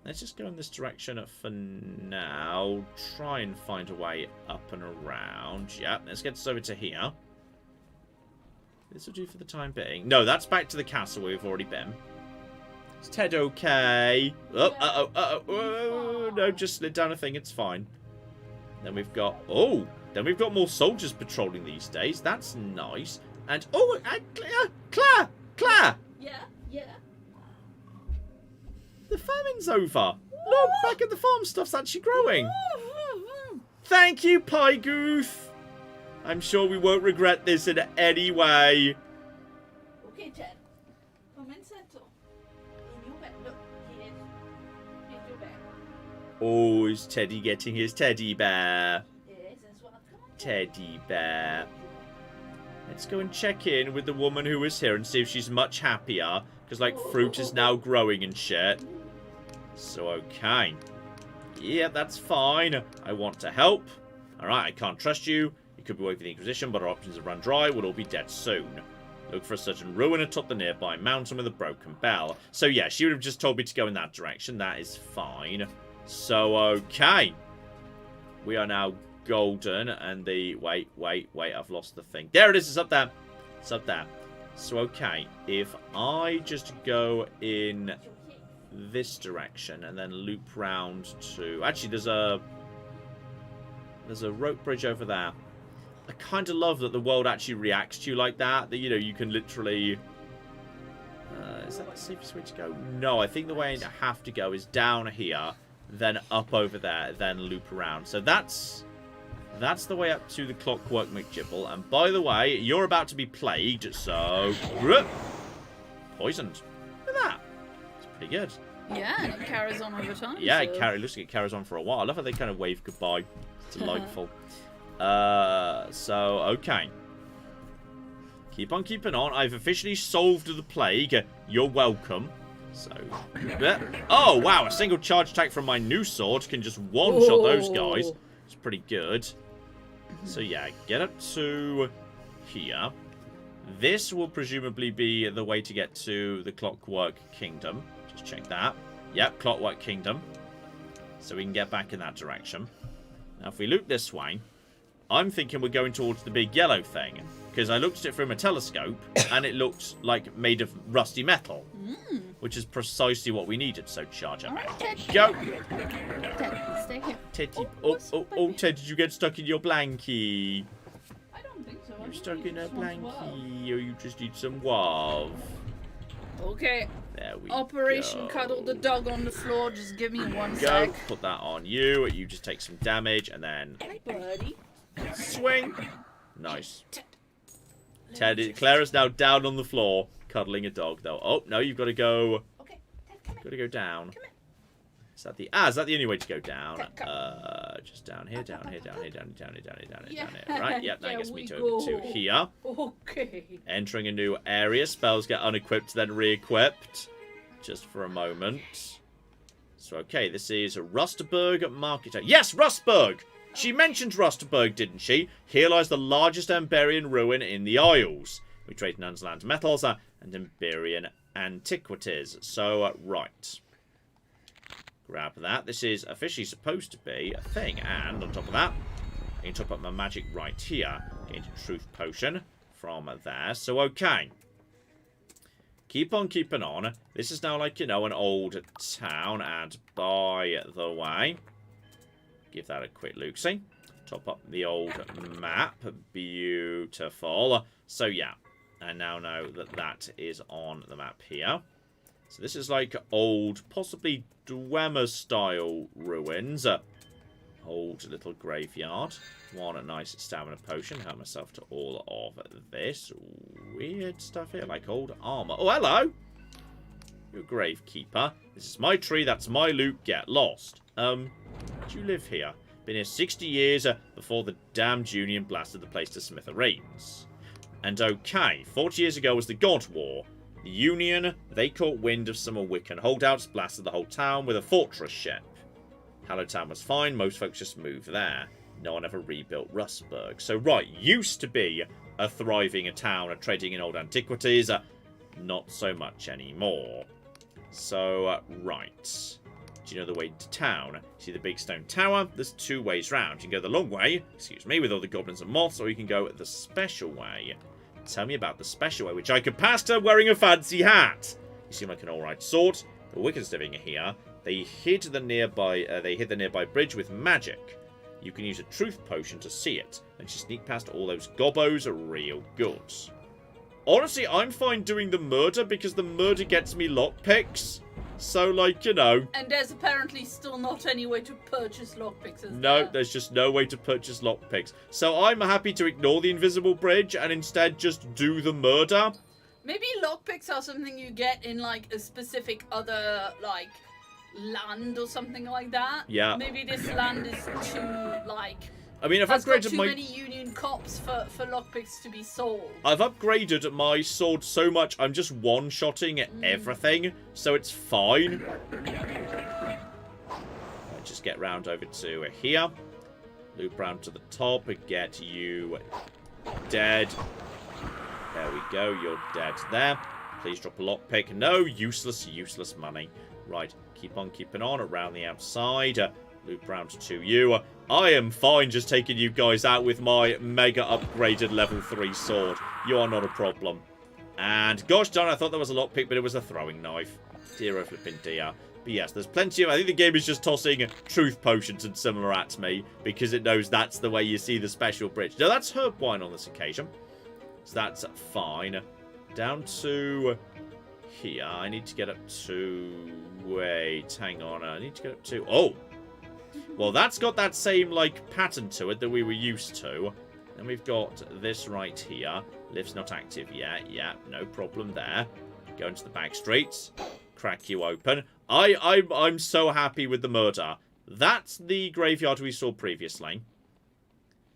Let's just go in this direction for now. Try and find a way up and around. Yeah, let's get this over to here. This will do for the time being. No, that's back to the castle where we've already been. Is Ted okay? Oh, no, just slid down a thing. It's fine. Then we've got... Oh, then we've got more soldiers patrolling these days. That's nice. And... Oh, Claire! Yeah. The famine's over. Look, back at the farm, stuff's actually growing. Thank you, Pygooth. I'm sure we won't regret this in any way. Okay, Ted. Come and settle. In your bed. Look, here's your bed. Oh, is Teddy getting his teddy bear? Yes, that's what I'm coming. Teddy bear. Let's go and check in with the woman who was here and see if she's much happier. Because, like, fruit is now growing and shit. So, okay. Yeah, that's fine. I want to help. Alright, I can't trust you. You could be waiting for the Inquisition, but our options have run dry. We'll all be dead soon. Look for a certain ruin atop the nearby mountain with a broken bell. So, yeah, she would have just told me to go in that direction. That is fine. So, okay. We are now golden, and the... Wait, I've lost the thing. There it is, it's up there. It's up there. So, okay, if I just go in this direction and then loop round to... Actually, there's a rope bridge over there. I kind of love that the world actually reacts to you like that. That, you know, you can literally... is that the safest way to go? No, I think the way I have to go is down here, then up over there, then loop around. So that's the way up to the Clockwork McGibble. And by the way, you're about to be plagued, so... Poisoned. Look at that. It's pretty good. Yeah, and it carries on over time. Yeah, so... it looks like it carries on for a while. I love how they kind of wave goodbye. It's delightful. So, okay. Keep on keeping on. I've officially solved the plague. You're welcome. So, oh, wow. A single charge attack from my new sword can just one-shot those guys. It's pretty good. So, yeah, get up to here. This will presumably be the way to get to the Clockwork Kingdom. Just check that. Yep, Clockwork Kingdom. So we can get back in that direction. Now, if we look this way, I'm thinking we're going towards the big yellow thing. Because I looked at it from a telescope, and it looked like made of rusty metal. Which is precisely what we needed. So charge up. Right, Go! Ted, stay here. Teddy. Oh, Ted, did you get stuck in your blankie? I don't think so. You're stuck in a blankie, or you just need some wav. Okay. There we Operation go. Cuddle the dog on the floor. Just give me one Go. sec. Put that on you. You just take some damage, and then Hey, buddy. swing. Nice. Claire is now down on the floor, cuddling a dog, though. Oh, no, you've got to go... Okay, Ted, come here. Got to go down. Come here. Is that the only way to go down? Just down here, down here, down here, down here, down here, down here, down here, down here. Right, yep, that Yeah, gets me we to go. over to here. Okay. Entering a new area. Spells get unequipped, then re-equipped. Just for a moment. So, okay, this is Rustberg Market. Yes, Rustberg! She mentioned Rustberg, didn't she? Here lies the largest Emberian ruin in the Isles. We trade Nun's Land metals and Emberian antiquities. So, right. Grab that. This is officially supposed to be a thing. And on top of that, I can top up my magic right here. Gain a truth potion from there. So, okay. Keep on keeping on. This is now like, you know, an old town. And by the way, give that a quick look-see. Top up the old map. Beautiful. So, yeah. I now know that that is on the map here. So this is like old, possibly Dwemer-style ruins. Old little graveyard. One nice stamina potion. Help myself to all of this. Weird stuff here, like old armor. Oh, hello! You're a gravekeeper. This is my tree, that's my loot, get lost. Do you live here? Been here 60 years before the damned Union blasted the place to smithereens. And okay, 40 years ago was the God War. The Union, they caught wind of some Wiccan holdouts, blasted the whole town with a fortress ship. Hallowtown was fine, most folks just moved there. No one ever rebuilt Rustburg. So right, used to be a thriving town, trading in old antiquities. Not so much anymore. So, right. Do you know the way to town? See the big stone tower? There's 2 ways round. You can go the long way, excuse me, with all the goblins and moths, or you can go the special way. Tell me about the special way, which I could master wearing a fancy hat. You seem like an alright sort. The Wiccans living here, they hid the nearby bridge with magic. You can use a truth potion to see it, and just sneak past all those gobbos real good. Honestly, I'm fine doing the murder because the murder gets me lockpicks. So, like, you know. And there's apparently still not any way to purchase lockpicks. No, there's just no way to purchase lockpicks. So I'm happy to ignore the invisible bridge and instead just do the murder. Maybe lockpicks are something you get in, like, a specific other, like, land or something like that. Yeah. Maybe this land is too, like... I mean, I've upgraded too many Union cops for lockpicks to be sold. I've upgraded my sword so much, I'm just one-shotting everything, so it's fine. Just get round over to here. Loop round to the top and get you dead. There we go, you're dead there. Please drop a lockpick. No, useless money. Right, keep on keeping on around the outside. Loop round to you. I am fine just taking you guys out with my mega upgraded level 3 sword. You are not a problem. And gosh darn, I thought there was a lockpick, but it was a throwing knife. Dear oh flipping dear. But yes, there's plenty of... I think the game is just tossing truth potions and similar at me because it knows that's the way you see the special bridge. Now, that's herb wine on this occasion. So that's fine. Down to here. I need to get up to... Wait, hang on. I need to get up to... Oh! Well, that's got that same, like, pattern to it that we were used to. Then we've got this right here. Lift's not active yet. Yeah, no problem there. Go into the back streets. Crack you open. I'm so happy with the murder. That's the graveyard we saw previously.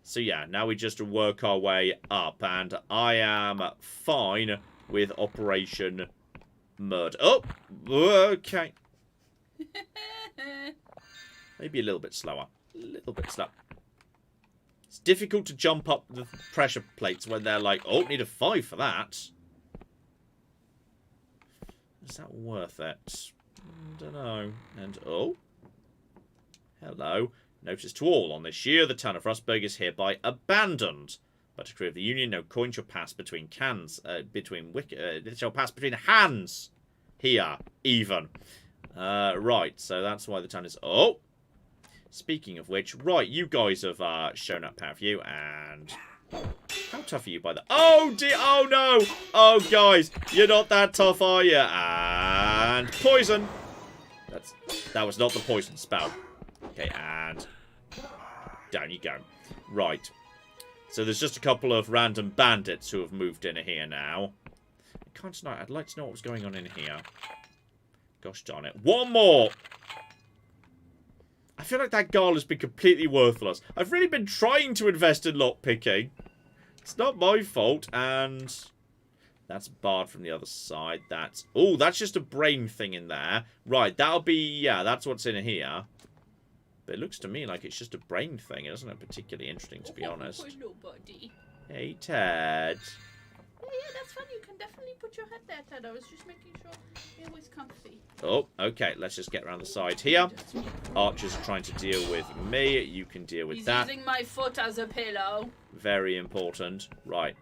So, yeah, now we just work our way up. And I am fine with Operation Murder. Oh! Okay. Maybe a little bit slower. A little bit slow. It's difficult to jump up the pressure plates when they're like, oh, need a 5 for that. Is that worth it? I don't know. And, oh. Hello. Notice to all, on this year, the town of Rustburg is hereby abandoned. By decree of the Union, no coin shall pass between it shall pass between hands. Here, even. Right, so that's why the town is... Oh! Speaking of which, right, you guys have shown up, have you? And how tough are you by the... Oh, dear! Oh, no! Oh, guys, you're not that tough, are you? And poison! That was not the poison spell. Okay, and down you go. Right. So there's just a couple of random bandits who have moved in here now. I can't deny, I'd like to know what was going on in here. Gosh darn it. One more! I feel like that Gala has been completely worthless. I've really been trying to invest in lockpicking. It's not my fault. And that's barred from the other side. Oh, that's just a brain thing in there. Right, that'll be... Yeah, that's what's in here. But it looks to me like it's just a brain thing. It doesn't look particularly interesting, to be honest. Nobody. Hey, Ted. Yeah, that's fun. You can definitely put your head there, Ted. I was just making sure you're always comfy. Oh, okay. Let's just get around the side here. Archers are trying to deal with me. You can deal with that. He's using my foot as a pillow. Very important. Right.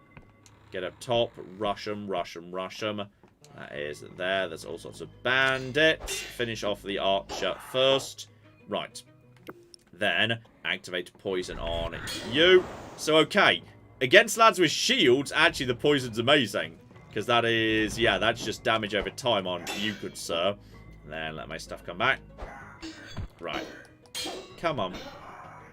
Get up top. Rush them, rush them, rush them. That is there. There's all sorts of bandits. Finish off the archer first. Right. Then activate poison on you. So, okay. Against lads with shields, actually the poison's amazing. Because that is, yeah, that's just damage over time on you, good sir. And then let my stuff come back. Right. Come on.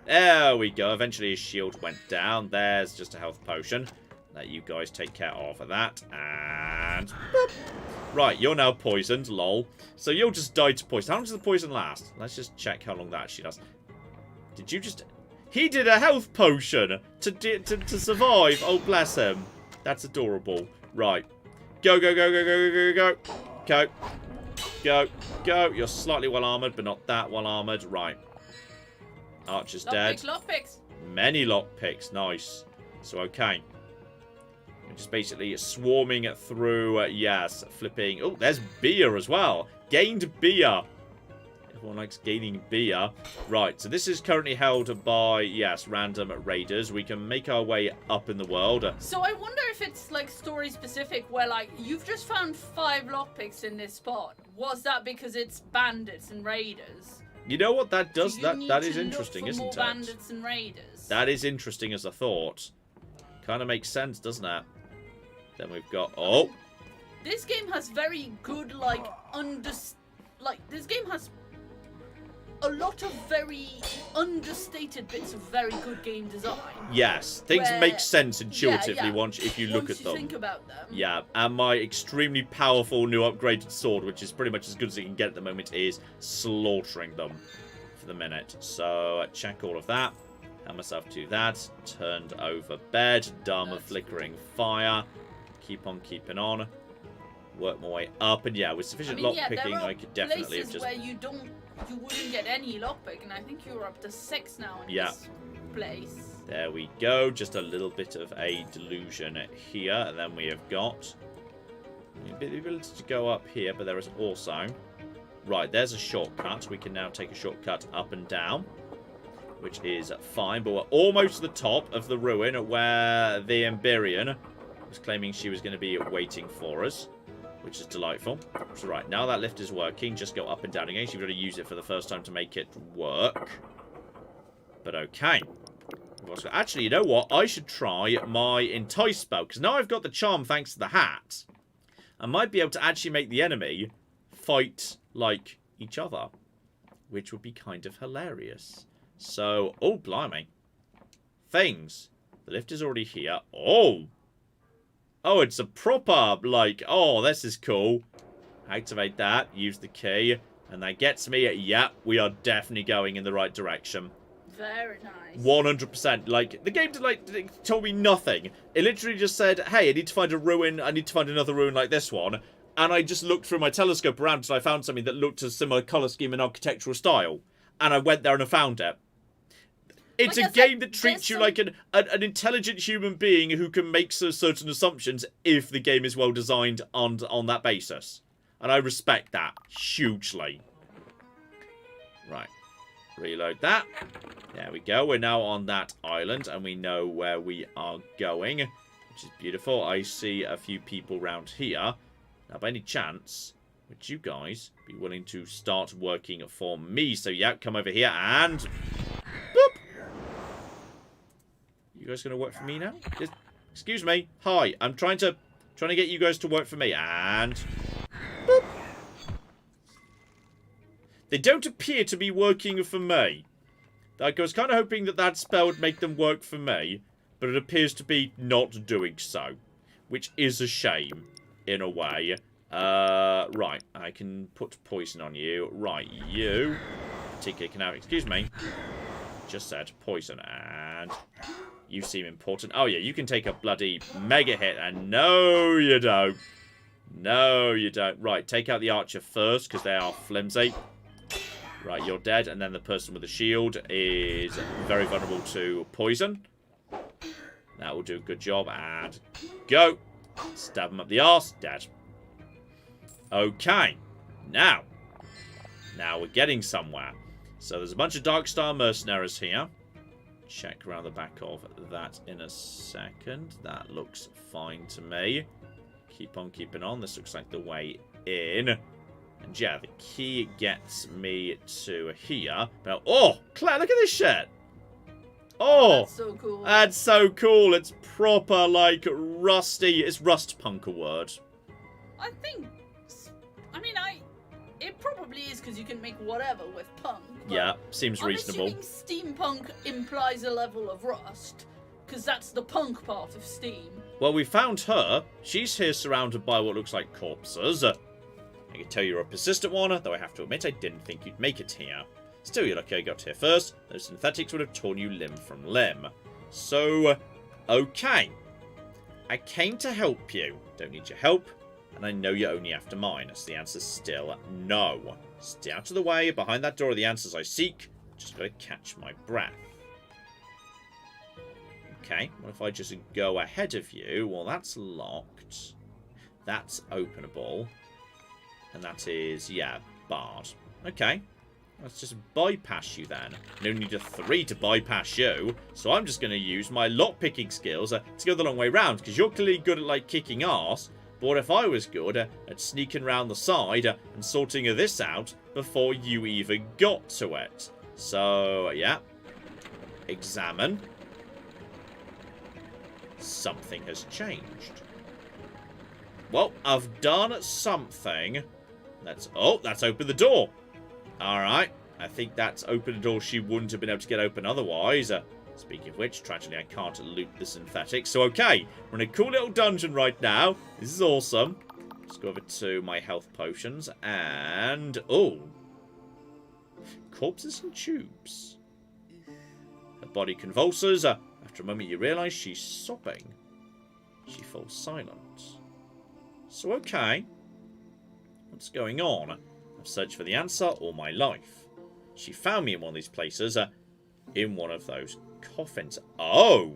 There we go. Eventually his shield went down. There's just a health potion. Let you guys take care of that. And... boop. Right, you're now poisoned, lol. So you'll just die to poison. How long does the poison last? Let's just check how long that actually does. Did you just... He did a health potion to survive. Oh, bless him. That's adorable. Right. Go, go, go, go, go, go, go, go. Go. Go. Go. You're slightly well armored, but not that well armored. Right. Archer's dead. Lockpicks. Many lockpicks. Nice. So, okay. We're just basically swarming through. Yes. Flipping. Oh, there's beer as well. Gained beer. Everyone likes gaining beer. Right, so this is currently held by, yes, random raiders. We can make our way up in the world. So I wonder if it's, like, story-specific, where, like, you've just found 5 lockpicks in this spot. Was that because it's bandits and raiders? You know what that does? Do you That need is to interesting, look for isn't more it? bandits and raiders? That is interesting as a thought. Kind of makes sense, doesn't it? Then we've got... Oh! This game has very good, like, this game has a lot of very understated bits of very good game design. Yes, things where, make sense intuitively once if you look at them. think about them. Yeah, and my extremely powerful new upgraded sword, which is pretty much as good as it can get at the moment, is slaughtering them for the minute. So, check all of that. Hand myself to that. Turned over bed. Dharma flickering fire. Keep on keeping on. Work my way up. And yeah, with sufficient lockpicking, I could definitely have just... where you wouldn't get any lockpick, and I think you're up to 6 now in this place. There we go. Just a little bit of a delusion here. And then we have got the ability to go up here, but there is also... Right, there's a shortcut. We can now take a shortcut up and down, which is fine. But we're almost to the top of the ruin where the Emberian was claiming she was going to be waiting for us, which is delightful. So right, now that lift is working, just go up and down again. So you've got to use it for the first time to make it work. But okay. Actually, you know what? I should try my Entice spell, because now I've got the charm thanks to the hat. I might be able to actually make the enemy fight like each other, which would be kind of hilarious. So, oh, blimey. Things. The lift is already here. Oh! Oh, it's a proper, like, oh, this is cool. Activate that, use the key, and that gets me, yeah, we are definitely going in the right direction. Very nice. 100%. Like, the game told me nothing. It literally just said, hey, I need to find a ruin, I need to find another ruin like this one. And I just looked through my telescope around until I found something that looked a similar colour scheme and architectural style. And I went there and I found it. It's a game that treats you like an intelligent human being who can make certain assumptions if the game is well designed on that basis. And I respect that hugely. Right. Reload that. There we go. We're now on that island and we know where we are going, which is beautiful. I see a few people around here. Now, by any chance, would you guys be willing to start working for me? So, yeah, come over here and... Boop! You guys gonna work for me now? Excuse me. Hi. I'm trying to get you guys to work for me. And... Boop! They don't appear to be working for me. Like, I was kind of hoping that spell would make them work for me, but it appears to be not doing so, which is a shame, in a way. Right, I can put poison on you. Right, you particularly can have... Excuse me. Just said poison, and... You seem important. Oh, yeah, you can take a bloody mega hit, and no, you don't. No, you don't. Right, take out the archer first, because they are flimsy. Right, you're dead, and then the person with the shield is very vulnerable to poison. That will do a good job, and go. Stab him up the arse, dead. Okay, now we're getting somewhere. So there's a bunch of Darkstar mercenaries here. Check around the back of that in a second. That looks fine to me. Keep on keeping on. This looks like the way in. And yeah, the key gets me to here. Now, oh, Claire, look at this shit. Oh, that's so cool. That's so cool. It's proper, like, rusty. Is rust punk a word? I think... I mean, it probably is because you can make whatever with punk. Yeah, seems reasonable. I'm assuming steampunk implies a level of rust, because that's the punk part of Steam. Well, we found her. She's here surrounded by what looks like corpses. I can tell you're a persistent one, though I have to admit I didn't think you'd make it here. Still, you're lucky I got here first. Those synthetics would have torn you limb from limb. So, okay. I came to help you. Don't need your help. And I know you're only after mine. So the answer's still no. Stay out of the way. Behind that door are the answers I seek. Just gotta catch my breath. Okay, what if I just go ahead of you? Well, that's locked. That's openable. And that is, yeah, barred. Okay. Let's just bypass you then. No need of 3 to bypass you. So I'm just going to use my lockpicking skills to go the long way round. Because you're clearly good at, like, kicking arse. But what if I was good at sneaking round the side and sorting this out before you even got to it? So, yeah. Examine. Something has changed. Well, I've done something. That's opened the door. Alright. I think that's opened a door she wouldn't have been able to get open otherwise. Speaking of which, tragically I can't loot the synthetic. So, okay. We're in a cool little dungeon right now. This is awesome. Let's go over to my health potions. And, oh. Corpses and tubes. Her body convulses. After a moment you realise she's sobbing. She falls silent. So, okay. What's going on? I've searched for the answer all my life. She found me in one of these places. In one of those coffins. Oh!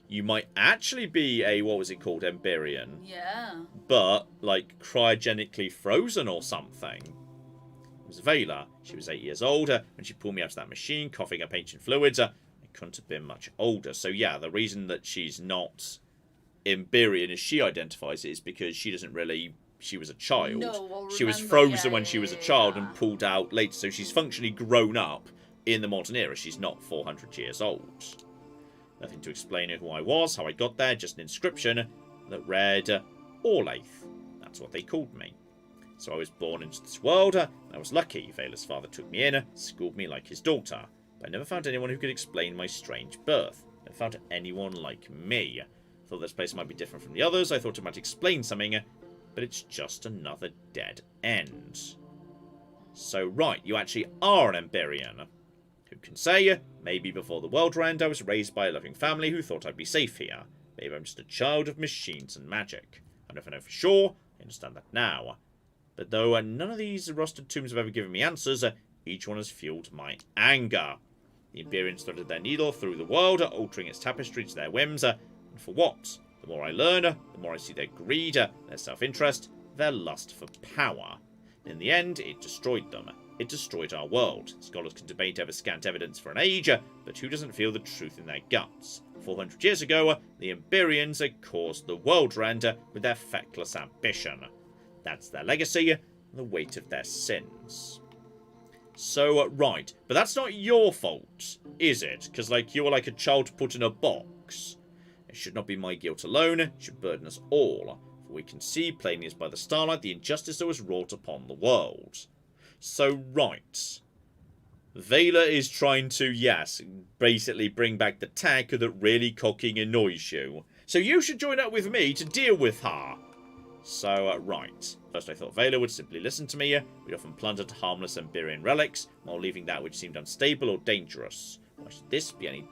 You might actually be a, what was it called, Emberian. Yeah. But, like, cryogenically frozen or something. It was Vela. She was 8 years older when she pulled me out of that machine, coughing up ancient fluids. It couldn't have been much older. So, yeah, the reason that she's not Emberian as she identifies it is because she doesn't really... She was a child. No, she was frozen when she was a child and pulled out later. So she's functionally grown up in the modern era. She's not 400 years old. Nothing to explain who I was, how I got there, just an inscription that read, Orlaith. That's what they called me. So I was born into this world. I was lucky. Vela's father took me in, schooled me like his daughter. But I never found anyone who could explain my strange birth. Never found anyone like me. Thought this place might be different from the others. I thought it might explain something, but it's just another dead end. So, right, you actually are an Emberian. Who can say, maybe before the world end I was raised by a loving family who thought I'd be safe here. Maybe I'm just a child of machines and magic. I never know for sure, I understand that now. But though none of these rusted tombs have ever given me answers, each one has fueled my anger. The Emberians threaded their needle through the world, altering its tapestry to their whims, and for what? The more I learn, the more I see their greed, their self-interest, their lust for power. In the end, it destroyed them. It destroyed our world. Scholars can debate over scant evidence for an age, but who doesn't feel the truth in their guts? 400 years ago, the Emberians caused the world end with their feckless ambition. That's their legacy, and the weight of their sins. So, right. But that's not your fault, is it? Because, like, you were like a child put in a box. It should not be my guilt alone. It should burden us all. For we can see plainly as by the starlight the injustice that was wrought upon the world. So, right. Vela is trying to, yes, basically bring back the tech that really cocking annoys you. So you should join up with me to deal with her. So, right. First I thought Vela would simply listen to me. We'd often plundered harmless Emberian relics, while leaving that which seemed unstable or dangerous. Why should this be any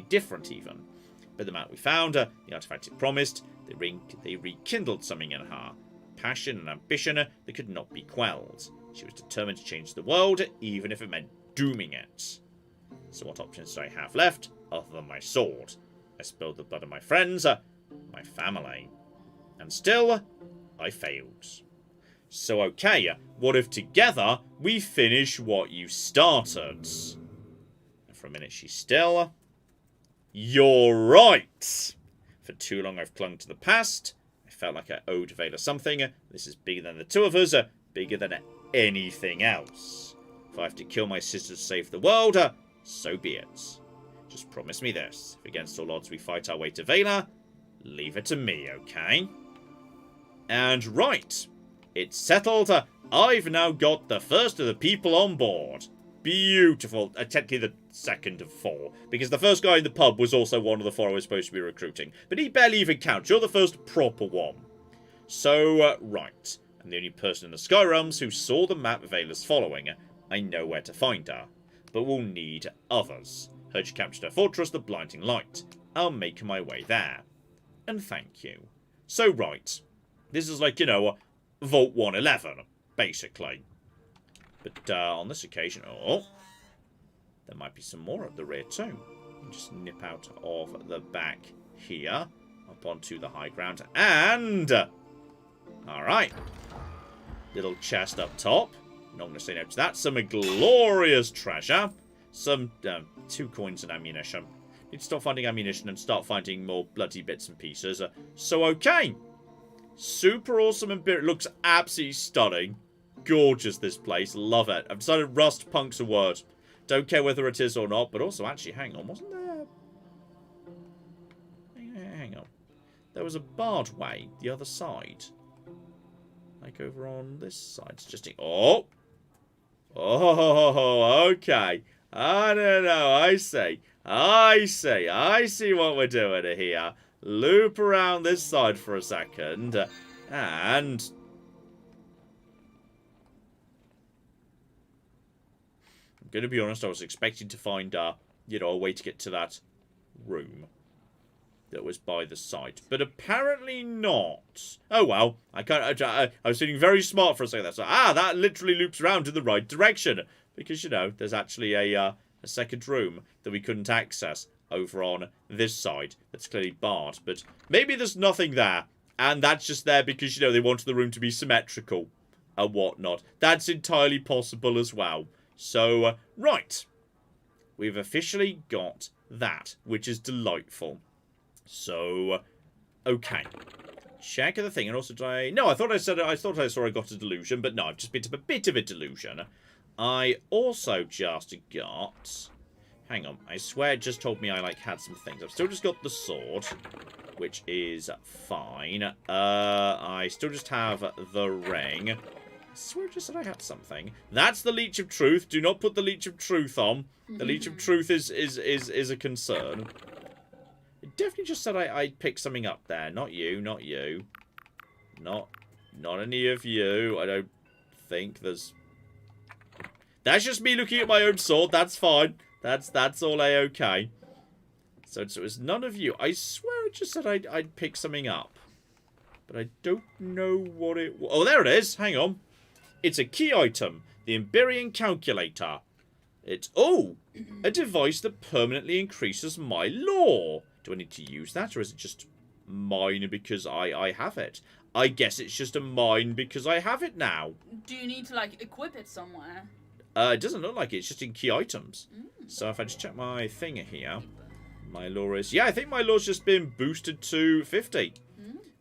different even? But the map we found, the artifact it promised, they rekindled something in her. Passion and ambition that could not be quelled. She was determined to change the world, even if it meant dooming it. So what options do I have left, other than my sword? I spilled the blood of my friends, my family. And still, I failed. So okay, what if together we finish what you started? And for a minute she's still. You're right! For too long I've clung to the past. I felt like I owed Vela something. This is bigger than the two of us, bigger than anything else. If I have to kill my sister to save the world, so be it. Just promise me this. If against all odds we fight our way to Vela, leave it to me, okay? And right. It's settled. I've now got the first of the people on board. Beautiful. Technically the second of 4. Because the first guy in the pub was also one of the 4 I was supposed to be recruiting. But he barely even counts. You're the first proper one. So, right. I'm the only person in the Sky Realms who saw the map Vela's following. I know where to find her. But we'll need others. Heard you captured her fortress, the Blinding Light. I'll make my way there. And thank you. So, right. This is like, you know, Vault 111, basically. But on this occasion... Oh! There might be some more at the rear, too. Just nip out of the back here. Up onto the high ground. And... Alright. Little chest up top. Not going to say no to that. Some glorious treasure. Some 2 coins and ammunition. Need to stop finding ammunition and start finding more bloody bits and pieces. So, okay. Super awesome and it looks absolutely stunning. Gorgeous, this place. Love it. I've decided Rust Punk's a word. Don't care whether it is or not. But also, actually, hang on. Wasn't there... Hang on. There was a barred way the other side. Like over on this side. It's just... Oh! Oh, okay. I don't know. I see. I see what we're doing here. Loop around this side for a second. And... I'm going to be honest, I was expecting to find, you know, a way to get to that room that was by the side. But apparently not. Oh, well. I was feeling very smart for a second there. So, that literally loops around in the right direction. Because, you know, there's actually a second room that we couldn't access over on this side. That's clearly barred. But maybe there's nothing there. And that's just there because, you know, they wanted the room to be symmetrical and whatnot. That's entirely possible as well. So, right. We've officially got that, which is delightful. So, okay. Check the thing, and also did I... No, I thought I saw I got a delusion, but no, I've just been a bit of a delusion. I also just got... Hang on, I swear it just told me I, like, had some things. I've still just got the sword, which is fine. I still just have the ring. I swear it just said I had something. That's the Leech of Truth. Do not put the Leech of Truth on. The Leech of Truth is a concern. It definitely just said I'd pick something up there. Not you, not you. Not any of you. I don't think there's... That's just me looking at my own sword. That's fine. That's all a-okay. So it was none of you. I swear it just said I'd pick something up. But I don't know what it... Oh, there it is. Hang on. It's a key item. The Emberian Calculator. It's... Oh! A device that permanently increases my lore. Do I need to use that, or is it just mine because I have it? I guess it's just a mine because I have it now. Do you need to, like, equip it somewhere? It doesn't look like it. It's just in key items. So if I just check my thing here, my lore is... Yeah, I think my lore's just been boosted to 50.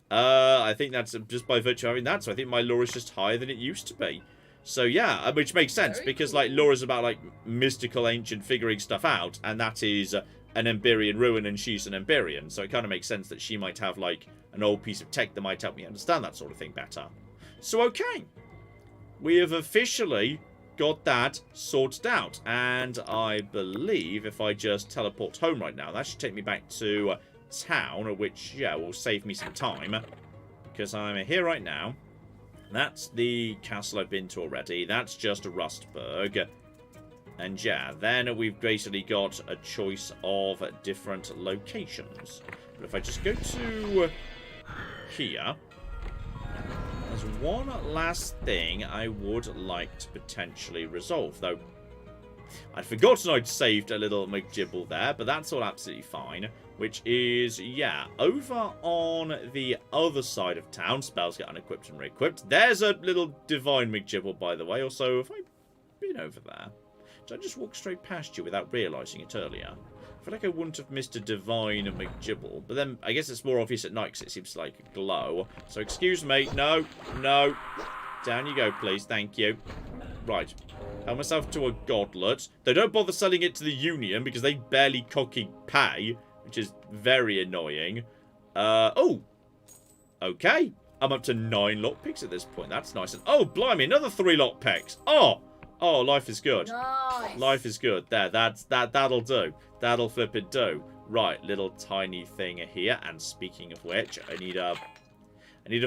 I think that's just by virtue of having that. So I think my lore is just higher than it used to be. So yeah, which makes sense because like lore is about like mystical ancient figuring stuff out, and that is an Emberian ruin, and she's an Emberian. So it kind of makes sense that she might have like an old piece of tech that might help me understand that sort of thing better. So okay, we have officially got that sorted out, and I believe if I just teleport home right now, that should take me back to town, which yeah will save me some time because I'm here right now. That's the castle I've been to already. That's just a Rustburg. And yeah, then we've basically got a choice of different locations. But if I just go to here, there's one last thing I would like to potentially resolve. Though, I'd forgotten I'd saved a little McGibble there, but that's all absolutely fine. Which is, yeah, over on the other side of town. Spells get unequipped and re-equipped. There's a little Divine McGibble, by the way. Also, have I been over there? Did I just walk straight past you without realising it earlier? I feel like I wouldn't have missed a Divine McGibble. But then, I guess it's more obvious at night because it seems like a glow. So, excuse me. No, no. Down you go, please. Thank you. Right. Help myself to a goblet. They don't bother selling it to the Union because they barely cocky pay, which is very annoying. Oh! Okay. I'm up to 9 lockpicks at this point. That's nice. And oh, blimey, another 3 lockpicks. Oh! Oh, life is good. Nice. Life is good. There, that'll do. That'll flip it do. Right, little tiny thing here. And speaking of which, I need a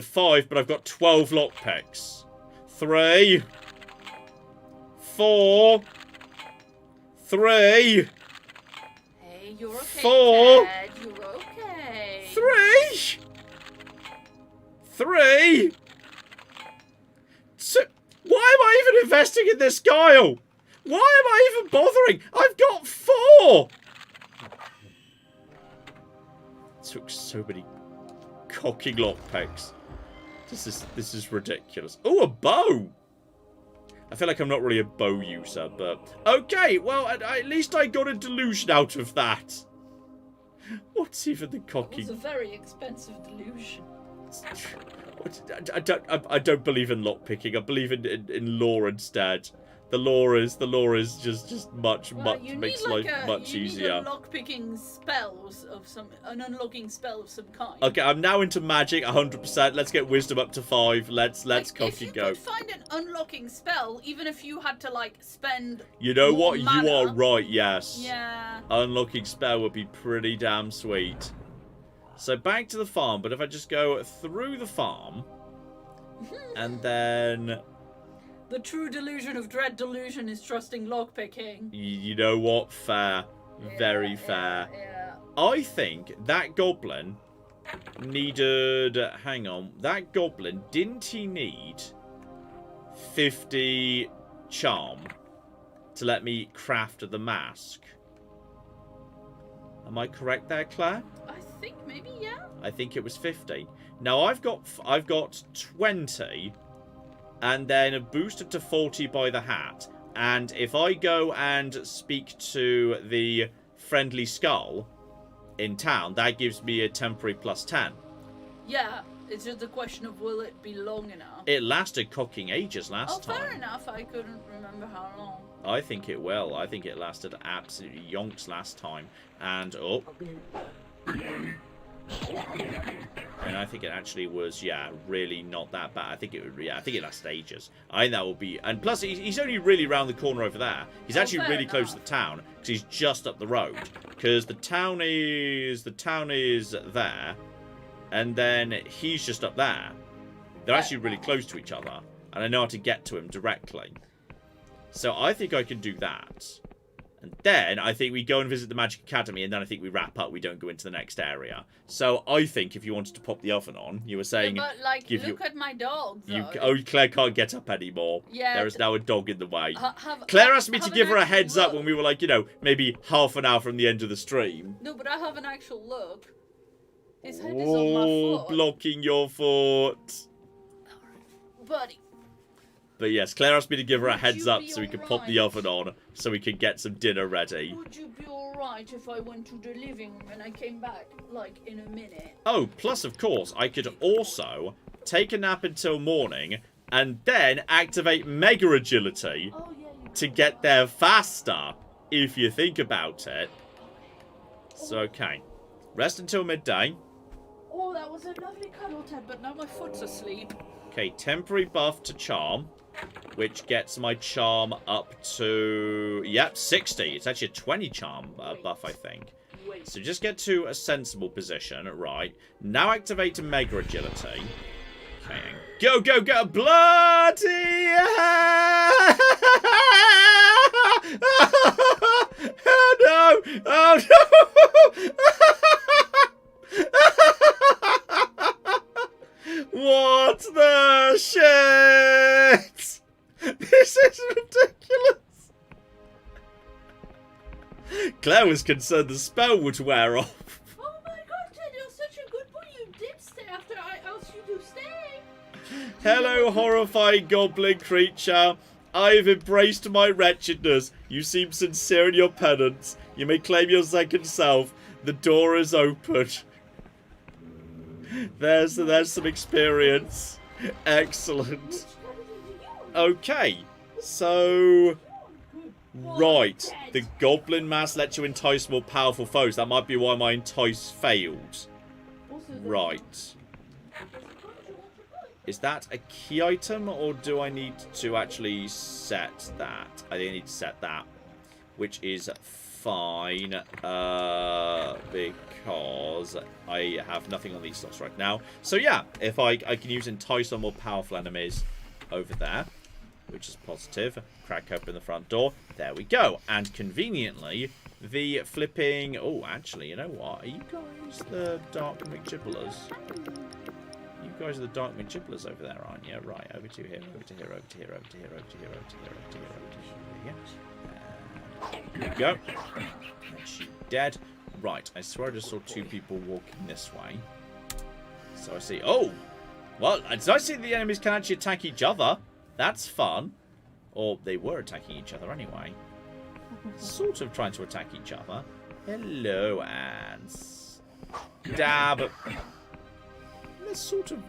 5, but I've got 12 lockpicks. 3, 4, 3, Hey, you're okay, 4, Ted. You're okay. 3, 3. So, why am I even investing in this guile? Why am I even bothering? I've got 4. Took so many cocking lockpicks. This is ridiculous. Oh, a bow. I feel like I'm not really a bow user, but okay. Well, at least I got a delusion out of that. What's even the It cocking? was a very expensive delusion. I don't believe in lockpicking. I believe in lore instead. The lore is just much You makes need like life much easier. Need a lock-picking spells of an unlocking spell of some kind. Okay, I'm now into magic 100%. Let's get wisdom up to 5. Let's Like, cocky if you go. could find an unlocking spell, even if you had to like spend. You know more what? mana, You are right. Yes. Yeah. Unlocking spell would be pretty damn sweet. So back to the farm, but if I just go through the farm, and then The true delusion of dread delusion is trusting lockpicking. you know what? Fair, very fair. Yeah. I think that goblin needed. Hang on, that goblin didn't he need 50 charm to let me craft the mask? Am I correct there, Claire? I think maybe, yeah. I think it was 50. Now I've got 20, and then boosted to 40 by the hat. And if I go and speak to the friendly skull in town, that gives me a temporary +10. Yeah, it's just a question of will it be long enough. It lasted cocking ages last time. Fair enough. I couldn't remember how long. I think it will. I think it lasted absolutely yonks last time. And oh. And I think it actually was, yeah, really not that bad. I think it would, yeah, I think it lasted ages. I think that will be, and plus he's only really round the corner over there. He's actually really close to the town because he's just up the road. Because the town is there, and then he's just up there. They're actually really close to each other, and I know how to get to him directly. So I think I can do that. And then I think we go and visit the Magic Academy, and then I think we wrap up. We don't go into the next area. So I think if you wanted to pop the oven on, you were saying... Yeah, but, like, look at my dog, though. Claire can't get up anymore. Yeah. There is now a dog in the way. Claire asked me to give her a heads up when we were, like, you know, maybe half an hour from the end of the stream. No, but I have an actual look. His head is on my foot. Blocking your foot. Buddy. But yes, Claire asked me to give her a Would heads you up be so we could alright? pop the oven on so we could get some dinner ready. Would you be alright if I went to the living room and I came back, like, in a minute? Oh, plus, of course, I could also take a nap until morning and then activate Mega Agility Oh, yeah, you to get there faster, if you think about it. So, okay. Rest until midday. Oh, that was a lovely cuddle, Ted, but now my foot's asleep. Okay, temporary buff to charm, which gets my charm up to, yep, 60. It's actually a 20 charm buff, I think. So just get to a sensible position, right. Now activate a Mega Agility. Okay, go, go, go, bloody hell! Oh no! Oh no! What the shit? This is ridiculous. Claire was concerned the spell would wear off. Oh my god, Ted, you're such a good boy. You did stay after I asked you to stay. Hello, horrifying goblin creature. I've embraced my wretchedness. You seem sincere in your penance. You may claim your second self. The door is open. There's some experience. Excellent. Okay, so... Right, the goblin mask lets you entice more powerful foes. That might be why my entice failed. Right. Is that a key item, or do I need to actually set that? I think I need to set that, which is fine, because I have nothing on these slots right now. So yeah, if I can use entice on more powerful enemies over there. which is positive. Crack open the front door. There we go. And conveniently, the flipping... Oh, actually, you know what? Are you guys the Dark McGibblers? You guys are the Dark McGibblers over there, aren't you? Right, over to here, over to here, over to here, over to here, over to here, over to here, over to here, over to here. There you go. And she dead. Right, I swear I just saw 2 people walking this way. So I see... Oh! Well, did I see the enemies can actually attack each other? That's fun. Or they were attacking each other anyway. Sort of trying to attack each other. Hello, ants. Dab. They're sort of...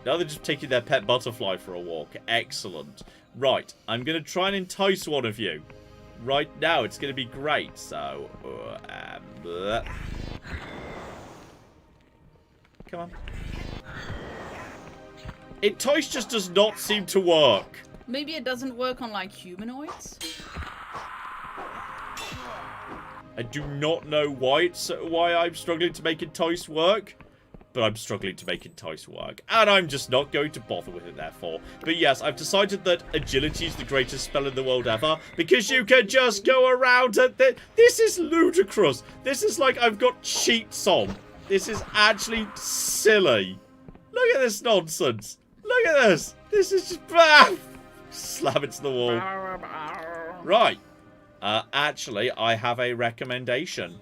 Now they're just taking their pet butterfly for a walk. Excellent. Right, I'm going to try and entice one of you. Right now, it's going to be great. So, come on. Entice just does not seem to work. Maybe it doesn't work on, like, humanoids? I do not know why I'm struggling to make entice work. But I'm struggling to make entice work. And I'm just not going to bother with it, therefore. But yes, I've decided that agility is the greatest spell in the world ever. Because you can just go around and... This is ludicrous. This is like I've got cheats on. This is actually silly. Look at this nonsense. Look at this. This is just... Slam it to the wall. Right. Actually, I have a recommendation.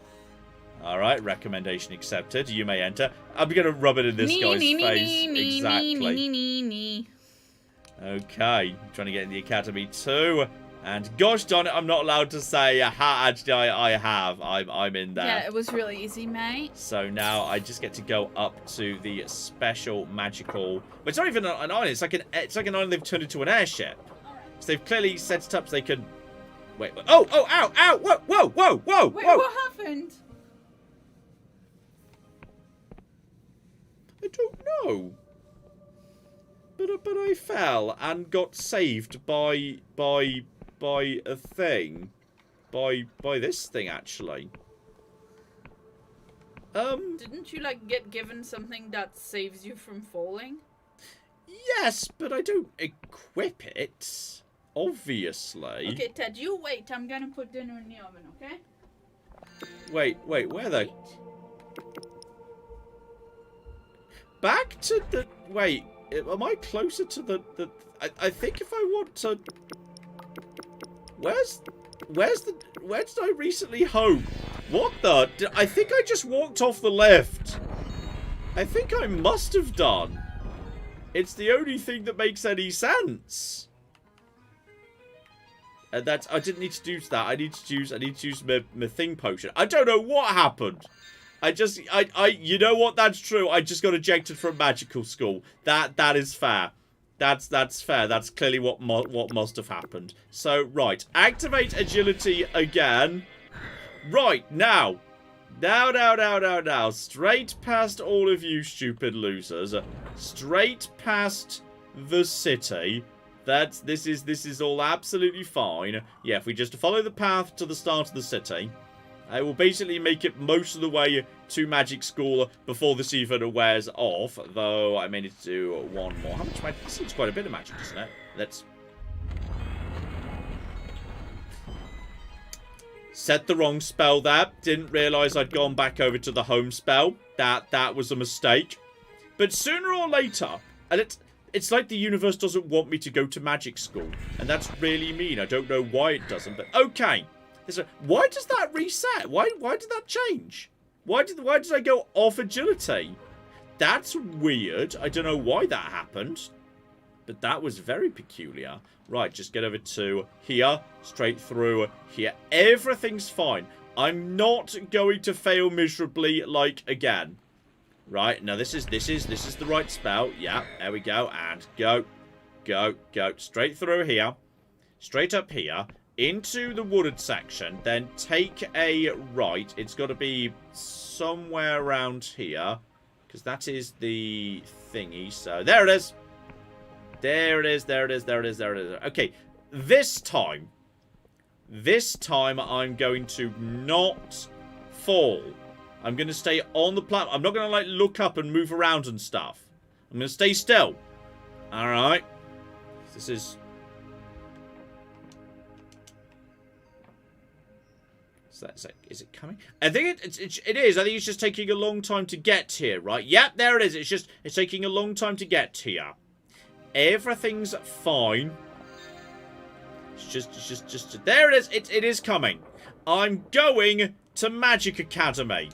Alright, recommendation accepted. You may enter. I'm going to rub it in this guy's face. Exactly. Okay. Trying to get in the academy too. And gosh darn it, I'm not allowed to say, actually, I have. I'm in there. Yeah, it was really easy, mate. So now I just get to go up to the special magical... But it's not even an island. It's like an island they've turned into an airship. So they've clearly set it up so they can... Wait. Oh, ow, ow. Whoa. Wait, what happened? I don't know. But I fell and got saved by a thing. By this thing, actually. Didn't you, like, get given something that saves you from falling? Yes, but I don't equip it. Obviously. Okay, Ted, you wait. I'm gonna put dinner in the oven, okay? Wait, where the... Back to the... Wait, am I closer to the... I think if I want to... Where did I recently home? What the... I think I just walked off the lift. I think I must have done. It's the only thing that makes any sense. And that's... I didn't need to do that. I need to use my thing potion. I don't know what happened. You know what? That's true. I just got ejected from magical school. That is fair. That's fair. That's clearly what must have happened. So, right. Activate agility again. Right, now. Now. Straight past all of you stupid losers. Straight past the city. This is all absolutely fine. Yeah, if we just follow the path to the start of the city, I will basically make it most of the way to magic school before this even wears off. Though I may need to do one more. How much magic? This seems quite a bit of magic, doesn't it? Let's set the wrong spell there. Didn't realise I'd gone back over to the home spell. That was a mistake. But sooner or later, and it's like the universe doesn't want me to go to magic school. And that's really mean. I don't know why it doesn't, but okay. Why does that reset? Why did that change? Why did I go off agility? That's weird. I don't know why that happened. But that was very peculiar. Right, just get over to here. Straight through here. Everything's fine. I'm not going to fail miserably like again. Right, now this is the right spell. Yeah, there we go. And go. Straight through here. Straight up here. Into the wooded section. Then take a right. It's got to be somewhere around here. Because that is the thingy. So, there it is. There it is. Okay, this time I'm going to not fall. I'm going to stay on the platform. I'm not going to, like, look up and move around and stuff. I'm going to stay still. Alright. This is that's like, is it coming? I think it is. I think it's just taking a long time to get here, right? Yep, there it is. It's taking a long time to get here. Everything's fine. It's just there it is. It is coming. I'm going to Magic Academy.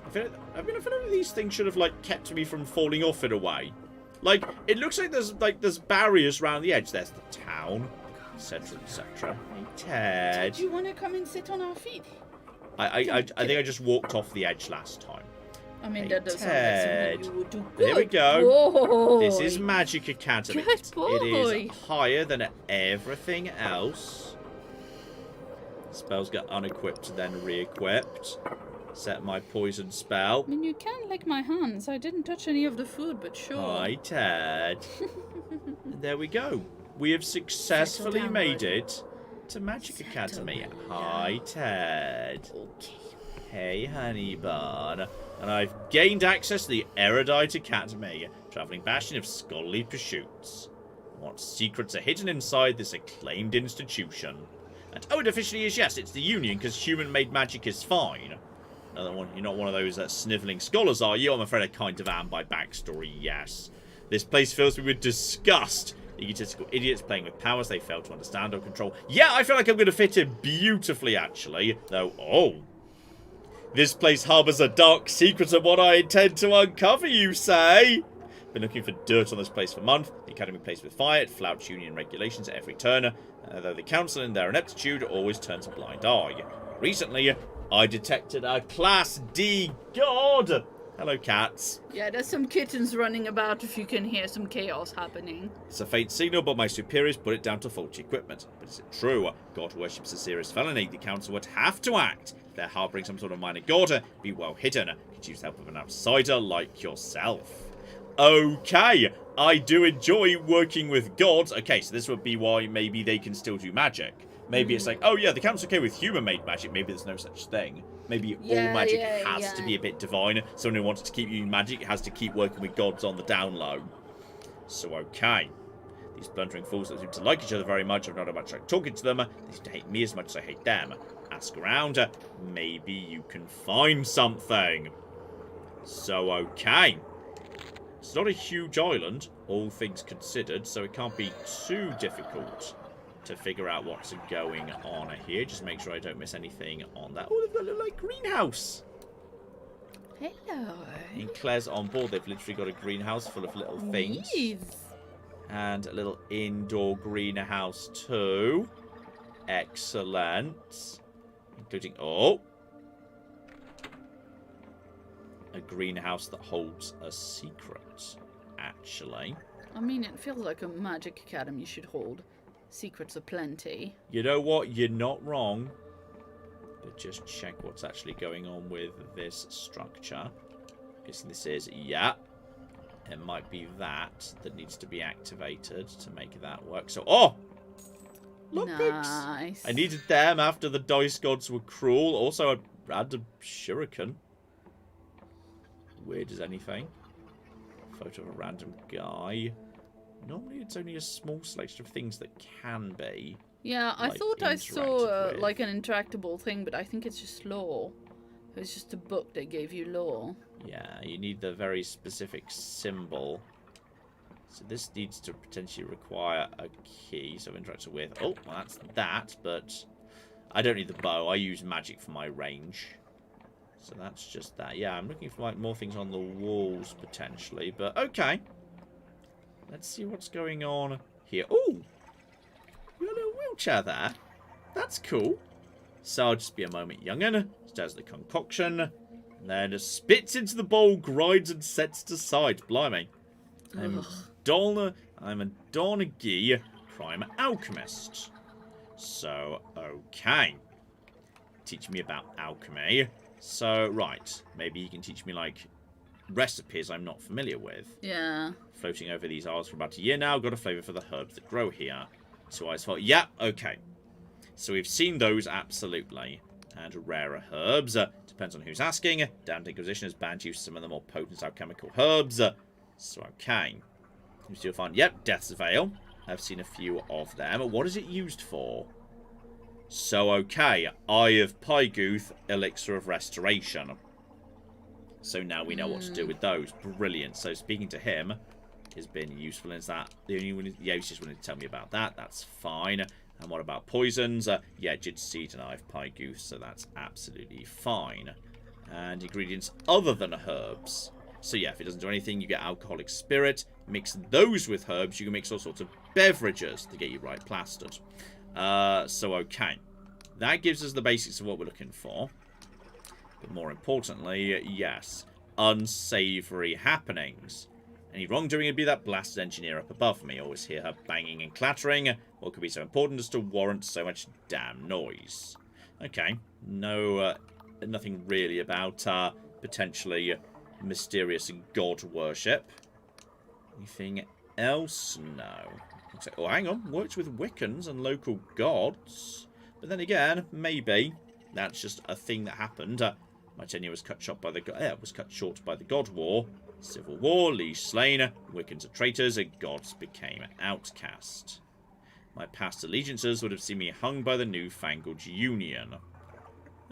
I feel like these things should have like kept me from falling off in a way. Like it looks like there's barriers around the edge. There's the town, etc., etc. Hey, Ted. Do you want to come and sit on our feet? I think I just walked off the edge last time. I mean, Hey, that does Ted. sound like something you would do. There we Good go. boy. This is Magic Academy. Good boy. It is higher than everything else. Spells get unequipped, then re-equipped. Set my poison spell. I mean, you can lick my hands. I didn't touch any of the food, but sure. Hi, Ted. And there we go. We have successfully down, made bud. it to Magic Settle Academy. down. Hi, Ted. Okay. Hey, honey bun. And I've gained access to the Erudite Academy, travelling bastion of scholarly pursuits. What secrets are hidden inside this acclaimed institution? And oh, it officially is, yes, it's the Union, because human-made magic is fine. Another one, you're not one of those snivelling scholars, are you? I'm afraid I kind of am by backstory, yes. This place fills me with disgust. Egotistical idiots playing with powers they fail to understand or control. Yeah, I feel like I'm going to fit in beautifully, actually. Though, oh. This place harbours a dark secret of what I intend to uncover, you say? Been looking for dirt on this place for months. The Academy plays with fire. It flouts Union regulations at every turn. Though the Council, in their ineptitude, always turns a blind eye. Recently, I detected a Class D god. Hello, cats. Yeah, there's some kittens running about if you can hear some chaos happening. It's a faint signal, but my superiors put it down to faulty equipment. But is it true? God worship's a serious felony. The Council would have to act. If they're harbouring some sort of minor god, be well hidden. Could use the help of an outsider like yourself. Okay, I do enjoy working with gods. Okay, so this would be why maybe they can still do magic. Maybe it's like, oh yeah, the Council's okay with human-made magic. Maybe there's no such thing. Maybe all magic has to be a bit divine. Someone who wants to keep using magic has to keep working with gods on the down low. So, okay. These blundering fools that seem to like each other very much. I've not much like talking to them. They seem to hate me as much as I hate them. Ask around. Maybe you can find something. So, okay. It's not a huge island, all things considered, so it can't be too difficult to figure out what's going on here. Just make sure I don't miss anything on that. Oh, they've got a little, like, greenhouse. Hello. In Claire's on board, they've literally got a greenhouse full of little things. Yes. And a little indoor greenhouse too. Excellent. Including, oh, a greenhouse that holds a secret, actually. I mean, it feels like a magic academy should hold secrets aplenty. You know what? You're not wrong. But just check what's actually going on with this structure. Guessing this is, yeah. It might be that needs to be activated to make that work. So, oh! Look, Nice. I needed them after the dice gods were cruel. Also, a random shuriken. Weird as anything. Photo of a random guy. Normally, it's only a small selection of things that can be. Yeah, I like, thought I saw interacted with. like an interactable thing, but I think it's just lore. It was just a book that gave you lore. Yeah, you need the very specific symbol. So this needs to potentially require a key. So interact with. Oh, well, that's that. But I don't need the bow. I use magic for my range. So that's just that. Yeah, I'm looking for like more things on the walls potentially. But okay. Let's see what's going on here. Oh! You got a little wheelchair there. That's cool. So I'll just be a moment youngin. Stirs the concoction. And then spits into the bowl, grinds and sets to side. Blimey. I'm a Donaghy Prime Alchemist. So, okay. Teach me about alchemy. So, right. Maybe you can teach me, like, recipes I'm not familiar with. Yeah. Floating over these isles for about a year now. Got a flavour for the herbs that grow here. So I thought, yeah, okay. So we've seen those, absolutely. And rarer herbs. Depends on who's asking. Damned Inquisition has banned use of some of the more potent alchemical herbs. So, okay. Seems to find, yep, Death's Veil. I've seen a few of them. What is it used for? So, okay. Eye of Pygoth, Elixir of Restoration. So now we know what to do with those. Brilliant. So speaking to him has been useful. Is that the only one? Yeah, he's just wanted to tell me about that. That's fine. And what about poisons? Yeah, Jid Seed and Eye of Pygoth, so that's absolutely fine. And ingredients other than herbs. So yeah, if it doesn't do anything, you get alcoholic spirit. Mix those with herbs. You can mix all sorts of beverages to get you right plastered. So okay. That gives us the basics of what we're looking for. But more importantly, yes, unsavory happenings. Any wrongdoing would be that blasted engineer up above me. Always hear her banging and clattering. What could be so important as to warrant so much damn noise? Okay, no, nothing really about potentially mysterious god worship. Anything else? No. Oh, hang on. Works with Wiccans and local gods. But then again, maybe that's just a thing that happened. My tenure was cut short by the God War. Civil War, Liege slain, Wiccans are traitors, and gods became outcast. My past allegiances would have seen me hung by the newfangled Union.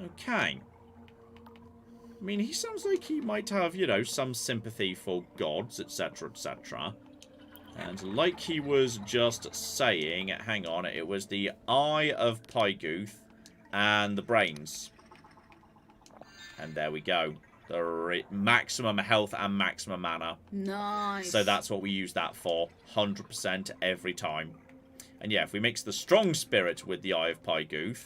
Okay. I mean, he sounds like he might have, you know, some sympathy for gods, etc., etc. And like he was just saying, hang on, it was the Eye of Pygoth and the brains. And there we go. The maximum health and maximum mana. Nice. So that's what we use that for. 100% every time. And yeah, if we mix the strong spirit with the Eye of Pygoth,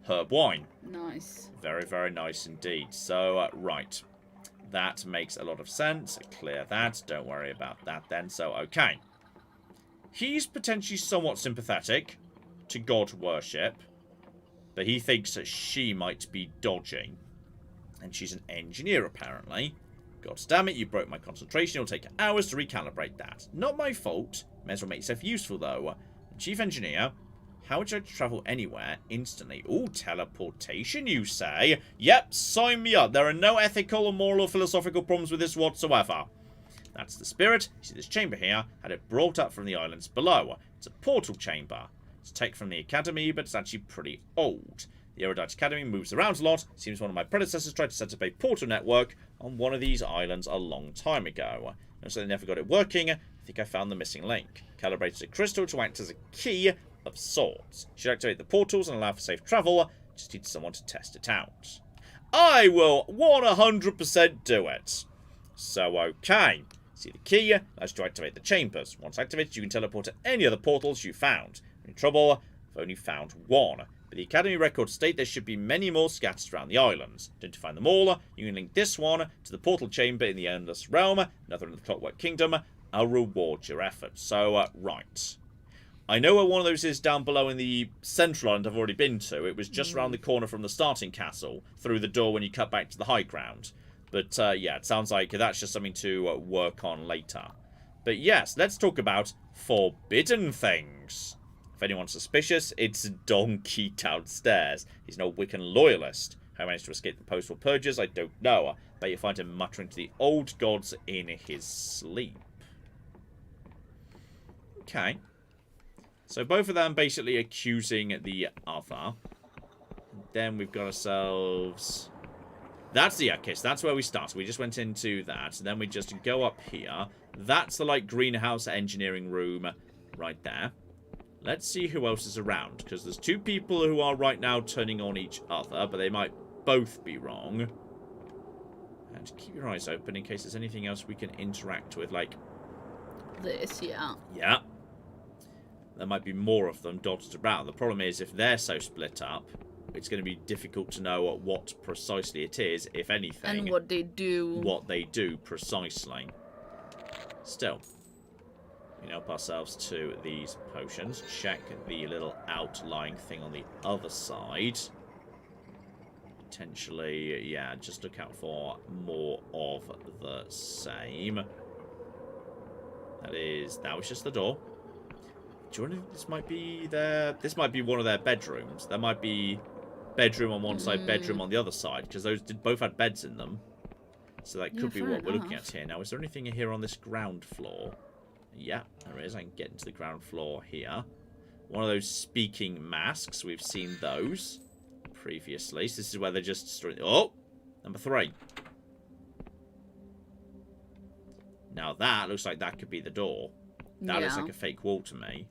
herb wine. Nice. Very, very nice indeed. So, right. That makes a lot of sense. Clear that. Don't worry about that then. So, okay. He's potentially somewhat sympathetic to god worship, but he thinks that she might be dodging. And she's an engineer, apparently. God damn it, you broke my concentration. It'll take hours to recalibrate that. Not my fault. May as well make yourself useful, though. Chief engineer, how would you like to travel anywhere instantly? Ooh, teleportation, you say? Yep, sign me up. There are no ethical or moral or philosophical problems with this whatsoever. That's the spirit. You see this chamber here? Had it brought up from the islands below. It's a portal chamber. It's tech from the academy, but it's actually pretty old. The Erudite Academy moves around a lot. Seems one of my predecessors tried to set up a portal network on one of these islands a long time ago. So they never got it working. I think I found the missing link. Calibrated a crystal to act as a key of sorts. Should activate the portals and allow for safe travel. Just need someone to test it out. I will 100% do it. So, okay. See the key? Allows you to activate the chambers. Once activated, you can teleport to any other portals you found. In trouble, I've only found one. But the Academy records state there should be many more scattered around the islands. To find them all, you can link this one to the portal chamber in the Endless Realm, another in the Clockwork Kingdom. I'll reward your efforts. So, right. I know where one of those is down below in the central island I've already been to. It was just round the corner from the starting castle, through the door when you cut back to the high ground. But, yeah, it sounds like that's just something to work on later. But yes, let's talk about forbidden things. If anyone's suspicious, it's Donkey downstairs. He's no Wiccan loyalist. How he managed to escape the postal purges, I don't know. But you find him muttering to the old gods in his sleep. Okay. So both of them basically accusing the other. Then we've got ourselves... That's the Kiss. That's where we start. We just went into that. Then we just go up here. That's the, like, greenhouse engineering room right there. Let's see who else is around, because there's two people who are right now turning on each other, but they might both be wrong. And keep your eyes open in case there's anything else we can interact with, like... This, yeah. Yeah. There might be more of them dotted around. The problem is, if they're so split up, it's going to be difficult to know what precisely it is, if anything. And what they do. What they do, precisely. Still. We help ourselves to these potions. Check the little outlying thing on the other side. Potentially, yeah, just look out for more of the same. That was just the door. Do you want to, this might be this might be one of their bedrooms. There might be bedroom on one side, bedroom on the other side, because those both had beds in them. So that could be what we're looking at here. Now, is there anything here on this ground floor? Yeah, there is. I can get into the ground floor here. one of those speaking masks. We've seen those previously. So this is where they're just... Oh! Number 3. Now that looks like that could be the door. That looks like a fake wall to me.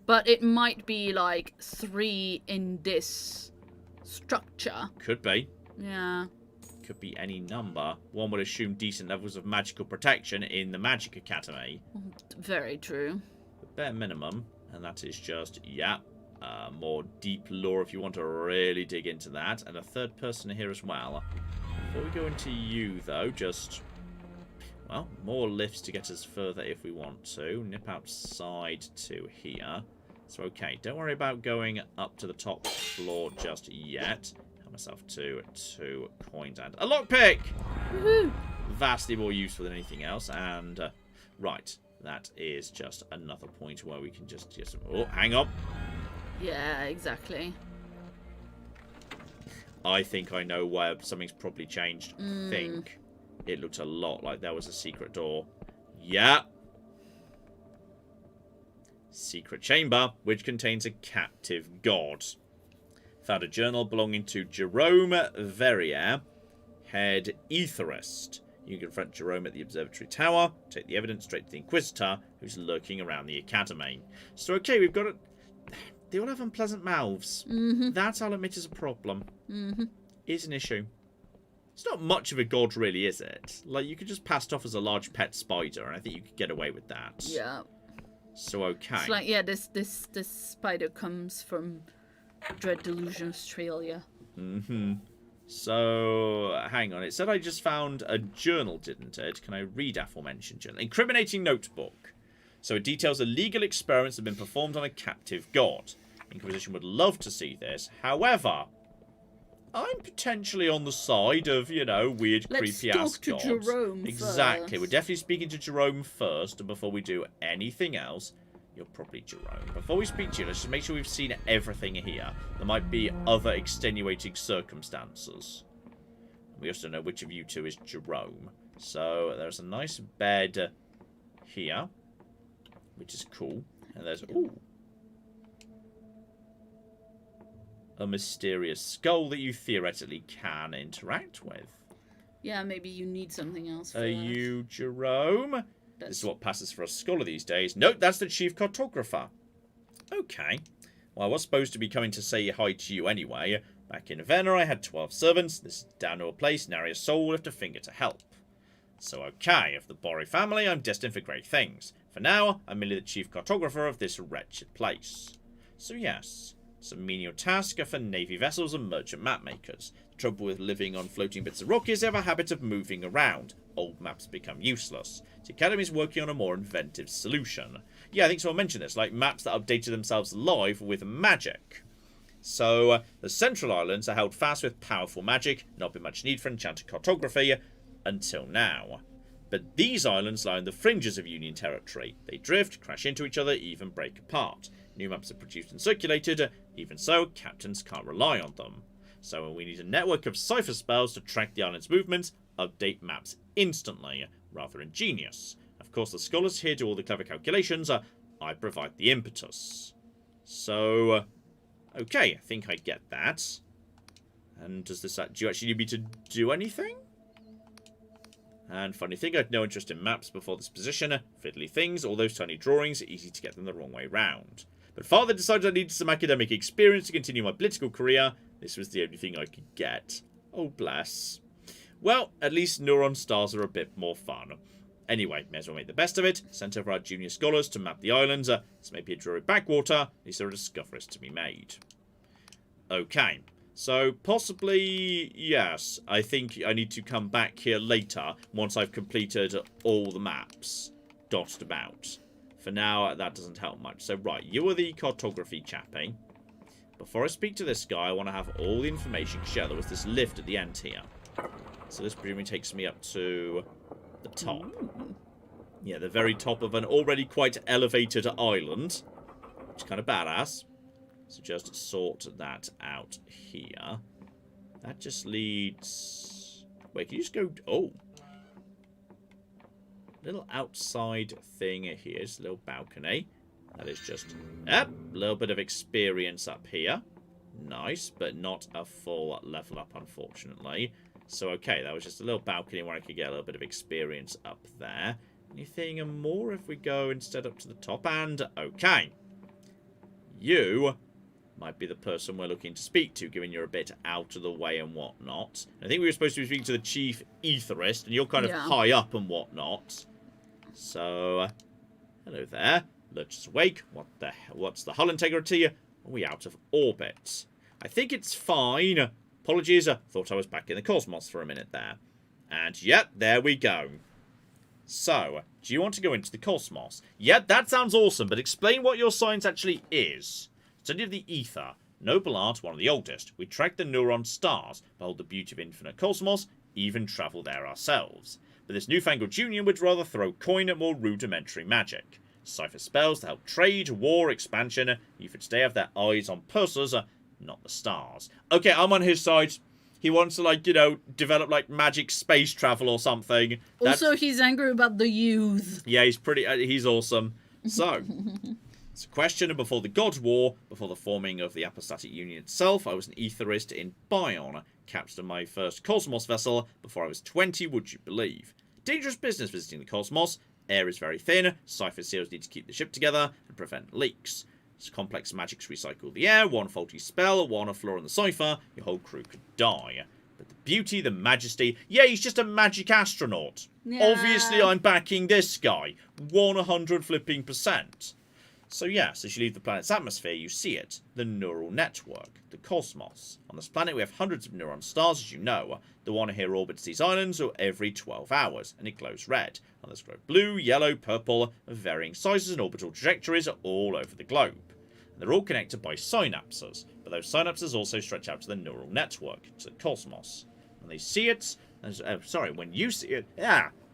But it might be like 3 in this structure. Could be. Yeah. Could be any number. One would assume decent levels of magical protection in the Magic Academy. Very true. The bare minimum. And that is just, yeah, more deep lore if you want to really dig into that. And a third person here as well. Before we go into you, though, just... Well, more lifts to get us further if we want to. Nip outside to here. So, okay, don't worry about going up to the top floor just yet. Help myself to 2 coins and a lockpick! Woohoo! Vastly more useful than anything else. And, right, that is just another point where we can just... Oh, hang on. Yeah, exactly. I think I know where something's probably changed. I think. It looked a lot like there was a secret door. Yeah. Secret chamber, which contains a captive god. Found a journal belonging to Jerome Verrier, head etherist. You can confront Jerome at the observatory tower, take the evidence straight to the Inquisitor, who's lurking around the academy. So, okay, we've got it. They all have unpleasant mouths. That, I'll admit, is a problem. Is an issue. It's not much of a god, really, is it? Like, you could just pass it off as a large pet spider, and I think you could get away with that. Yeah. So, okay. It's like, yeah, this spider comes from Dread Delusion, Australia. So, hang on. It said I just found a journal, didn't it? Can I read aforementioned journal? Incriminating notebook. So, it details illegal experiments that have been performed on a captive god. Inquisition would love to see this. However... I'm potentially on the side of, you know, weird, creepy-ass gods. Let's talk to Jerome Exactly. first. We're definitely speaking to Jerome first, and before we do anything else, you're probably Jerome. Before we speak to you, let's just make sure we've seen everything here. There might be other extenuating circumstances. We also know which of you two is Jerome. So, there's a nice bed here, which is cool. And there's... Ooh. A mysterious skull that you theoretically can interact with. Yeah, maybe you need something else for Are that. you Jerome? This is what passes for a scholar these days. Nope, that's the chief cartographer. Okay. Well, I was supposed to be coming to say hi to you anyway. Back in Vienna, I had 12 servants. This is down to a place, nary a soul will lift a finger to help. So, okay, of the Borri family, I'm destined for great things. For now, I'm merely the chief cartographer of this wretched place. So, yes. Some menial tasks are for navy vessels and merchant map makers. The trouble with living on floating bits of rock is they have a habit of moving around. Old maps become useless. The Academy is working on a more inventive solution. Yeah, I think someone mentioned this, like maps that updated themselves live with magic. So, the Central Islands are held fast with powerful magic, not been much need for enchanted cartography until now. But these islands lie on the fringes of Union territory. They drift, crash into each other, even break apart. New maps are produced and circulated. Even so, captains can't rely on them. So we need a network of cipher spells to track the island's movements, update maps instantly. Rather ingenious. Of course, the scholars here do all the clever calculations. I provide the impetus. So, okay, I think I get that. And does this... Do you actually need me to do anything? And funny thing, I had no interest in maps before this position. Fiddly things, all those tiny drawings, easy to get them the wrong way round. But father decided I needed some academic experience to continue my political career. This was the only thing I could get. Oh, bless. Well, at least neuron stars are a bit more fun. Anyway, may as well make the best of it. Sent over our junior scholars to map the islands. This may be a dreary backwater. At least there are discoveries to be made. Okay. So, possibly, yes. I think I need to come back here later once I've completed all the maps dotted about. For now, that doesn't help much. So, right, you are the cartography chappie. Before I speak to this guy, I want to have all the information shared. There was this lift at the end here. So this presumably takes me up to the top. Yeah, the very top of an already quite elevated island. Which is kind of badass. So just sort that out here. That just leads... Wait, can you just go... Oh. Little outside thing here. It's a little balcony. That is just, a little bit of experience up here. Nice, but not a full level up, unfortunately. So, okay, that was just a little balcony where I could get a little bit of experience up there. Anything more if we go instead up to the top? And, okay. You might be the person we're looking to speak to, given you're a bit out of the way and whatnot. I think we were supposed to be speaking to the chief etherist, and you're kind of high up and whatnot. So, hello there. Lurch's awake. What's the hull integrity? Are we out of orbit? I think it's fine. Apologies, I thought I was back in the cosmos for a minute there. And yep, there we go. So, do you want to go into the cosmos? Yep, that sounds awesome, but explain what your science actually is. Study of the ether. Noble art, one of the oldest. We track the neuron stars, behold the beauty of infinite cosmos, even travel there ourselves. But this newfangled union would rather throw coin at more rudimentary magic. Cipher spells to help trade, war, expansion. You should stay have their eyes on purses, not the stars. Okay, I'm on his side. He wants to, like, you know, develop, like, magic space travel or something. Also, he's angry about the youth. Yeah, he's awesome. So, it's a question of before the God War, before the forming of the Apostatic Union itself, I was an etherist in Bion, captain of my first Cosmos vessel, before I was 20, would you believe. Dangerous business visiting the Cosmos. Air is very thin, cipher seals need to keep the ship together and prevent leaks. Complex magics recycle the air, one faulty spell, one a flaw in the cipher, your whole crew could die. But the beauty, the majesty, yeah, he's just a magic astronaut. Yeah. Obviously I'm backing this guy, 100%. So yes, as you leave the planet's atmosphere, you see it, the neural network, the cosmos. On this planet we have hundreds of neuron stars, as you know. The one here orbits these islands every 12 hours, and it glows red. Others glow blue, yellow, purple, of varying sizes and orbital trajectories all over the globe. And they're all connected by synapses, but those synapses also stretch out to the neural network, to the cosmos. When they see it, when you see it,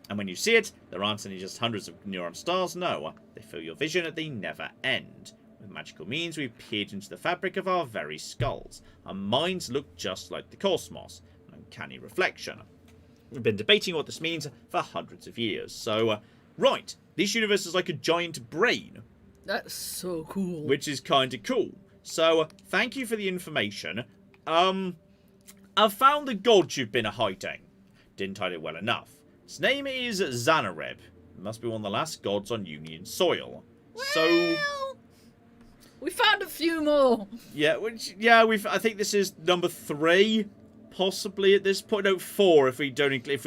and when you see it, there aren't any just hundreds of neuron stars, no. They fill your vision and they never end. With magical means, we've peered into the fabric of our very skulls. Our minds look just like the cosmos, an uncanny reflection. We've been debating what this means for hundreds of years. So, right, this universe is like a giant brain. That's so cool. Which is kind of cool. So, thank you for the information. I've found the god you've been hiding. Didn't hide it well enough. His name is Xanareb. Must be one of the last gods on Union soil. Well, so we found a few more. Yeah, I think this is number 3, possibly at this point. No, 4 if we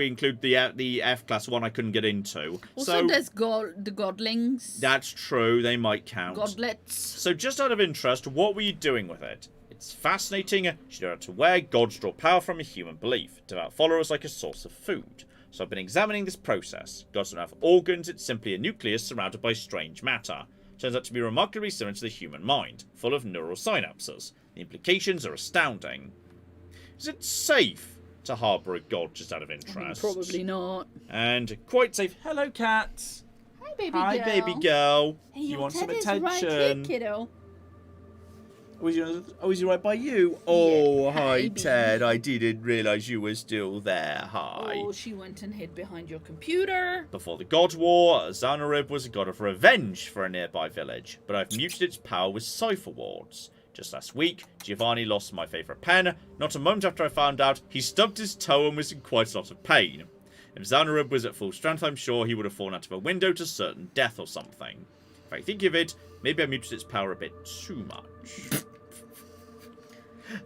include the F class one I couldn't get into. Also, so there's the godlings. That's true. They might count. Godlets. So, just out of interest, what were you doing with it? It's fascinating. You know how to where gods draw power from a human belief. Devout followers like a source of food. So I've been examining this process. Gods don't have organs, it's simply a nucleus surrounded by strange matter. Turns out to be remarkably similar to the human mind, full of neural synapses. The implications are astounding. Is it safe to harbour a god just out of interest? Probably not. And quite safe. Hello, cats. Hi, baby girl. Hi, baby girl. Hey, you your want some Ted is attention? right here, kiddo. Is he right by you? Oh, Yeah, hi, baby. Ted. I didn't realise you were still there. Hi. Oh, she went and hid behind your computer. Before the God War, Xanareb was a god of revenge for a nearby village, but I've muted its power with cipher wards. Just last week, Giovanni lost my favourite pen. Not a moment after I found out, he stubbed his toe and was in quite a lot of pain. If Xanareb was at full strength, I'm sure he would have fallen out of a window to certain death or something. If I think of it, maybe I muted its power a bit too much.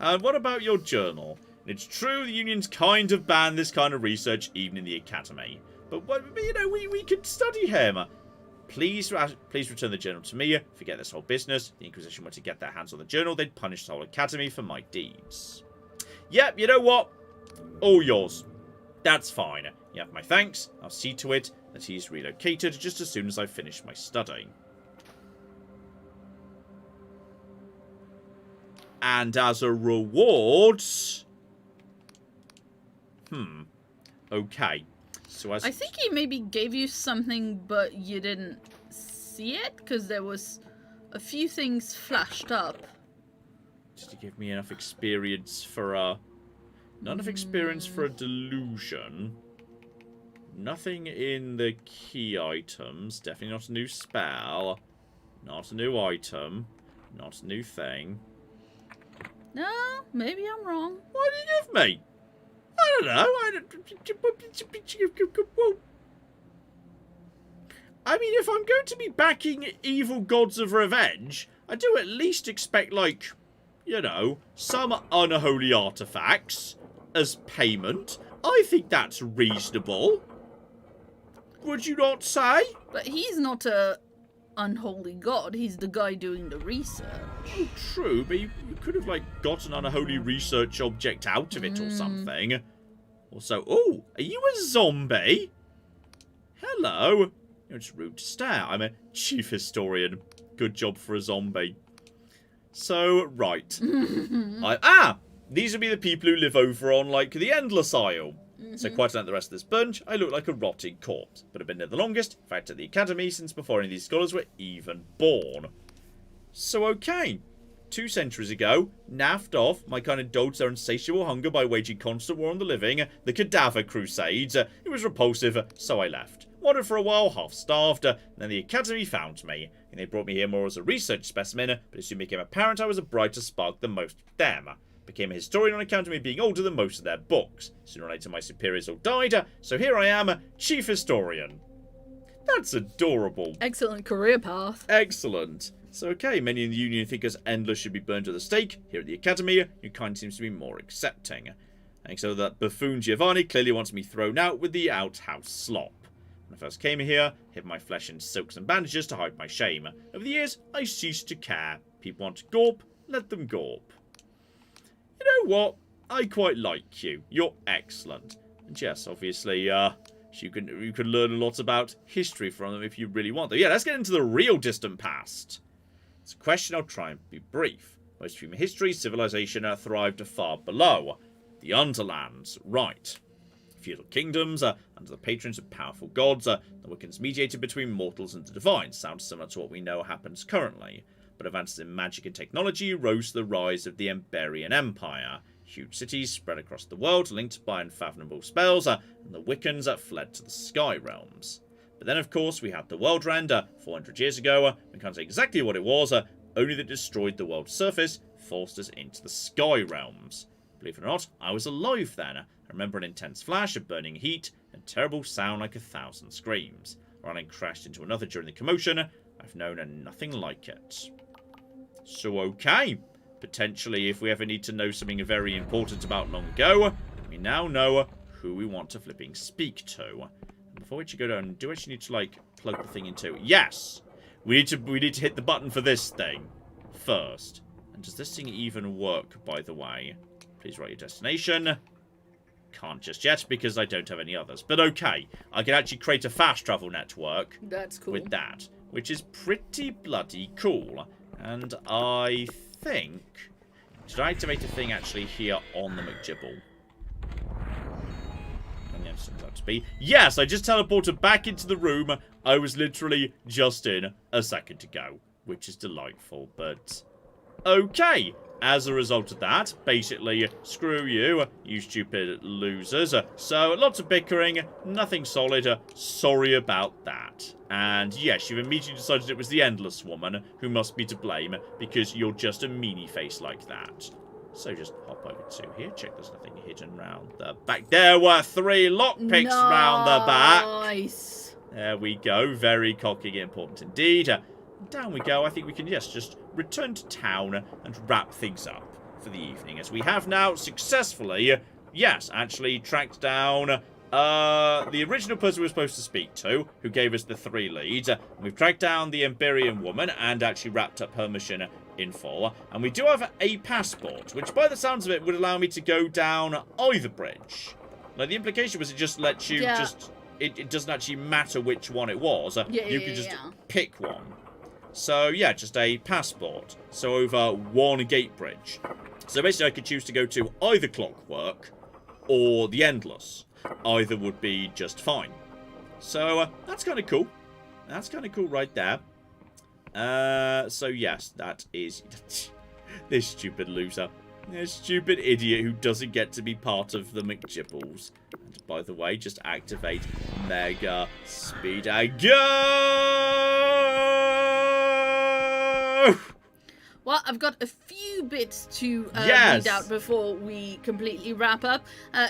And what about your journal? It's true the Union's kind of banned this kind of research even in the Academy. But, you know, we could study him. Please return the journal to me. Forget this whole business. The Inquisition were to get their hands on the journal, they'd punish the whole Academy for my deeds. Yep, you know what? All yours. That's fine. You have my thanks. I'll see to it that he's relocated just as soon as I finish my study. And as a reward... Okay. So as... I think he maybe gave you something, but you didn't see it, because there was a few things flashed up. Just to give me enough experience for a... Not enough experience for a delusion. Nothing in the key items. Definitely not a new spell. Not a new item. Not a new thing. No, maybe I'm wrong. What did you give me? I don't know. I mean, if I'm going to be backing evil gods of revenge, I do at least expect, like, you know, some unholy artifacts as payment. I think that's reasonable. Would you not say? But he's not a unholy god. He's the guy doing the research. Oh, true, but you could have, like, got an unholy research object out of it or something. Also, oh, are you a zombie? Hello. You're just rude to stare. I'm a chief historian. Good job for a zombie. So, right. These would be the people who live over on, like, the Endless Isle. So quite unlike the rest of this bunch, I look like a rotting corpse. But I've been there the longest, in fact at the academy, since before any of these scholars were even born. So okay, 2 centuries ago, naffed off, my kind indulged their insatiable hunger by waging constant war on the living, the cadaver crusades. It was repulsive, so I left. Wandered for a while, half-starved, and then the academy found me. And they brought me here more as a research specimen, but it soon became apparent I was a brighter spark than most of them. Became a historian on account of me being older than most of their books. Sooner or later my superiors all died, so here I am, chief historian. That's adorable. Excellent career path. Excellent. So okay, many in the Union think us Endless should be burned to the stake. Here at the Academy, your kind seems to be more accepting. And so that buffoon Giovanni clearly wants me thrown out with the outhouse slop. When I first came here, hid my flesh in silks and bandages to hide my shame. Over the years, I ceased to care. People want to gawp, let them gawp. You know what? I quite like you. You're excellent. And yes, obviously, you can learn a lot about history from them if you really want. Though, yeah, let's get into the real distant past. It's a question. I'll try and be brief. Most of human history, civilization thrived far below. The Underlands, right. Feudal kingdoms, under the patronage of powerful gods, the Wiccans mediated between mortals and the divine. Sounds similar to what we know happens currently. But advances in magic and technology rose to the rise of the Emberian Empire. Huge cities spread across the world, linked by unfathomable spells, and the Wiccans fled to the Sky Realms. But then, of course, we had the World Rend 400 years ago. We can't say exactly what it was, only that it destroyed the world's surface, forced us into the Sky Realms. Believe it or not, I was alive then. I remember an intense flash of burning heat, and terrible sound like 1,000 screams. Running crashed into another during the commotion. I've known nothing like it. So okay, potentially if we ever need to know something very important about long ago, we now know who we want to flipping speak to. And before we actually go down, do we actually need to like plug the thing into? Yes! We need to hit the button for this thing first. And does this thing even work, by the way? Please write your destination. Can't just yet because I don't have any others. But okay, I can actually create a fast travel network. That's cool. With that, which is pretty bloody cool. And I think... Should I activate a thing actually here on the McGibble? Yes, I just teleported back into the room I was literally just in a second ago. Which is delightful, but... Okay, as a result of that, basically, screw you, you stupid losers. So, lots of bickering, nothing solid, sorry about that. And yes, you've immediately decided it was the Endless Woman who must be to blame, because you're just a meanie face like that. So just hop over to here, check there's nothing hidden round the back. There were 3 lockpicks round the back. Nice. There we go, very cocky and important indeed. Down we go. I think we can, yes, just return to town and wrap things up for the evening. As we have now successfully, yes, actually tracked down the original person we were supposed to speak to, who gave us the 3 leads. We've tracked down the Emberian woman and actually wrapped up her mission in full. And we do have a passport, which by the sounds of it would allow me to go down either bridge. Like, the implication was it just lets you It doesn't actually matter which one it was. You can just pick one. So, yeah, just a passport. So, over 1 gate bridge. So, basically, I could choose to go to either Clockwork or the Endless. Either would be just fine. So, that's kind of cool. That's kind of cool right there. So, yes, that is... this stupid loser. This stupid idiot who doesn't get to be part of the McGibbles. And, by the way, just activate Mega Speed and go! Well, I've got a few bits to Yes. read out before we completely wrap up.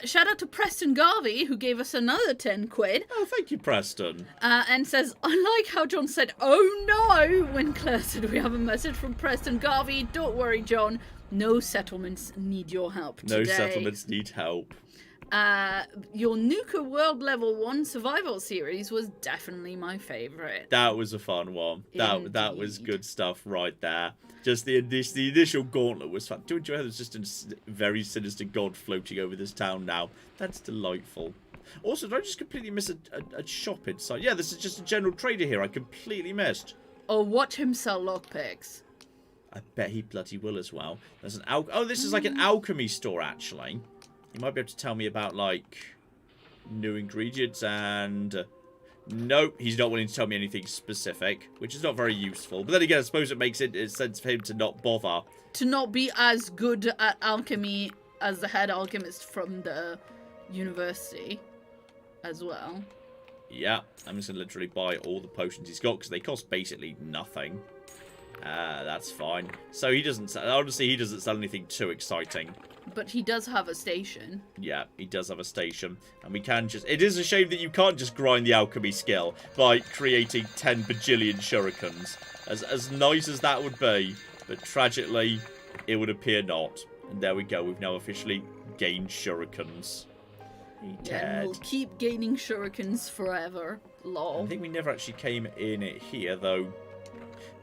Shout out to Preston Garvey, who gave us another 10 quid, Oh, thank you, Preston. and says, I like how John said, oh no, when Claire said we have a message from Preston Garvey. Don't worry, John. No settlements need your help today. No settlements need help. Your Nuka World Level 1 Survival series was definitely my favourite. That was a fun one. That was Indeed. good stuff right there. Just the initial gauntlet was fun. Do you enjoy how there's just a very sinister god floating over this town now? That's delightful. Also, did I just completely miss a shop inside? Yeah, this is just a general trader here. I completely missed. Or watch him sell lockpicks. I bet he bloody will as well. There's an oh, this is like an alchemy store actually. You might be able to tell me about like new ingredients and. Nope, he's not willing to tell me anything specific, which is not very useful. But then again, I suppose it makes sense for him to not bother. To not be as good at alchemy as the head alchemist from the university as well. Yeah, I'm just going to literally buy all the potions he's got because they cost basically nothing. That's fine. So he doesn't, honestly, he doesn't sell anything too exciting. But he does have a station. Yeah, he does have a station. And we can just... It is a shame that you can't just grind the alchemy skill by creating 10 bajillion shurikens. As nice as that would be. But tragically, it would appear not. And there we go. We've now officially gained shurikens. He Yeah, we'll keep gaining shurikens forever. Lol. I think we never actually came in it here, though.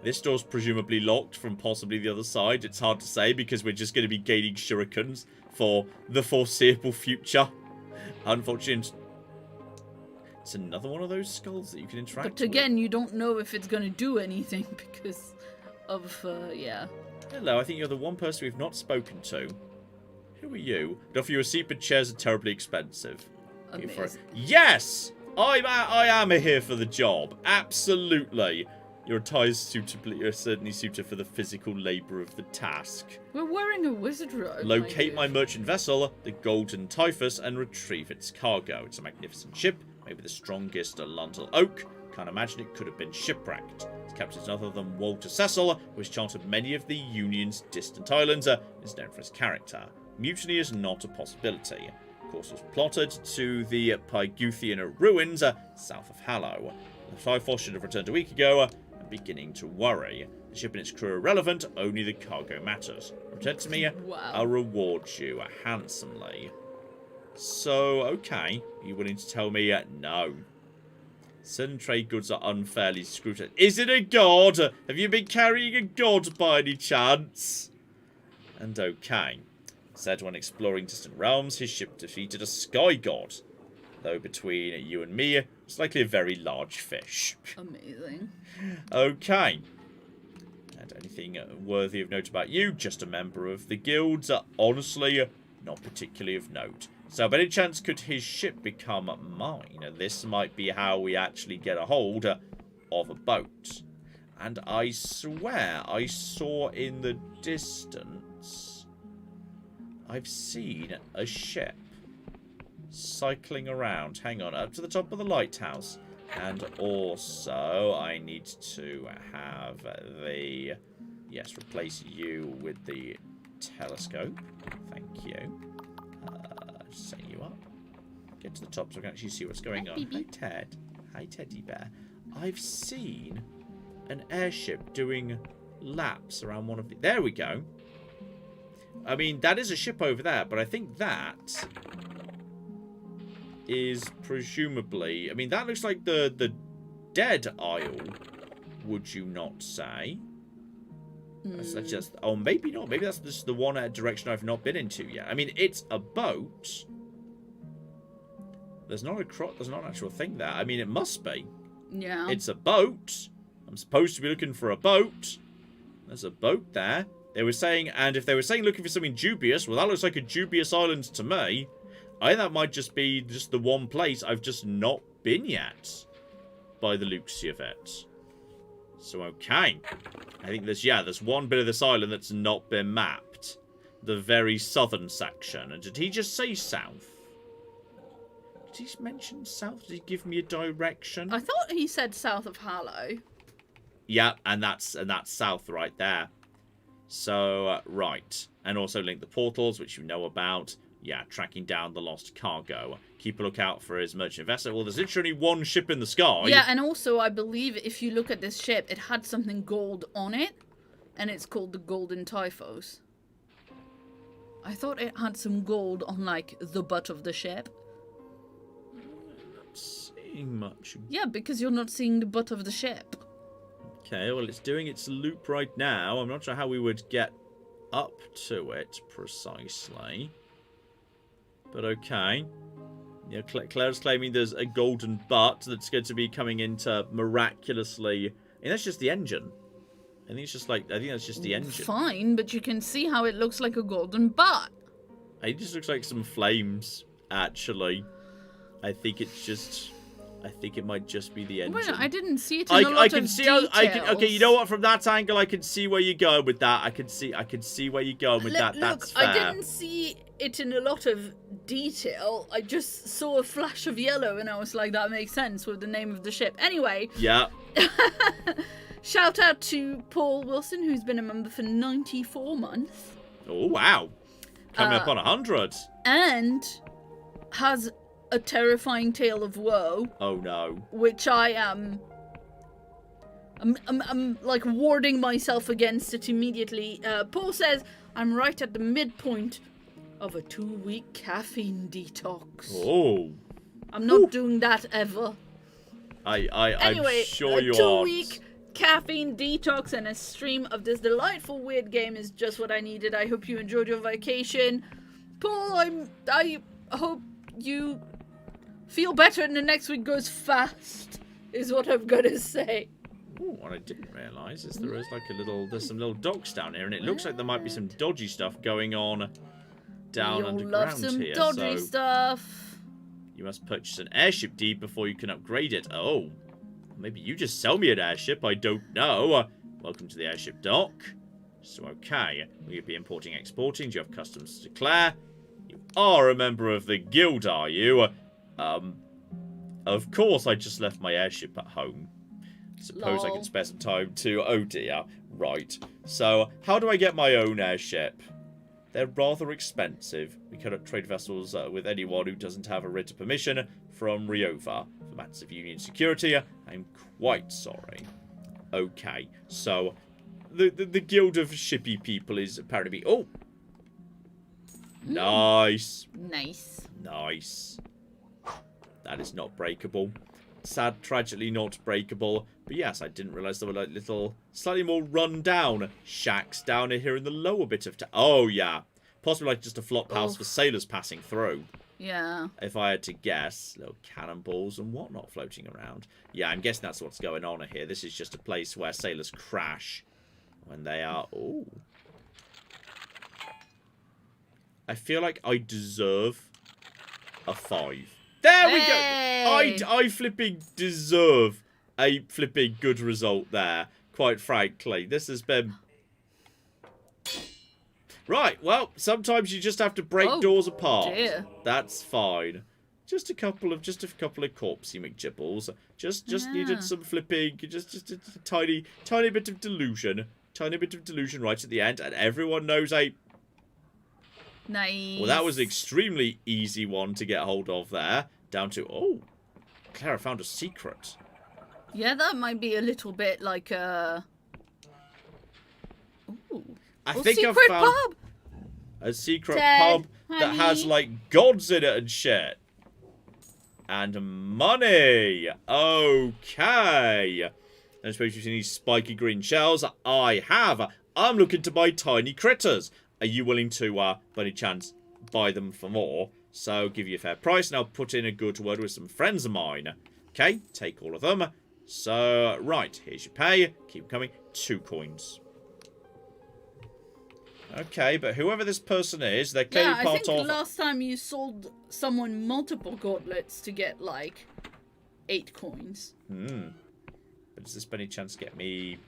This door's presumably locked from possibly the other side. It's hard to say because we're just going to be gaining shurikens for the foreseeable future. Unfortunately, it's another one of those skulls that you can interact with. But again, you don't know if it's going to do anything because of, yeah. Hello, I think you're the one person we've not spoken to. Who are you? I'd offer you a seat, but chairs are terribly expensive. Amazing. Yes! I am here for the job. Absolutely. You're certainly suited for the physical labour of the task. We're wearing a wizard robe. Locate my merchant vessel, the Golden Typhus, and retrieve its cargo. It's a magnificent ship, maybe the strongest London oak. Can't imagine it could have been shipwrecked. Its captain is none other than Walter Cecil, who has charted many of the Union's distant islands, is known for his character. Mutiny is not a possibility. Course was plotted to the Pyguthian ruins, south of Hallow. The Typhus should have returned a week ago, beginning to worry. The ship and its crew are irrelevant, only the cargo matters. Return to me, Wow. I'll reward you handsomely. So, okay. Are you willing to tell me no? Certain trade goods are unfairly scrutinized. Is it a god? Have you been carrying a god by any chance? And okay. Said when exploring distant realms, his ship defeated a sky god. Though between you and me, it's likely a very large fish. Amazing. Okay. And anything worthy of note about you? Just a member of the guilds. Honestly, not particularly of note. So, by any chance, could his ship become mine? This might be how we actually get a hold of a boat. And I swear I saw in the distance, I've seen a ship cycling around. Hang on, up to the top of the lighthouse. And also, I need to have the... Yes, replace you with the telescope. Thank you. Set you up. Get to the top so I can actually see what's going on. Hi, Ted. Hi, Teddy Bear. I've seen an airship doing laps around one of the... There we go. I mean, that is a ship over there, but I think that is presumably... I mean, that looks like the Dead Isle, would you not say? That's just... Oh, maybe not. Maybe that's just the one direction I've not been into yet. I mean, it's a boat. There's not an actual thing there. I mean, it must be. Yeah. It's a boat. I'm supposed to be looking for a boat. There's a boat there. They were saying, and if they were saying looking for something dubious, well, that looks like a dubious island to me. I think that might just be just the one place I've just not been yet, by the looks of it. So, okay. I think there's one bit of this island that's not been mapped. The very southern section. And did he just say south? Did he mention south? Did he give me a direction? I thought he said south of Hallow. Yeah, and that's south right there. So, right. And also link the portals, which you know about. Yeah, tracking down the lost cargo. Keep a lookout for his merchant vessel. Well, there's literally one ship in the sky. Yeah, and also I believe if you look at this ship, it had something gold on it. And it's called the Golden Typhos. I thought it had some gold on, like, the butt of the ship. Not seeing much. Yeah, because you're not seeing the butt of the ship. Okay, well, it's doing its loop right now. I'm not sure how we would get up to it precisely. But okay. Yeah, Claire's claiming there's a golden butt that's going to be coming into miraculously... And that's just the engine. I think it's just like... I think that's just the engine. Fine, but you can see how it looks like a golden butt. It just looks like some flames, actually. I think it's just... I think it might just be the engine. Well, I didn't see it in a lot of details. Okay, you know what? From that angle, I can see where you're going with that. I can see where you're going with that. That's fair. I didn't see it in a lot of detail. I just saw a flash of yellow, and I was like, that makes sense with the name of the ship. Anyway. Yeah. Shout out to Paul Wilson, who's been a member for 94 months. Oh, wow. Coming up on 100. And has a terrifying tale of woe. Oh no. Which I am... I'm like warding myself against it immediately. Paul says, I'm right at the midpoint of a 2-week caffeine detox. Oh. I'm not doing that ever. Anyway, I'm sure you are. A aren't. 2-week caffeine detox and a stream of this delightful weird game is just what I needed. I hope you enjoyed your vacation. Paul, I hope you feel better and the next week goes fast, is what I'm gonna say. Oh, what I didn't realise is there is like there's some little docks down here, and it looks like there might be some dodgy stuff going on down underground love some here. Dodgy so stuff. You must purchase an airship deed before you can upgrade it. Oh, maybe you just sell me an airship. I don't know. Welcome to the airship dock. So okay, will you be importing, exporting? Do you have customs to declare? You are a member of the guild, are you? Of course, I just left my airship at home. Suppose I can spare some time to... Oh dear. Right. So, how do I get my own airship? They're rather expensive. We cannot trade vessels with anyone who doesn't have a written permission from Riova. For matters of Union security, I'm quite sorry. Okay. So, the Guild of Shippy People is apparently... Oh! Nice. Nice. Nice. That is not breakable. Sad, tragically not breakable. But yes, I didn't realise there were like little, slightly more run-down shacks down here in the lower bit of town. Oh, yeah. Possibly like just a flop house for sailors passing through. Yeah. If I had to guess. Little cannonballs and whatnot floating around. Yeah, I'm guessing that's what's going on here. This is just a place where sailors crash when they are... Ooh. I feel like I deserve a 5. There we go. I flipping deserve a flipping good result there. Quite frankly, this has been... Right, well, sometimes you just have to break doors apart. Dear. That's fine. Just a couple of corpsey McGibbles. Just needed some flipping, just a tiny bit of delusion. Tiny bit of delusion right at the end, and everyone knows a... Nice. Well, that was an extremely easy one to get hold of there. Down to... Oh, Clara found a secret. Yeah, that might be a little bit like a... Ooh. I think I've found pub. a secret Ted, pub that honey. has, like, gods in it and shit. And money. Okay. I suppose you've seen these spiky green shells. I have. I'm looking to buy tiny critters. Are you willing to, by any chance, buy them for more? So, give you a fair price, and I'll put in a good word with some friends of mine. Okay, take all of them. So, right, here's your pay. Keep coming. 2 coins. Okay, but whoever this person is, they're clearly part of... Yeah, I think last time you sold someone multiple gauntlets to get, like, 8 coins. But does this by any chance get me...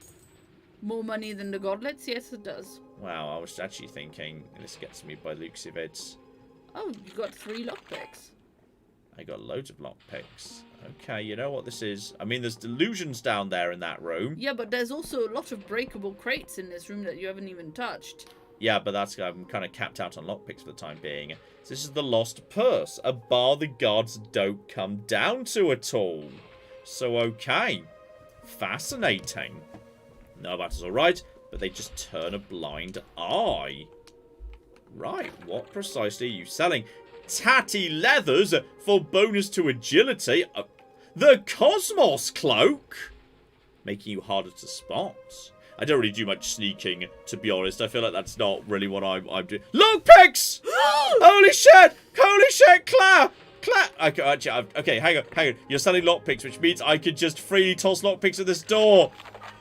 More money than the gauntlets? Yes, it does. Wow, I was actually thinking this gets me by looks of it. Oh, you got 3 lockpicks. I got loads of lockpicks. Okay, you know what this is? I mean, there's Delusions down there in that room. Yeah, but there's also a lot of breakable crates in this room that you haven't even touched. Yeah, but I'm kind of capped out on lockpicks for the time being. So this is the Lost Purse, a bar the guards don't come down to at all. So, okay. Fascinating. No, that is alright, but they just turn a blind eye. Right, what precisely are you selling? Tatty leathers for bonus to agility. The Cosmos Cloak! Making you harder to spot. I don't really do much sneaking, to be honest. I feel like that's not really what I'm doing. Lockpicks! Holy shit! Holy shit, Claire! Okay, hang on. You're selling lockpicks, which means I could just freely toss lockpicks at this door.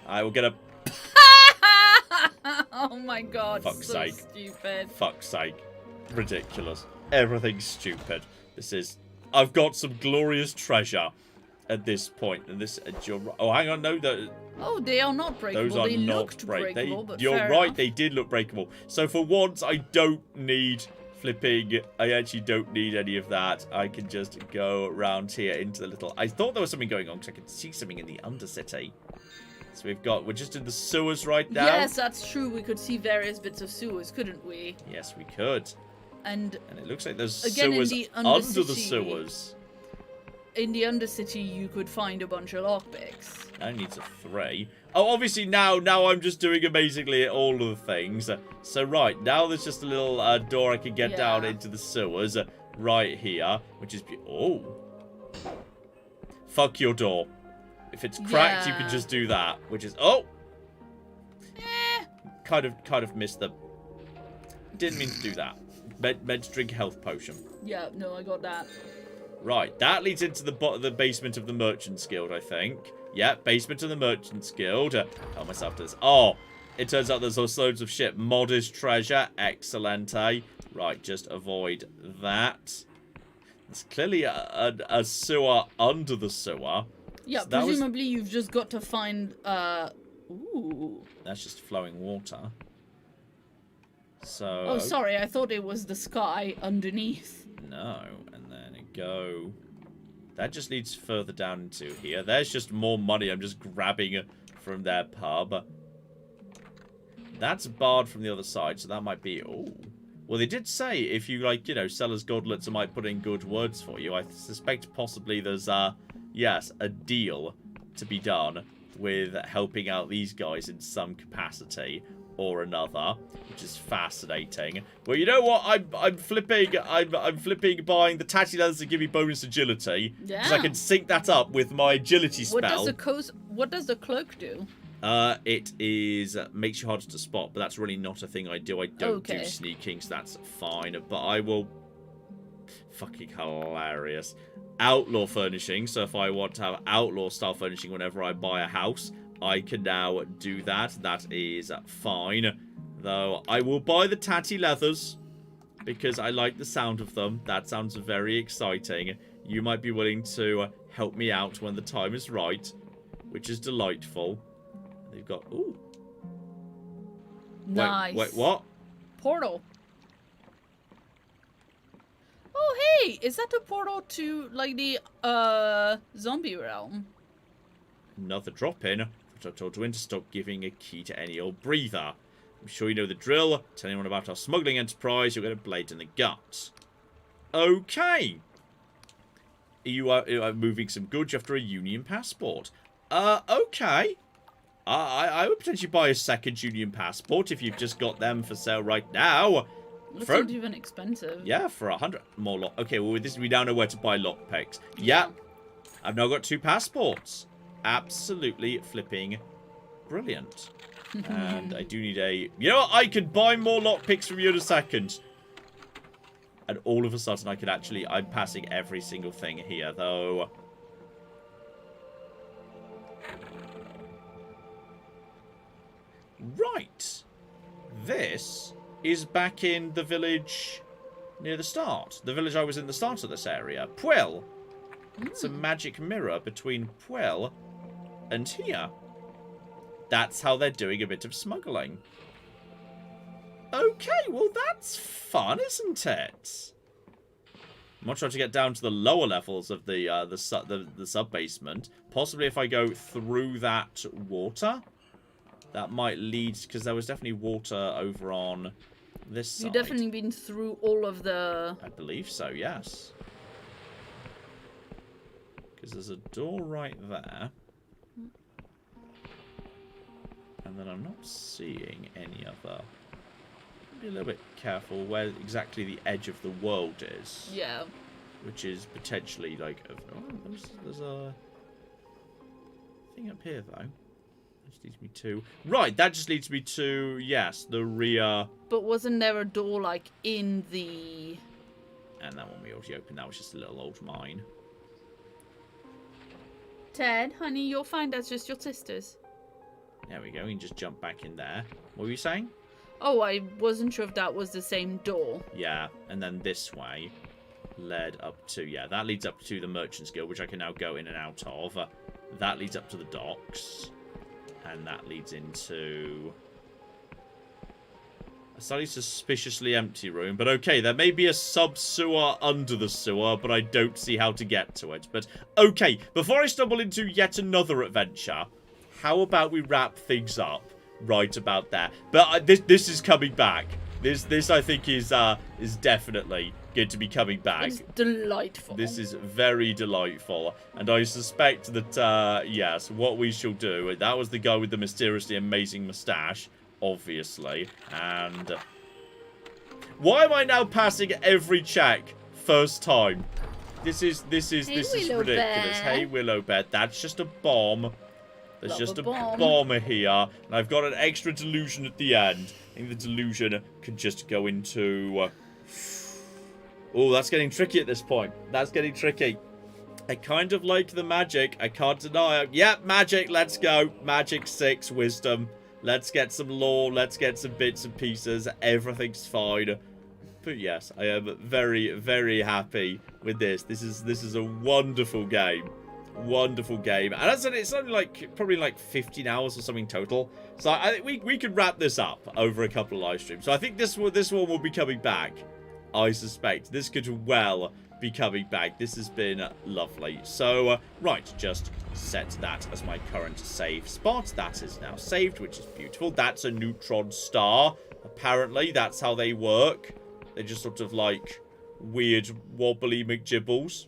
I will get a... Oh my god, Fuck's so sake. stupid. Fuck's sake. Ridiculous. Everything's stupid. This is... I've got some glorious treasure at this point. And this... Oh, hang on, no, Oh, they are not breakable. those are they not looked breakable, but You're fair right, enough. they did look breakable. So for once, I don't need flipping... I actually don't need any of that. I can just go around here into the little... I thought there was something going on because I could see something in the Undercity. So we're just in the sewers right now. Yes, that's true. We could see various bits of sewers, couldn't we? Yes, we could. And it looks like there's again, sewers in the under the Undercity- sewers. in the Undercity, you could find a bunch of lockpicks. Now it needs a 3. Oh, obviously now I'm just doing amazingly at all of the things. So right, now there's just a little door I can get down into the sewers right here, which is... Oh. Fuck your door. If it's cracked, you can just do that, which is... Oh! Kind of missed the... Didn't mean to do that. Meant to drink a health potion. Yeah, no, I got that. Right, that leads into the basement of the Merchant's Guild, I think. Yeah, basement of the Merchant's Guild. Tell myself this. Oh, it turns out there's loads of shit. Modest treasure. Excellent, eh? Right, just avoid that. There's clearly a sewer under the sewer. Yeah, So that was- presumably you've just got to find, ooh. That's just flowing water. So... Oh, sorry, I thought it was the sky underneath. No, and then it go... That just leads further down into here. There's just more money I'm just grabbing from their pub. That's barred from the other side, so that might be... Oh. Well, they did say if you, like, you know, sell us godlets, I might put in good words for you. I suspect possibly there's, yes, a deal to be done with helping out these guys in some capacity or another, which is fascinating. Well, you know what? I'm flipping buying the tatty leathers to give me bonus agility, because I Yeah. can sync that up with my agility spell. What does the cloak do? It is makes you harder to spot, but that's really not a thing I do. I don't do Okay. sneaking, so that's fine. But I will... Fucking hilarious. Outlaw furnishing. So if I want to have outlaw style furnishing whenever I buy a house, I can now do that. That is fine. Though I will buy the tatty leathers because I like the sound of them. That sounds very exciting. You might be willing to help me out when the time is right, which is delightful. They've got... Ooh. Nice. Wait, what? Portal. Oh, hey! Is that a portal to, like, the, zombie realm? Another drop-in. Which I told Twin to stop giving a key to any old breather. I'm sure you know the drill. Tell anyone about our smuggling enterprise, you'll get a blade in the gut. Okay. You are moving some goods after a Union passport. Okay. I would potentially buy a second Union passport if you've just got them for sale right now. That's For- not even expensive. Yeah, for 100 more lock. Okay, well, we now know where to buy lockpicks. Yeah. I've now got 2 passports. Absolutely flipping brilliant. And I do need a... You know what? I can buy more lockpicks from you in a second. And all of a sudden I could actually... I'm passing every single thing here, though. Right. This is back in the village near the start. The village I was in the start of this area. Puel. It's a magic mirror between Puel and here. That's how they're doing a bit of smuggling. Okay, well that's fun, isn't it? I'm not trying to get down to the lower levels of the sub-basement. Possibly if I go through that water, that might lead... Because there was definitely water over on this side. You've definitely been through all of the... I believe so, yes. Because there's a door right there. And then I'm not seeing any other... Be a little bit careful where exactly the edge of the world is. Yeah. Which is potentially like... Oh, there's a thing up here, though. That just leads me to... Right, that just leads me to, yes, the rear... But wasn't there a door, like, in the... And that one we already opened. That was just a little old mine. Ted, honey, you'll find that's just your sisters. There we go. We can just jump back in there. What were you saying? Oh, I wasn't sure if that was the same door. Yeah, and then this way led up to... Yeah, that leads up to the Merchant's Guild, which I can now go in and out of. That leads up to the docks. And that leads into... a slightly suspiciously empty room. But okay, there may be a sub-sewer under the sewer, but I don't see how to get to it. But okay, before I stumble into yet another adventure, how about we wrap things up right about there? But this is coming back. This I think is definitely going to be coming back. It's delightful. This is very delightful, and I suspect that yes, what we shall do. That was the guy with the mysteriously amazing moustache, obviously. And why am I now passing every check first time? This is ridiculous. Bear. Hey, Willow Bear, that's just a bomb. There's Love just a a bomb. bomber here, and I've got an extra delusion at the end. I think the delusion can just go into... Oh, that's getting tricky at this point. That's getting tricky. I kind of like the magic. I can't deny it. Yep, magic. Let's go. Magic 6, wisdom. Let's get some lore. Let's get some bits and pieces. Everything's fine. But yes, I am very, very happy with this. This is a wonderful game. Wonderful game, and as I said, it's only like probably like 15 hours or something total. So I think we could wrap this up over a couple of live streams. So I think this one will be coming back. I suspect this could well be coming back. This has been lovely. So right, just set that as my current save spot. That is now saved, which is beautiful. That's a neutron star. Apparently, that's how they work. They're just sort of like weird wobbly McGibbles.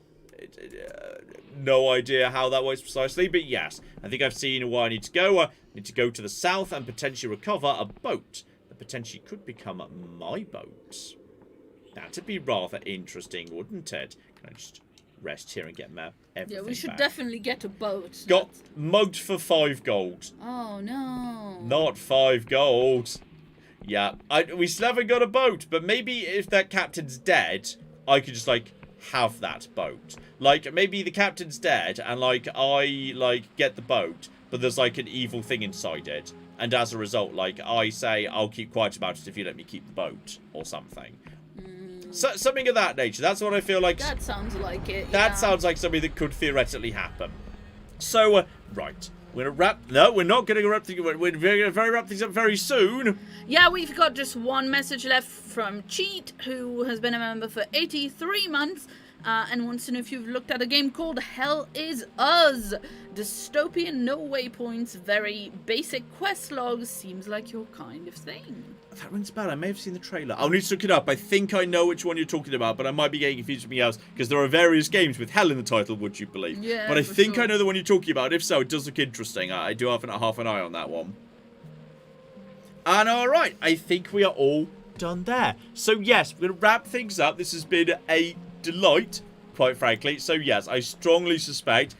No idea how that works precisely, but yes, I think I've seen where I need to go. I need to go to the south and potentially recover a boat that potentially could become my boat. That'd be rather interesting, wouldn't it? Can I just rest here and get my everything Yeah, we should back? definitely get a boat. Got mugged for 5 gold. Oh, no. Not 5 gold. Yeah, we still haven't got a boat, but maybe if that captain's dead, I could just, like, have that boat. Like, maybe the captain's dead, and, like, I, like, get the boat, but there's, like, an evil thing inside it. And as a result, like, I say, I'll keep quiet about it if you let me keep the boat, or something. So, something of that nature. That's what I feel like. That sounds like it. That yeah. sounds like something that could theoretically happen. So, right. We're going to wrap... No, we're not going to wrap things up. We're going to wrap things up very soon. Yeah, we've got just one message left from Cheat, who has been a member for 83 months. And wants to know if you've looked at a game called Hell Is Us. Dystopian, no waypoints, very basic quest logs. Seems like your kind of thing. That rings a bell. I may have seen the trailer. I'll need to look it up. I think I know which one you're talking about, but I might be getting confused with something else, because there are various games with hell in the title, would you believe? Yeah, but I for think sure. I know the one you're talking about. If so, it does look interesting. I do have half an eye on that one. And alright, I think we are all done there. So yes, we're going to wrap things up. This has been a delight, quite frankly. So yes, I strongly suspect...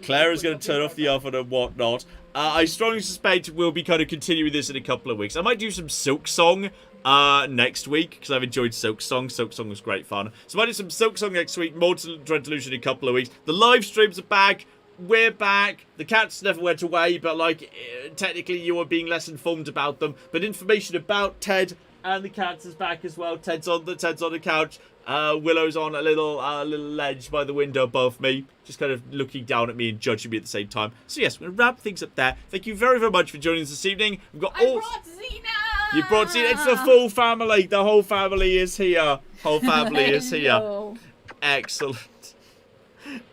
Claire is going to turn off the oven and whatnot. I strongly suspect we'll be kind of continuing this in a couple of weeks. I might do some Silk Song next week, because I've enjoyed Silk Song. Silk Song was great fun. So I might do some Silk Song next week, more Dread Delusion in a couple of weeks. The live streams are back. We're back. The cats never went away, but like technically you are being less informed about them. But information about Ted and the cats is back as well. Ted's on the couch. Willow's on a little ledge by the window above me, just kind of looking down at me and judging me at the same time. So yes, we're going to wrap things up there. Thank you very, very much for joining us this evening. We've got I brought Xena! You brought in, it's the full family. The whole family is here. Whole family is here. No. Excellent.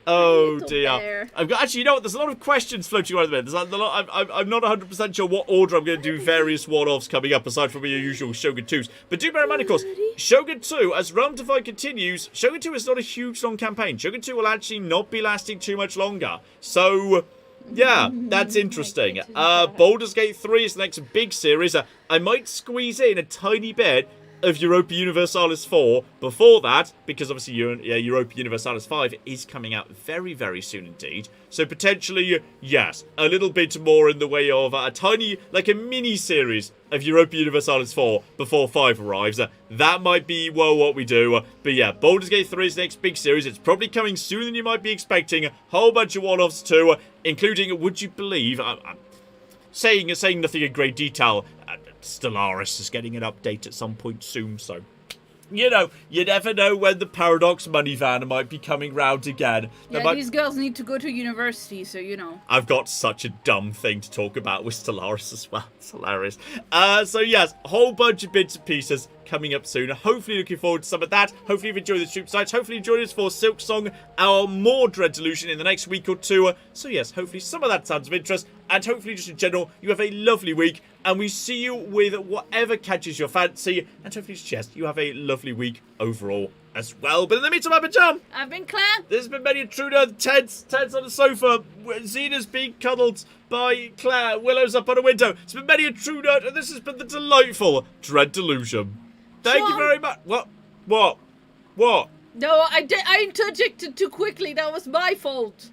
Oh Little dear. bear. I've got, actually, you know what? There's a lot of questions floating around the minute. There's a lot, I'm not 100% sure what order I'm going to do various one-offs coming up, aside from your usual Shogun 2s. But do bear in mind, of course, Shogun 2, as Realm Divide continues, Shogun 2 is not a huge long campaign. Shogun 2 will actually not be lasting too much longer. So, yeah, that's interesting. Baldur's Gate 3 is the next big series. I might squeeze in a tiny bit of Europa Universalis 4 before that, because obviously Europa Universalis 5 is coming out very, very soon indeed. So potentially, yes, a little bit more in the way of a tiny, like a mini-series of Europa Universalis 4 before 5 arrives. That might be, well, what we do. But yeah, Baldur's Gate 3 is the next big series. It's probably coming sooner than you might be expecting. A whole bunch of one-offs too, including, would you believe, I'm saying nothing in great detail, Stellaris is getting an update at some point soon, so you know, you never know when the Paradox money van might be coming round again. Yeah, these girls need to go to university, so you know. I've got such a dumb thing to talk about with Stellaris as well. It's hilarious. So yes, a whole bunch of bits and pieces coming up soon. Hopefully looking forward to some of that. Hopefully you've enjoyed the stream sites. Hopefully join us for Silk Song, our more Dread Delusion in the next week or two. So yes, hopefully some of that sounds of interest. And hopefully just in general, you have a lovely week. And we see you with whatever catches your fancy. And hopefully, yes, you have a lovely week overall as well. But in the meantime, I've been John. I've been Claire. There's been many intruder. Ted's on the sofa. Zena's being cuddled by Claire. Willow's up on a window. It's been many intruder. And this has been the delightful Dread Delusion. Thank you very much. What? No, I interjected too quickly. That was my fault.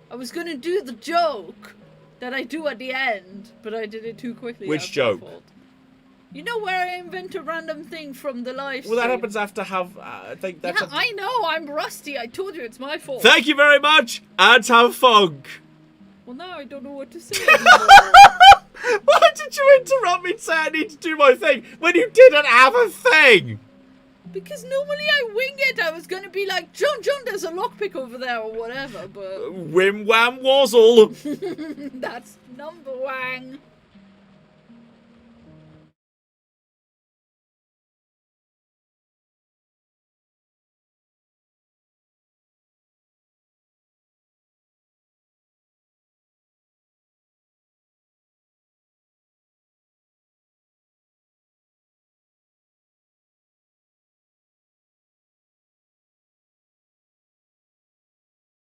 I was going to do the joke that I do at the end, but I did it too quickly. Which joke? You know where I invent a random thing from the live Well, that happens after I think that's. Yeah, I know. I'm rusty. I told you it's my fault. Thank you very much, and have fun. Well, now I don't know what to say anymore. Why did you interrupt me and say I need to do my thing when you didn't have a thing? Because normally I wing it. I was going to be like, John, there's a lockpick over there or whatever, but... Whim wham wazzle. That's number wang.